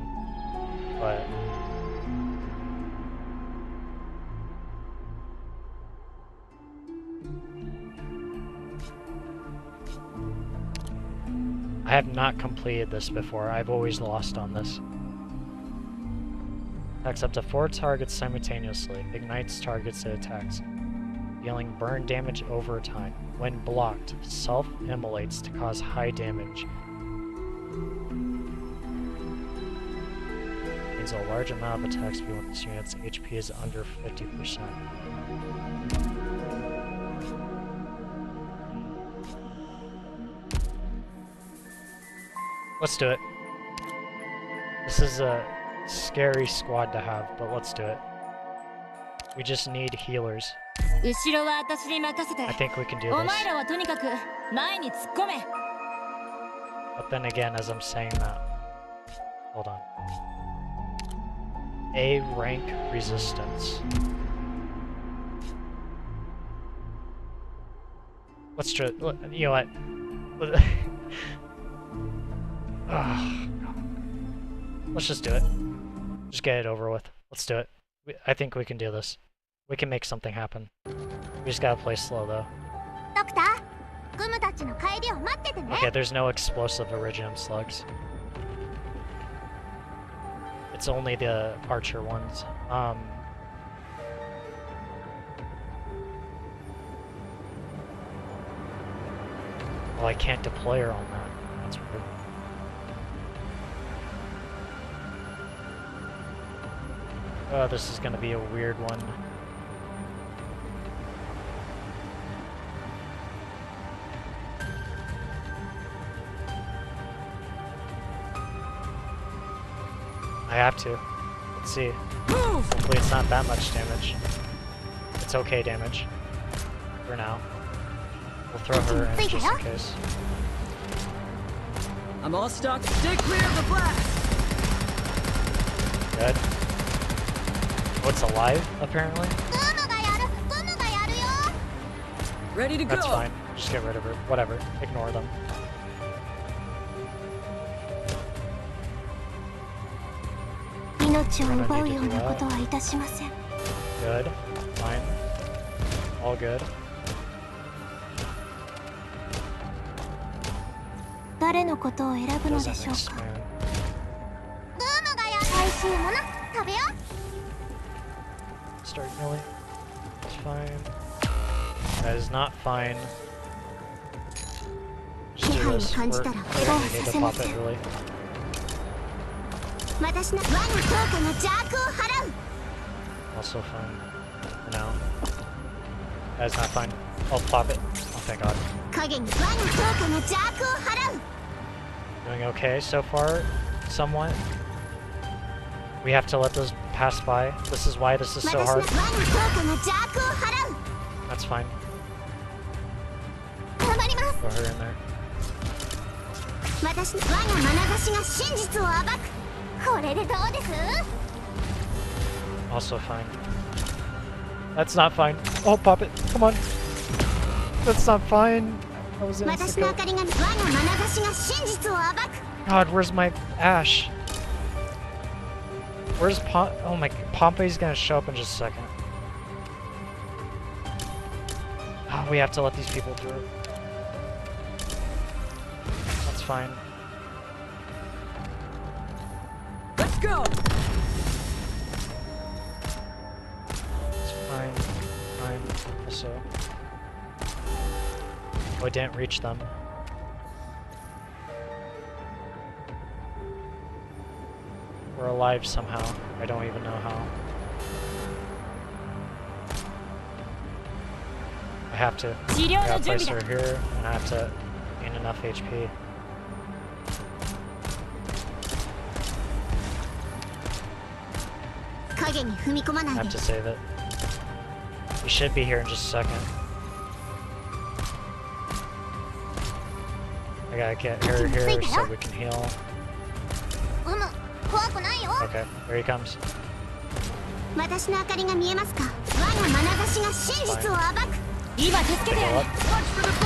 But I have not completed this before. I've always lost on this. Attacks up to 4 targets simultaneously. Ignites targets it attacks. Dealing burn damage over time. When blocked, self-immolates to cause high damage. Means a large amount of attacks when this unit's HP is under 50%. Let's do it. This is a scary squad to have, but let's do it. We just need healers. I think we can do this. But then again, as I'm saying that, hold on. A rank resistance. Let's try. You know what? Let's just do it. Just get it over with. Let's do it. I think we can do this. We can make something happen. We just gotta play slow though. Okay, there's no explosive Iridium slugs. It's only the archer ones. Well, I can't deploy her on that. That's weird. Oh, this is gonna be a weird one. I have to. Let's see. Hopefully it's not that much damage. It's okay damage. For now. We'll throw her in just in case. I'm all stocked. Stay clear of the blast! Good. Oh, it's alive, apparently. Ready to go. That's fine. Just get rid of her. Whatever. Ignore them. Good. Fine. All good. 誰のことを選ぶので Doesn't しょう expand. か。美味しいもの食べよ Start healing. It's fine. That is not fine. Just do this. We're gonna need to pop it really. 私の我が評価の邪悪を払う Also fine. For now. That is not fine. I'll pop it. Oh, thank god. 影に我が評価の邪悪を払う Doing okay so far, somewhat. We have to let those pass by. This is why this is so 私の hard. 我が評価の邪悪を払う That's fine. 頑張ります Throw her in there. 私の我が眼差しが真実を暴くこれでどうです Also fine. That's not fine. Oh, pop it. Come on. That's not fine. That was 私の明 instant. かりが我が眼差しが真実を暴く God, where's my Ash? Where's Oh my... Pompey's gonna show up in just a second. Oh, we have to let these people through. That's fine. Let's go. It's fine. Fine. Also... Oh, I didn't reach them. We're alive somehow. I don't even know how. I have to. I gotta place her here, and I have to gain enough HP. I have to save it. We should be here in just a second. I gotta get her here so we can heal. Okay, here he comes. 私の明かりが見えますか我が眼差しが真実を暴く今助けてやる Pick it up.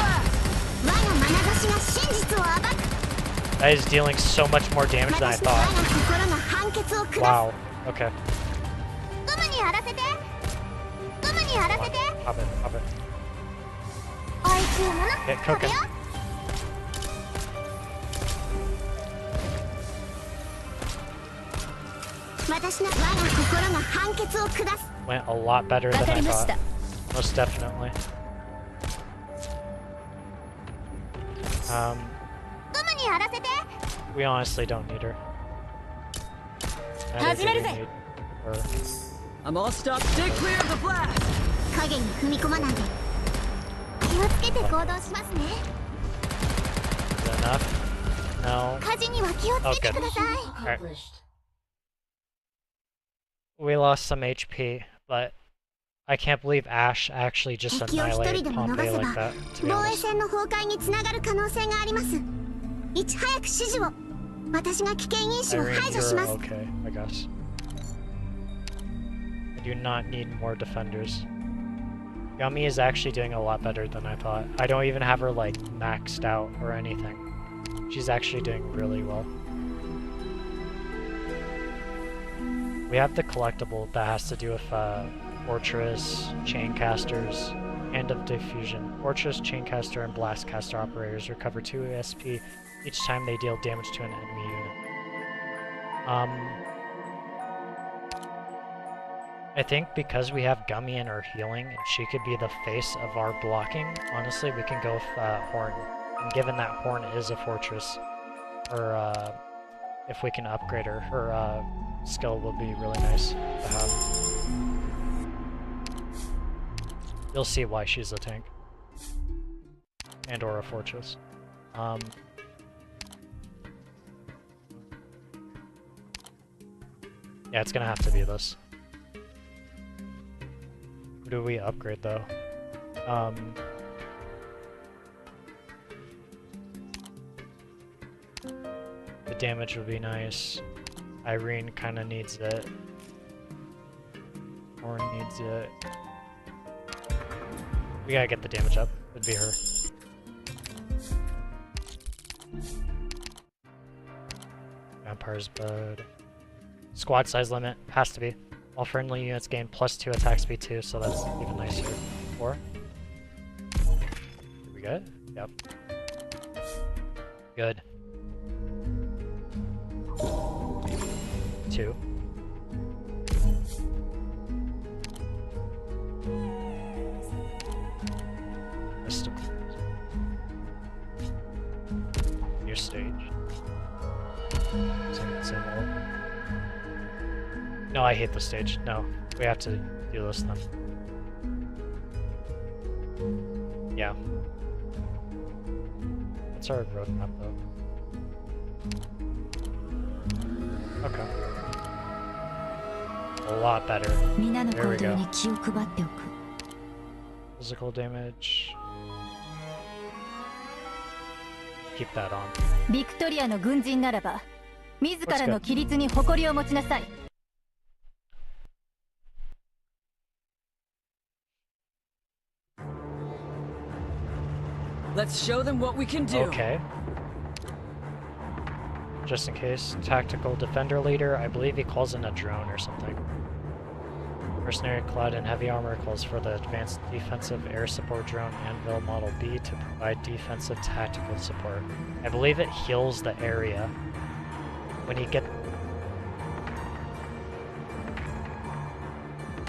我が眼差しが真実を暴く That is dealing so much more damage than I 私の我が thought. 心が判決を下す Wow. Okay. ゴムにやらせてゴムにやら Come せ on. て Pop it. Pop it. おいしいもの Get 食べ cooking. よ私の我が心が判決を下す Went a lot better than I thought. Most definitely. ゴムにやらせて We honestly don't need her. Neither do we 始めるぜ。 need her. I'm all stopped. Stay clear of the blast. 影に踏み込まないで気をつけて行動しますね Is that enough? No. 火事には気をつけてください Accomplished. We lost some HP, but I can't believe Ash actually just 敵を一人 annihilated でも Pompey 逃せ like ば that, to be 防衛 honest. 線の崩壊につながる可能性がありますいち早く指示を私が危険因子を Irene, 排除し you're ます okay, I guess. I do not need more defenders. Yumi is actually doing a lot better than I thought. I don't even have her like maxed out or anything. She's actually doing really well. We have the collectible that has to do with Fortress, Chaincasters, Hand of Diffusion. Fortress, Chaincaster, and Blastcaster operators recover 2 SP each time they deal damage to an enemy unit. I think because we have Gummy in our healing, and she could be the face of our blocking, honestly we can go with Horn. And given that Horn is a Fortress, her, if we can upgrade her, her skill will be really nice to have. You'll see why she's a tank. And or a Fortress. Yeah, it's gonna have to be this. Who do we upgrade though? The damage would be nice. Irene kind of needs it. Horn needs it. We gotta get the damage up. It'd be her. Vampire's Bud. Squad size limit. Has to be. All friendly units gain +2 attack speed too, so that's even nicer. 4. Did we good? Yep. Good. 2. Your stage. Same old. No, I hate the stage. No, we have to do this then. Yeah. What's our roadmap though? Okay. A lot better. There we go. Physical damage. Keep that on. ビクトリアの軍人ならば、自らの規律に誇りを持ちなさい。Let's show them what we can do. Okay. Just in case, tactical defender leader. I believe he calls in a drone or something. Mercenary clad in heavy armor calls for the advanced defensive air support drone Anvil Model B to provide defensive tactical support. I believe it heals the area when he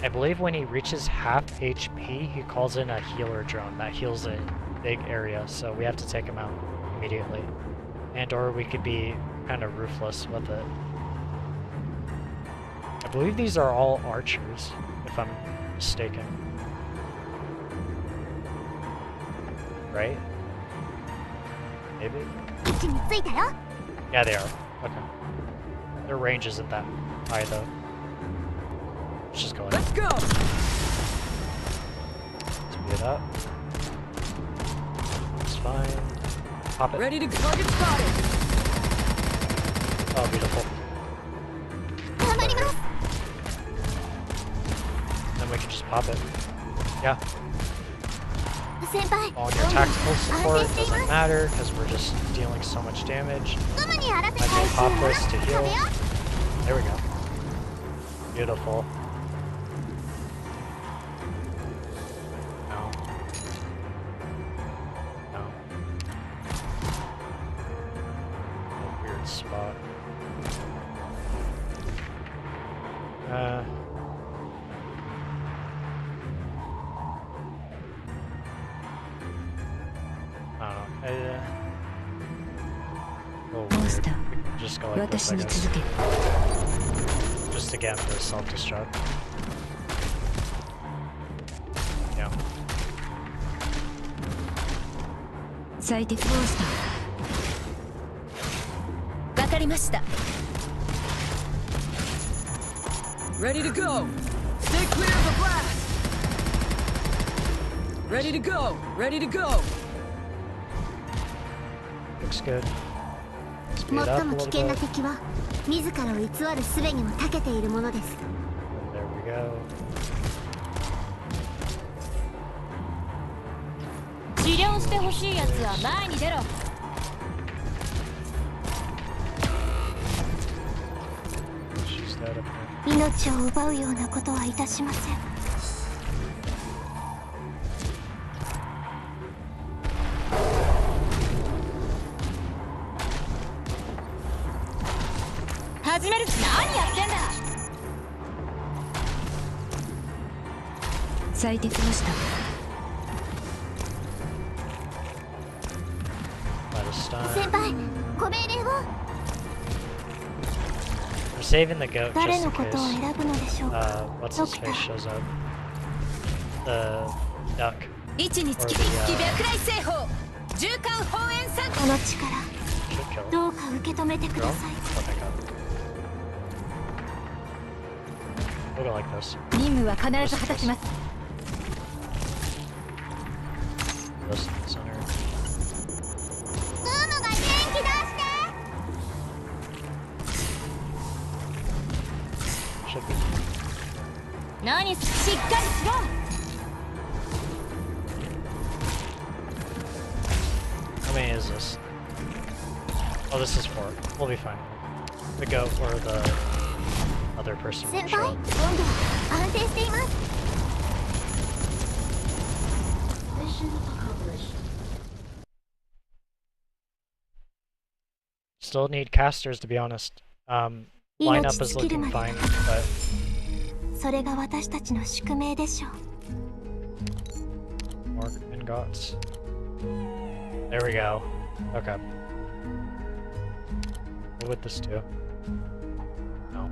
I believe when he reaches half HP, he calls in a healer drone that heals a big area, so we have to take him out immediately. And or we could be kind of ruthless with it. I believe these are all archers, if I'm mistaken. Right? Maybe? Yeah, they are. Okay. Their range isn't that high, though. Let's just go ahead. Let's go! Speed it up. It's fine. Pop it. Ready to target spotted! Oh, beautiful. Then we can just pop it. Yeah. On your tactical support doesn't matter because we're just dealing so much damage. I can pop this to heal. There we go. Beautiful. No. No. Weird spot. Just go like this, I guess. Just again for self-destruct. Yeah. Ready to go! Stay clear of the blast! Ready to go! Ready to go! Looks good. 最も危険な敵は自らを偽る術にも長けているものです。 There we go. 治療してほしいやつは前に出ろ。命を奪うようなことはいたしません。始める。何やってんだ。最適をした。先輩、ご命令を。 We're saving the goat just 誰 in のことを case. 選ぶのでしょうか。 What's his face shows up. The duck. 位置につき、気脈来西方。縦貫放煙散。この力、 Should kill him. どうか受け止めてくだ Girl? さい。 Oh my god. We'll go like this. 任務は必ず果たします。 This in the center. ウムが元気出して。Should be. 何しっかりしろ。 How many is this? Oh, this is 4. We'll be fine. The goat or the other person will 先輩、 show 温 up. 度は安定しています。 Mission accomplished. Still need casters, to be honest. Lineup is looking fine, but それが私たちの宿命でしょう。 more ingots. There we go. Okay. What would this do? No.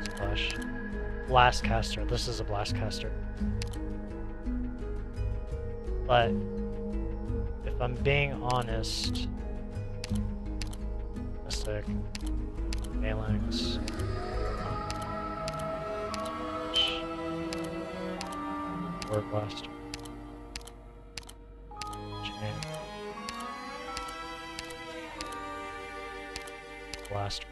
Splash. Blast caster. This is a blast caster. But if I'm being honest, Mystic, Phalanx, Word Blast, Chain, Blast.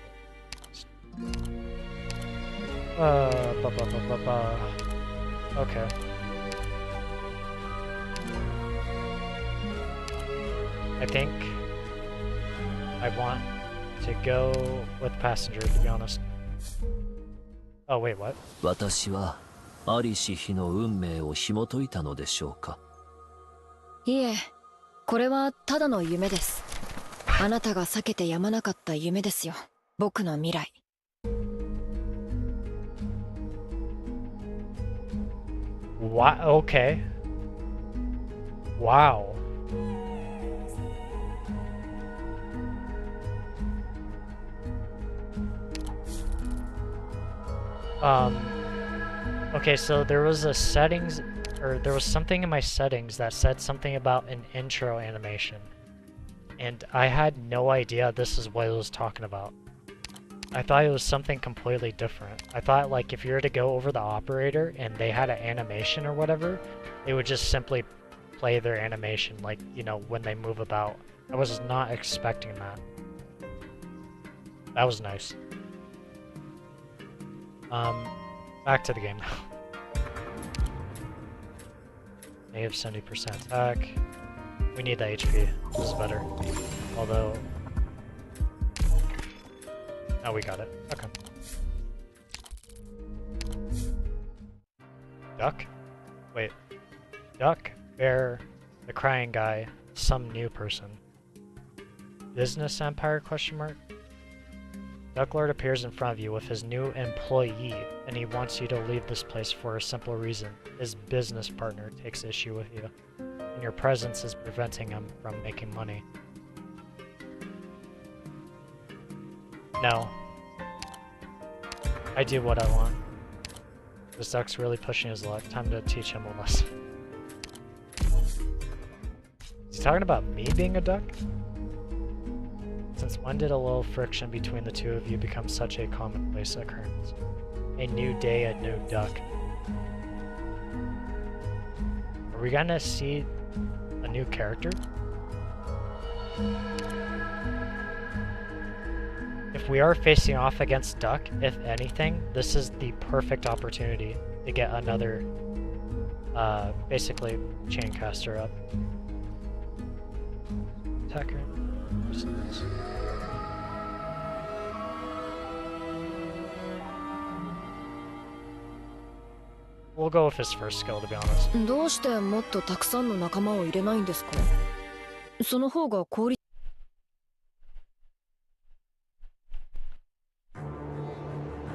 Okay. I think I want to go with passenger, to be honest. Oh, wait, what? 私はありし日の運命を紐解いたのでしょうか。いえ、これはただの夢です。あなたが避けてやまなかった夢ですよ。僕の未来。What? Okay. Wow. Okay, so there was a settings, or there was something in my settings that said something about an intro animation. And I had no idea this is what it was talking about. I thought it was something completely different. I thought, like, if you were to go over the operator and they had an animation or whatever, they would just simply play their animation, like, you know, when they move about. I was not expecting that. That was nice. Back to the game now. Negative 70% attack. We need the HP. This is better. Although... Oh, we got it. Okay. Duck? Wait. Duck, bear, the crying guy, some new person. Business empire, question mark? Ducklord appears in front of you with his new employee, and he wants you to leave this place for a simple reason. His business partner takes issue with you, and your presence is preventing him from making money. No. I do what I want. This duck's really pushing his luck. Time to teach him a lesson. Is he talking about me being a duck? Since when did a little friction between the two of you become such a commonplace occurrence? A new day, a new duck. Are we gonna see a new character? If we are facing off against Duck, if anything, this is the perfect opportunity to get another, basically, chaincaster up. Attacker. We'll go with his first skill, to be honest. どうしてもっとたくさんの仲間を入れないんですか？その方が効率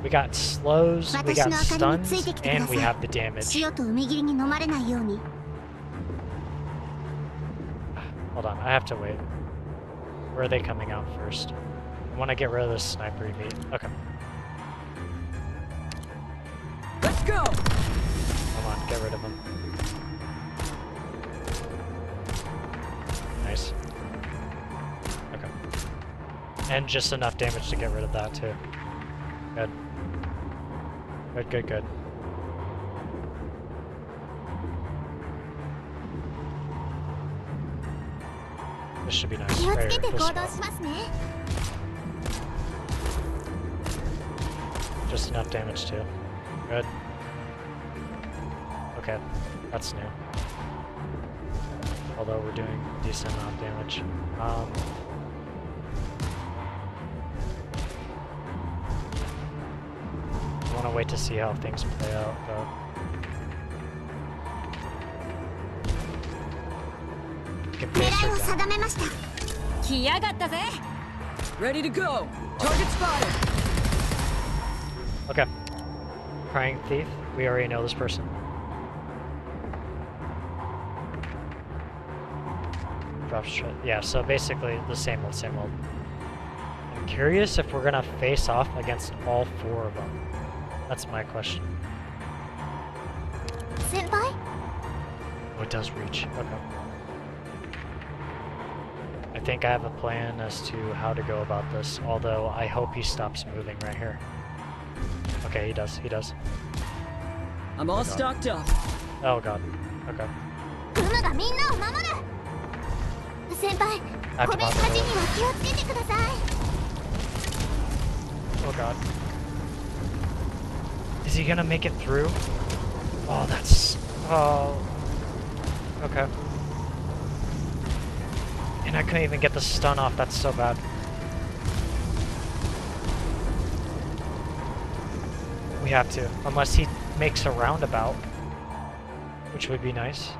We got slows, we got stuns, and we have the damage. Hold on, I have to wait. Where are they coming out first? I want to get rid of this sniper meat. Okay. Let's go! Come on, get rid of him. Nice. Okay. And just enough damage to get rid of that too. Good. Good, good, good. This should be nice. Right here, this spot. Just enough damage too. Good. Okay, that's new. Although we're doing decent amount of damage. I want to wait to see how things play out though. Can face her down. Ready to go. Target spotted. Okay. Crying Thief. We already know this person. Drop shot. Yeah, so basically the same old, same old. I'm curious if we're gonna face off against all four of them. That's my question. Senpai? Oh, it does reach. Okay. I think I have a plan as to how to go about this, although I hope he stops moving right here. Okay, he does. He does. I'm all stocked up. Oh god. Okay. I have to pop it away. Oh god. Is he gonna make it through? Oh, that's... Oh... Okay. And I couldn't even get the stun off, that's so bad. We have to, unless he makes a roundabout, which would be nice.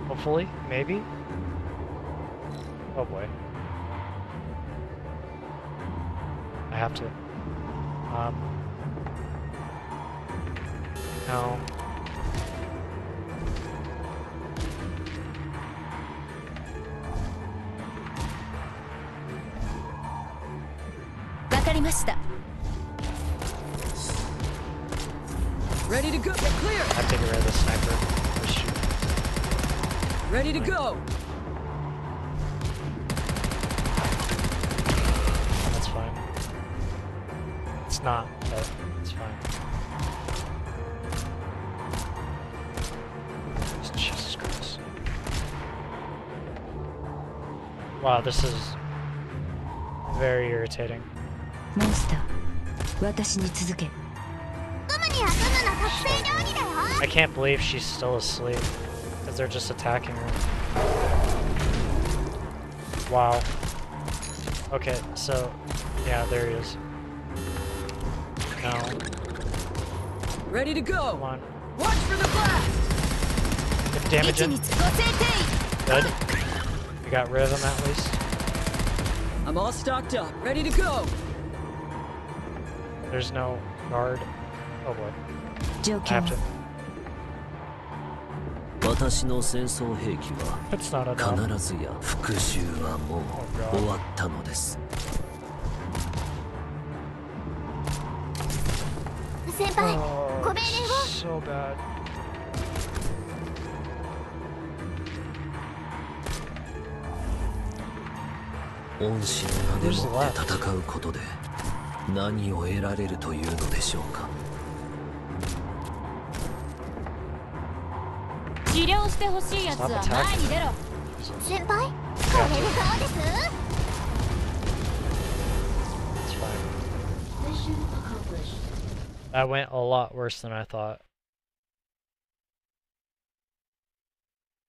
Hopefully, maybe? Oh boy. I have to. No. Ready to go. Get clear. I have to get rid of the sniper. Just shoot. Ready to go. That's fine. It's not, but it's fine. Jesus Christ. Wow, this is very irritating. I can't believe she's still asleep, because they're just attacking her. Wow. Okay, so, yeah, there he is. No. Ready to go. Come on. Watch for the blast. Get damage in. Good. We got rid of him at least. I'm all stocked up. Ready to go. There's no guard. Oh boy. I have to. 私の戦争兵器は It's not enough. 必ずや復讐はもう終わったのです。 Oh, so bad. 恩師の名でもって戦うことで何を得られるというのでしょうか。治療してほしいやつは前に出ろ。先輩、これでどうです？ It's fine. Mission accomplished. That went a lot worse than I thought.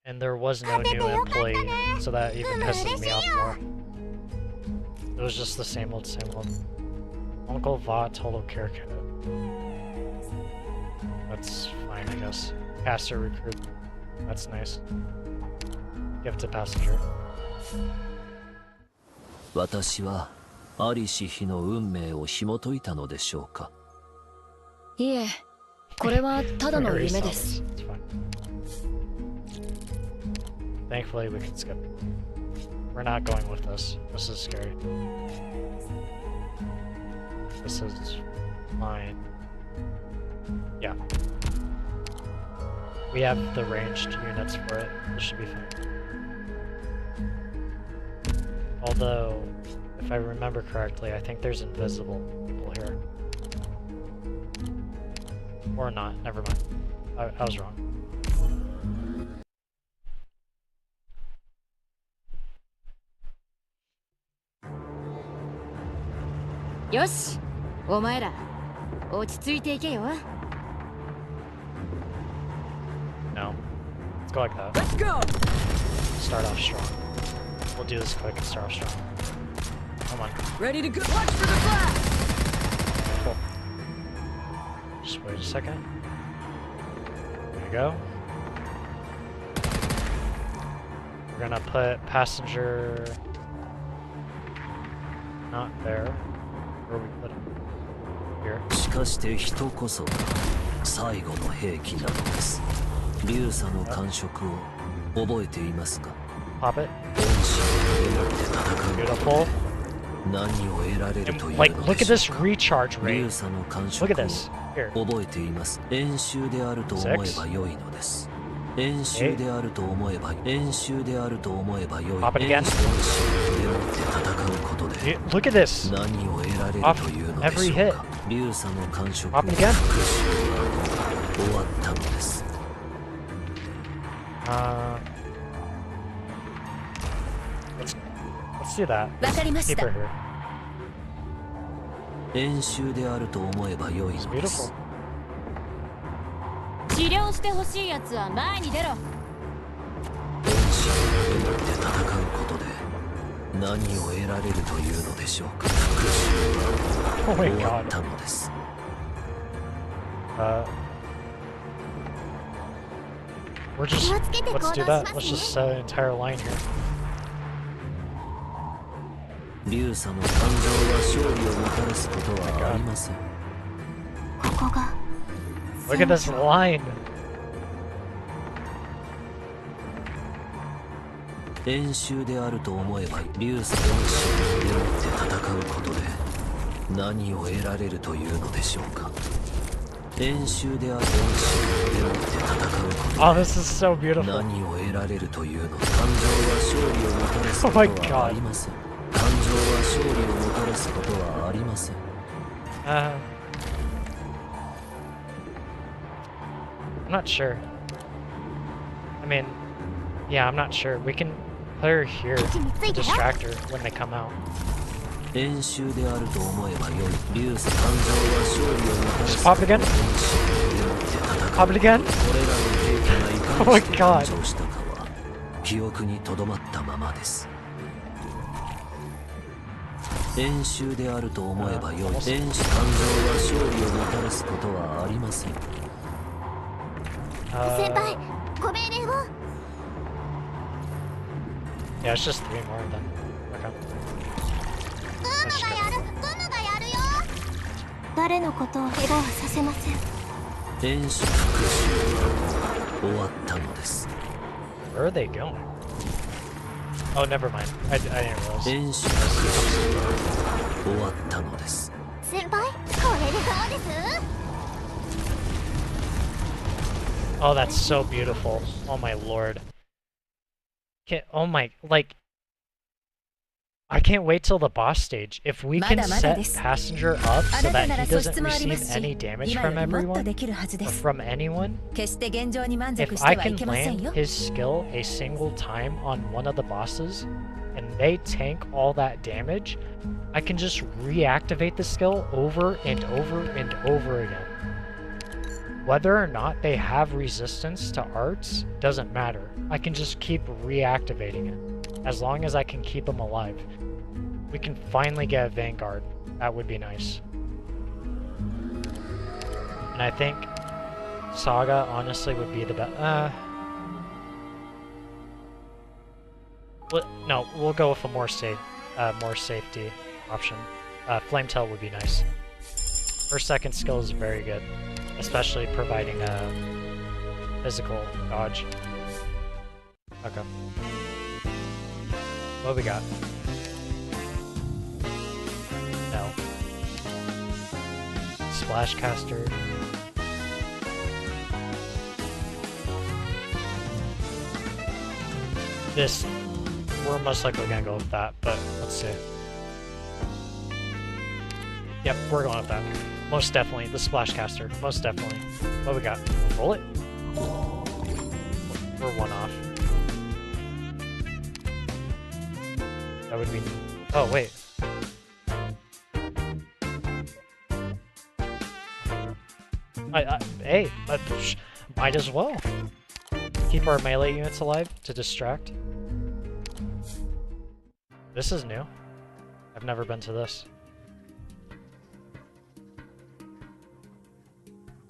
And there was no new employee, so that even pisses me off more. It was just the same old, same old. Uncle Va total care kit. That's fine, I guess. Pastor recruit. That's nice. Give it to passenger. 私はありし日の運命を紐解いたのでしょうか。いえ、これはただの夢です。 It's fine. Thankfully, we can skip. We're not going with this. This is scary. This is fine. Yeah. We have the ranged units for it. This should be fine. Although, if I remember correctly, I think there's invisible people here. Or not. Never mind. I was wrong. よし、お前ら落ち着いていけよ。 No. Let's go like that. Let's go. Start off strong. We'll do this quick and start off strong. Come on. Ready to go. Watch for the blast. Cool. Just wait a second. There you go. We're gonna put passenger not there. Where we put it? Here. しかして人こそが最後の兵器なのです。流佐の感触を覚えていますか？ Pop it. 恩師を持って戦うこと Beautiful. で何を得られるという Like, の look で at し this ょうか？ recharge 流 rate. 佐の感 Look 触 at を this. Here. 覚えています。演習であると思えば良いのです。演習であると思えば、演習であると思えば良い。 Pop it again. 演習でもって戦うことで Look at this. 何を得られる Off というのでし every ょうか？流佐の感触 Pop の it 復 again. 讐は終わったのです。Let's do that. わかりま Keep した。 her here. 演習であると思えば良い It's ので beautiful. す。治療してほしいやつは前に出ろ。演習でもって戦うことで何を得られるというのでしょうか？復讐 Oh は my 終わっ god. たのです。We're just, let's do that. Let's just set an entire line here. 流佐の感情は勝利をもたらすことはありません。ここが Look at this line. 演習であると思えば流佐の演習でもって戦うことで何を得られるというのでしょうか？演習である演習でもって戦うことで Oh, this is so beautiful. 何を得られるというの。感情は勝利をもたらすことはありません。感情は勝利をもたらすことはありません。I'm not sure. I mean, yeah, I'm not sure. We can put her here to distract her when they come out. 演習であると思えば良い。流佐感情は勝利をもたらす Just pop it again. 演習でもって戦う。 Pop it again. これらの兵器がいか Oh my にして god. 誕生したかは記憶にとどまったままです。演習であると思えば良い。演習感情は勝利をもたらすことはありません。先輩ご命令を。 Yeah, it's just 3 more then. Okay. 誰のことを怪我はさせません。演習復習は終わったのです。 Where are they going? Oh, never mind. I didn't realize. 演習復習は終わったのです。先輩これでどうです？ Oh, that's so beautiful. Oh my lord. Oh my, like, I can't wait till the boss stage. If we can set Passenger up so that he doesn't receive any damage from everyone, or from anyone, if I can land his skill a single time on one of the bosses, and they tank all that damage, I can just reactivate the skill over and over and over again. Whether or not they have resistance to arts doesn't matter. I can just keep reactivating it, as long as I can keep them alive. We can finally get a Vanguard. That would be nice. And I think Saga honestly would be the best. No, we'll go with a more safety option. Flametail would be nice. Her second skill is very good, especially providing a physical dodge. Okay. What we got? No. Splash caster. This, we're most likely gonna go with that, but let's see. Yep, we're going with that. Most definitely, the splash caster. Most definitely. What we got? Roll it? We're 1 off. That would be... Oh, wait. Hey, might as well. Keep our melee units alive to distract. This is new. I've never been to this.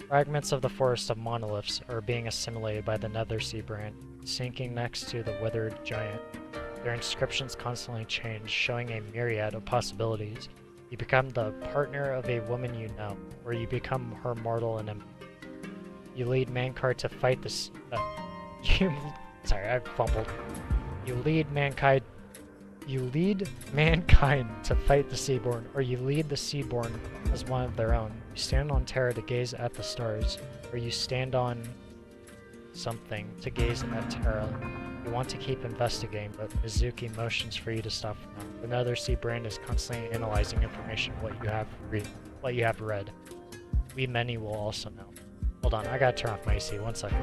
Fragments of the forest of monoliths are being assimilated by the Nether Sea brand, sinking next to the withered giant. Their inscriptions constantly change, showing a myriad of possibilities. You become the partner of a woman you know, or you become her mortal enemy. You lead mankind to fight this. Sorry, I fumbled. You lead mankind to fight the Seaborn, or you lead the Seaborn as one of their own. You stand on Terra to gaze at the stars, or you stand on something to gaze at Terra. You want to keep investigating, but Mizuki motions for you to stop now. The Nether Sea brand is constantly analyzing information what you have read. We many will also know. Hold on, I gotta turn off my AC, 1 second.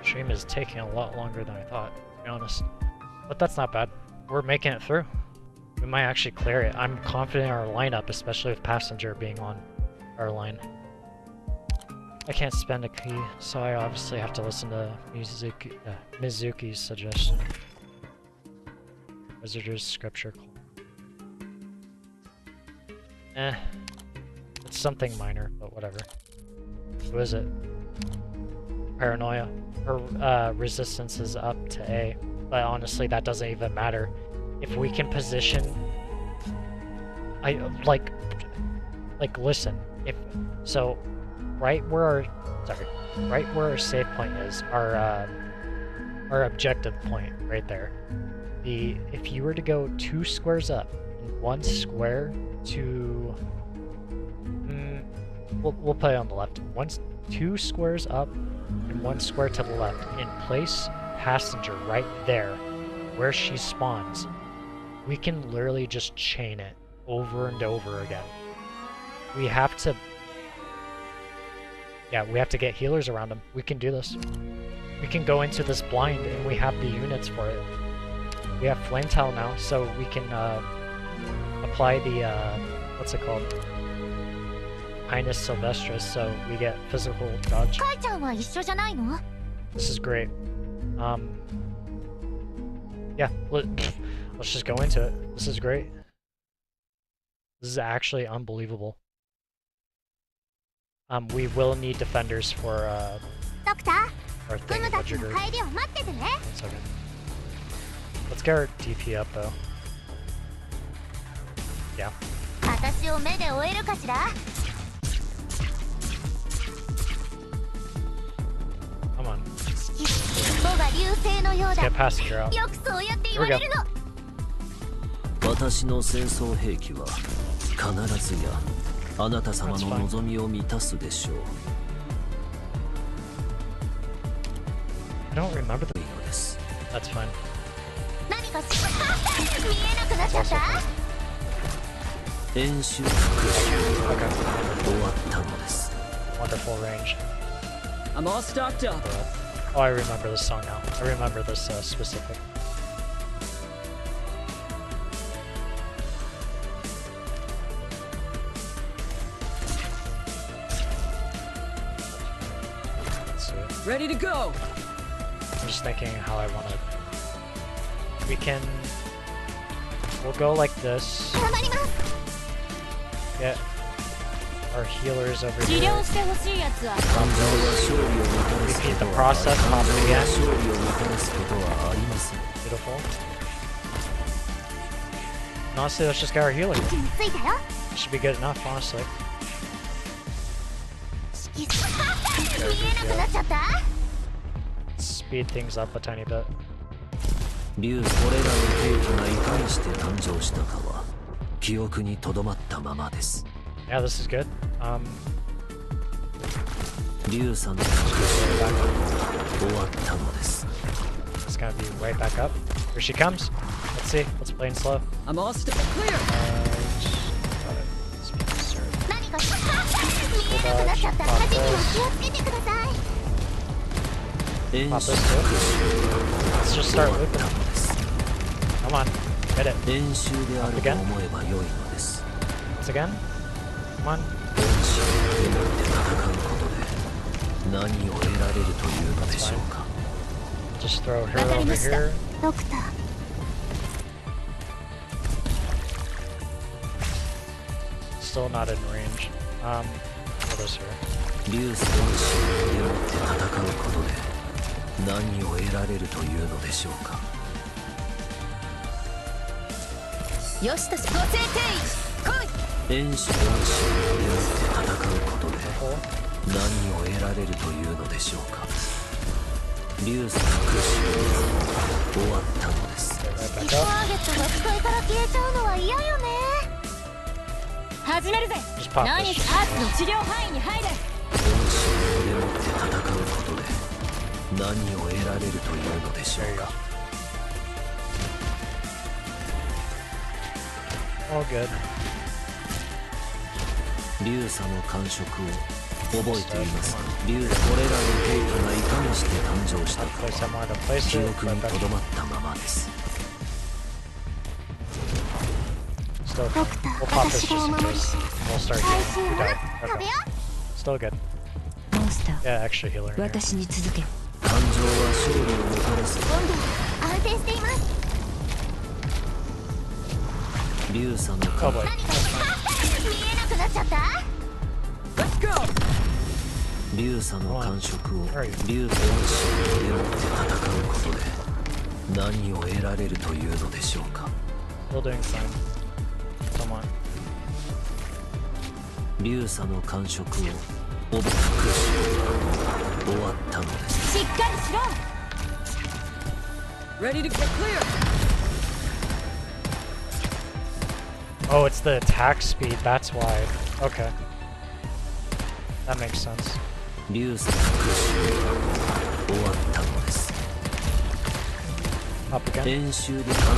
Stream is taking a lot longer than I thought, to be honest. But that's not bad. We're making it through. We might actually clear it. I'm confident in our lineup, especially with Passenger being on our line. I can't spend a key, so I obviously have to listen to Mizuki's suggestion. Wizard's Scripture. It's something minor, but whatever. Who is it? Paranoia. Her resistance is up to A, but honestly that doesn't even matter. If we can position, listen, right where our save point is, our objective point right there. If you were to go 2 squares up and 1 square to we'll play on the left. 2 squares up and 1 square to the left, and place Passenger right there where she spawns. We can literally just chain it over and over again. We have to get healers around them. We can do this. We can go into this blind and we have the units for it. We have Flame Towel now, so we can apply the what's it called? Highness Sylvestris, so we get physical dodge. This is great. Yeah, let's just go into it. This is great. This is actually unbelievable. We will need defenders for our thing. Okay. Let's get our DP up though. Yeah. Come on. Let's get Passenger out. Here we go. 私の戦争兵器は必ずやあなた様の望みを満たすでしょう。I don't remember the That's fine. That's awesome. 演習復習が終わったのです。 Wonderful range. I'm all stocked up. Oh, I remember this song now. I remember this specific. Let's see it. Ready to go. I'm just thinking how I want to. We'll go like this. Get our healers over here. Repeat the process, pop it again. Beautiful. And honestly, let's just get our healer. Should be good enough, honestly. Speed things up a tiny bit. 竜これらの兵器がいかにして誕生したかは記憶にとどまったままです。 Yeah, this is good. 竜さの復讐が終わったのです。 It's gonna be right back up. Here she comes. Let's see. Let's play in slow. I'm all still clear. 何か見えなくなっちゃった火事には気をつけてください。 Pop this too. Let's just start looping. Come on. Hit it. 練習であると思えば良いのです。 Once again. Come on. 練習でもって戦うことで何を得られるというのでしょうか。 Just throw her over here. ドクター。 Still not in range. What is here? 竜ス練習でもって戦うことで何を得られるというのでしょうか。よしとし、ご制定来い。練習でもって戦うことで何を得られるというのでしょうか。竜ス復讐終わったのです。ターゲットが視界から消えちゃうのは嫌よね。始めるぜ。 Just pop 何 this. かアーツの治療範囲に入れ。練習でもって戦うことで何を得られるというのでしょ There う you か。 go. All good. 竜差の感触を覚えていますか。竜これらの兵器がいかにして誕生したか Place that は more to place 記 it. 憶 Right に back. とどまったままです Still, we'll pop this just in case. We'll start healing. You died. Okay. Still good. モンスター Yeah, extra healer in here. 私に続け。感情は勝利をもたらす。温度安定しています。竜差の Oh 感 boy. 何か見えなくなっちゃった。竜差の感触を Where are you? 竜との死でもって戦うことで何を得られるというのでしょうか。 Still doing fine. Come on. 竜差の感触を覚え復讐終わったのです。しっかりしろ。 Ready to get clear. Oh, it's the attack speed. That's why. Okay. That makes sense. 竜差復讐終わったのです。 Up again. 練習で感情は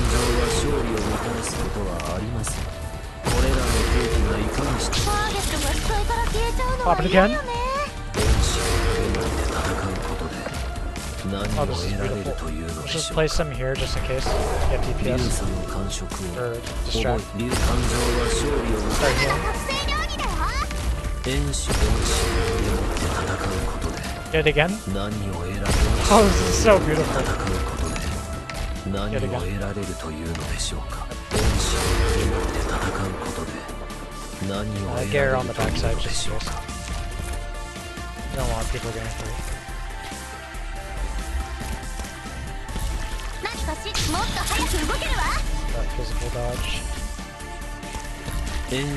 勝利をもたらすことはありません。これらの兵器がいかにしてターゲットが視界から消えちゃうの Pop は it 嫌 again. よね。練習でもって戦うことで何 Oh, を this is 得られる beautiful. というの Let's で just しょう place か。 some here just in case. Get 竜 DPS. 差の感触を Or 覚 distract. え竜感情は勝利をもた Start らす。 healing. 特製料理だよ。練習でもって戦うことで Get it again. 何を得られる Oh, this is so beautiful. 戦うことで何を得られるというのでしょうか。練習でもって戦うことで何を得られ Get her る on the という backside ので just しょ in う case. か。 You don't want people getting hurt. 何かもっと早く動けるわ。 That physical dodge. これらの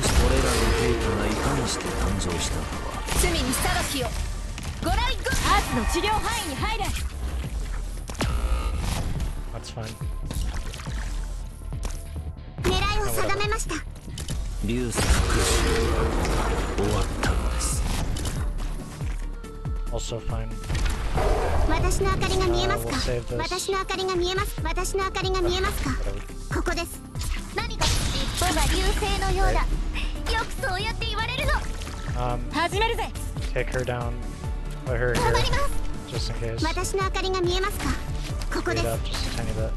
兵器がいかにして誕生したかは罪に裁きを。ご来光。アーツの治療範囲に入れ。 That's fine. 狙いを定めました。竜差復讐は終わったのです。 Also fine. 私の明かりが見えますか。 we'll save this. 私の明かりが見えます。私の明かりが見えますか。 Whatever. ここです。何か尻尾が流星のようだ。よくそうやって言われるの。 始めるぜ。 Take her down. Put her 頑張 here ります。 just in case. 私の明かりが見えますか。ここで Speed す。 up just a tiny bit.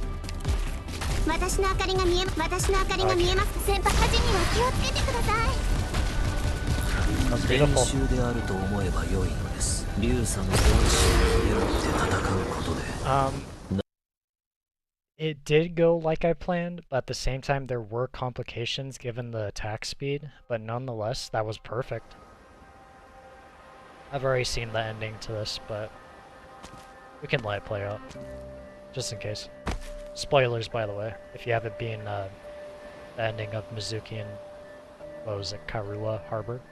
私の明かりが見えます。私の明かりが見えます。先輩、火事には気をつけてください。 That's 練 beautiful. 習であると思えば良いのです。竜差の練習でもって戦うことで It did go like I planned, but at the same time there were complications given the attack speed, but nonetheless that was perfect. I've already seen the ending to this, but we can let it play out, just in case. Spoilers, by the way, if you haven't been the ending of Mizuki and what was it, Karula Harbor.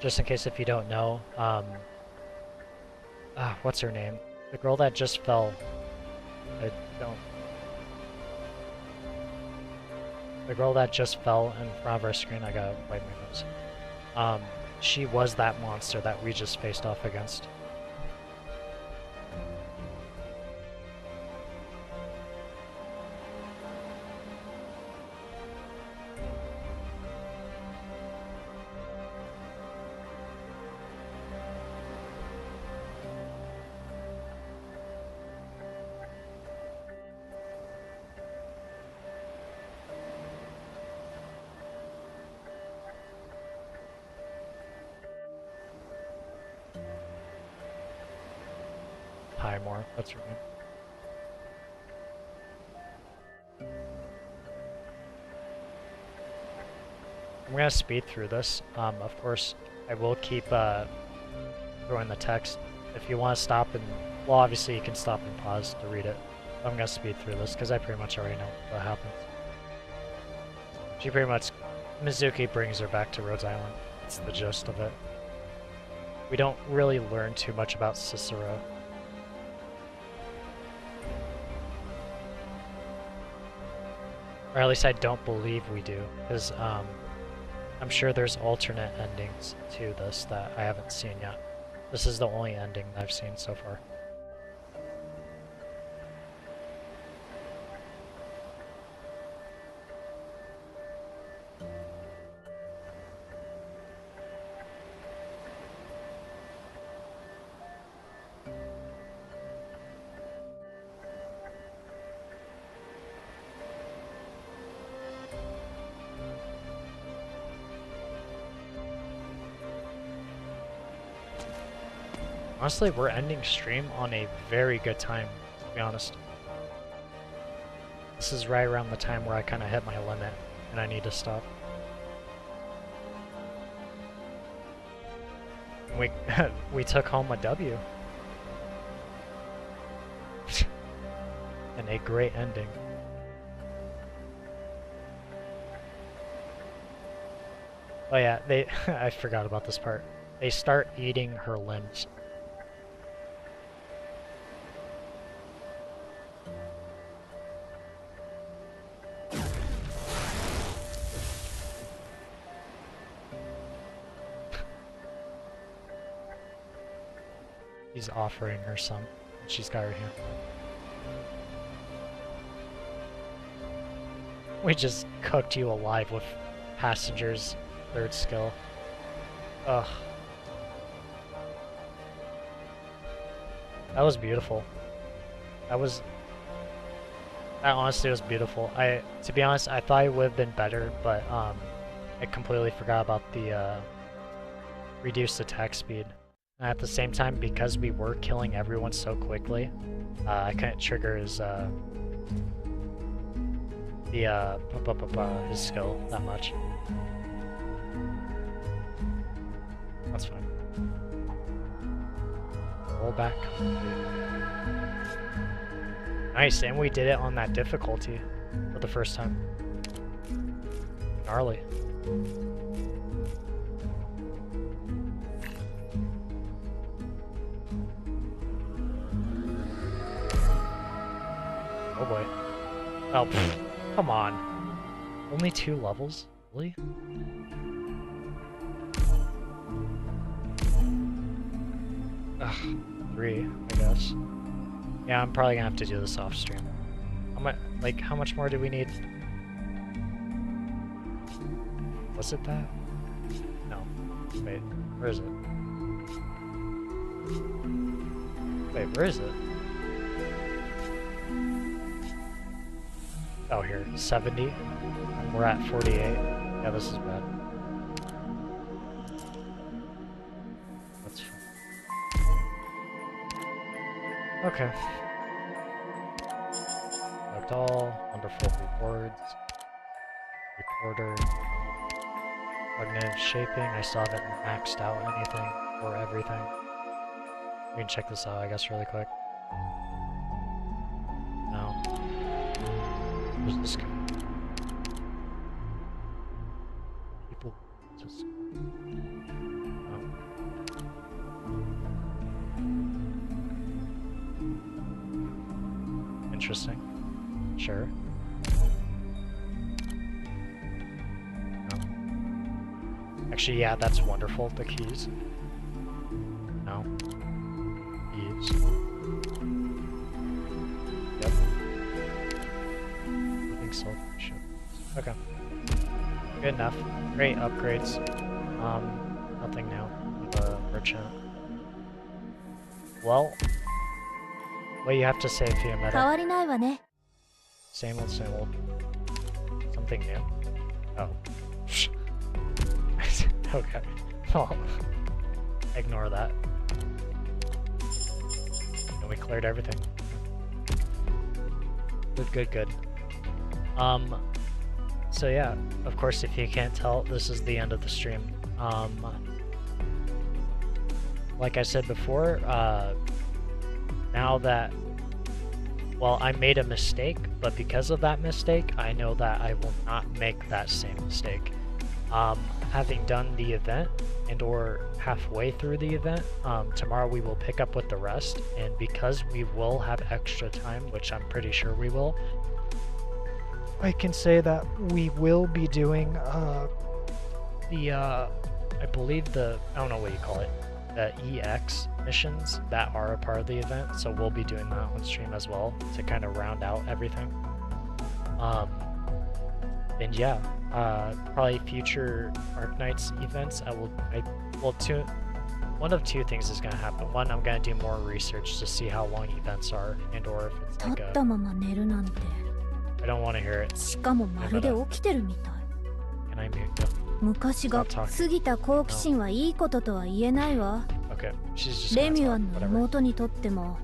just in case if you don't know, what's her name? The girl that just fell. I don't. The girl that just fell in front of our screen, I gotta wipe my nose. She was that monster that we just faced off against. More. That's her name. I'm gonna speed through this. Of course, I will keep throwing the text. If you want to stop and, well, obviously you can stop and pause to read it. I'm gonna speed through this because I pretty much already know what happens. She pretty much, Mizuki brings her back to Rhodes Island. That's the gist of it. We don't really learn too much about Cicero. Or at least I don't believe we do, because I'm sure there's alternate endings to this that I haven't seen yet. This is the only ending that I've seen so far. Honestly, we're ending stream on a very good time, to be honest. This is right around the time where I kind of hit my limit, and I need to stop. We took home a W. And a great ending. Oh yeah, I forgot about this part. They start eating her limbs. He's offering her some, and she's got her hand. We just cooked you alive with Passenger's third skill. Ugh. That was beautiful. That honestly was beautiful. To be honest, I thought it would have been better, but I completely forgot about the reduced attack speed. And at the same time, because we were killing everyone so quickly, I couldn't trigger his his skill that much. That's fine. Roll back. Nice, and we did it on that difficulty for the first time. Gnarly. Oh boy. Oh, pfft, come on. Only 2 levels? Really? Ugh, 3, I guess. Yeah, I'm probably gonna have to do this off stream. How much more do we need? Was it that? No. Wait, where is it? Wait, where is it? Oh, here, 70. And we're at 48. Yeah, this is bad. That's fine. Okay. Collect all. Wonderful rewards. Recorder. Cognitive shaping. I still haven't maxed out anything or everything. We can check this out, I guess, really quick. No. Where's this guy? People just... Oh. Interesting. Sure. Actually, yeah, that's wonderful. The keys. No. Keys. Yep. Nothing self-advertisement. Okay. Good enough. Great upgrades. Nothing new. Merchant. Well, what do you have to say, Fiametta? 変わりないわね。 Same old, same old. Something new. Oh. Okay. Well, ignore that. And we cleared everything. Good, good, good. So yeah, of course, if you can't tell, this is the end of the stream. Like I said before, now that, well, I made a mistake, but because of that mistake, I know that I will not make that same mistake. Having done the event and or halfway through the event, tomorrow we will pick up with the rest, and because we will have extra time, which I'm pretty sure we will, I can say that we will be doing I believe I don't know what you call it, the EX missions that are a part of the event, so we'll be doing that on stream as well to kind of round out everything. And yeah, probably future Arknights events, one of two things is going to happen. One, I'm going to do more research to see how long events are, and or if it's like 立ったまま寝るなんて。 I don't want to hear it. しかもまるで起きてるみたい。 Can I mute you? 昔が過ぎた好奇心はいいこととは言えないわ。 Okay, she's just レ gonna ミュア talk, ンの whatever. 妹にとっても、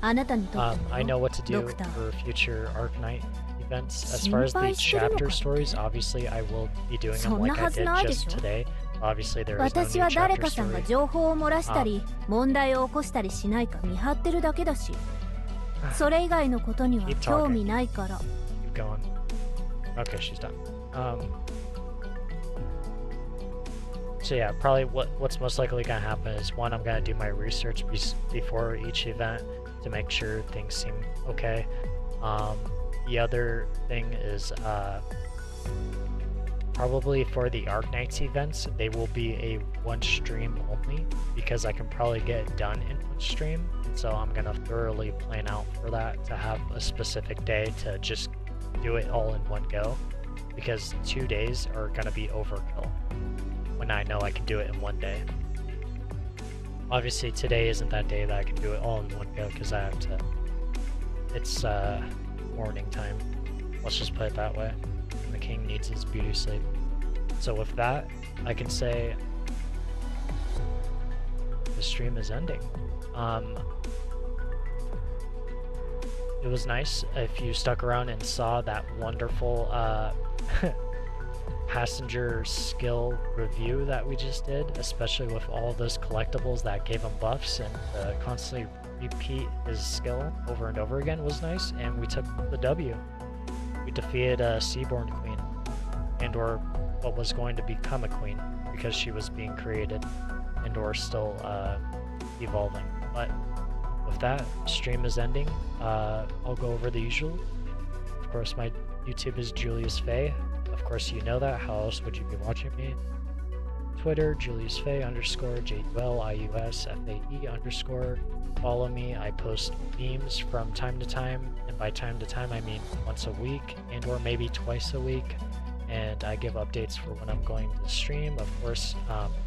あなたにとっても I know what to do ドクター。 for future Arknight events. As far as the chapter stories, obviously I will be doing them like I did just today. Obviously there is no 私 new は誰 chapter かさんが story. 情報を漏らしたり、問題を起こしたりしないか見張ってるだけだし、それ以外のことには Keep 興 talking. 味ないから。 Keep going. Okay, she's done. So yeah, probably what's most likely gonna happen is, one, I'm gonna do my research before each event to make sure things seem okay. The other thing is probably for the Arknights events, they will be a one stream only, because I can probably get it done in one stream. So I'm gonna thoroughly plan out for that, to have a specific day to just do it all in one go, because 2 days are gonna be overkill when I know I can do it in one day. Obviously today isn't that day that I can do it all in one go, because I have to, it's morning time, let's just put it that way. The king needs his beauty sleep. So with that, I can say the stream is ending. It was nice if you stuck around and saw that wonderful passenger skill review that we just did, especially with all of those collectibles that gave him buffs, and constantly repeat his skill over and over again was nice, and we took the W. We defeated a Seaborn Queen, and or what was going to become a queen, because she was being created, and or still evolving. But with that, stream is ending. I'll go over the usual. Of course, my YouTube is Julius Faye. Of course, you know that. How else would you be watching me? Twitter, Julius Faye _ JULIUSFAE_. Follow me. I post memes from time to time, and by time to time I mean once a week, and or maybe twice a week. And I give updates for when I'm going to stream. Of course,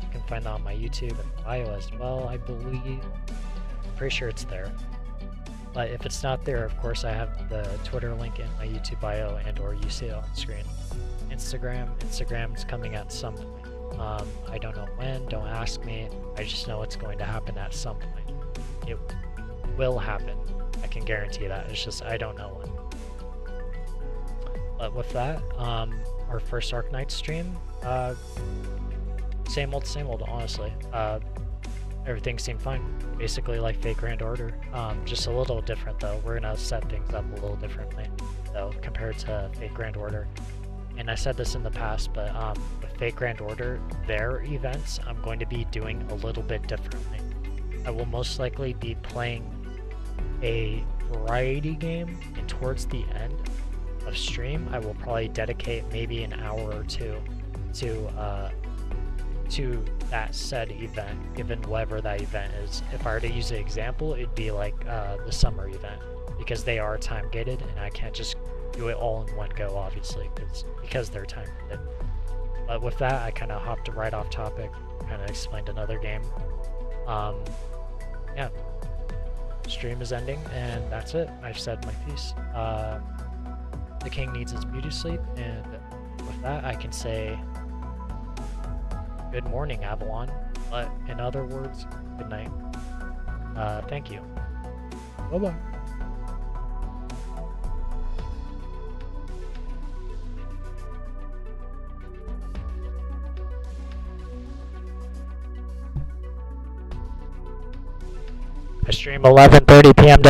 you can find that on my YouTube and bio as well, I believe. Pretty sure it's there. But if it's not there, of course, I have the Twitter link in my YouTube bio, and or you see it on screen. Instagram's coming at some point. I don't know when, don't ask me. I just know it's going to happen at some point. It will happen. I can guarantee that. It's just I don't know when. But with that, our first Arknights stream, same old, honestly. Everything seemed fine. Basically like Fate Grand Order. Just a little different though. We're gonna set things up a little differently though compared to Fate Grand Order. And I said this in the past, but with Fate Grand Order, their events I'm going to be doing a little bit differently. I will most likely be playing a variety game, and towards the end of stream, I will probably dedicate maybe an hour or two to that said event, given whatever that event is. If I were to use an example, it'd be like the summer event, because they are time gated, and I can't just do it all in one go, obviously, because they're time gated. But with that, I kind of hopped right off topic, kind of explained another game. Yeah, stream is ending, and that's it. I've said my piece. The king needs his beauty sleep, and with that, I can say good morning, Avalon, but in other words, good night. Thank you. Bye-bye. I stream 11:30 p.m. to